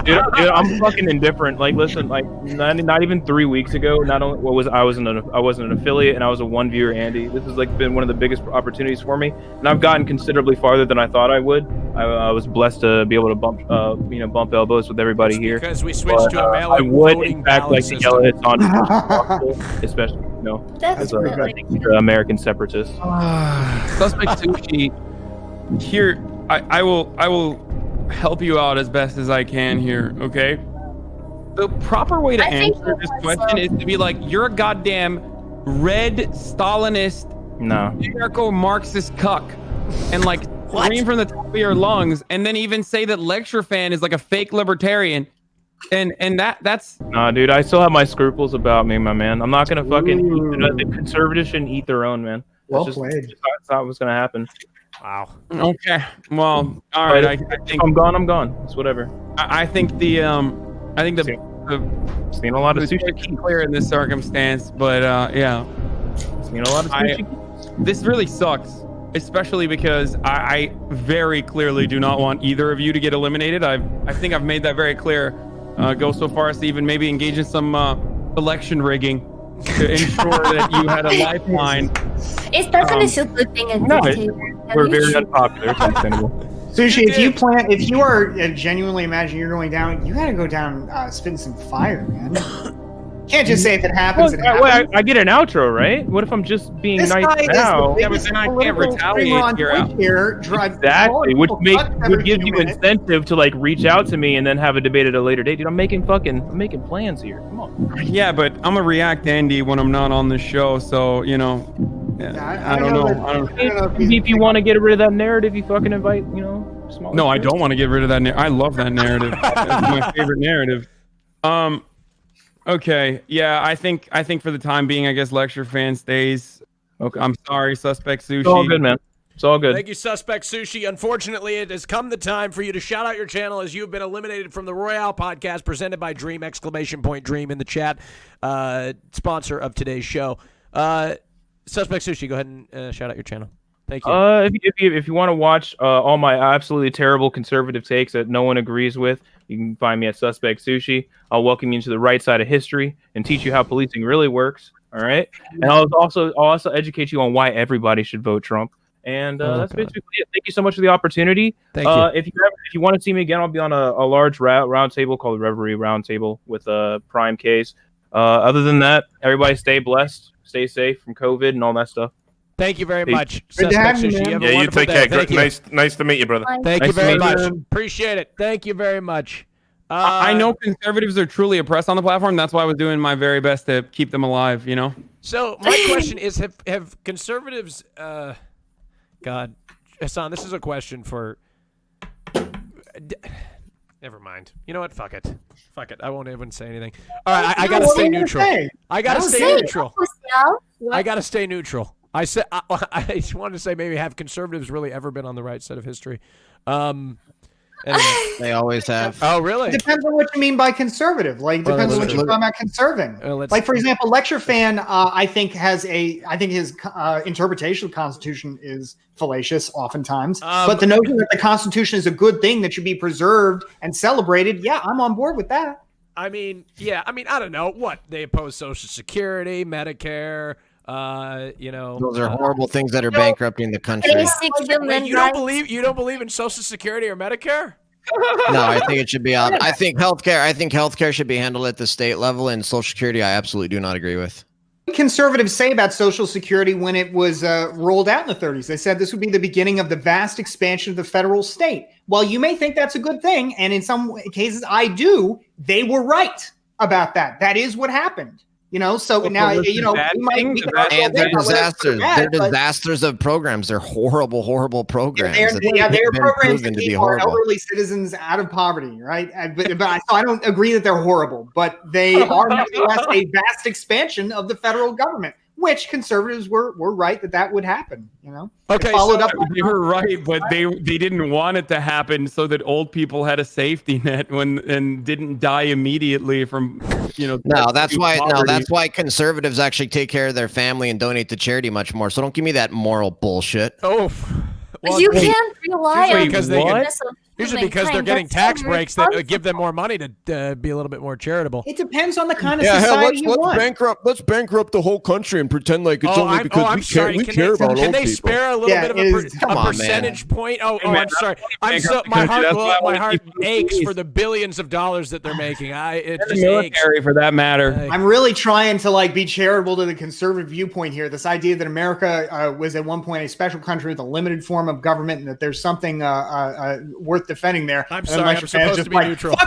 Dude, I'm fucking indifferent. Like, listen, like not even 3 weeks ago. Not only I wasn't an affiliate, and I was a one viewer Andy. This has like been one of the biggest opportunities for me, and I've gotten considerably farther than I thought I would. I was blessed to be able to bump elbows with everybody here. Because we switched to a mail-in I would, voting in fact, like to yell at Hassan, especially That's as a American separatist. Suspect Sushi. Here, I will help you out as best as I can here, okay? The proper way to answer this question is to be like, you're a goddamn red Stalinist, anarcho-Marxist cuck, and like scream from the top of your lungs, and then even say that Lecture Fan is like a fake libertarian, and that's nah, dude. I still have my scruples about me, my man. I'm not gonna fucking eat. Conservatives shouldn't eat their own, man. Well that's played. That's not what's gonna happen. Wow. Okay. Well, all right. I think if I'm gone. I'm gone. It's whatever. I think the seen a lot of sushi clear in this circumstance, but yeah. Seen a lot of sushi. This really sucks, especially because I very clearly do not want either of you to get eliminated. I think I've made that very clear. Go so far as to even maybe engage in some election rigging to ensure that you had a lifeline. It's definitely a good thing. We're very unpopular. It's understandable. Sushi, if you are genuinely imagining you're going down, you gotta go down spitting some fire, man. Can't just say if it happens, it happens. I get an outro, right? What if I'm just being This nice guy now? is the biggest political streamer on Twitch here. Exactly, which gives you incentive to like reach out to me and then have a debate at a later date. Dude, I'm making plans here. Come on. Yeah, but I'm a react Andy when I'm not on the show, so I don't know. If you want to get rid of that narrative, you fucking invite, small. No, I don't want to get rid of that narrative. I love that narrative. It's my favorite narrative. Okay, yeah, I think for the time being, I guess Lecture Fan stays. Okay, I'm sorry, Suspect Sushi. It's all good, man. It's all good. Thank you, Suspect Sushi. Unfortunately, it has come the time for you to shout out your channel as you have been eliminated from the Royale podcast presented by Dream, !Dream in the chat, sponsor of today's show. Suspect Sushi, go ahead and shout out your channel. Thank you. If you want to watch all my absolutely terrible conservative takes that no one agrees with, you can find me at Suspect Sushi. I'll welcome you into the right side of history and teach you how policing really works. All right, and I'll also educate you on why everybody should vote Trump. And that's basically it. Thank you so much for the opportunity. Thank you. If you want to see me again, I'll be on a large round table called the Reverie Round Table with a prime case. Other than that, everybody stay blessed, stay safe from COVID and all that stuff. Thank you very much, Good to have Suspect you, Sushi. man. You have a Yeah, you wonderful take day. care. Thank you. Nice to meet you, brother. Thank you Nice to very meet much. you. Appreciate it. Thank you very much. I know conservatives are truly oppressed on the platform. That's why I was doing my very best to keep them alive, So my question is, have conservatives, God, Hassan, this is a question for, never mind. You know what? Fuck it. I won't even say anything. All right, I gotta stay neutral. I gotta stay neutral. I gotta stay neutral. I said I just wanted to say maybe have conservatives really ever been on the right side of history? Anyway. They always have. Oh, really? It depends on what you mean by conservative. Like, it depends on what you're talking about conserving. Like, for example, Lecture Fan, I think his interpretation of the Constitution is fallacious oftentimes. But the notion that the Constitution is a good thing that should be preserved and celebrated, yeah, I'm on board with that. I mean, I don't know what they oppose: Social Security, Medicare. Those are horrible things that are bankrupting the country. Wait, you don't believe in Social Security or Medicare? No, I think it should be out. I think healthcare should be handled at the state level, and Social Security I absolutely do not agree with. Conservatives say about Social Security when it was rolled out in the 30s. They said this would be the beginning of the vast expansion of the federal state. While you may think that's a good thing, and in some cases I do, they were right about that. That is what happened. So now, they're disasters. They're disasters of programs. They're horrible, horrible programs. They're programs that keep our elderly citizens out of poverty, right? But I don't agree that they're horrible, but they are nevertheless a vast expansion of the federal government, which conservatives were right that would happen. Okay, they were right, but they didn't want it to happen so that old people had a safety net and didn't die immediately from that's why conservatives actually take care of their family and donate to charity much more. So don't give me that moral bullshit. Oh, well, you can't rely on usually because they're getting tax breaks that give them more money to be a little bit more charitable. It depends on the kind of society you want. Let's bankrupt the whole country and pretend like it's only because we care about old people. Can they spare a little bit of a percentage point? I'm sorry. My heart aches for the billions of dollars that they're making. It just military aches. For that matter. I'm really trying to be charitable to the conservative viewpoint here. This idea that America was at one point a special country with a limited form of government, and that there's something worth defending there. I'm sorry. I'm supposed to be neutral.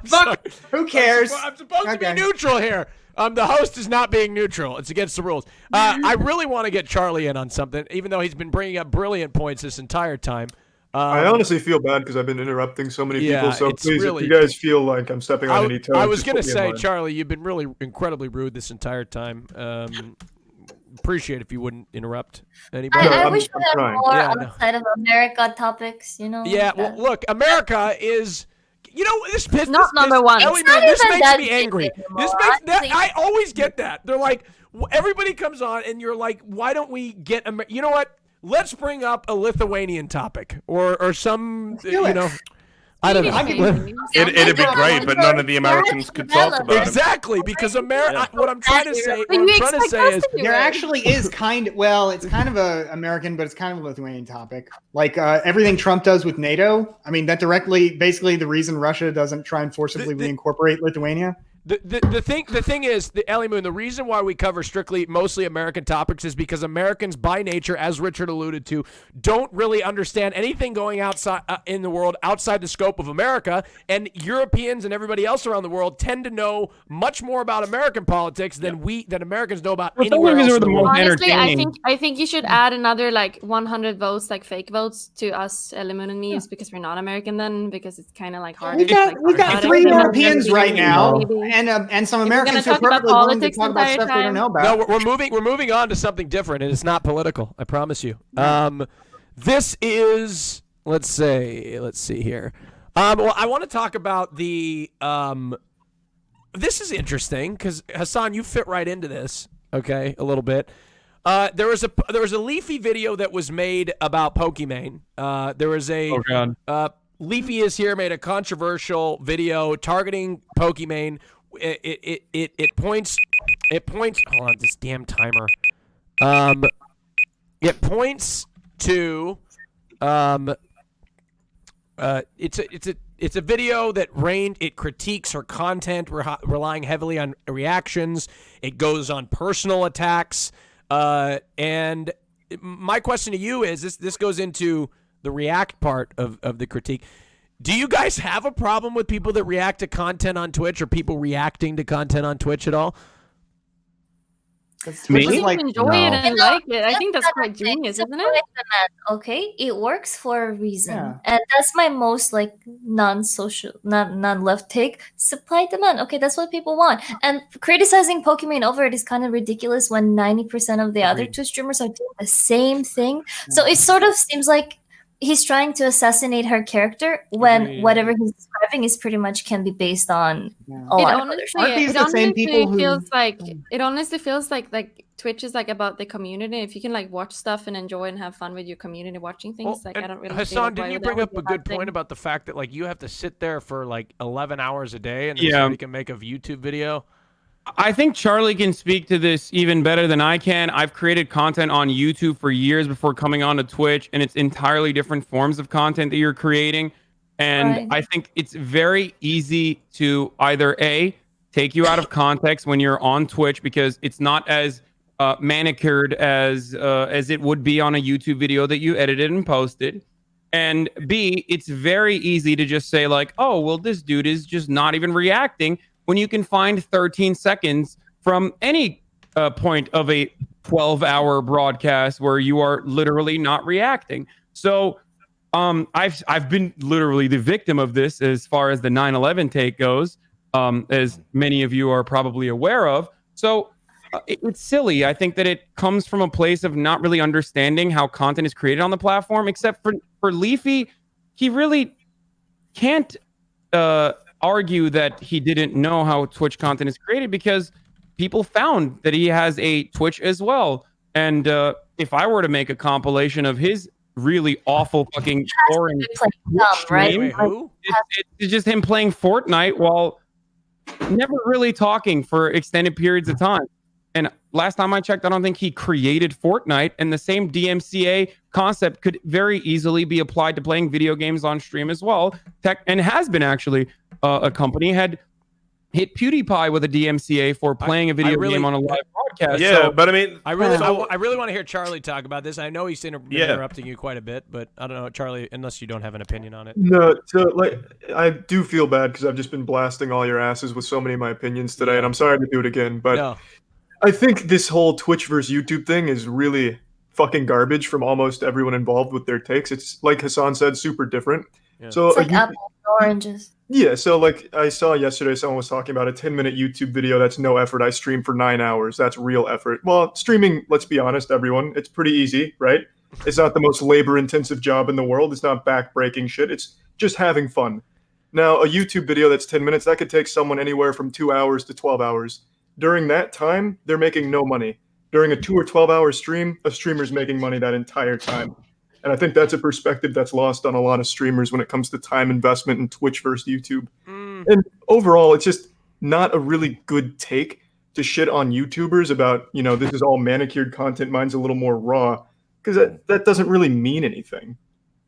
Fuck. Who cares? I'm supposed to be neutral here. The host is not being neutral. It's against the rules. I really want to get Charlie in on something, even though he's been bringing up brilliant points this entire time. I honestly feel bad because I've been interrupting so many people. So please, if you guys feel like I'm stepping on any toes, I was going to say, Charlie, you've been really incredibly rude this entire time. Appreciate if you wouldn't interrupt anybody. I wish we had more outside of America topics, Yeah, well, look, America is, this pisses not number one. This makes me angry. I always get that. They're like, everybody comes on and you're like, why don't we get, you know what? Let's bring up a Lithuanian topic or some, I don't know. It'd be great, but none of the Americans could talk about it. Exactly, because what I'm trying to say is there actually is it's kind of a American, but it's kind of a Lithuanian topic. Like everything Trump does with NATO. I mean, that basically the reason Russia doesn't try and forcibly reincorporate Lithuania. The thing is, Ellie Moon, the reason why we cover mostly American topics is because Americans by nature, as Richard alluded to, don't really understand anything going outside in the world outside the scope of America, and Europeans and everybody else around the world tend to know much more about American politics than Americans know about anywhere else in the world. Honestly, I think you should add another 100 votes, fake votes to us, Ellie Moon and me, because we're not American then, because it's kind of hard. We've got 3 Europeans right now. And some Americans who are perfectly willing to talk about stuff they don't know about. No, we're moving on to something different, and it's not political. I promise you. This is let's see here. Well, I want to talk about the. This is interesting because Hassan, you fit right into this. Okay, a little bit. There was a Leafy video that was made about Pokimane. There was a. Oh God. Leafy is here made a controversial video targeting Pokimane. It points hold on, this damn timer. It points to it's a video that it critiques her content, relying heavily on reactions. It goes on personal attacks. And my question to you is this goes into the react part of the critique. Do you guys have a problem with people that react to content on Twitch or people reacting to content on Twitch at all? Me? Enjoy it and like it. I think that's quite genius, isn't it? Okay, it works for a reason, and that's my most non-social, non-left take. Supply demand. Okay, that's what people want. And criticizing Pokimane over it is kind of ridiculous when 90% of the other 2 streamers are doing the same thing. So it sort of seems like he's trying to assassinate her character when whatever he's describing is pretty much can be based on a lot of other shit. Aren't these the same people who feels like it honestly feels like Twitch is like about the community. If you can like watch stuff and enjoy and have fun with your community watching things, like I don't really. Hassan, didn't you bring up a good point about the fact that like you have to sit there for like 11 hours a day and then somebody can make a YouTube video? I think Charlie can speak to this even better than I can. I've created content on YouTube for years before coming on to Twitch, and it's entirely different forms of content that you're creating. And I think it's very easy to either A, take you out of context when you're on Twitch because it's not as manicured as it would be on a YouTube video that you edited and posted. And B, it's very easy to just say like, oh, well, this dude is just not even reacting, when you can find 13 seconds from any point of a 12-hour broadcast where you are literally not reacting. So I've been literally the victim of this as far as the 9/11 take goes, as many of you are probably aware of. So it's silly. I think that it comes from a place of not really understanding how content is created on the platform, except for Leafy. He really can't argue that he didn't know how Twitch content is created because people found that he has a Twitch as well. And if I were to make a compilation of his really awful fucking boring stream, it's just him playing Fortnite while never really talking for extended periods of time. And last time I checked, I don't think he created Fortnite, and the same DMCA concept could very easily be applied to playing video games on stream as well. And has been actually. A company had hit PewDiePie with a DMCA for playing a video game on a live broadcast. Yeah, so, but I mean, I really want to hear Charlie talk about this. I know he's interrupting you quite a bit, but I don't know, Charlie, unless you don't have an opinion on it. No, so like I do feel bad because I've just been blasting all your asses with so many of my opinions today, and I'm sorry to do it again. But I think this whole Twitch versus YouTube thing is really fucking garbage from almost everyone involved with their takes. It's like Hassan said, super different. Yeah. So it's like apples and oranges. Yeah, so like I saw yesterday, someone was talking about a 10-minute YouTube video that's no effort. I stream for 9 hours. That's real effort. Well, streaming, let's be honest, everyone, it's pretty easy, right? It's not the most labor-intensive job in the world. It's not back-breaking shit. It's just having fun. Now, a YouTube video that's 10 minutes, that could take someone anywhere from 2 hours to 12 hours. During that time, they're making no money. During a 2 or 12-hour stream, a streamer's making money that entire time. And I think that's a perspective that's lost on a lot of streamers when it comes to time investment in Twitch versus YouTube. And overall, it's just not a really good take to shit on YouTubers about, you know, this is all manicured content, mine's a little more raw, because that doesn't really mean anything.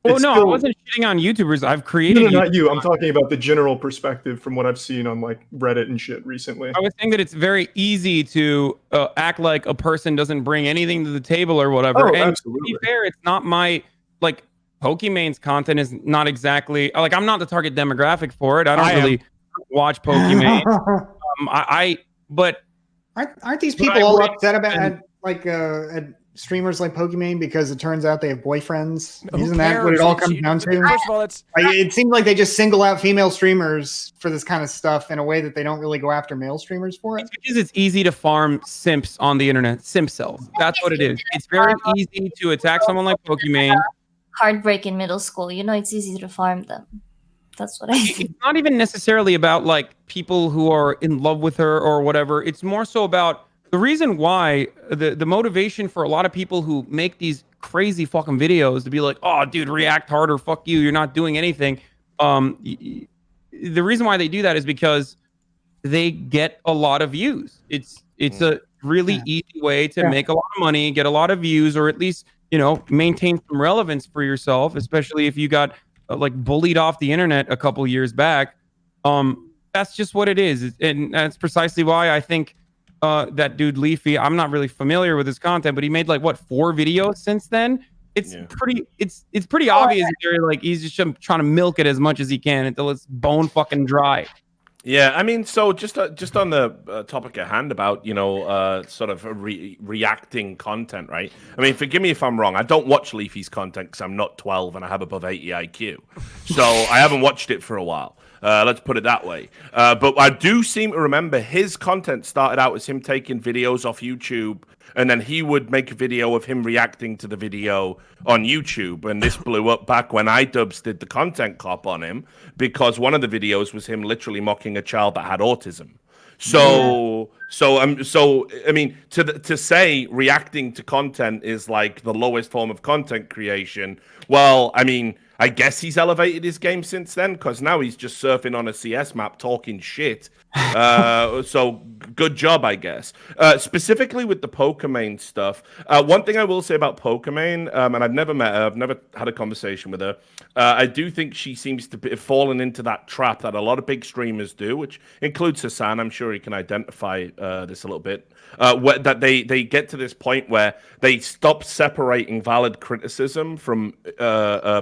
Oh, no, I wasn't shitting on YouTubers. I've created... No, not you. I'm talking about the general perspective from what I've seen on, like, Reddit and shit recently. I was saying that it's very easy to act like a person doesn't bring anything to the table or whatever. Oh, and absolutely. to be fair, it's not my... Like, Pokemon's content is not exactly... Like, I'm not the target demographic for it. I don't really watch Pokemon. But... Aren't these people all upset about, at streamers like Pokemon because it turns out they have boyfriends? Isn't that what it all comes down to? First of all, it seems like they just single out female streamers for this kind of stuff in a way that they don't really go after male streamers for it. It's because it's easy to farm simps on the internet. Simp cells. That's what it is. It's very easy to attack someone like Pokemon. Heartbreak in middle school. You know, it's easy to farm them. That's what I think. It's not even necessarily about like people who are in love with her or whatever. It's more so about the reason why the motivation for a lot of people who make these crazy fucking videos to be like, oh, dude, react harder. Fuck you. You're not doing anything. The reason why they do that is because they get a lot of views. It's a really easy way to make a lot of money, get a lot of views, or at least, you know, maintain some relevance for yourself, especially if you got like bullied off the internet a couple years back. That's just what it is. And that's precisely why I think that dude Leafy, I'm not really familiar with his content, but he made like 4 videos since then. It's pretty obvious that like he's just trying to milk it as much as he can until it's bone fucking dry. Yeah, I mean, so just on the topic at hand about, you know, sort of reacting content, right? I mean, forgive me if I'm wrong. I don't watch Leafy's content because I'm not 12 and I have above 80 IQ. So I haven't watched it for a while. Let's put it that way. But I do seem to remember his content started out as him taking videos off YouTube, and then he would make a video of him reacting to the video on YouTube. And this blew up back when iDubbbz did the content cop on him, because one of the videos was him literally mocking a child that had autism. So I mean, to say reacting to content is like the lowest form of content creation. Well, I mean, I guess he's elevated his game since then, because now he's just surfing on a CS map talking shit. So good job, I guess. Specifically with the Pokimane stuff, one thing I will say about Pokimane, and I've never met her, I've never had a conversation with her. I do think she seems to be fallen into that trap that a lot of big streamers do, which includes Hassan. I'm sure he can identify this a little bit. That they get to this point where they stop separating valid criticism from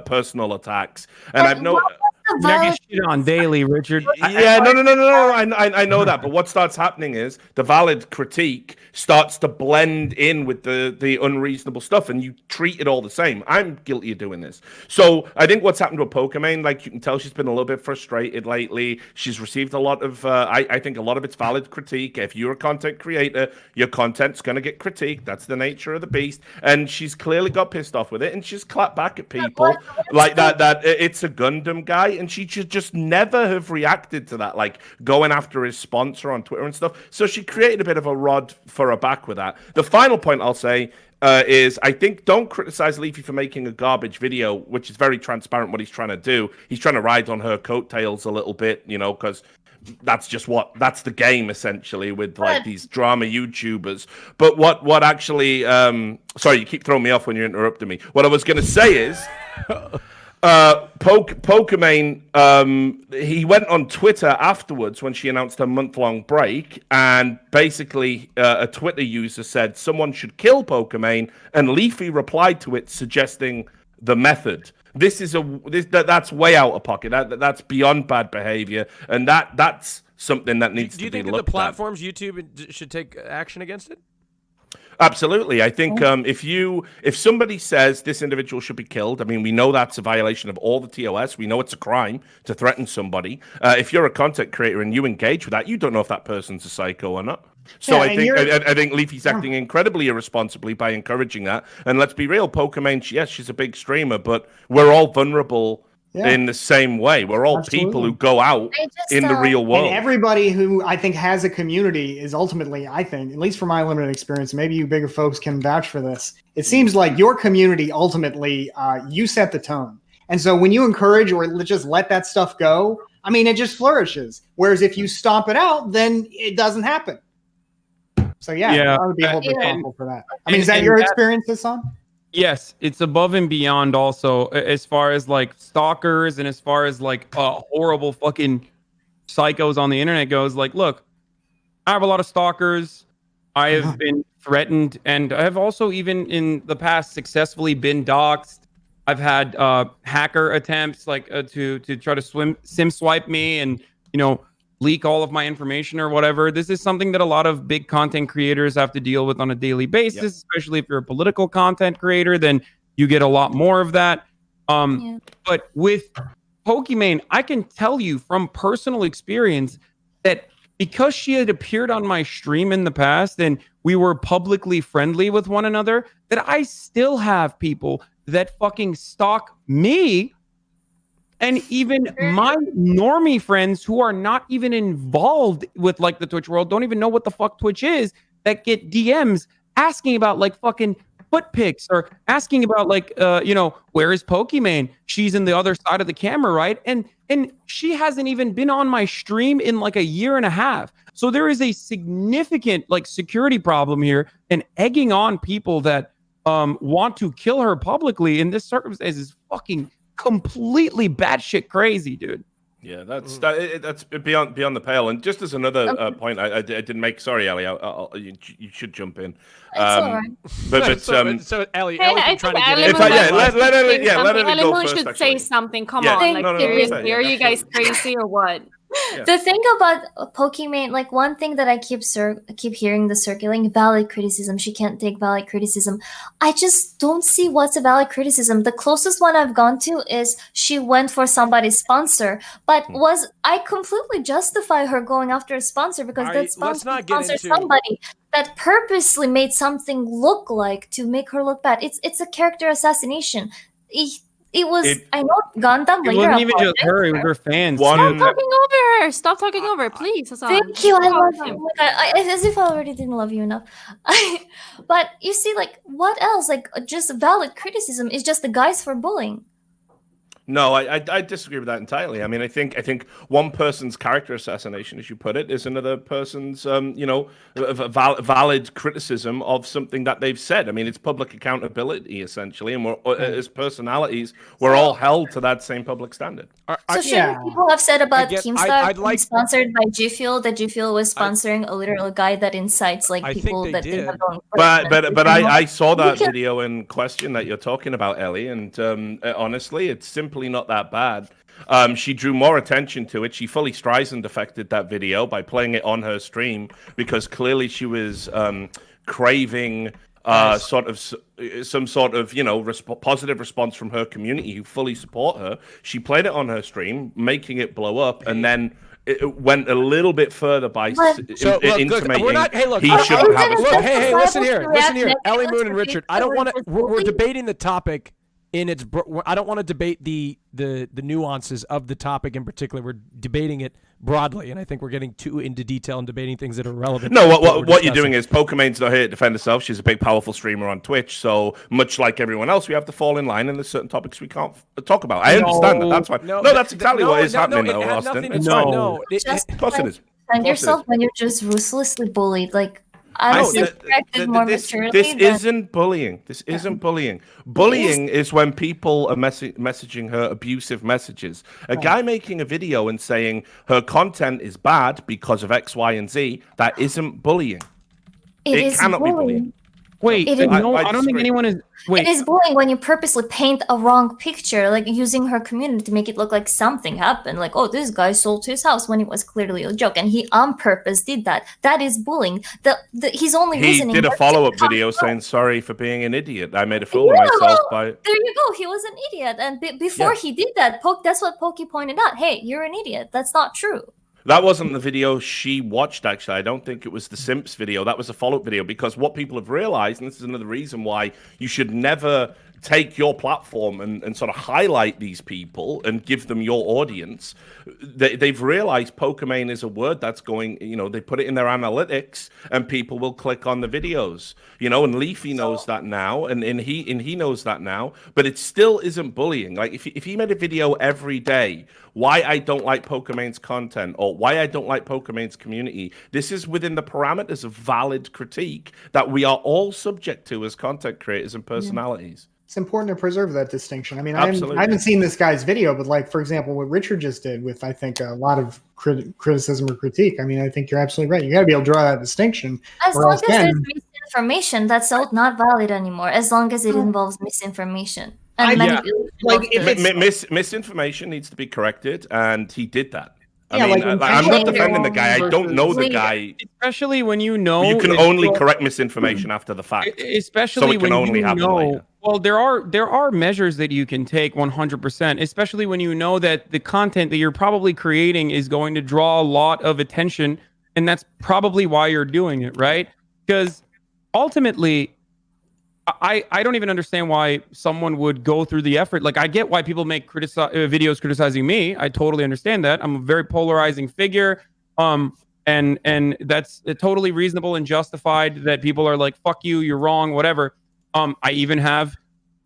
personal attacks, and I've no. You get shit on daily, Richard. Yeah, no. I know that, but what starts happening is the valid critique starts to blend in with the unreasonable stuff, and you treat it all the same. I'm guilty of doing this. So I think what's happened with Pokimane, like you can tell, she's been a little bit frustrated lately. She's received a lot of, I think a lot of it's valid critique. If you're a content creator, your content's going to get critiqued. That's the nature of the beast. And she's clearly got pissed off with it, and she's clapped back at people like that it's a Gundam guy. And she should just never have reacted to that, like going after his sponsor on Twitter and stuff. So she created a bit of a rod for her back with that. The final point I'll say is I think don't criticize Leafy for making a garbage video, which is very transparent what he's trying to do. He's trying to ride on her coattails a little bit, you know, because that's the game essentially with like these drama YouTubers. But what actually, sorry, you keep throwing me off when you're interrupting me. What I was going to say is, Pokimane, he went on Twitter afterwards when she announced her month-long break, and basically a Twitter user said someone should kill Pokimane, and Leafy replied to it suggesting the method. That's way out of pocket. That's beyond bad behavior, and that's something that needs to be looked at. Do you think that the platforms, YouTube, should take action against it? Absolutely. I think if somebody says this individual should be killed, I mean, we know that's a violation of all the TOS. We know it's a crime to threaten somebody. If you're a content creator and you engage with that, you don't know if that person's a psycho or not. So yeah, I think Leafy's acting incredibly irresponsibly by encouraging that. And let's be real, Pokimane, yes, she's a big streamer, but we're all vulnerable in the same way. We're all people who go out in the real world. And everybody who I think has a community is ultimately, I think, at least from my limited experience, maybe you bigger folks can vouch for this. It seems like your community ultimately, you set the tone. And so when you encourage or just let that stuff go, I mean, it just flourishes. Whereas if you stomp it out, then it doesn't happen. So I would be a little bit thankful for that. I mean, is that your experience, Hassan? Yes, it's above and beyond also as far as like stalkers and as far as like horrible fucking psychos on the internet goes. Like, look, I have a lot of stalkers. I have been threatened, and I have also even in the past successfully been doxxed. I've had hacker attempts like to try to sim swipe me and, you know, leak all of my information or whatever. This is something that a lot of big content creators have to deal with on a daily basis, especially if you're a political content creator, then you get a lot more of that. But with Pokimane, I can tell you from personal experience that because she had appeared on my stream in the past and we were publicly friendly with one another, that I still have people that fucking stalk me. And even my normie friends who are not even involved with like the Twitch world, don't even know what the fuck Twitch is, that get DMs asking about like fucking foot pics or asking about like, you know, where is Pokimane? She's in the other side of the camera, right? And she hasn't even been on my stream in like a year and a half. So there is a significant like security problem here, and egging on people that want to kill her publicly in this circumstance is fucking completely batshit crazy, dude. Yeah, that's beyond the pale. And just as another point, I didn't make. Sorry, Ali, you should jump in. But so Ali, I trying to think get in. Let Ellie go first. Should actually. say something. Come Yeah, on, like no, seriously, say, are you guys crazy or what? The thing about Pokimane, like one thing that I keep hearing the circulating, valid criticism. She can't take valid criticism. I just don't see what's a valid criticism. The closest one I've gone to is she went for somebody's sponsor, but I completely justify her going after a sponsor because that sponsor sponsored somebody that purposely made something look like to make her look bad. It's a character assassination. It was. I know Gundam. It wasn't even just her; it was her fans. Stop talking over her. Stop talking over her, please. Hassan. Thank you. I love you. Oh my God, as if I already didn't love you enough. But you see, like, what else? Like, just valid criticism is just the guise for bullying. No, I disagree with that entirely. I mean, I think one person's character assassination, as you put it, is another person's, valid criticism of something that they've said. I mean, it's public accountability, essentially, and as personalities, we're all held to that same public standard. So people have said about Keemstar being sponsored by G Fuel that G Fuel was sponsoring a literal guy that incites like people that didn't have their own. But I saw that video in question that you're talking about, Ellie, and honestly, it's simply not that bad. She drew more attention to it. She fully Streisand affected that video by playing it on her stream because clearly she was craving some sort of positive response from her community who fully support her. She played it on her stream, making it blow up, and then it went a little bit further by intimating he shouldn't have a sponsor. Hey, listen here, Ellie Moon and Richard. I don't want to. We're debating the topic. I don't want to debate the nuances of the topic in particular. We're debating it broadly, and I think we're getting too into detail and debating things that are relevant. No, what you're doing is Pokimane's not here to defend herself. She's a big, powerful streamer on Twitch. So much like everyone else, we have to fall in line, and there's certain topics we can't talk about. I understand that. That's fine. No, that's exactly what is happening, though, Austin. It's fine. Of course it is. Defend yourself when you're just ruthlessly bullied. Like, this isn't bullying. This isn't bullying. Bullying is when people are messaging her abusive messages. A guy making a video and saying her content is bad because of X, Y, and Z, that isn't bullying. It cannot be bullying. Wait, I don't think anyone is. Wait. It is bullying when you purposely paint a wrong picture, like using her community to make it look like something happened. Like, oh, this guy sold his house when it was clearly a joke, and he on purpose did that. That is bullying. He's only reasoning. He did a follow-up video saying sorry for being an idiot. I made a fool of myself by. There you go. He was an idiot, and before he did that, that's what Pokey pointed out. Hey, you're an idiot. That's not true. That wasn't the video she watched, actually. I don't think it was the Simps video. That was a follow-up video, because what people have realized, and this is another reason why you should never take your platform and sort of highlight these people and give them your audience. They've realized Pokimane is a word that's going, they put it in their analytics and people will click on the videos, and Leafy knows that now, and he knows that now, but it still isn't bullying. Like if he made a video every day, why I don't like Pokimane's content or why I don't like Pokimane's community, this is within the parameters of valid critique that we are all subject to as content creators and personalities. It's important to preserve that distinction. I mean, I haven't seen this guy's video, but like, for example, what Richard just did with, I think, a lot of criticism or critique. I mean, I think you're absolutely right. You got to be able to draw that distinction. As long as there's misinformation, that's not valid anymore. As long as it involves misinformation. Misinformation needs to be corrected, and he did that. I mean, I'm not defending the guy. I don't know the guy. Especially when you know you can only correct misinformation after the fact. Especially when you know. Well, there are measures that you can take 100%. Especially when you know that the content that you're probably creating is going to draw a lot of attention, and that's probably why you're doing it, right? Because ultimately, I don't even understand why someone would go through the effort. Like, I get why people make videos criticizing me. I totally understand that. I'm a very polarizing figure. And that's totally reasonable and justified that people are like, fuck you, you're wrong, whatever. I even have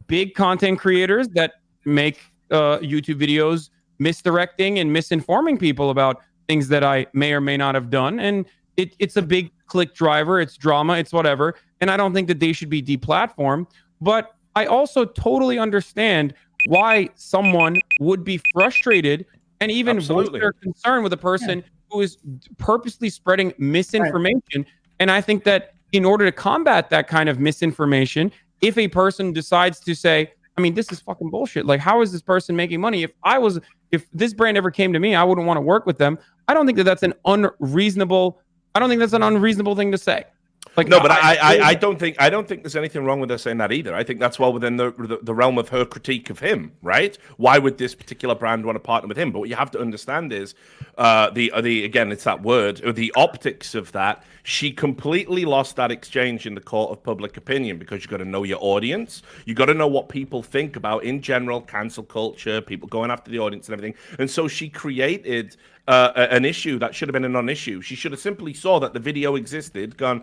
big content creators that make YouTube videos misdirecting and misinforming people about things that I may or may not have done. And it's a big click driver. It's drama. It's whatever. And I don't think that they should be deplatformed. But I also totally understand why someone would be frustrated and even voice their concern with a person who is purposely spreading misinformation. Right. And I think that in order to combat that kind of misinformation, if a person decides to say, I mean, this is fucking bullshit. Like, how is this person making money? If this brand ever came to me, I wouldn't want to work with them. I don't think that's an unreasonable thing to say. Like, no, but I don't think there's anything wrong with her saying that either. I think that's well within the realm of her critique of him, right? Why would this particular brand want to partner with him? But what you have to understand is again, it's that word, or the optics of that. She completely lost that exchange in the court of public opinion, because you got to know your audience. You got to know what people think about in general, cancel culture, people going after the audience and everything. And so she created an issue that should have been a non-issue. She should have simply saw that the video existed, gone,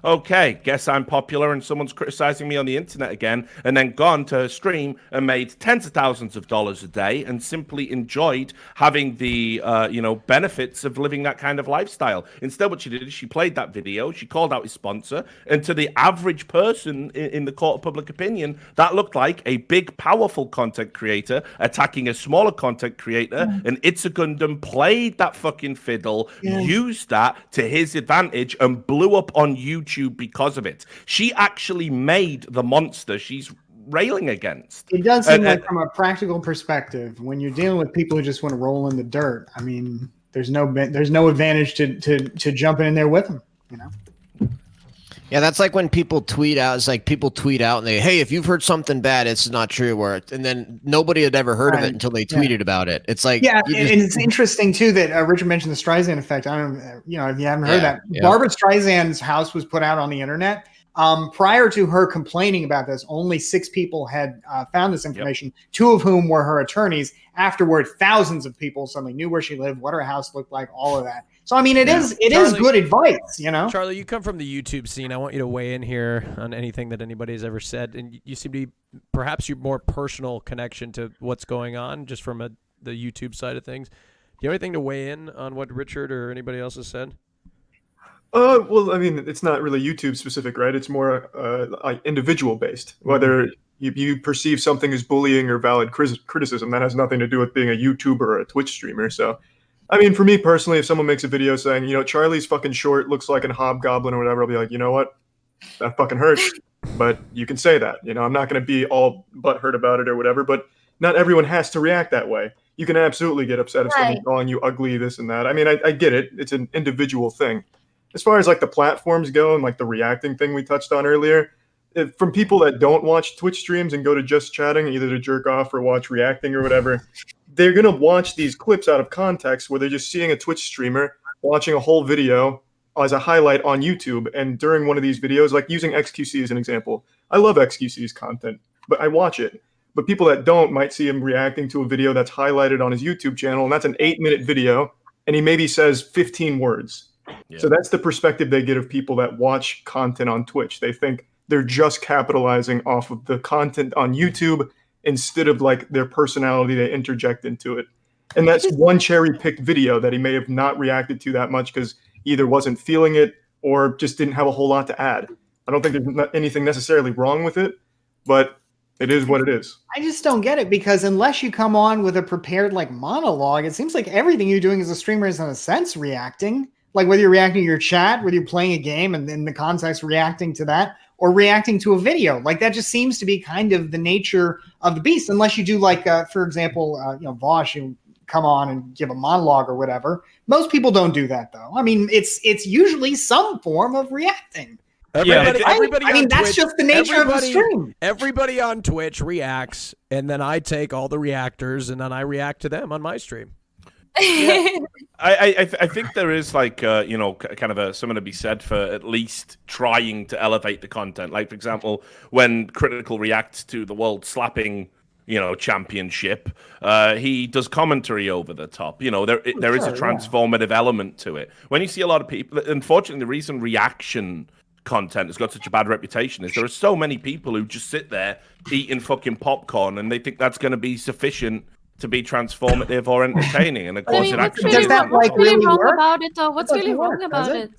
okay, guess I'm popular and someone's criticizing me on the internet again, and then gone to her stream and made tens of thousands of dollars a day and simply enjoyed having the benefits of living that kind of lifestyle. Instead, what she did is she played that video, she called out his sponsor, and to the average person in the court of public opinion, that looked like a big, powerful content creator attacking a smaller content creator, and It's a Gundam played that fucking fiddle, used that to his advantage, and blew up on YouTube because of it. She actually made the monster she's railing against. It does seem like, from a practical perspective, when you're dealing with people who just want to roll in the dirt, I mean, there's no advantage to jumping in there with them, you know. Yeah, that's like when people tweet out. It's like people tweet out and hey, if you've heard something bad, it's not true. And then nobody had ever heard of it until they tweeted about it. It's like, and it's interesting too that Richard mentioned the Streisand effect. I don't, if you haven't heard that, Barbara Streisand's house was put out on the internet. Prior to her complaining about this, only 6 people had found this information, 2 of whom were her attorneys. Afterward, thousands of people suddenly knew where she lived, what her house looked like, all of that. So, I mean, it is good advice, you know? Charlie, you come from the YouTube scene. I want you to weigh in here on anything that anybody has ever said. And you seem to be perhaps your more personal connection to what's going on just from the YouTube side of things. Do you have anything to weigh in on what Richard or anybody else has said? Well, I mean, it's not really YouTube specific, right? It's more like individual based. Whether you perceive something as bullying or valid criticism, that has nothing to do with being a YouTuber or a Twitch streamer. So, I mean, for me personally, if someone makes a video saying, Charlie's fucking short, looks like a hobgoblin or whatever, I'll be like, you know what? That fucking hurts. But you can say that. I'm not going to be all butthurt about it or whatever. But not everyone has to react that way. You can absolutely get upset if someone's calling you ugly, this and that. I mean, I get it. It's an individual thing. As far as like the platforms go and like the reacting thing we touched on earlier, from people that don't watch Twitch streams and go to just chatting, either to jerk off or watch reacting or whatever, they're going to watch these clips out of context where they're just seeing a Twitch streamer watching a whole video as a highlight on YouTube. And during one of these videos, like using XQC as an example, I love XQC's content, but I watch it. But people that don't might see him reacting to a video that's highlighted on his YouTube channel, and that's an 8-minute video, and he maybe says 15 words. Yeah. So that's the perspective they get of people that watch content on Twitch. They think they're just capitalizing off of the content on YouTube instead of like their personality they interject into it. And that's one cherry-picked video that he may have not reacted to that much because he either wasn't feeling it or just didn't have a whole lot to add. I don't think there's anything necessarily wrong with it, but it is what it is. I just don't get it, because unless you come on with a prepared like monologue, it seems like everything you're doing as a streamer is in a sense reacting. Like whether you're reacting to your chat, whether you're playing a game and in the context reacting to that, or reacting to a video. Like that just seems to be kind of the nature of the beast, unless you do like, for example, Vosh, you come on and give a monologue or whatever. Most people don't do that though. I mean, it's usually some form of reacting. Everybody I mean, that's Twitch, just the nature of the stream. Everybody on Twitch reacts, and then I take all the reactors, and then I react to them on my stream. Yeah. I think there is like kind of something to be said for at least trying to elevate the content. Like for example, when Critical reacts to the World Slapping Championship, he does commentary over the top. There is a transformative element to it. When you see a lot of people, unfortunately, the reason reaction content has got such a bad reputation is there are so many people who just sit there eating fucking popcorn and they think that's going to be sufficient to be transformative or entertaining. And of course, what's really wrong about it, though? What's really wrong about it?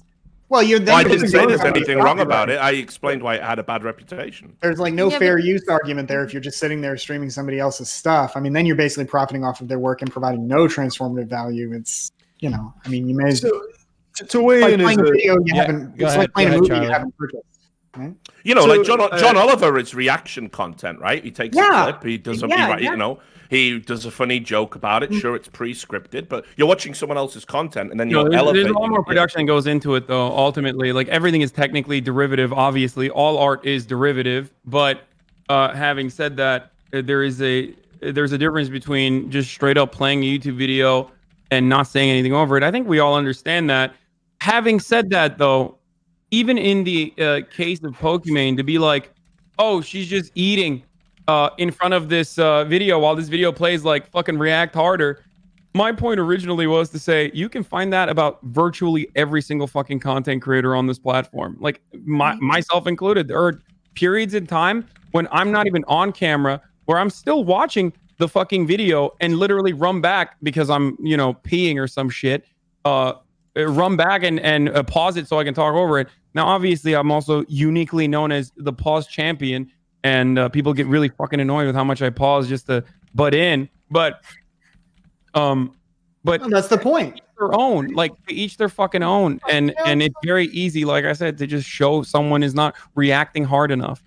Well, I didn't say there's anything wrong about it. I explained why it had a bad reputation. There's like no fair use argument there if you're just sitting there streaming somebody else's stuff. I mean, then you're basically profiting off of their work and providing no transformative value. It's, you may as well. To weigh in playing a video you haven't. It's like playing a movie you haven't purchased. You know, So, like John Oliver is reaction content, right? He takes a clip, he does something, you know, he does a funny joke about it. Sure, it's pre-scripted, but you're watching someone else's content, and then you're elevating. There's a lot more production that goes into it, though. Ultimately, like everything is technically derivative. Obviously, all art is derivative. But having said that, there's a difference between just straight up playing a YouTube video and not saying anything over it. I think we all understand that. Having said that, though, even in the case of Pokimane, to be like, oh, she's just eating in front of this video while this video plays, like fucking react harder. My point originally was to say you can find that about virtually every single fucking content creator on this platform, like myself included. There are periods in time when I'm not even on camera where I'm still watching the fucking video and literally run back because I'm, you know, peeing or some shit. Run back and pause it so I can talk over it. Now, obviously, I'm also uniquely known as the pause champion, and people get really fucking annoyed with how much I pause just to butt in. But that's the point. Their own, like each their fucking own, and it's very easy, like I said, to just show someone is not reacting hard enough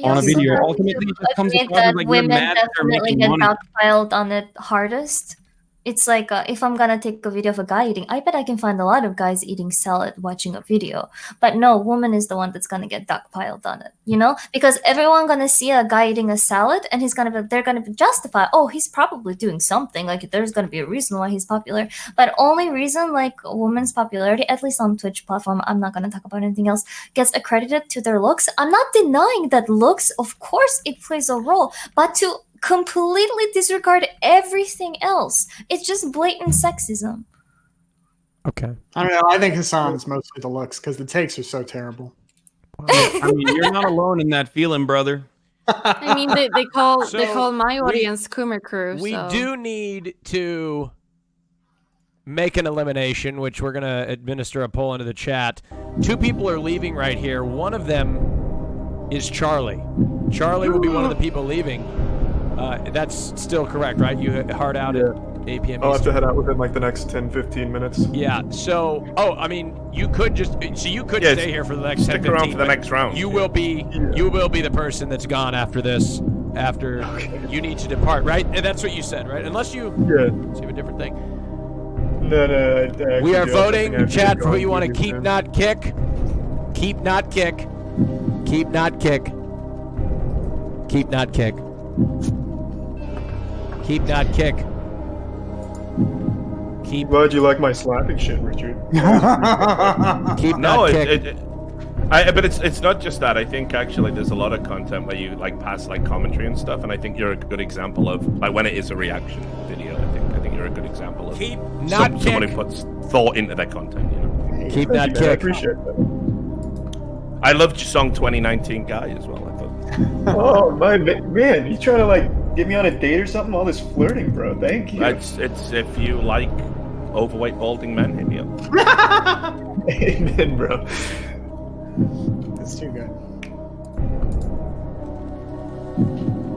on a video. Ultimately, it just comes across as like women mad that they're definitely making get money. dogpiled on it hardest. It's like if I'm gonna take a video of a guy eating, I bet I can find a lot of guys eating salad watching a video. But no, woman is the one that's gonna get dogpiled on it, you know? Because everyone gonna see a guy eating a salad and they're gonna be justified. Oh, he's probably doing something. Like there's gonna be a reason why he's popular. But only reason like a woman's popularity, at least on Twitch platform, I'm not gonna talk about anything else, gets accredited to their looks. I'm not denying that looks, of course, it plays a role, but to completely disregard everything else, it's just blatant sexism. Okay. I don't know. I think Hassan's mostly the looks because the takes are so terrible. I mean, you're not alone in that feeling, brother. I mean, they call my audience Coomer Crew. We so. do need to make an elimination, which we're going to administer a poll into the chat. 2 people are leaving right here. One of them is Charlie. Charlie will be one of the people leaving. That's still correct, right? You hard out at 8 p.m. I'll have to head out within like the next 10-15 minutes. Yeah. So, I mean, you could stay here for the next 10, 15. Stick around for the next round. You will be the person that's gone after this. After you need to depart, right? And that's what you said, right? Unless you have a different thing. No. We are voting, chat, for who you want to keep, not kick. Keep, not kick. Keep, not kick. Keep, not kick. Keep, not kick. Keep. Glad you like my slapping shit, Richard. Keep, not kick. But it's not just that. I think actually there's a lot of content where you like pass like commentary and stuff, and I think you're a good example of like when it is a reaction video. I think you're a good example of keep not kick. Someone who puts thought into their content. You know. Keep, not kick. I appreciate that. I loved your song 2019 Guy as well. I thought. Oh my man, you trying to like get me on a date or something? All this flirting, bro. Thank you. It's if you like overweight balding men, hit me up. Amen, bro. That's too good.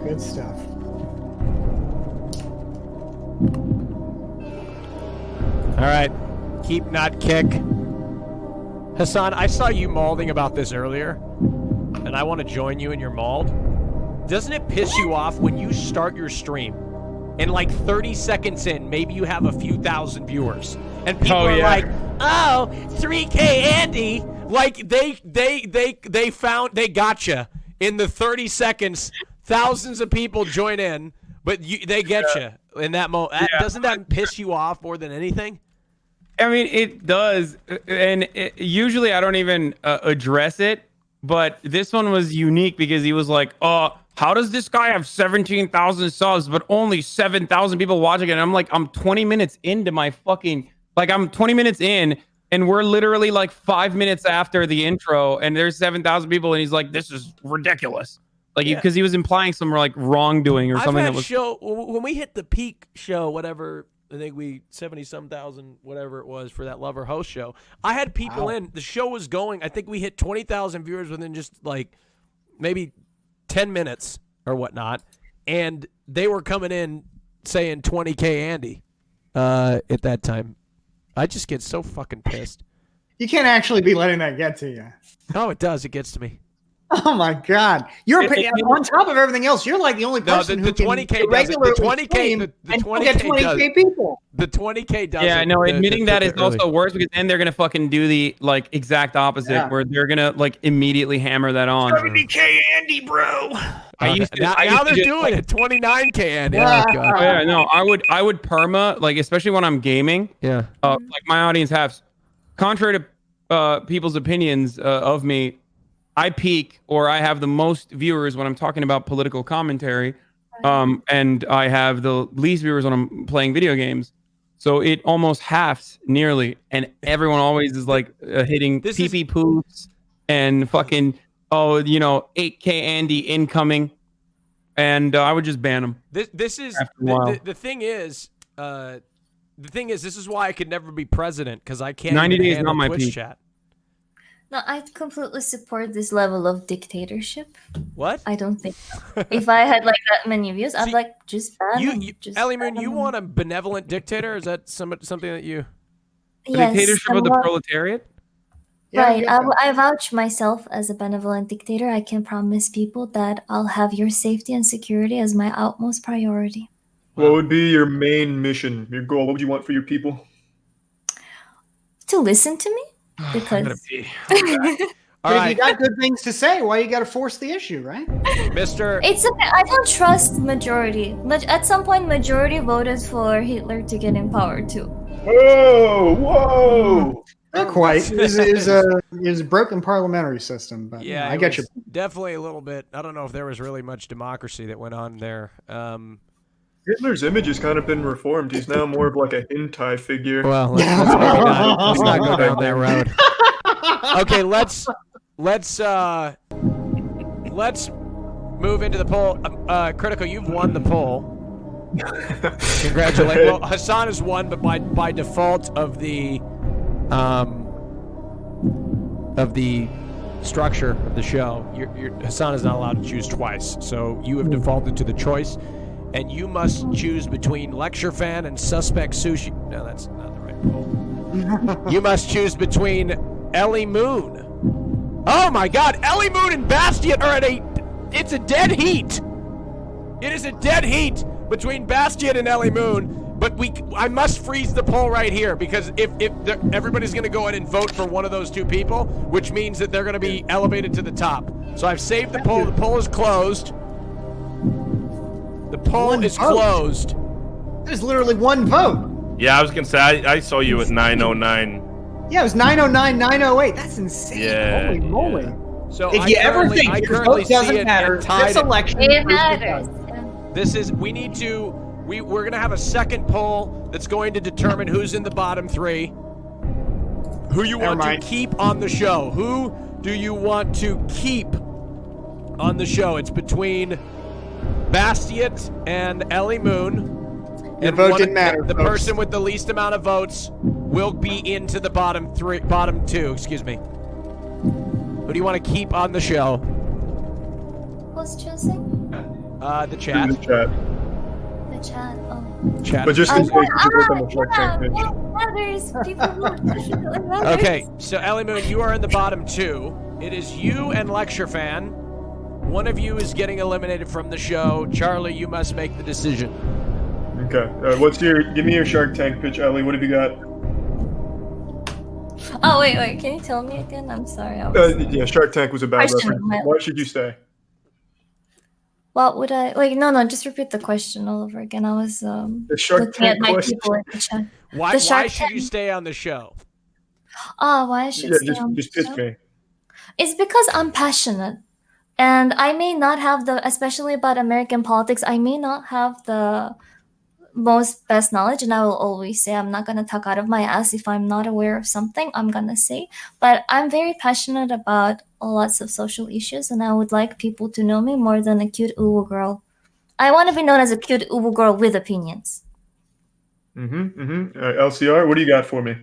Good stuff. All right. Keep, not kick. Hassan, I saw you malding about this earlier, and I want to join you in your mauld. Doesn't it piss you off when you start your stream and like 30 seconds in, maybe you have a few thousand viewers, and people are like, "Oh, 3K Andy!" Like they gotcha in the 30 seconds. Thousands of people join in, but they get you in that moment. Doesn't that piss you off more than anything? I mean, it does, and usually I don't even address it, but this one was unique because he was like, how does this guy have 17,000 subs, but only 7,000 people watching it? And I'm like, I'm 20 minutes into my fucking, I'm 20 minutes in, and we're literally like 5 minutes after the intro, and there's 7,000 people, and he's like, this is ridiculous. Because he was implying some like wrongdoing or something that was. When we hit the peak show, whatever. I think we 70-some thousand, whatever it was, for that Lover Host show. I had people in. The show was going. I think we hit 20,000 viewers within just like maybe 10 minutes or whatnot, and they were coming in saying 20K Andy at that time. I just get so fucking pissed. You can't actually be letting that get to you. Oh, it does. It gets to me. Oh my God! On top of everything else, you're like the only person the who 20K can does it. The 20K, stream the and 20K get 20K people. The 20K does. Yeah, I know. Admitting that is early. also worse because then they're gonna fucking do the like exact opposite, where they're gonna like immediately hammer that on. 70K Andy, bro. Now they're doing it. 29K Andy. Oh, God. Oh, yeah, no, I would perma, like, especially when I'm gaming. Yeah. Like my audience has, contrary to people's opinions of me, I peak or I have the most viewers when I'm talking about political commentary, and I have the least viewers when I'm playing video games. So it almost halves nearly, and everyone always is like hitting pee-pee poofs and fucking 8K Andy incoming, and I would just ban them. This is the thing is this is why I could never be president, because I can't 90 days handle not my Twitch peak. chat. No, I completely support this level of dictatorship. What? I don't think so. If I had like that many views, I'd like just ban them. Ellie Moon, you want a benevolent dictator? Is that something that you? Yes, dictatorship of the proletariat? Right. I vouch myself as a benevolent dictator. I can promise people that I'll have your safety and security as my utmost priority. What would be your main mission, your goal? What would you want for your people? To listen to me? Because All right. If you got good things to say, why you got to force the issue, right? Mr. I don't trust majority. At some point, majority voted for Hitler to get in power too. Whoa! Not quite. It was a broken parliamentary system, but Yeah, I get you. Definitely a little bit. I don't know if there was really much democracy that went on there. Hitler's image has kind of been reformed. He's now more of like a hentai figure. Well, let's not go down that road. Okay, let's move into the poll. Critical, you've won the poll. Congratulations. Well, Hassan has won, but by default of the structure of the show, Hassan is not allowed to choose twice. So you have defaulted to the choice, and you must choose between Lecture Fan and Suspect Sushi. No, that's not the right poll. You must choose between Ellie Moon. Oh my God, Ellie Moon and Bastion are it's a dead heat. It is a dead heat between Bastion and Ellie Moon. But I must freeze the poll right here, because if everybody's going to go in and vote for one of those two people, which means that they're going to be elevated to the top. So I've saved the poll. The poll is closed. The poll is closed. There's literally one vote. Yeah, I was going to say, I saw you at 909. Yeah, it was 909, 908. That's insane. Yeah, Holy moly. So if you ever think your vote doesn't matter, this election It matters. We're gonna have a second poll that's going to determine who's in the bottom three. Who you want to keep on the show? Who do you want to keep on the show? It's between Bastiat and Ellie Moon. Your vote didn't matter. The person with the least amount of votes will be into the bottom two. Excuse me. Who do you want to keep on the show? Who's choosing? The chat. The chat. The chat. Oh. Chat. But just in case you work on the Shark Tank pitch. Matters. People vote. Okay, so Ellie Moon, you are in the bottom two. It is you and Lecture Fan. One of you is getting eliminated from the show. Charlie, you must make the decision. Okay. Give me your Shark Tank pitch, Ellie. What have you got? Oh, wait. Can you tell me again? I'm sorry. Yeah, Shark Tank was a bad reference. Why should you stay? What would I like? No, just repeat the question all over again. I was the Shark looking at Tank my question. people in the chat. Why should you stay on the show? Oh, why I should stay on the just pitch show? me. It's because I'm passionate, and I may not have especially about American politics, I may not have the best knowledge, and I will always say I'm not gonna talk out of my ass if I'm not aware of something. I'm gonna say, but I'm very passionate about lots of social issues, and I would like people to know me more than a cute uwu girl. I want to be known as a cute uwu girl with opinions. LCR, what do you got for me?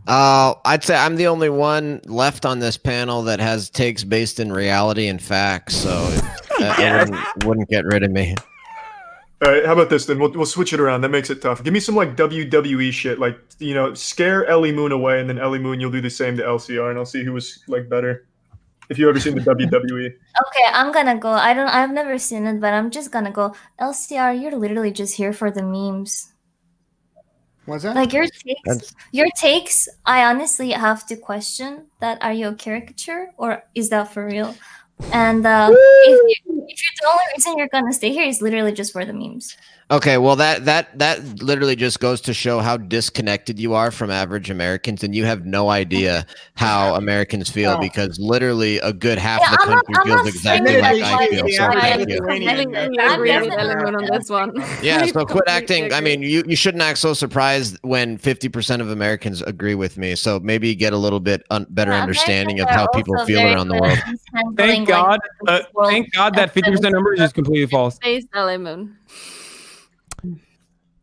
I'd say I'm the only one left on this panel that has takes based in reality and facts, so I wouldn't get rid of me. All right, how about this then? We'll switch it around. That makes it tough. Give me some like WWE shit, like scare Ellie Moon away, and then Ellie Moon, you'll do the same to LCR, and I'll see who was like better. If you've ever seen the WWE. Okay, I'm gonna go. I've never seen it, but I'm just gonna go. LCR, you're literally just here for the memes. What's that? Like your takes, I honestly have to question that. Are you a caricature or is that for real? And if you're the only reason you're gonna stay here is literally just for the memes. Okay, well that literally just goes to show how disconnected you are from average Americans, and you have no idea how Americans feel because literally a good half of the country feels exactly like I feel. So thank you. I agree with Ellen on this one. Yeah, so quit acting. I mean, you shouldn't act so surprised when 50% of Americans agree with me. So maybe get a little bit better understanding of how people feel around the world. Thank God that 50% number is just completely false. Face Moon.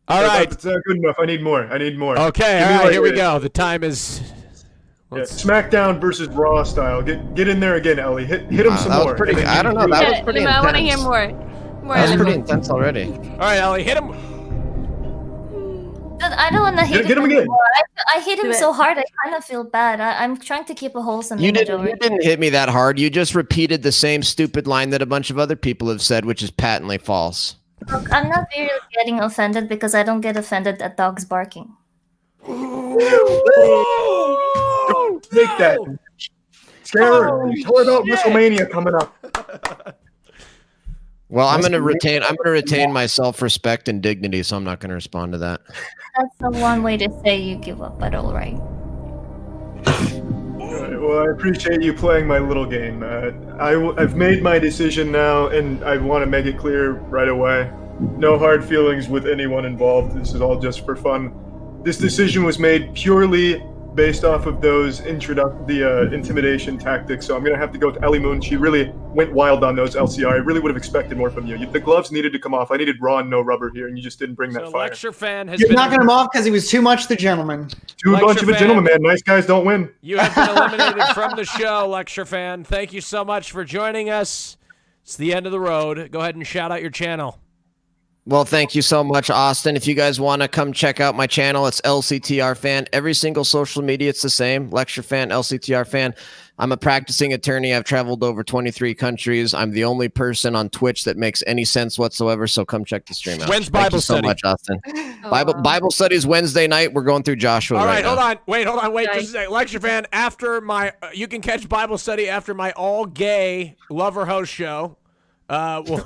All right. That's good enough. I need more. Okay, all right, here we go. The time is... SmackDown versus Raw style. Get in there again, Ellie. Hit him some more. I don't know. That was pretty intense. I want to hear more. That was pretty intense already. All right, Ellie, hit him. I don't want to hit him again. I hit him so hard. I kind of feel bad. I'm trying to keep a wholesome image over You didn't hit me that hard. You just repeated the same stupid line that a bunch of other people have said, which is patently false. Look, I'm not really getting offended because I don't get offended at dogs barking. Take that. Scare her. Tell her about WrestleMania coming up. Well, I'm gonna retain my self-respect and dignity, so I'm not gonna respond to that. That's the one way to say you give up, but all right. Well, I appreciate you playing my little game. I've made my decision now, and I want to make it clear right away. No hard feelings with anyone involved. This is all just for fun. This decision was made purely based off of those intimidation tactics. So I'm going to have to go with Ellie Moon. She really went wild on those LCR. I really would have expected more from you. The gloves needed to come off. I needed raw and no rubber here, and you just didn't bring that fire. Lecture fan has You're knocking him off because he was too much the gentleman. Too much of a gentleman, man. Nice guys don't win. You have been eliminated from the show, Lecture fan. Thank you so much for joining us. It's the end of the road. Go ahead and shout out your channel. Well, thank you so much, Austin. If you guys want to come check out my channel, it's LCTR Fan. Every single social media, it's the same. Lecture Fan, LCTR Fan. I'm a practicing attorney. I've traveled over 23 countries. I'm the only person on Twitch that makes any sense whatsoever, so come check the stream out. When's Bible study? Thank you so much, Austin. Bible studies Wednesday night. We're going through Joshua All right, now. hold on. Wait just a second. Lecture fan, after my, you can catch Bible study after my all-gay lover host show. We'll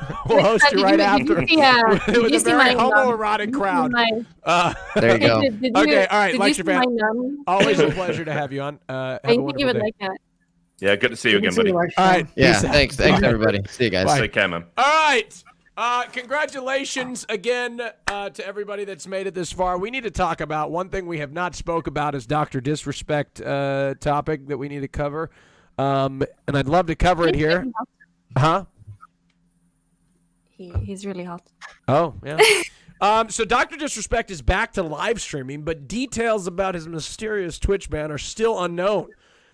host you right after with a very homoerotic crowd. There you go. Okay, all right, Lecture fan. Always a pleasure to have you on. Thank you, Yeah, good to see you again, buddy. All right. Yeah, thanks everybody. See you guys. Take care, man. All right. Congratulations again to everybody that's made it this far. We need to talk about one thing we have not spoke about is Dr. Disrespect topic that we need to cover. And I'd love to cover it here. Huh? He's really hot. Oh, yeah. So Dr. Disrespect is back to live streaming, but details about his mysterious Twitch ban are still unknown.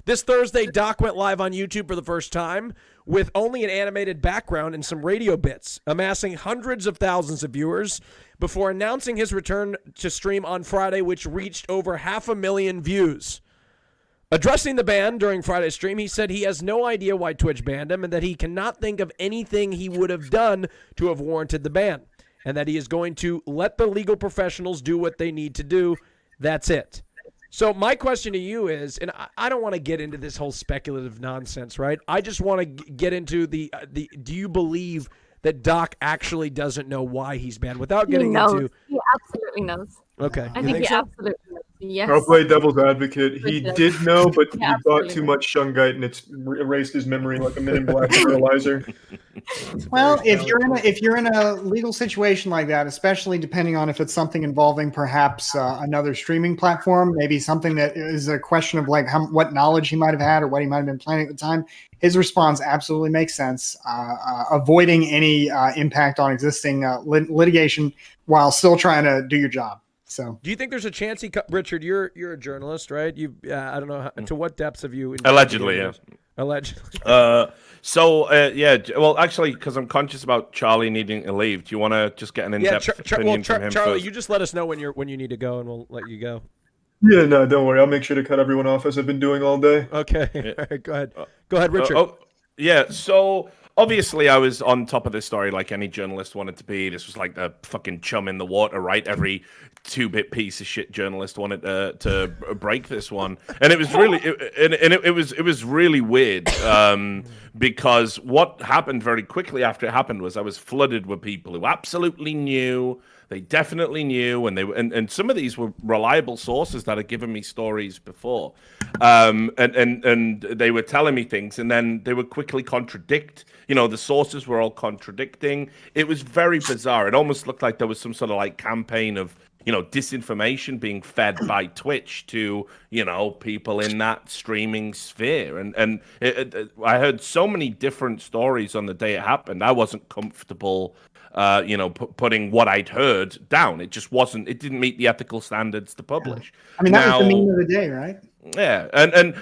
This Thursday, Doc went live on YouTube for the first time with only an animated background and some radio bits, amassing hundreds of thousands of viewers before announcing his return to stream on Friday, which reached over 500,000 views. Addressing the ban during Friday's stream, he said he has no idea why Twitch banned him and that he cannot think of anything he would have done to have warranted the ban, and that he is going to let the legal professionals do what they need to do. That's it. So my question to you is, and I don't want to get into this whole speculative nonsense, right? I just want to get into the do you believe that Doc actually doesn't know why he's banned without getting into... He absolutely knows. Okay. I think he absolutely knows. Yes. I'll play devil's advocate. He did know, but he bought too much shungite and it's erased his memory like a Men in Black sterilizer. Well, if you're in a legal situation like that, especially depending on if it's something involving perhaps another streaming platform, maybe something that is a question of like what knowledge he might have had or what he might have been planning at the time, his response absolutely makes sense. Avoiding any impact on existing litigation while still trying to do your job. So, do you think there's a chance Richard? You're a journalist, right? You I don't know to what depths have you allegedly, yeah. Allegedly. Well, actually, because I'm conscious about Charlie needing to leave, do you want to just get an in-depth opinion from him Charlie, first? you just let us know when you need to go, and we'll let you go. Yeah, no, don't worry. I'll make sure to cut everyone off as I've been doing all day. Okay. Yeah. All right, go ahead. Go ahead, Richard. Yeah, so obviously I was on top of this story like any journalist wanted to be. This was like the fucking chum in the water, right? Every two-bit piece of shit journalist wanted to break this one. And it was really it was really weird because what happened very quickly after it happened was I was flooded with people who absolutely knew. They definitely knew, and some of these were reliable sources that had given me stories before, and they were telling me things, and then they would quickly contradict. You know, the sources were all contradicting. It was very bizarre. It almost looked like there was some sort of like campaign of disinformation being fed by Twitch to people in that streaming sphere, and I heard so many different stories on the day it happened. I wasn't comfortable. Putting what I'd heard down. It just wasn't. It didn't meet the ethical standards to publish. I mean, that was the meme of the day, right? Yeah, and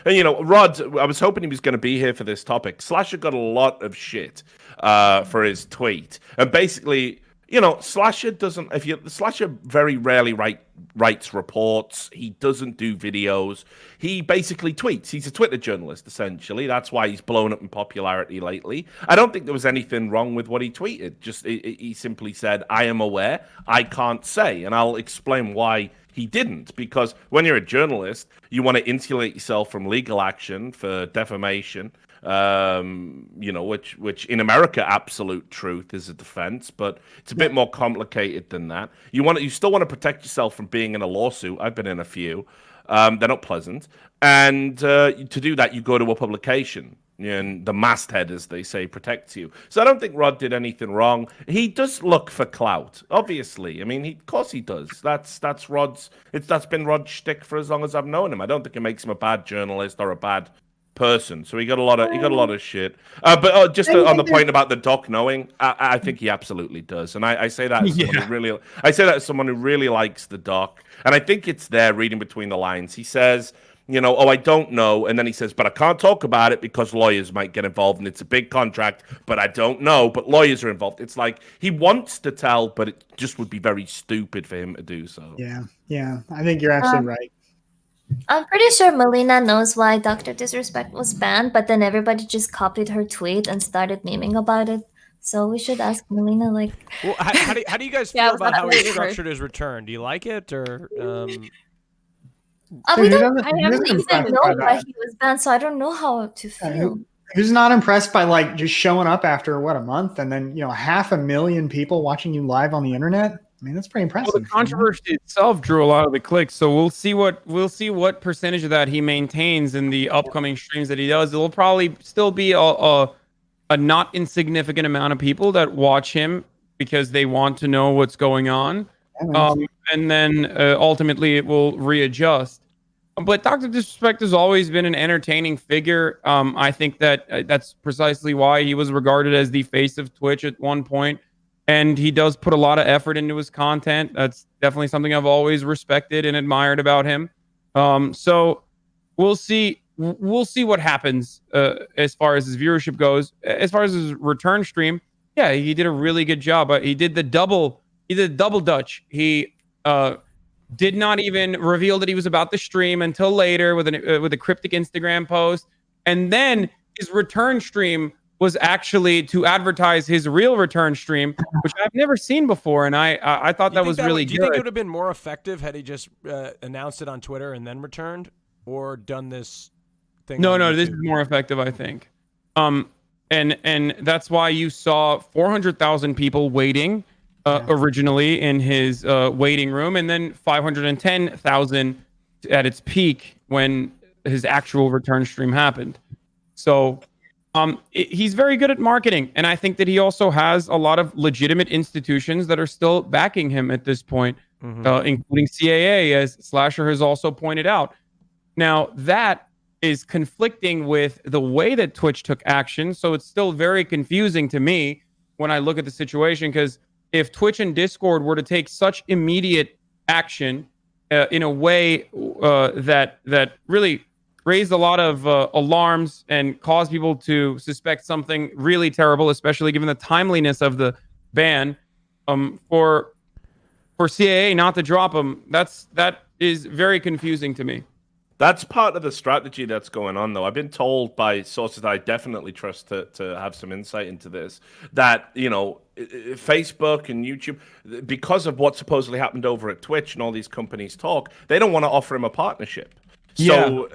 Rod, I was hoping he was going to be here for this topic. Slasher got a lot of shit for his tweet, and basically, Slasher doesn't. Slasher very rarely writes reports. He doesn't do videos. He basically tweets. He's a Twitter journalist, essentially. That's why he's blown up in popularity lately. I don't think there was anything wrong with what he tweeted. Just he simply said, "I am aware. I can't say," and I'll explain why he didn't. Because when you're a journalist, you want to insulate yourself from legal action for defamation. Which in America, absolute truth is a defense, but it's a bit more complicated than that. You still want to protect yourself from being in a lawsuit. I've been in a few. They're not pleasant. And to do that, you go to a publication. And the masthead, as they say, protects you. So I don't think Rod did anything wrong. He does look for clout, obviously. I mean, of course he does. That's been Rod's shtick for as long as I've known him. I don't think it makes him a bad journalist or a bad person. So he got a lot of shit. But just on the point about the doc knowing, I think he absolutely does. And I say that as someone who really likes the doc. And I think it's there reading between the lines. He says, I don't know. And then he says, but I can't talk about it because lawyers might get involved and it's a big contract, but I don't know. But lawyers are involved. It's like he wants to tell, but it just would be very stupid for him to do so. Yeah. I think you're absolutely right. I'm pretty sure Melina knows why Dr. Disrespect was banned, but then everybody just copied her tweet and started memeing about it. So we should ask Melina, well, how do you guys feel about how he structured his return? Do you like it, or? I haven't even know why he was banned, so I don't know how to feel. Who's not impressed by just showing up after a month and then 500,000 people watching you live on the internet? I mean, that's pretty impressive. Well, the controversy itself drew a lot of the clicks, so we'll see what percentage of that he maintains in the upcoming streams that he does. It'll probably still be a not insignificant amount of people that watch him because they want to know what's going on, and then ultimately it will readjust. But Dr. Disrespect has always been an entertaining figure. I think that's precisely why he was regarded as the face of Twitch at one point. And he does put a lot of effort into his content. That's definitely something I've always respected and admired about him. So we'll see what happens as far as his viewership goes. As far as his return stream, yeah, he did a really good job. He did the double Dutch. He did not even reveal that he was about to stream until later with a cryptic Instagram post, and then his return stream was actually to advertise his real return stream, which I've never seen before, and I thought that was really good. Do you think it would have been more effective had he just announced it on Twitter and then returned, or done this thing? No, this is more effective, I think. And that's why you saw 400,000 people waiting originally in his waiting room, and then 510,000 at its peak when his actual return stream happened. So he's very good at marketing, and I think that he also has a lot of legitimate institutions that are still backing him at this point, including CAA, as Slasher has also pointed out. Now, that is conflicting with the way that Twitch took action, so it's still very confusing to me when I look at the situation, because if Twitch and Discord were to take such immediate action in a way that really raised a lot of alarms and caused people to suspect something really terrible, especially given the timeliness of the ban. For CAA not to drop him, that is very confusing to me. That's part of the strategy that's going on, though. I've been told by sources that I definitely trust to have some insight into this, that, Facebook and YouTube, because of what supposedly happened over at Twitch and all these companies talk, they don't want to offer him a partnership. So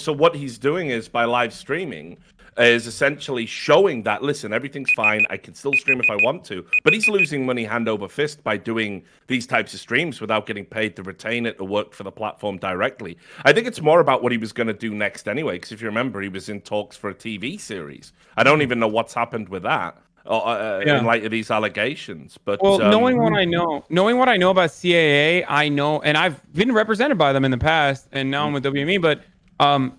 what he's doing is, by live streaming, is essentially showing that, listen, everything's fine, I can still stream if I want to, but he's losing money hand over fist by doing these types of streams without getting paid to retain it or work for the platform directly. I think it's more about what he was going to do next anyway, because if you remember, he was in talks for a TV series. I don't even know what's happened with that in light of these allegations. But knowing what I know about CAA, I know, and I've been represented by them in the past, and now I'm with WME, but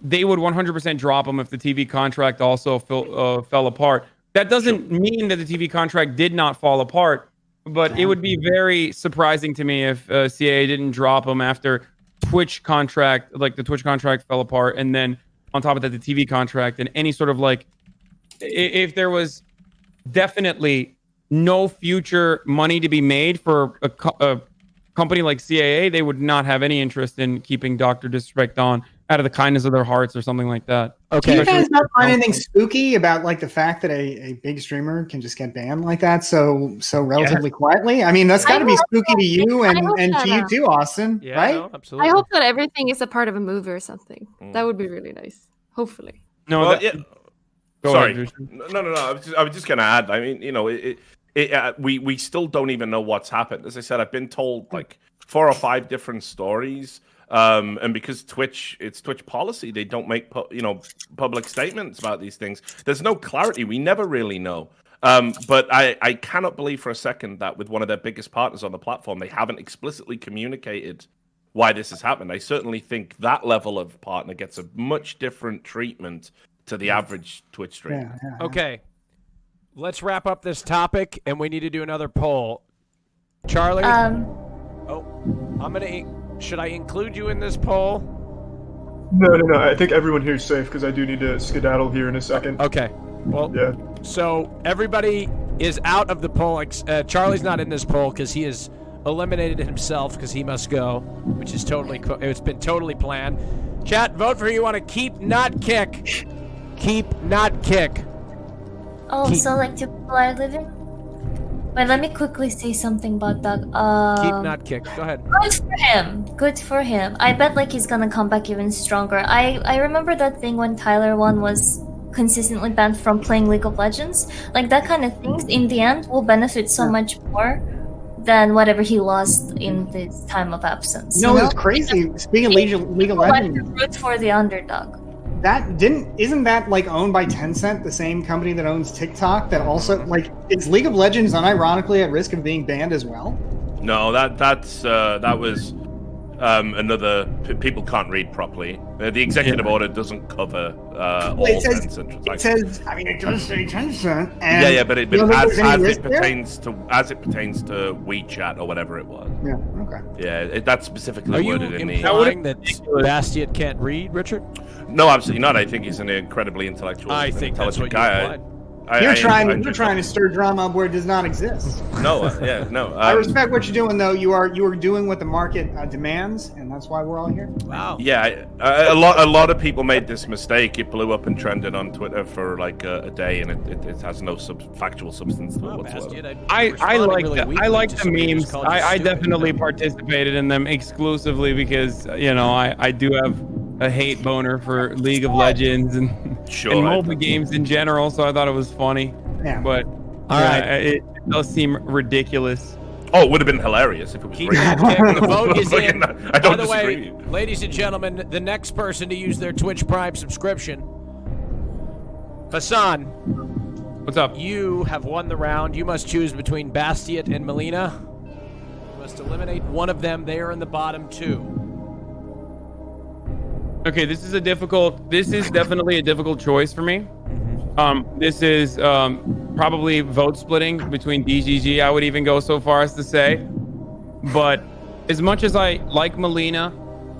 they would 100% drop him if the TV contract also fell apart. That doesn't mean that the TV contract did not fall apart, but it would be very surprising to me if CAA didn't drop him after the Twitch contract fell apart, and then on top of that, the TV contract, and any sort of if there was definitely no future money to be made for a company like CAA, they would not have any interest in keeping Dr. Disrespect on out of the kindness of their hearts or something like that. Okay. Do you guys not find anything spooky about the fact that a big streamer can just get banned like that so relatively quietly? I mean, that's got to be spooky to you and to you too, Austin, right? No, absolutely. I hope that everything is a part of a movie or something. That would be really nice. Hopefully. No, sorry. No. I was just going to add. I mean, we still don't even know what's happened. As I said, I've been told 4 or 5 different stories. And because it's Twitch policy, they don't make public statements about these things. There's no clarity. We never really know. But I cannot believe for a second that with one of their biggest partners on the platform, they haven't explicitly communicated why this has happened. I certainly think that level of partner gets a much different treatment to the average Twitch streamer. Yeah. Okay, let's wrap up this topic, and we need to do another poll. Charlie? Should I include you in this poll? No. I think everyone here is safe because I do need to skedaddle here in a second. Okay. Well, yeah. So everybody is out of the poll. Charlie's not in this poll because he has eliminated himself because he must go, which is it's been totally planned. Chat, vote for who you want to keep, not kick. Keep, not kick. So two people are living? But let me quickly say something about Doug. Keep, not kick. Go ahead. Good for him. I bet he's gonna come back even stronger. I remember that thing when Tyler 1 was consistently banned from playing League of Legends. That kind of things in the end will benefit so much more than whatever he lost in this time of absence. It's crazy. Speaking of League of Legends, root for the underdog. Isn't that owned by Tencent, the same company that owns TikTok? That also is League of Legends unironically at risk of being banned as well? No, that was another. People can't read properly. The executive order doesn't cover all Tencent. It says, I mean, it does say Tencent. And but as it pertains to WeChat or whatever it was. Yeah. Okay. Yeah, that's specifically worded in the. Are you implying that Bastiat can't read, Richard? No, absolutely not. I think he's an incredibly intelligent guy. You're trying to stir drama where it does not exist. No. I respect what you're doing, though. You are doing what the market demands, and that's why we're all here. Wow. Yeah, a lot of people made this mistake. It blew up and trended on Twitter for a day, and it has no factual substance to it whatsoever. I like the memes. I definitely participated in them exclusively because I do have a hate boner for League of Legends and mobile games in general, so I thought it was funny. Yeah. But it does seem ridiculous. Oh, it would have been hilarious if it was real. The vote is in. I don't disagree. By the way, ladies and gentlemen, the next person to use their Twitch Prime subscription, Hassan. What's up? You have won the round. You must choose between Bastiat and Melina. You must eliminate one of them. They are in the bottom 2. Okay, this is definitely a difficult choice for me. This is probably vote splitting between DGG. I would even go so far as to say. But as much as I like Melina,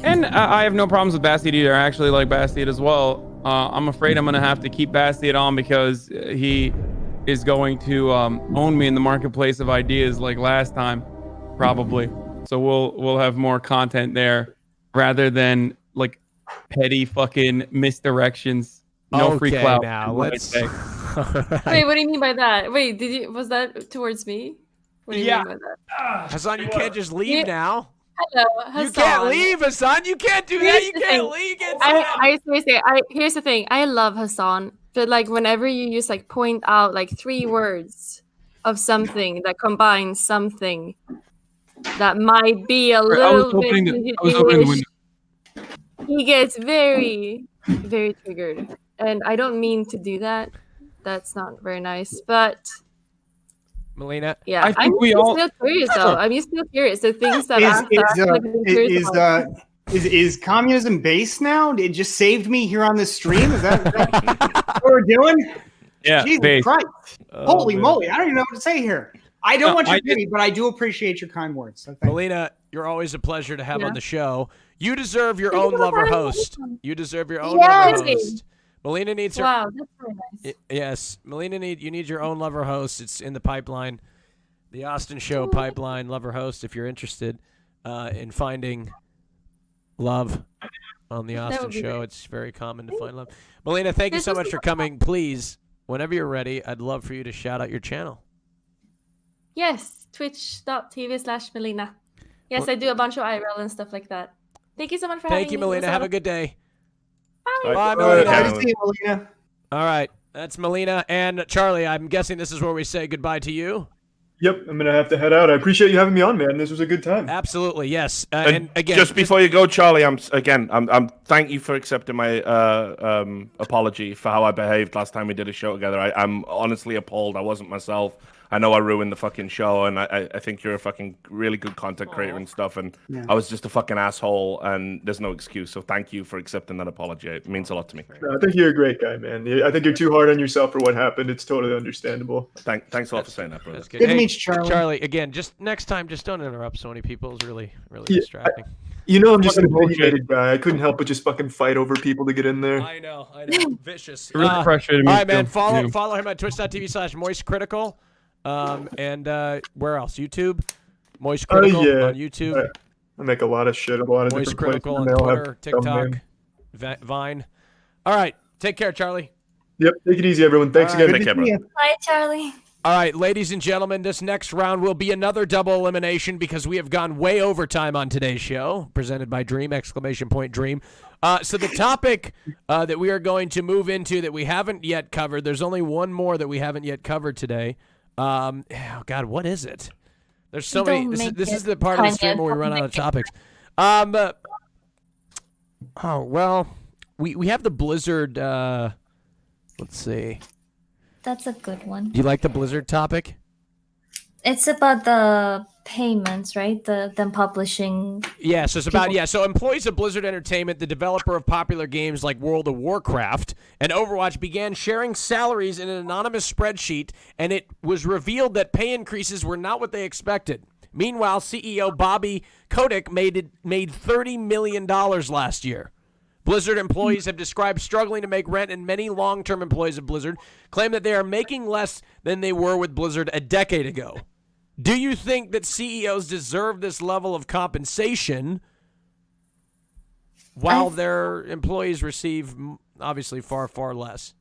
And I have no problems with Bastide either. I actually like Bastide as well. I'm afraid I'm going to have to keep Bastide on because he is going to own me in the marketplace of ideas like last time, probably. So we'll have more content there rather than like petty fucking misdirections. No free Okay, clout. now what I let's. say. Wait, what do you mean by that? Wait, was that towards me? What do you mean by that? Hassan, you can't just leave now. Hello, Hassan. You can't leave, Hassan. You can't do that. You can't leave. Here's the thing. I love Hassan, but like whenever you just like point out like 3 words of something that combines something that might be a little bit Jewish, he gets very, very triggered. And I don't mean to do that. That's not very nice. But Melina, yeah, I think still curious though. I'm still curious. The things that is communism based now? It just saved me here on this stream. Is that what we're doing? Yeah, Jesus based. Christ! Holy man. moly! I don't even know what to say here. I don't want your I pity, but I do appreciate your kind words. So thank you. Melina, you're always a pleasure to have on the show. You deserve your own lover host. You deserve your own lover host. Melina needs her. Wow, that's very nice. Yes, Melina you need your own lover host. It's in the pipeline, the Austin Show pipeline lover host. If you're interested in finding love on the Austin Show, it's very common to find love. Melina, thank you so much for coming. Please, whenever you're ready, I'd love for you to shout out your channel. Yes, twitch.tv/Melina. Yes, I do a bunch of IRL and stuff like that. Thank you so much for having me. Thank you, Melina. Have a good day. Bye. Bye, Melina. Nice to see you, Melina. All right, that's Melina and Charlie. I'm guessing this is where we say goodbye to you. Yep, I'm gonna have to head out. I appreciate you having me on, man. This was a good time. Absolutely, yes. And again, just before you go, Charlie, I'm thank you for accepting my apology for how I behaved last time we did a show together. I'm honestly appalled. I wasn't myself. I know I ruined the fucking show, and I think you're a fucking really good content creator and stuff, and I was just a fucking asshole, and there's no excuse. So thank you for accepting that apology. It means a lot to me. No, I think you're a great guy, man. I think you're too hard on yourself for what happened. It's totally understandable. Thanks a lot for saying that, brother. That's good. Good to meet you, Charlie. Charlie, again, just next time, just don't interrupt so many people. It's really, really distracting. You know, I'm just an opinionated guy. I couldn't help but just fucking fight over people to get in there. I know. Vicious. Really frustrated me. All right, man. too. Follow him at twitch.tv/Moistcritical. And where else? YouTube? Moistcritical on YouTube. I make a lot of shit. A lot of different places. Moistcritical on Twitter, TikTok, Vine. All right. Take care, Charlie. Yep. Take it easy, everyone. Thanks again. Take care, bro. Bye, Charlie. All right, ladies and gentlemen, this next round will be another double elimination because we have gone way over time on today's show, presented by Dream, ! Dream. So the topic that we are going to move into that we haven't yet covered, there's only one more that we haven't yet covered today. Oh, God, what is it? There's so many. This is the part of the stream where we run out of topics. Oh, well, we have the Blizzard. Let's see. That's a good one. Do you like the Blizzard topic? It's about the payments, right? Them publishing. Yeah, so it's about So employees of Blizzard Entertainment, the developer of popular games like World of Warcraft and Overwatch, began sharing salaries in an anonymous spreadsheet, and it was revealed that pay increases were not what they expected. Meanwhile, CEO Bobby Kotick made $30 million last year. Blizzard employees have described struggling to make rent, and many long-term employees of Blizzard claim that they are making less than they were with Blizzard a decade ago. Do you think that CEOs deserve this level of compensation while their employees receive obviously far, far less?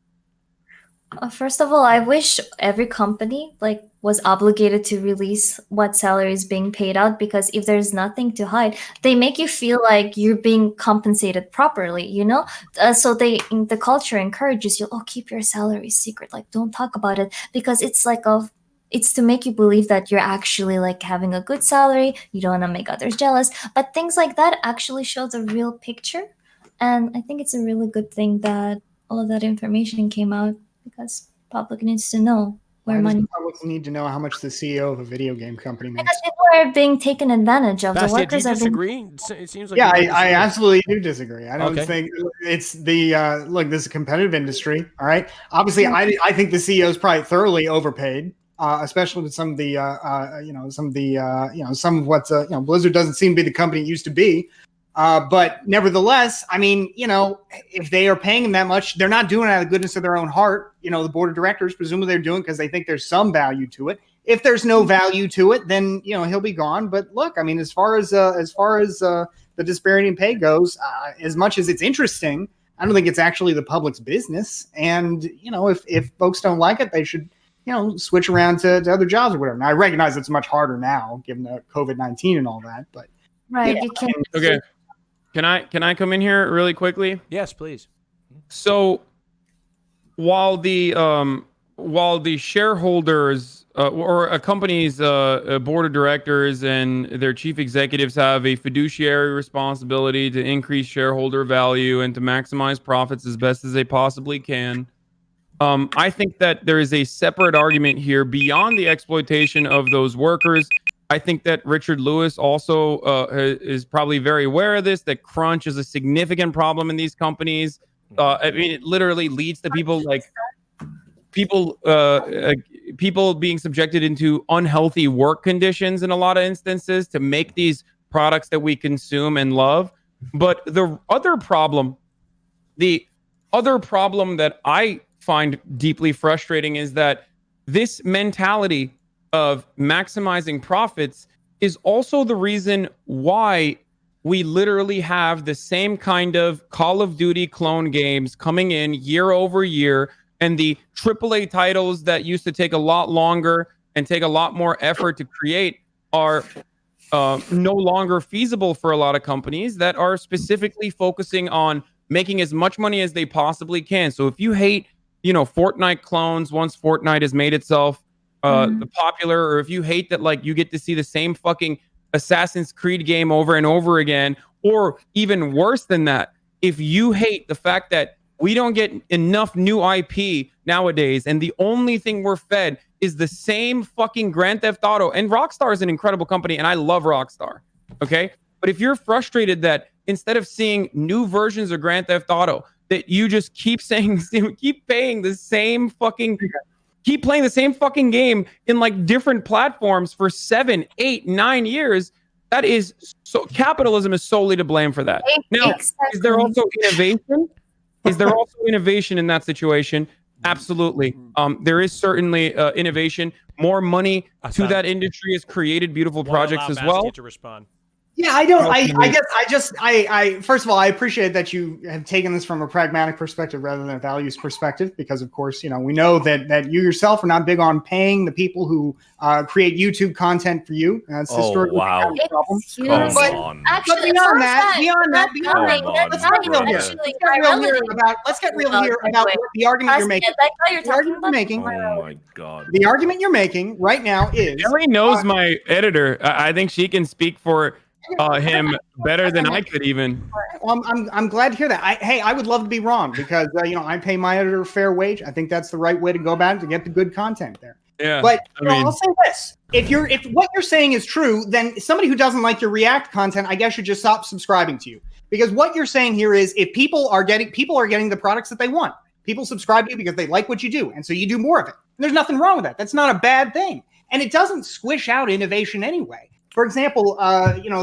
First of all, I wish every company was obligated to release what salary is being paid out, because if there's nothing to hide, they make you feel like you're being compensated properly, you know? So the culture encourages you, keep your salary secret, don't talk about it, because it's it's to make you believe that you're actually having a good salary, you don't want to make others jealous, but things like that actually show the real picture. And I think it's a really good thing that all of that information came out, because public needs to know where money. Public need to know how much the CEO of a video game company makes. Because people are being taken advantage of. Basti, the workers do you disagree? It seems like I absolutely do disagree. I don't think it's the look. This is a competitive industry. All right. Obviously, I think the CEO is probably thoroughly overpaid. Especially with some of what Blizzard doesn't seem to be the company it used to be. But nevertheless, I mean, if they are paying him that much, they're not doing it out of the goodness of their own heart. The board of directors, presumably they're doing it because they think there's some value to it. If there's no value to it, then he'll be gone. But look, I mean, as far as the disparity in pay goes, as much as it's interesting, I don't think it's actually the public's business. And if folks don't like it, they should switch around to other jobs or whatever. Now, I recognize it's much harder now given the COVID-19 and all that, but Right, you can. Okay. Can I come in here really quickly? Yes, please. So while the shareholders or a company's board of directors and their chief executives have a fiduciary responsibility to increase shareholder value and to maximize profits as best as they possibly can, I think that there is a separate argument here beyond the exploitation of those workers. I think that Richardlewis also is probably very aware of this, that crunch is a significant problem in these companies. I mean, it literally leads to people being subjected into unhealthy work conditions in a lot of instances to make these products that we consume and love. But the other problem that I find deeply frustrating is that this mentality of maximizing profits is also the reason why we literally have the same kind of Call of Duty clone games coming in year over year, and the AAA titles that used to take a lot longer and take a lot more effort to create are no longer feasible for a lot of companies that are specifically focusing on making as much money as they possibly can. So if you hate, Fortnite clones once Fortnite has made itself popular, or if you hate that you get to see the same fucking Assassin's Creed game over and over again, or even worse than that, if you hate the fact that we don't get enough new IP nowadays and the only thing we're fed is the same fucking Grand Theft Auto, and Rockstar is an incredible company and I love Rockstar, okay? But if you're frustrated that instead of seeing new versions of Grand Theft Auto, that you just keep playing the same fucking game in different platforms for 7, 8, 9 years, that is so capitalism is solely to blame for that. Now, is there also innovation? Is there also innovation in that situation? Absolutely. There is certainly innovation. More money to that industry has created beautiful projects as well. To respond. Yeah, I don't. I first of all, I appreciate that you have taken this from a pragmatic perspective rather than a values perspective, because of course, we know that you yourself are not big on paying the people who create YouTube content for you. That's historically a problem. But beyond that, let's get real here about the argument you're making. Oh my god! The argument you're making right now is Ellie knows my editor. I think she can speak for him better than I could even. I'm glad to hear that. I would love to be wrong, because I pay my editor a fair wage. I think that's the right way to go about it to get the good content there. Yeah, but I'll say this: if what you're saying is true, then somebody who doesn't like your React content, I guess, should just stop subscribing to you. Because what you're saying here is, if people are getting the products that they want, people subscribe to you because they like what you do, and so you do more of it. And there's nothing wrong with that. That's not a bad thing, and it doesn't squish out innovation anyway. For example,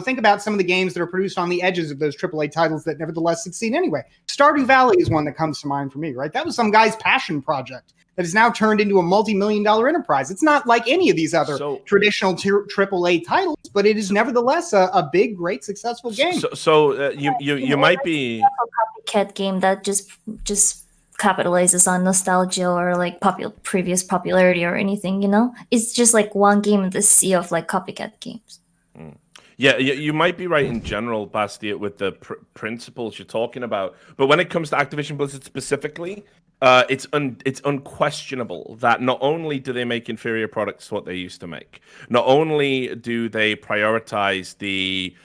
think about some of the games that are produced on the edges of those AAA titles that nevertheless succeed anyway. Stardew Valley is one that comes to mind for me, right? That was some guy's passion project that is now turned into a multi-million-dollar enterprise. It's not like any of these other traditional AAA titles, but it is nevertheless a big, great, successful game. You might be a copycat game that just capitalizes on nostalgia or previous popularity or anything. It's just one game in the sea of copycat games. Yeah, you might be right in general, Bastia, with the principles you're talking about. But when it comes to Activision Blizzard specifically, it's unquestionable that not only do they make inferior products to what they used to make, not only do they prioritize the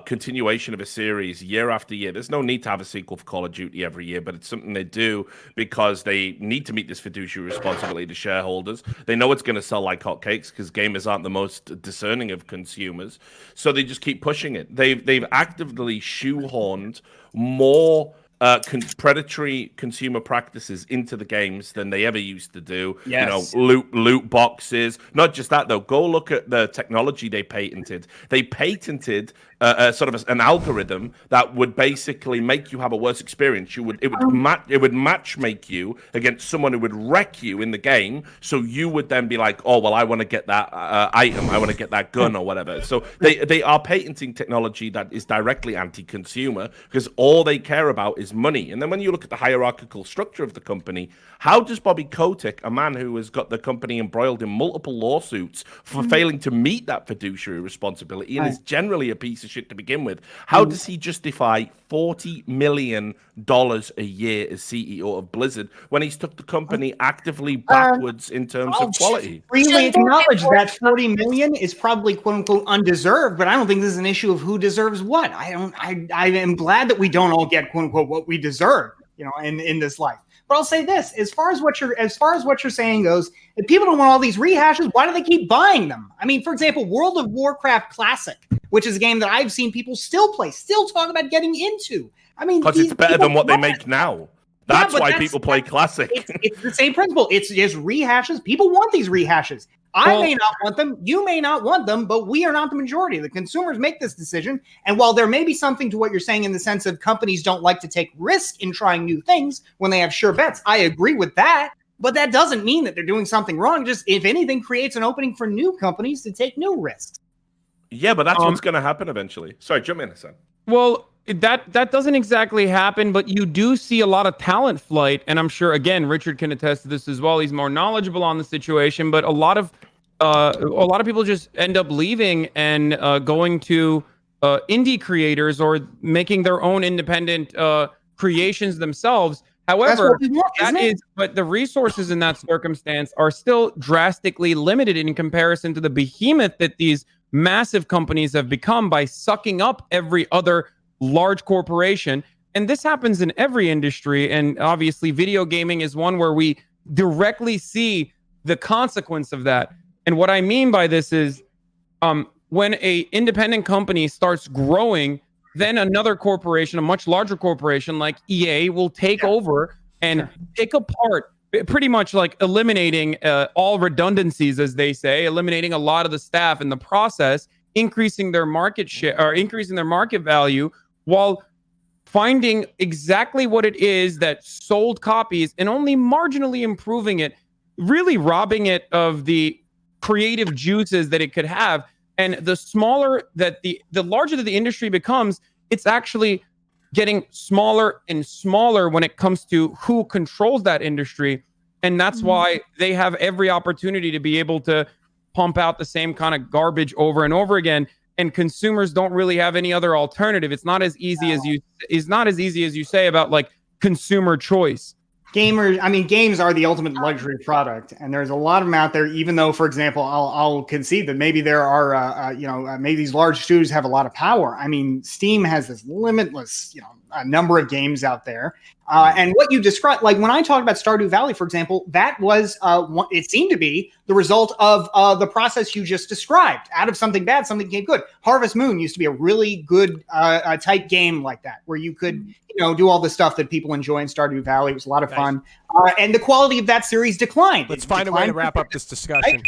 continuation of a series year after year. There's no need to have a sequel for Call of Duty every year, but it's something they do because they need to meet this fiduciary responsibility to shareholders. They know it's going to sell like hotcakes because gamers aren't the most discerning of consumers, so they just keep pushing it. They've actively shoehorned more predatory consumer practices into the games than they ever used to do. Yes. Loot boxes. Not just that though. Go look at the technology they patented. They patented sort of an algorithm that would basically make you have a worse experience. It would match make you against someone who would wreck you in the game. So you would then be like, oh well, I want to get that item, I want to get that gun or whatever. So they are patenting technology that is directly anti-consumer because all they care about is money. And then when you look at the hierarchical structure of the company, how does Bobby Kotick, a man who has got the company embroiled in multiple lawsuits for failing to meet that fiduciary responsibility and is generally a piece of shit to begin with, how does he justify $40 million a year as CEO of Blizzard when he's took the company actively backwards in terms of quality? Freely acknowledge that 40 million is probably quote unquote undeserved, but I don't think this is an issue of who deserves what. I am glad that we don't all get quote unquote what we deserve, in this life. But I'll say this: as far as what you're saying goes, if people don't want all these rehashes, why do they keep buying them? I mean, for example, World of Warcraft Classic, which is a game that I've seen people still play, still talk about getting into. I mean, because it's better than what they make now. That's why people play Classic. It's the same principle. It's just rehashes. People want these rehashes. I may not want them. You may not want them, but we are not the majority. The consumers make this decision. And while there may be something to what you're saying in the sense of companies don't like to take risk in trying new things when they have sure bets, I agree with that. But that doesn't mean that they're doing something wrong. Just, if anything, creates an opening for new companies to take new risks. Yeah, but that's what's going to happen eventually. Sorry, jump in, Hassan. Well, that doesn't exactly happen, but you do see a lot of talent flight, and I'm sure, again, Richard can attest to this as well. He's more knowledgeable on the situation, but a lot of people just end up leaving and going to indie creators or making their own independent creations themselves. However, but the resources in that circumstance are still drastically limited in comparison to the behemoth that these massive companies have become by sucking up every other large corporation. And this happens in every industry. And obviously, video gaming is one where we directly see the consequence of that. And what I mean by this is when a independent company starts growing, then another corporation, a much larger corporation like EA, will take over and pick apart, pretty much like eliminating all redundancies, as they say, eliminating a lot of the staff in the process, increasing their market share or increasing their market value while finding exactly what it is that sold copies and only marginally improving it, really robbing it of the creative juices that it could have. And the smaller that the larger that the industry becomes, it's actually getting smaller and smaller when it comes to who controls that industry. And that's why they have every opportunity to be able to pump out the same kind of garbage over and over again. And consumers don't really have any other alternative. It's not as easy as you say about like consumer choice. Games are the ultimate luxury product, and there's a lot of them out there. Even though, for example, I'll concede that maybe there are, maybe these large studios have a lot of power. I mean, Steam has this limitless, number of games out there. And what you described, like when I talked about Stardew Valley, for example, that was, it seemed to be the result of the process you just described. Out of something bad, something came good. Harvest Moon used to be a really good type game like that, where you could, do all the stuff that people enjoy in Stardew Valley. It was a lot of fun. And the quality of that series declined. Let's find a way to wrap up this discussion.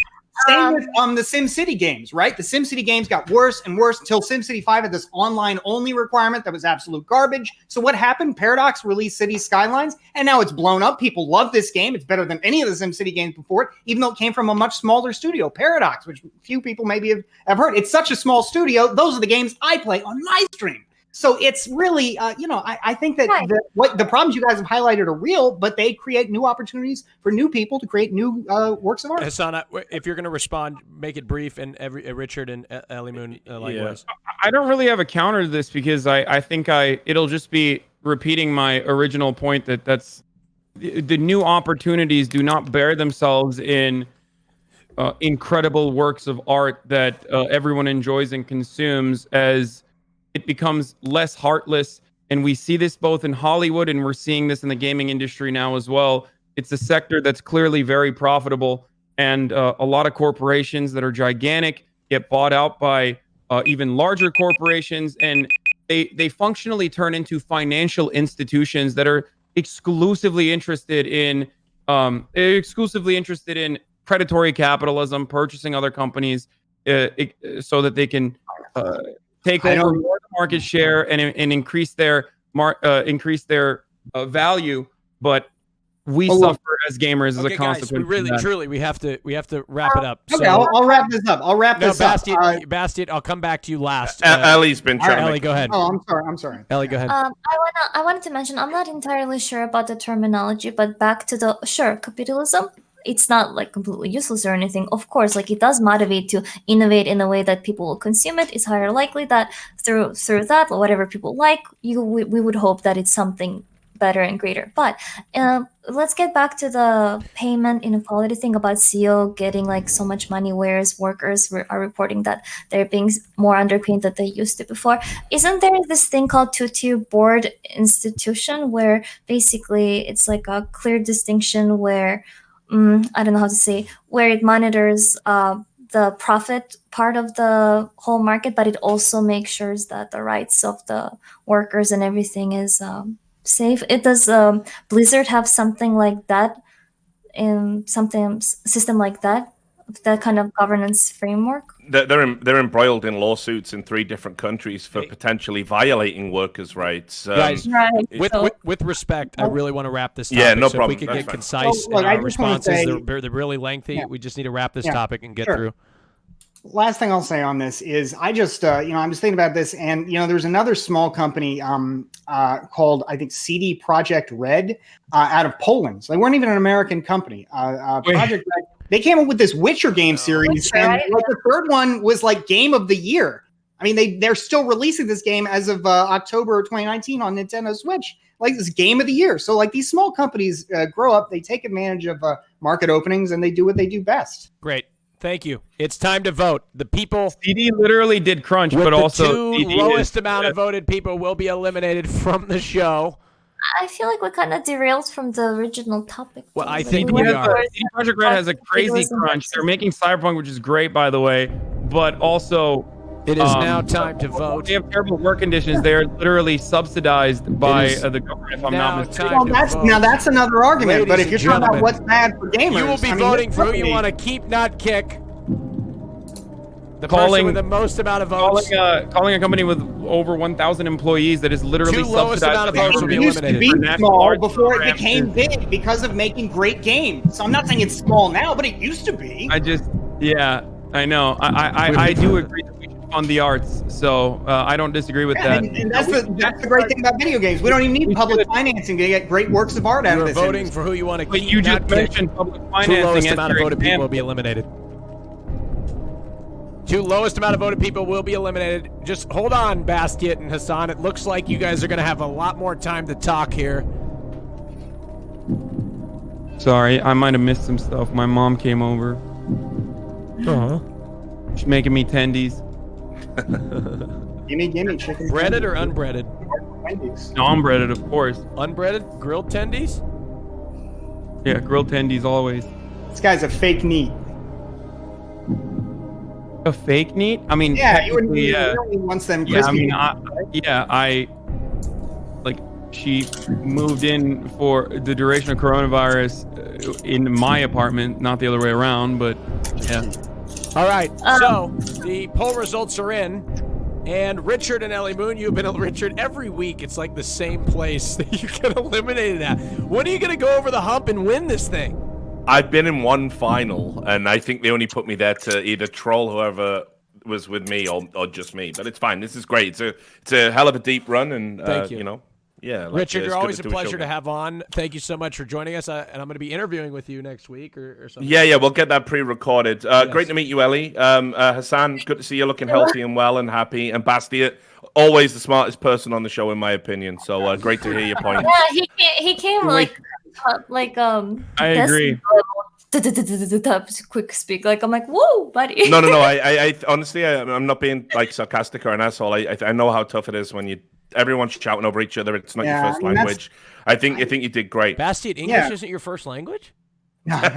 Same with the SimCity games, right? The SimCity games got worse and worse until SimCity 5 had this online-only requirement that was absolute garbage. So what happened? Paradox released Cities Skylines, and now it's blown up. People love this game. It's better than any of the SimCity games before it, even though it came from a much smaller studio, Paradox, which few people maybe have heard. It's such a small studio. Those are the games I play on my stream. So it's really, I think that the problems you guys have highlighted are real, but they create new opportunities for new people to create new works of art. Hassan, if you're going to respond, make it brief, and Richard and Ellie Moon likewise. I don't really have a counter to this because I think it'll just be repeating my original point that's the new opportunities do not bear themselves in incredible works of art that everyone enjoys and consumes as it becomes less heartless. And we see this both in Hollywood and we're seeing this in the gaming industry now as well. It's a sector that's clearly very profitable, and a lot of corporations that are gigantic get bought out by even larger corporations, and they functionally turn into financial institutions that are exclusively interested in predatory capitalism, purchasing other companies so that they can take over more of the market share and increase their value, but we suffer as gamers as a consequence. Guys, we really, truly, we have to wrap it up. Okay, I'll wrap this up. Bastien, I'll come back to you last. Ellie's been trying. Ellie, go ahead. Oh, I'm sorry. Ellie, go ahead. I wanted to mention, I'm not entirely sure about the terminology, but back to capitalism. It's not like completely useless or anything. Of course, like it does motivate to innovate in a way that people will consume it. It's higher likely that through that, whatever people like, we would hope that it's something better and greater. But let's get back to the payment inequality thing about CEO getting like so much money, whereas workers are reporting that they're being more underpaid than they used to before. Isn't there this thing called two-tier board institution where basically it's like a clear distinction where I don't know how to say, where it monitors the profit part of the whole market, but it also makes sure that the rights of the workers and everything is safe. Does Blizzard have something like that, system like that kind of governance framework? They're embroiled in lawsuits in 3 different countries for potentially violating workers' rights. Guys, with respect, I really want to wrap this topic. Yeah, no so problem. If we could get That's concise in our responses, they're really lengthy. We just need to wrap this topic and get through. Last thing I'll say on this is I just, I'm just thinking about this, and there's another small company called, I think, CD Projekt Red out of Poland. So they weren't even an American company. Project Red. They came up with this Witcher game series, and like the third one was like Game of the Year. I mean, they're still releasing this game as of October 2019 on Nintendo Switch. Like this Game of the Year. So like these small companies grow up, they take advantage of market openings, and they do what they do best. Great. Thank you. It's time to vote. The people. CD literally did crunch, but also the lowest amount of voted people will be eliminated from the show. I feel like we kind of derailed from the original topic. Well, I think we are. CD Projekt Red has a crazy crunch. They're making Cyberpunk, which is great, by the way, but also it is now time to vote. They have terrible work conditions. They are literally subsidized by the government, if I'm not mistaken. Well, that's another argument. But if you're talking about what's bad for gamers, you will be voting for who you want to keep, not kick. The person with the most amount of votes. Calling a company with over 1,000 employees that is literally lowest amount of votes will be eliminated. It used to be small before it became big because of making great games. So I'm not saying it's small now, but it used to be. I know. I do agree that we should fund the arts. So I don't disagree with that. And that's the great thing about video games. We don't even need public financing to get great works of art out of this. You're voting for who you want to keep. But you just mentioned public financing. The lowest amount of voted people will be eliminated. 2 lowest amount of voted people will be eliminated. Just hold on, Bastien and Hassan. It looks like you guys are going to have a lot more time to talk here. Sorry, I might have missed some stuff. My mom came over. She's making me tendies. Gimme chicken. Breaded or unbreaded? No, unbreaded, of course. Unbreaded? Grilled tendies? Yeah, grilled tendies always. This guy's a fake neat. A fake neat? I mean, yeah, you really wants them crispy. She moved in for the duration of coronavirus in my apartment, not the other way around, but yeah. All right, so the poll results are in, and Richard and Ellie Moon, you've been Richard every week. It's like the same place that you get eliminated at. When are you going to go over the hump and win this thing? I've been in one final, and I think they only put me there to either troll whoever was with me or just me. But it's fine. This is great. It's a hell of a deep run, and thank you. Yeah, Richard, you're always a pleasure to have on. Thank you so much for joining us, and I'm going to be interviewing with you next week or something. Yeah, we'll get that pre-recorded. Great to meet you, Ellie. Hassan, good to see you looking healthy and well and happy. And Bastien, always the smartest person on the show, in my opinion. So great to hear your point. Yeah, he came I agree. Quick speak, like I'm like, whoa, buddy. No. I honestly, I'm not being like sarcastic or an asshole. I know how tough it is when everyone's shouting over each other. It's not your first language. I think you did great. Bastien, English isn't your first language? But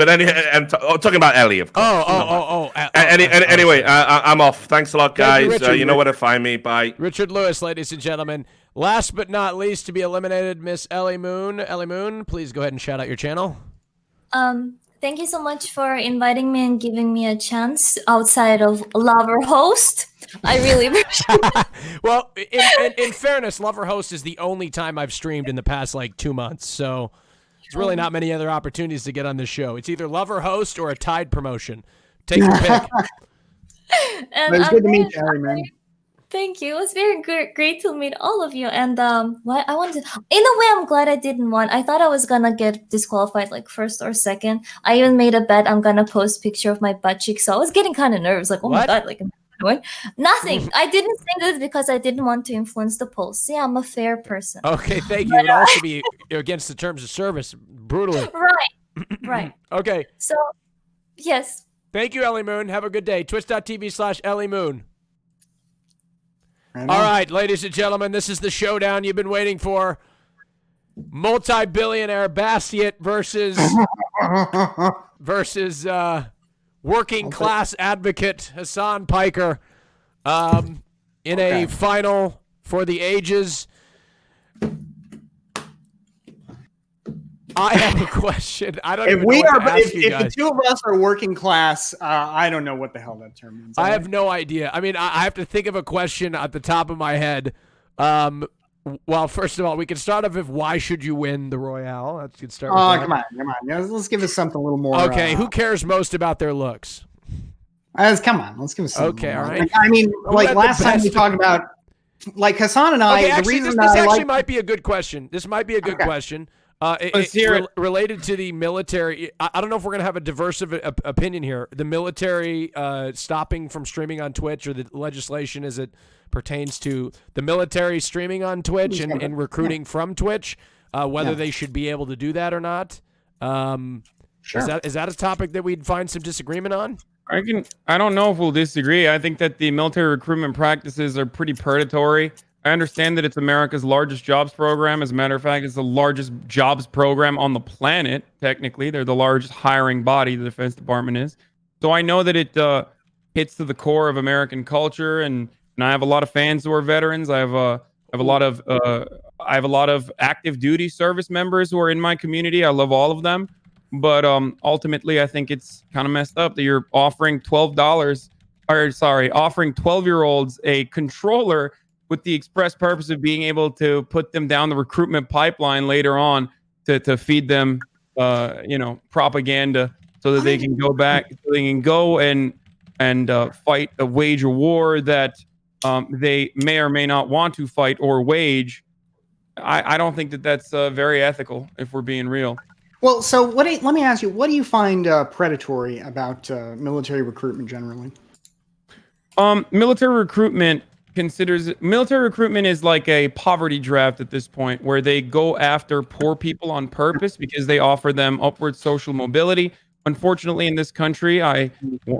I'm talking about Ellie, of course. Anyway, I'm off. Thanks a lot, guys. You know where to find me. Bye. Richardlewis, ladies and gentlemen. Last but not least to be eliminated, Miss Ellie Moon. Ellie Moon, please go ahead and shout out your channel. Thank you so much for inviting me and giving me a chance outside of Lover Host. I really appreciate it. Well, in fairness, Lover Host is the only time I've streamed in the past like 2 months, so there's really not many other opportunities to get on this show. It's either Lover Host or a Tide promotion. Take your pick. It was good to meet you, Harry, man. Thank you. It was very great to meet all of you. And what I wanted, in a way, I'm glad I didn't win. I thought I was gonna get disqualified like first or second. I even made a bet I'm gonna post picture of my butt cheek, so I was getting kind of nervous. Like, oh my god, like I'm gonna win. Nothing. I didn't say this because I didn't want to influence the polls. See, I'm a fair person. Okay, thank you. It would also be against the terms of service, brutally. Right. Okay. So, yes. Thank you, Ellie Moon. Have a good day. Twitch.tv/Ellie Moon. All right, ladies and gentlemen, this is the showdown you've been waiting for. Multi-billionaire Bastiat versus working class advocate Hassan Piker in a final for the ages. I have a question. I don't even know what to ask you guys. If the two of us are working class, I don't know what the hell that term means. I have no idea. I mean, I have to think of a question at the top of my head. Well, first of all, we can start off with why should you win the Royale? Let's get started. Oh, come on. Let's give us something a little more. Okay, who cares most about their looks? Come on, let's give us something. Okay, all right. I mean, like last time we talked about, like Hassan and I. Okay, the actually, reason this actually like... might be a good question. This might be a good question. Let's hear it. Related to the military, I don't know if we're going to have a diverse opinion here. The military stopping from streaming on Twitch, or the legislation as it pertains to the military streaming on Twitch and recruiting from Twitch, whether they should be able to do that or not. Sure. Is that a topic that we'd find some disagreement on? I don't know if we'll disagree. I think that the military recruitment practices are pretty predatory. I understand that it's America's largest jobs program. As a matter of fact, it's the largest jobs program on the planet. Technically, they're the largest hiring body. The Defense Department is. So I know that it hits to the core of American culture, and I have a lot of fans who are veterans. I have a lot of active duty service members who are in my community. I love all of them, but ultimately, I think it's kind of messed up that you're offering offering 12-year-olds a controller with the express purpose of being able to put them down the recruitment pipeline later on to feed them, propaganda, so that they can go back, so they can go and fight a wage a war that they may or may not want to fight or wage. I don't think that that's very ethical, if we're being real. Well, so let me ask you, what do you find predatory about military recruitment generally? Military recruitment is like a poverty draft at this point, where they go after poor people on purpose because they offer them upward social mobility. Unfortunately, in this country, I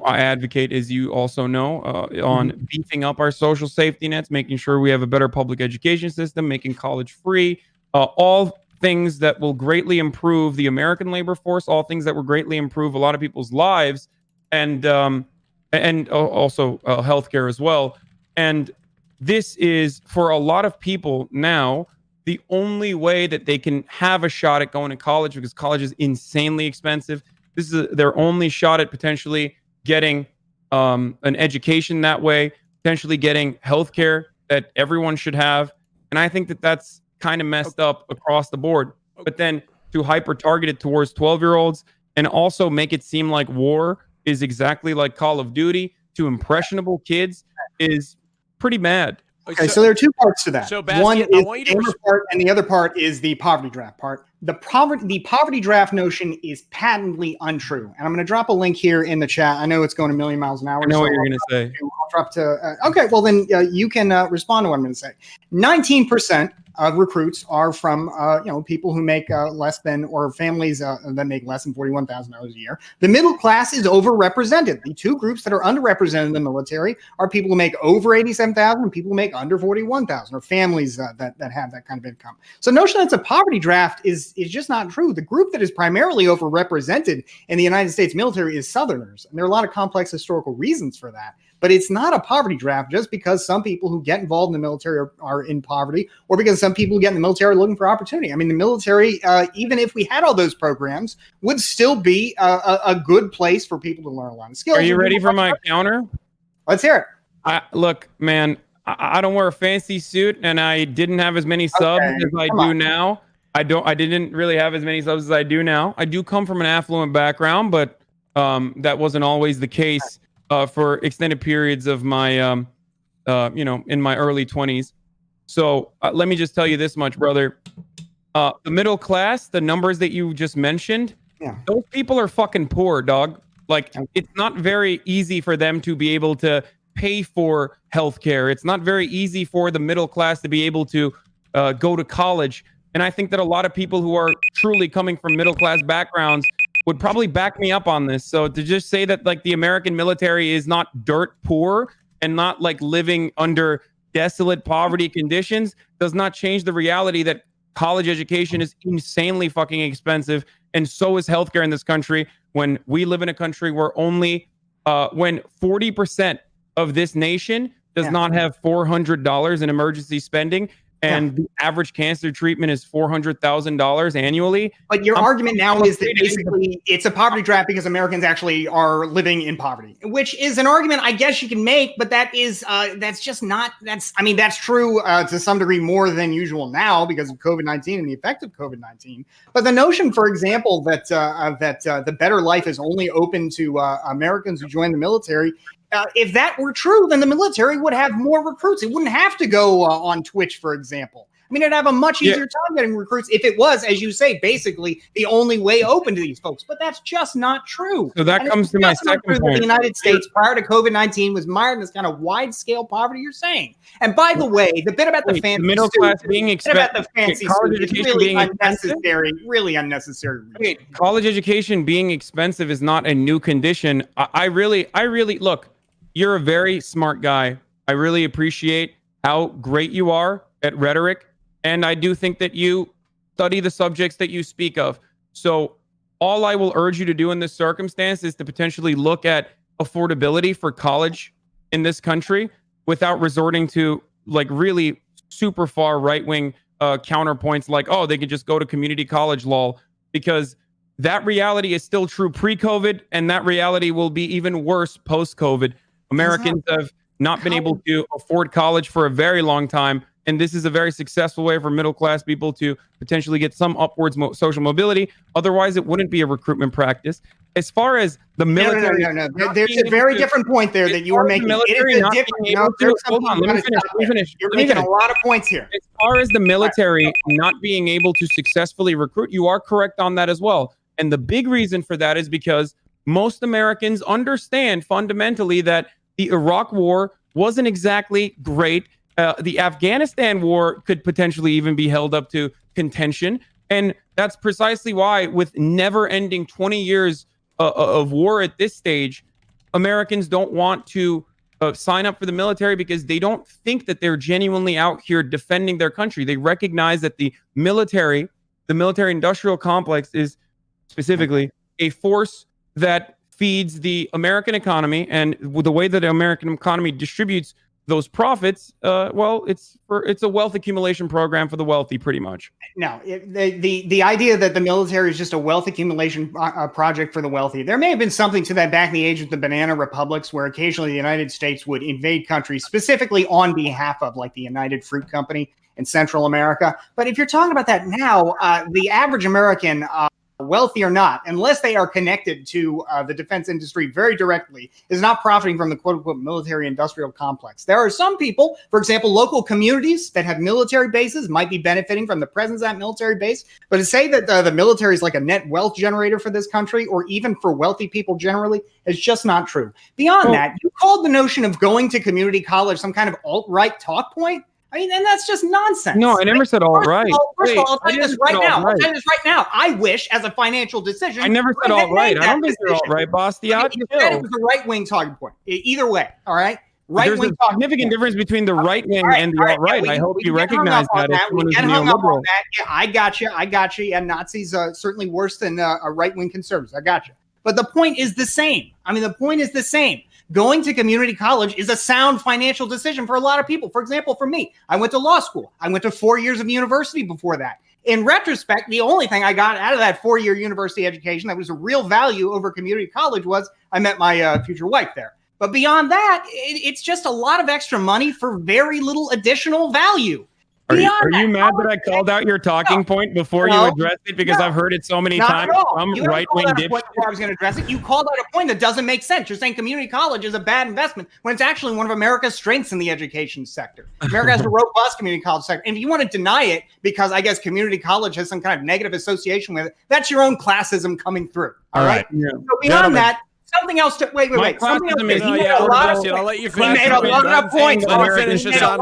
advocate, as you also know, on beefing up our social safety nets, making sure we have a better public education system, making college free, all things that will greatly improve the American labor force, all things that will greatly improve a lot of people's lives, and also healthcare as well. And this is, for a lot of people now, the only way that they can have a shot at going to college, because college is insanely expensive. This is their only shot at potentially getting an education that way, potentially getting healthcare that everyone should have. And I think that that's kind of messed up across the board. But then to hyper target it towards 12-year-olds and also make it seem like war is exactly like Call of Duty to impressionable kids is pretty bad. Okay, so there are two parts to that. So, Bastian, one is the gamer part, and the other part is the poverty draft part. The poverty draft notion is patently untrue. And I'm going to drop a link here in the chat. I know it's going a million miles an hour. I know what you're going to say. I'll drop to. Okay, well then you can respond to what I'm going to say. 19% of recruits are from people who make less than, or families that make less than $41,000 a year. The middle class is overrepresented. The two groups that are underrepresented in the military are people who make over $87,000 and people who make under $41,000, or families that have that kind of income. So the notion that it's a poverty draft is just not true. The group that is primarily overrepresented in the United States military is Southerners, and there are a lot of complex historical reasons for that. but it's not a poverty draft just because some people who get involved in the military are in poverty, or because some people who get in the military are looking for opportunity. I mean, the military, even if we had all those programs, would still be a good place for people to learn a lot of skills. Are you ready for my counter? Let's hear it. Look, man, I don't wear a fancy suit, and I didn't have as many subs as I do now. I didn't really have as many subs as I do now. I do come from an affluent background, but that wasn't always the case for extended periods of my, in my early 20s. So let me just tell you this much, brother. The middle class, the numbers that you just mentioned, those people are fucking poor, dog. Like, it's not very easy for them to be able to pay for healthcare. It's not very easy for the middle class to be able to go to college. And I think that a lot of people who are truly coming from middle class backgrounds would probably back me up on this. So to just say that like the American military is not dirt poor and not like living under desolate poverty conditions does not change the reality that college education is insanely fucking expensive, and so is healthcare in this country, when we live in a country where only when 40% of this nation does not have $400 in emergency spending, and the average cancer treatment is $400,000 annually. But your argument now is that basically it's a poverty draft because Americans actually are living in poverty, which is an argument I guess you can make, but that's just not, that's true to some degree more than usual now because of COVID-19 and the effect of COVID-19. But the notion, for example, that the better life is only open to Americans who join the military, if that were true, then the military would have more recruits. It wouldn't have to go on Twitch, for example. I mean, it'd have a much easier time getting recruits if it was, as you say, basically the only way open to these folks. But that's just not true. So that comes to my second point. The United States prior to COVID-19 was mired in this kind of wide-scale poverty you're saying. And by the way, the bit about the fancy middle class being expensive, college education being unnecessary, really unnecessary. College education being expensive is not a new condition. I really look. You're a very smart guy. I really appreciate how great you are at rhetoric. And I do think that you study the subjects that you speak of. So all I will urge you to do in this circumstance is to potentially look at affordability for college in this country without resorting to like really super far right-wing counterpoints like, oh, they could just go to community college, lol, because that reality is still true pre-COVID, and that reality will be even worse post-COVID. Americans have not been able to afford college for a very long time, and this is a very successful way for middle-class people to potentially get some upwards social mobility. Otherwise, it wouldn't be a recruitment practice. As far as the military... No. There's a very different point there that you were making. It is a different... Hold on, let me finish. You're making a lot of points here. As far as the military not being able to successfully recruit, you are correct on that as well. And the big reason for that is because most Americans understand fundamentally that the Iraq War wasn't exactly great. The Afghanistan war could potentially even be held up to contention. And that's precisely why, with never-ending 20 years of war at this stage, Americans don't want to sign up for the military because they don't think that they're genuinely out here defending their country. They recognize that the military-industrial complex is specifically a force that feeds the American economy, and the way that the American economy distributes those profits, it's a wealth accumulation program for the wealthy, pretty much. No, the idea that the military is just a wealth accumulation project for the wealthy. There may have been something to that back in the age of the banana republics, where occasionally the United States would invade countries specifically on behalf of, like, the United Fruit Company in Central America. But if you're talking about that now, the average American, wealthy or not, unless they are connected to the defense industry very directly, is not profiting from the quote-unquote military-industrial complex. There are some people, for example, local communities that have military bases might be benefiting from the presence of that military base, but to say that the military is like a net wealth generator for this country, or even for wealthy people generally, is just not true. Beyond that, you called the notion of going to community college some kind of alt-right talk point. I mean, and that's just nonsense. No, I never said alt-right. First of all, I'll tell you this right now. I wish, as a financial decision... I never said alt-right. I don't think you're alt-right, Bastiat. You said it was a right-wing talking point. Either way, all right? There's a significant difference between the right wing and the alt-right. I hope you recognize that as someone who's neoliberal. Yeah, I got you. And Nazis are certainly worse than a right-wing conservatives. I got you. But the point is the same. I mean, the point is the same. Going to community college is a sound financial decision for a lot of people. For example, for me, I went to law school. I went to 4 years of university before that. In retrospect, the only thing I got out of that 4-year university education that was a real value over community college was I met my future wife there. But beyond that, it's just a lot of extra money for very little additional value. Are you mad that I called out your talking point before you addressed it? Because I've heard it so many times from right-wing dipshits. I was going to address it. You called out a point that doesn't make sense. You're saying community college is a bad investment when it's actually one of America's strengths in the education sector. America has a robust community college sector. And if you want to deny it because I guess community college has some kind of negative association with it, that's your own classism coming through. All right? Yeah. So beyond that, something else to wait. Something else. I'll let you finish. He made a lot of points. Let him finish, Hassan.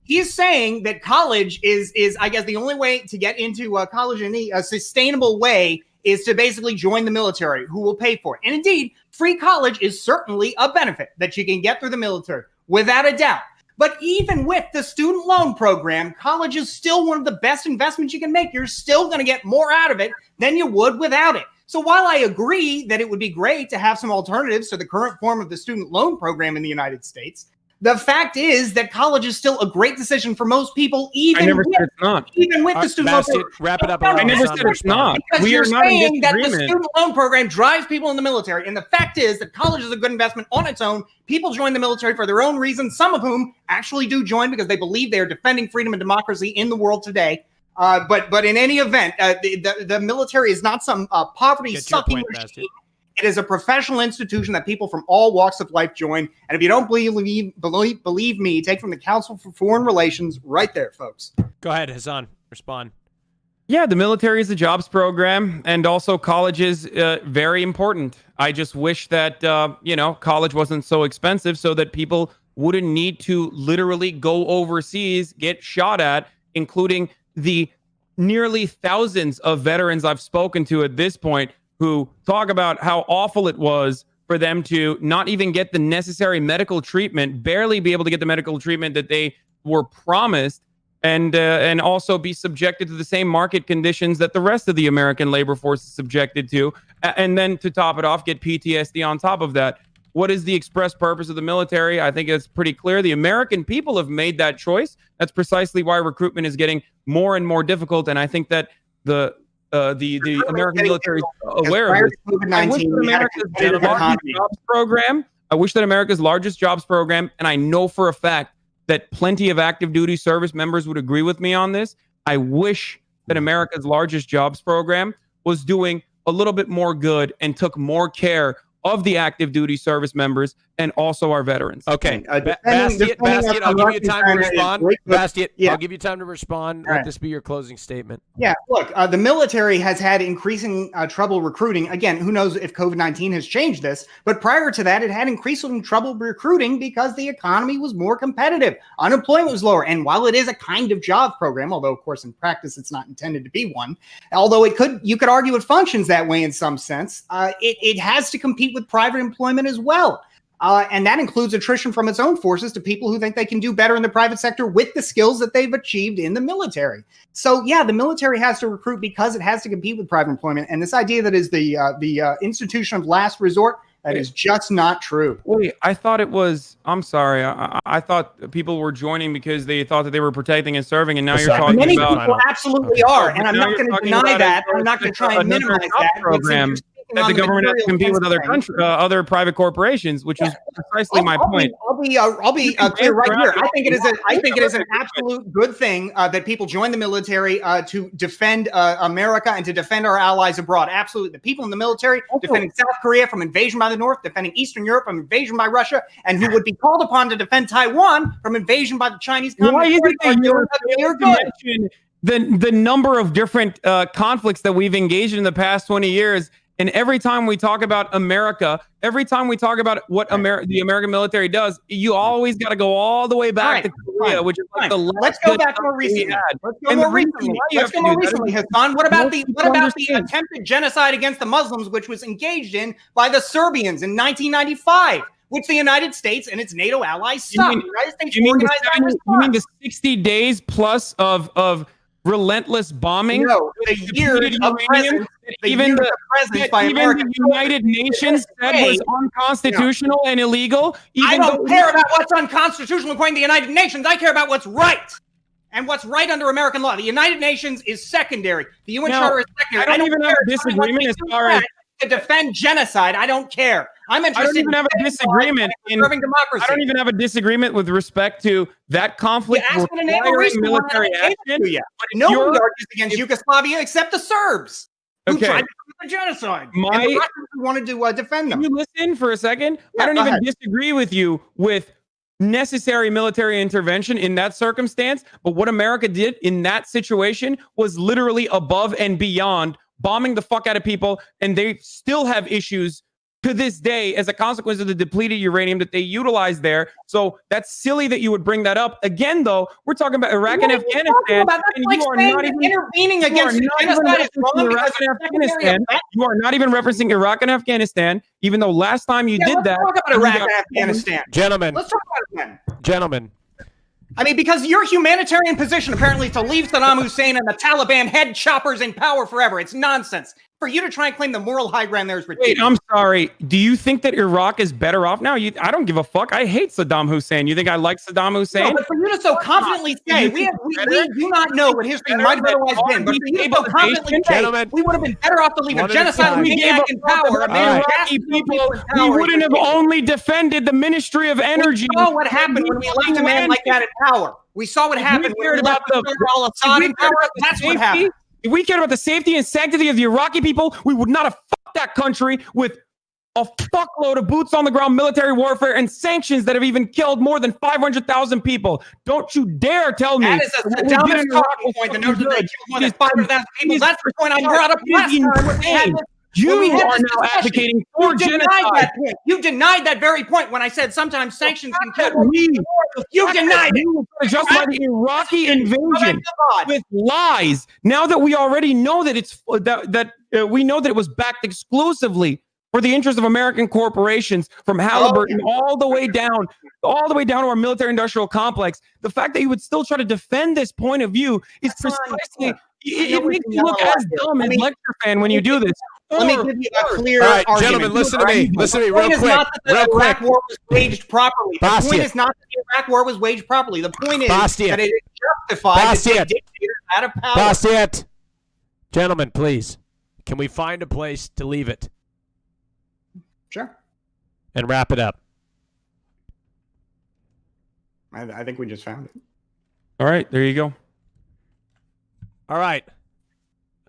He's saying that college is I guess the only way to get into college in a sustainable way is to basically join the military, who will pay for it. And indeed, free college is certainly a benefit that you can get through the military, without a doubt. But even with the student loan program, college is still one of the best investments you can make. You're still going to get more out of it than you would without it. So while I agree that it would be great to have some alternatives to the current form of the student loan program in the United States, the fact is that college is still a great decision for most people, even with the student loan program. Wrap it up. I never said it's not. Because you're saying that the student loan program drives people in the military. And the fact is that college is a good investment on its own. People join the military for their own reasons, some of whom actually do join because they believe they are defending freedom and democracy in the world today. But in any event, the military is not some poverty-sucking machine. It is a professional institution that people from all walks of life join. And if you don't believe me, take from the Council for Foreign Relations right there, folks. Go ahead, Hassan. Respond. Yeah, the military is a jobs program, and also college is very important. I just wish that, college wasn't so expensive so that people wouldn't need to literally go overseas, get shot at, including the nearly thousands of veterans I've spoken to at this point who talk about how awful it was for them to not even get the necessary medical treatment, barely be able to get the medical treatment that they were promised, and also be subjected to the same market conditions that the rest of the American labor force is subjected to, and then to top it off, get PTSD on top of that. What is the express purpose of the military? I think it's pretty clear. The American people have made that choice. That's precisely why recruitment is getting more and more difficult, and I think that the American military is aware of it. I wish that America's largest jobs program, and I know for a fact that plenty of active duty service members would agree with me on this. I wish that America's largest jobs program was doing a little bit more good and took more care of the active duty service members and also our veterans. Okay. Bastiat, I'll give you time to respond. Bastiat, I'll give you time to respond. Let this be your closing statement. Yeah, look, the military has had increasing trouble recruiting. Again, who knows if COVID-19 has changed this, but prior to that, it had increasing trouble recruiting because the economy was more competitive. Unemployment was lower. And while it is a kind of job program, although of course in practice it's not intended to be one, although you could argue it functions that way in some sense, it has to compete with private employment as well. And that includes attrition from its own forces to people who think they can do better in the private sector with the skills that they've achieved in the military. So, yeah, the military has to recruit because it has to compete with private employment. And this idea that is the institution of last resort, that is just not true. Wait, I thought it was, I'm sorry, I thought people were joining because they thought that they were protecting and serving, and now you're talking many about... Many people absolutely are, and I'm not going to deny that. I'm not going to try and minimize that. Program that the government has to compete with other private corporations, which is precisely my point. I'll be clear right here. I think it is an absolute good thing that people join the military to defend America and to defend our allies abroad. Absolutely, the people in the military defending South Korea from invasion by the North, defending Eastern Europe from invasion by Russia, and who would be called upon to defend Taiwan from invasion by the Chinese Communist Party. Why is it that you're the number of different conflicts that we've engaged in the past 20 years? And every time we talk about America, every time we talk about what the American military does, you always got to go all the way back to Korea, which is like the last. Let's go back more recently. Let's go more recently, Hassan. What about the attempted genocide against the Muslims, which was engaged in by the Serbians in 1995? Which the United States and its NATO allies stopped. You mean the 60 days plus of relentless bombing? No, the years of presence. even the presence by even American the United Nations said was unconstitutional and illegal. I don't care about what's unconstitutional according to the United Nations. I care about what's right. And what's right under American law. The United Nations is secondary. The UN Charter is secondary. I don't even have a disagreement as far as to defend genocide. I don't care. I'm interested. I don't even have a disagreement in preserving democracy. I don't even have a disagreement with respect to that conflict requiring military action. No one argues against Yugoslavia except the Serbs. Who tried to commit genocide. And the Russians who wanted to defend them. Can you listen for a second? Yeah, I don't go even ahead. disagree with you with necessary military intervention in that circumstance, but what America did in that situation was literally above and beyond bombing the fuck out of people, and they still have issues to this day as a consequence of the depleted uranium that they utilized there. So that's silly that you would bring that up. Again, though, we're talking about Iraq and Afghanistan, and you are not even intervening against genocide is wrong Iraq and Afghanistan. You are not even referencing Iraq and Afghanistan, even though last time you did let's that. talk about Iraq and Afghanistan. Gentlemen. Let's talk about it then. Gentlemen. I mean, because your humanitarian position apparently to leave Saddam Hussein and the Taliban head choppers in power forever. It's nonsense. For you to try and claim the moral high ground there is ridiculous. Wait, I'm sorry. Do you think that Iraq is better off now? I don't give a fuck. I hate Saddam Hussein. You think I like Saddam Hussein? No, but for you to so confidently say, we do not know what history might have otherwise been, but for you to so confidently say, we would have been better off to leave a genocide maniac in power. Iraqi people, we wouldn't have only defended the Ministry of Energy. We saw what happened when we left a man like that in power. We saw what happened when we left al-Assad in power. That's what happened. If we cared about the safety and sanctity of the Iraqi people, we would not have fucked that country with a fuckload of boots on the ground military warfare and sanctions that have even killed more than 500,000 people. Don't you dare tell me. That is a dumbest talking point. The notion that they killed more than 500,000 people. That's the point I brought up last time when we had this. You are now advocating for genocide. You denied that very point when I said sometimes sanctions can kill. You denied it. Just by the Iraqi invasion with lies. Now that we already know that it's we know that it was backed exclusively for the interest of American corporations, from Halliburton all the way down to our military-industrial complex. The fact that you would still try to defend this point of view is precisely. It makes you look as dumb as lecture fan when you do this. Let me give you a clear All right, argument. gentlemen, listen to me. Listen to me real The point is quick. not that the Iraq war was waged properly. The point is not that the Iraq war was waged properly. The point is that it is justified to take dictators out of power. Bastiat. Gentlemen, please. Can we find a place to leave it? Sure. And wrap it up. I think we just found it. All right, there you go. All right.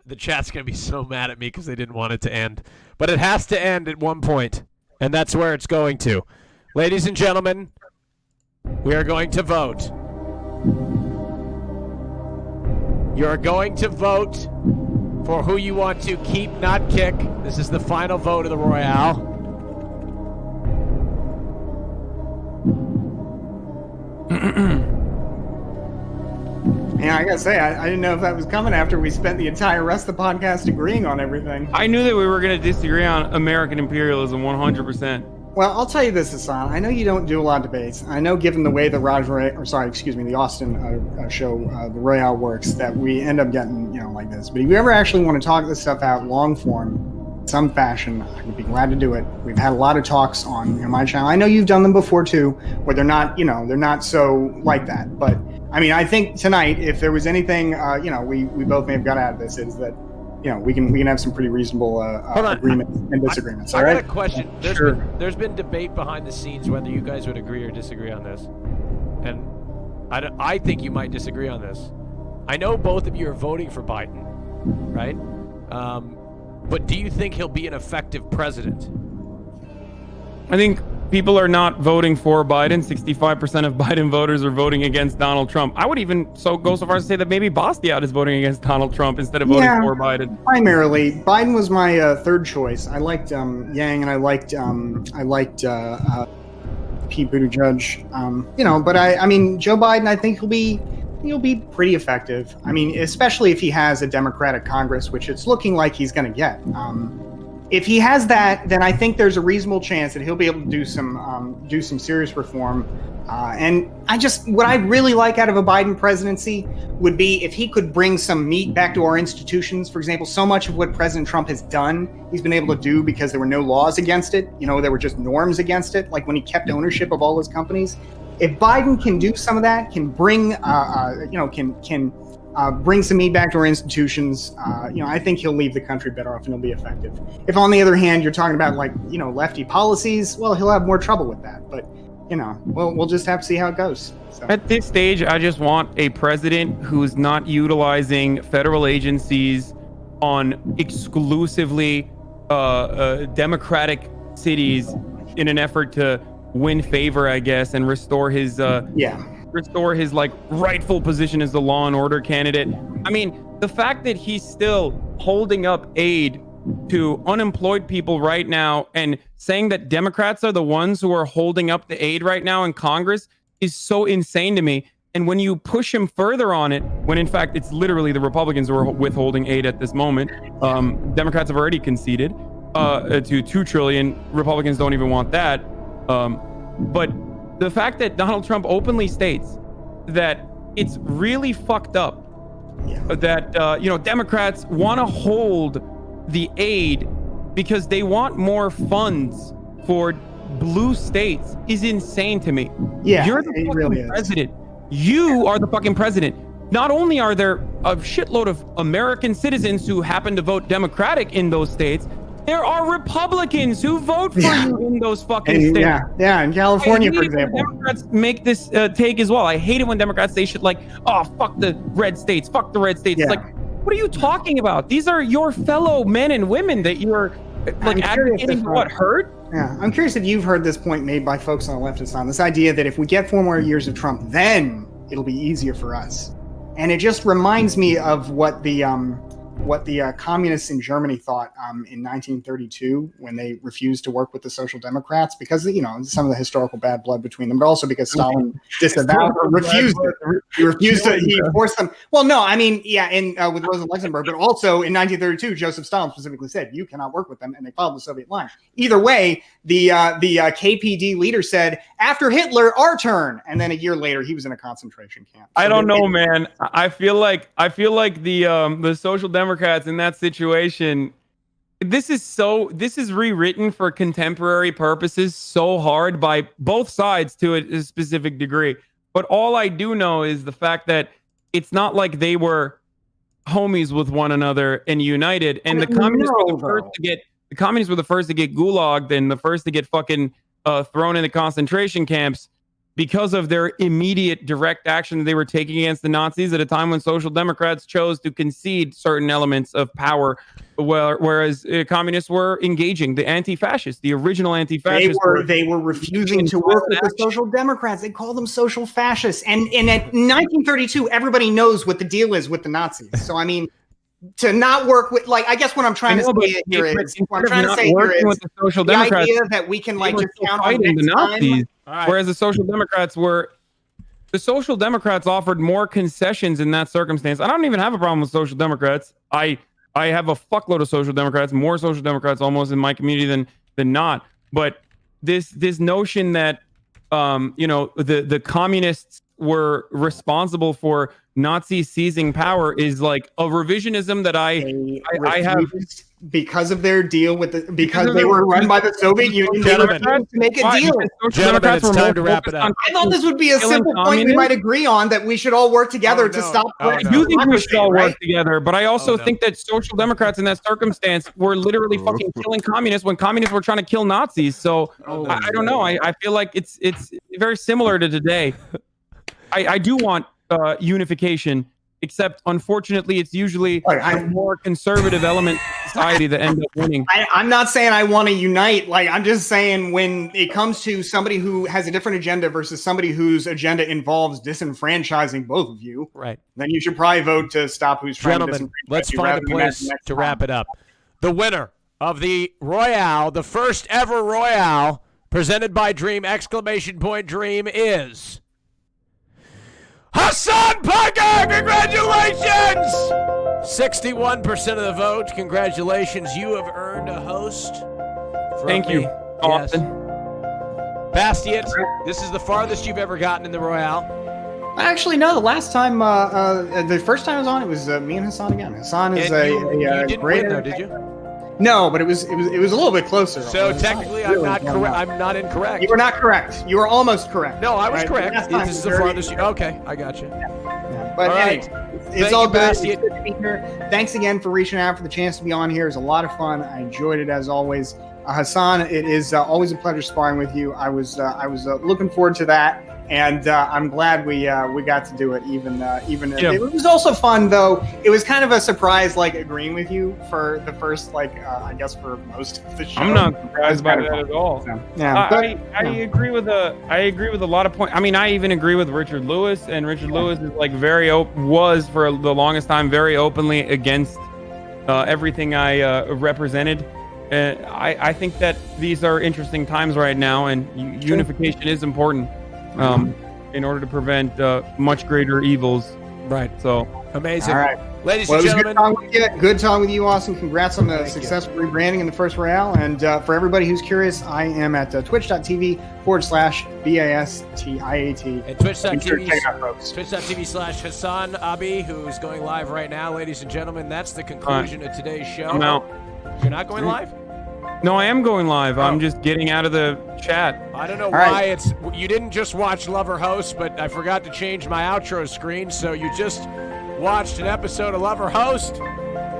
The chat's going to be so mad at me because they didn't want it to end. But it has to end at one point, and that's where it's going to. Ladies and gentlemen, we are going to vote. You are going to vote for who you want to keep, not kick. This is the final vote of the Royale. Yeah, I gotta say, I didn't know if that was coming after we spent the entire rest of the podcast agreeing on everything. I knew that we were going to disagree on American imperialism 100%. Well, I'll tell you this, Hassan. I know you don't do a lot of debates. I know, given the way the the Austin show, the Royale works, that we end up getting, like this. But if you ever actually want to talk this stuff out long form, some fashion, I would be glad to do it. We've had a lot of talks on my channel. I know you've done them before too, where they're not, they're not so like that. But I mean, I think tonight, if there was anything, we both may have got out of this, is that, we can have some pretty reasonable agreements and disagreements. I all right? got a question. There's been debate behind the scenes whether you guys would agree or disagree on this, and I think you might disagree on this. I know both of you are voting for Biden, right? But do you think he'll be an effective president? I think people are not voting for Biden. 65% of Biden voters are voting against Donald Trump. I would even go so far as to say that maybe Bastiat is voting against Donald Trump instead of voting for Biden. Primarily, Biden was my third choice. I liked Yang, and I liked Pete Buttigieg. But I mean, Joe Biden, I think he'll be pretty effective. I mean, especially if he has a Democratic Congress, which it's looking like he's going to get. if he has that, then I think there's a reasonable chance that he'll be able to do some serious reform. And what I'd really like out of a Biden presidency would be if he could bring some meat back to our institutions. For example, so much of what President Trump has done, he's been able to do because there were no laws against it. There were just norms against it. Like when he kept ownership of all his companies. If Biden can do some of that, can bring, bring some meat back to our institutions, I think he'll leave the country better off and he'll be effective. If on the other hand, you're talking about lefty policies, well, he'll have more trouble with that. But we'll just have to see how it goes. So. At this stage, I just want a president who's not utilizing federal agencies on exclusively Democratic cities in an effort to win favor, I guess, and restore his rightful position as the law and order candidate. I mean, the fact that he's still holding up aid to unemployed people right now and saying that Democrats are the ones who are holding up the aid right now in Congress is so insane to me. And when you push him further on it, when in fact it's literally the Republicans who are withholding aid at this moment, Democrats have already conceded to $2 trillion. Republicans don't even want that. But the fact that Donald Trump openly states that it's really fucked up that Democrats want to hold the aid because they want more funds for blue states is insane to me. Yeah, you're the fucking president. You are the fucking president. Not only are there a shitload of American citizens who happen to vote Democratic in those states, there are Republicans who vote for you in those fucking states. Yeah, in California, for example. Democrats make this take as well. I hate it when Democrats say shit like, oh, fuck the red states, fuck the red states. It's like, what are you talking about? These are your fellow men and women that you're advocating for what hurt? Yeah, I'm curious if you've heard this point made by folks on the leftist side. This idea that if we get 4 more years of Trump, then it'll be easier for us. And it just reminds me of what the communists in Germany thought in 1932 when they refused to work with the Social Democrats because some of the historical bad blood between them, but also because Stalin disavowed or refused it. He forced them. Well, no, I mean, with Rosa Luxemburg, but also in 1932, Joseph Stalin specifically said you cannot work with them, and they followed the Soviet line. Either way, the KPD leader said, "After Hitler, our turn," and then a year later, he was in a concentration camp. So I don't know, man. I feel like the Social Democrats in that situation, this is rewritten for contemporary purposes so hard by both sides to a specific degree. But all I do know is the fact that it's not like they were homies with one another and united. And the communists were the first to get gulagged and the first to get fucking thrown into concentration camps because of their immediate direct action that they were taking against the Nazis at a time when Social Democrats chose to concede certain elements of power, whereas communists were engaging the anti-fascists, the original anti-fascists. They were refusing to work with the Social Democrats. They called them social fascists. And at 1932, everybody knows what the deal is with the Nazis. So, I mean, to not work with, I guess what I'm trying to say here is, the Social Democrats, idea that we can just count on the Nazis. Right. Whereas the Social Democrats offered more concessions in that circumstance. I don't even have a problem with Social Democrats. I have a fuckload of Social Democrats, more Social Democrats almost in my community than not. But this notion that the communists were responsible for Nazis seizing power is like a revisionism that I have. Because of their deal because they were run by the Soviet Union, they refused to make a deal. Gentlemen, it's time to wrap it up. I thought this would be a simple point we might agree on, that we should all work together to stop. I do think we should all work together, but I also think that Social Democrats in that circumstance were literally fucking killing communists when communists were trying to kill Nazis. So I don't know. I feel like it's very similar to today. I do want unification, except unfortunately it's usually a more conservative element in society that ends up winning. I'm not saying I want to unite. I'm just saying when it comes to somebody who has a different agenda versus somebody whose agenda involves disenfranchising both of you, right? Then you should probably vote to stop who's trying to disenfranchise. Let's find a place to wrap it up. The winner of the Royale, the first ever Royale presented by Dream, ! Dream is Hasan Piker. Congratulations! 61% of the vote. Congratulations. You have earned a host. Thank you, Austin. Bastian, this is the farthest you've ever gotten in the Royale. Actually, no. The last time, the first time I was on, it was me and Hassan again. Hassan is you didn't great. win, though, did you? No, but it was a little bit closer. So technically, I'm not correct. I'm not incorrect. You were not correct. You were almost correct. No, I was Right? correct. Last time This is was the farthest. Okay, I got you. But All right. anyway, Thank it's all you, good. It's Bastian. good to be here. Thanks again for reaching out for the chance to be on here. It was a lot of fun. I enjoyed it as always. Hassan, it is always a pleasure sparring with you. I was looking forward to that, and I'm glad we got to do it. Even it was also fun though. It was kind of a surprise, like agreeing with you for the first I guess for most of the show. I'm not surprised by that at all. So, yeah, I agree with a lot of points. I mean, I even agree with Richardlewis, and Richardlewis is like was for the longest time very openly against everything I represented. I think that these are interesting times right now, and unification is important in order to prevent much greater evils. Right. So amazing. All right. Ladies and gentlemen. Good talking with you, Austin. Congrats on the successful rebranding in the first Royale. And for everybody who's curious, I am at twitch.tv/BASTIAT. And twitch.tv/Hasanabi, who's going live right now. Ladies and gentlemen, that's the conclusion of today's show. I'm out. You're not going live? No, I am going live. I'm just getting out of the chat. I don't know why you didn't just watch Lover Host, but I forgot to change my outro screen, so you just watched an episode of Lover Host.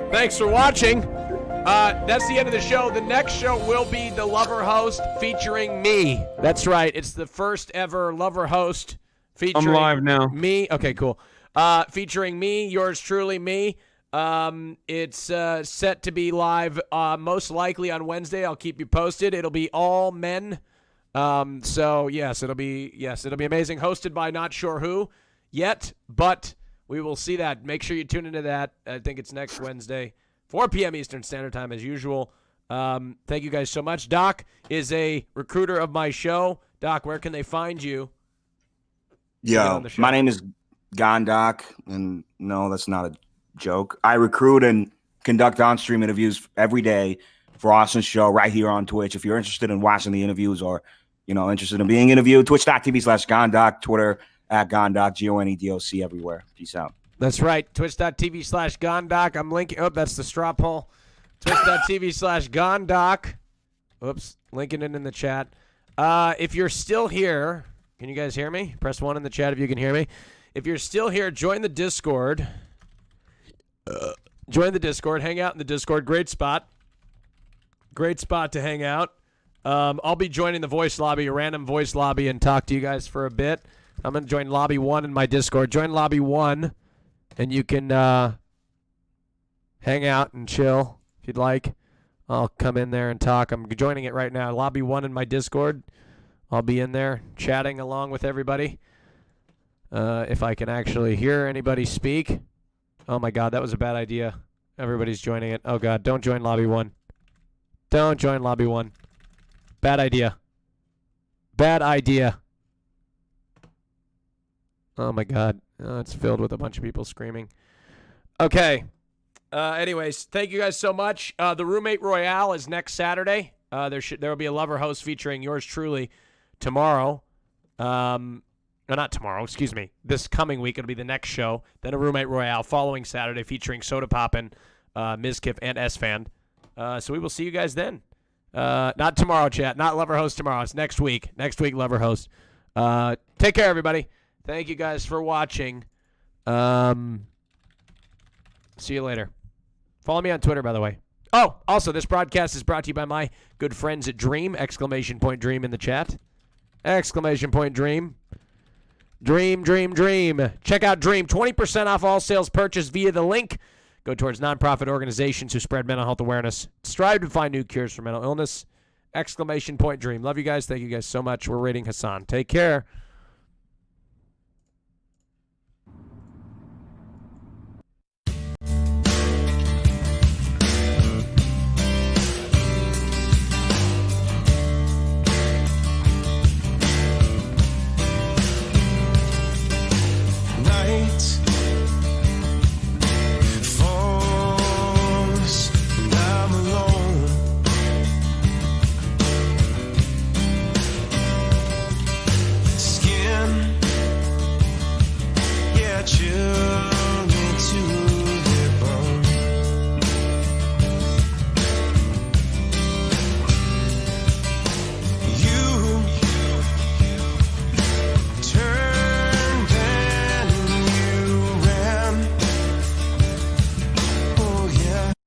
Thanks for watching. That's the end of the show. The next show will be the Lover Host featuring me. That's right. It's the first ever Lover Host featuring I'm live now. Me. Okay, cool. Featuring me, yours truly, me. It's set to be live most likely on Wednesday. I'll keep you posted. It'll be all men. So yes, it'll be amazing. Hosted by not sure who yet, but we will see that. Make sure you tune into that. I think it's next Wednesday, 4 p.m. Eastern Standard Time as usual. Thank you guys so much. Doc is a recruiter of my show. Doc, where can they find you? Yo, my name is Gondoc, and no, that's not a joke. I recruit and conduct on-stream interviews every day for Austin's show right here on Twitch. If you're interested in watching the interviews or, interested in being interviewed, twitch.tv/Gondoc, Twitter @Gondoc, GONEDOC everywhere. Peace out. That's right. Twitch.tv/Gondoc. I'm linking. Oh, that's the straw poll. Twitch.tv/Gondoc. Oops. Linking it in the chat. If you're still here, can you guys hear me? Press 1 in the chat if you can hear me. If you're still here, join the Discord. Join the Discord. Hang out in the Discord. Great spot. Great spot to hang out. I'll be joining the voice lobby, a random voice lobby, and talk to you guys for a bit. I'm going to join Lobby 1 in my Discord. Join Lobby 1, and you can hang out and chill if you'd like. I'll come in there and talk. I'm joining it right now. Lobby 1 in my Discord. I'll be in there chatting along with everybody. If I can actually hear anybody speak. Oh, my God, that was a bad idea. Everybody's joining it. Oh, God, don't join Lobby 1. Don't join Lobby 1. Bad idea. Bad idea. Oh, my God. It's filled with a bunch of people screaming. Okay. Anyways, thank you guys so much. The Roommate Royale is next Saturday. There will be a Lover Host featuring yours truly tomorrow. No, not tomorrow. Excuse me. This coming week, it'll be the next show. Then a Roommate Royale following Saturday featuring Soda Poppin', Mizkif, and S-Fan. So we will see you guys then. Not tomorrow, chat. Not Lover Host tomorrow. It's next week. Next week, Lover Host. Take care, everybody. Thank you guys for watching. See you later. Follow me on Twitter, by the way. Oh, also, this broadcast is brought to you by my good friends at Dream! !Dream in the chat. ! Dream. Dream, dream, dream. Check out Dream. 20% off all sales purchased via the link. Go towards nonprofit organizations who spread mental health awareness. Strive to find new cures for mental illness. ! Dream. Love you guys. Thank you guys so much. We're rating Hassan. Take care.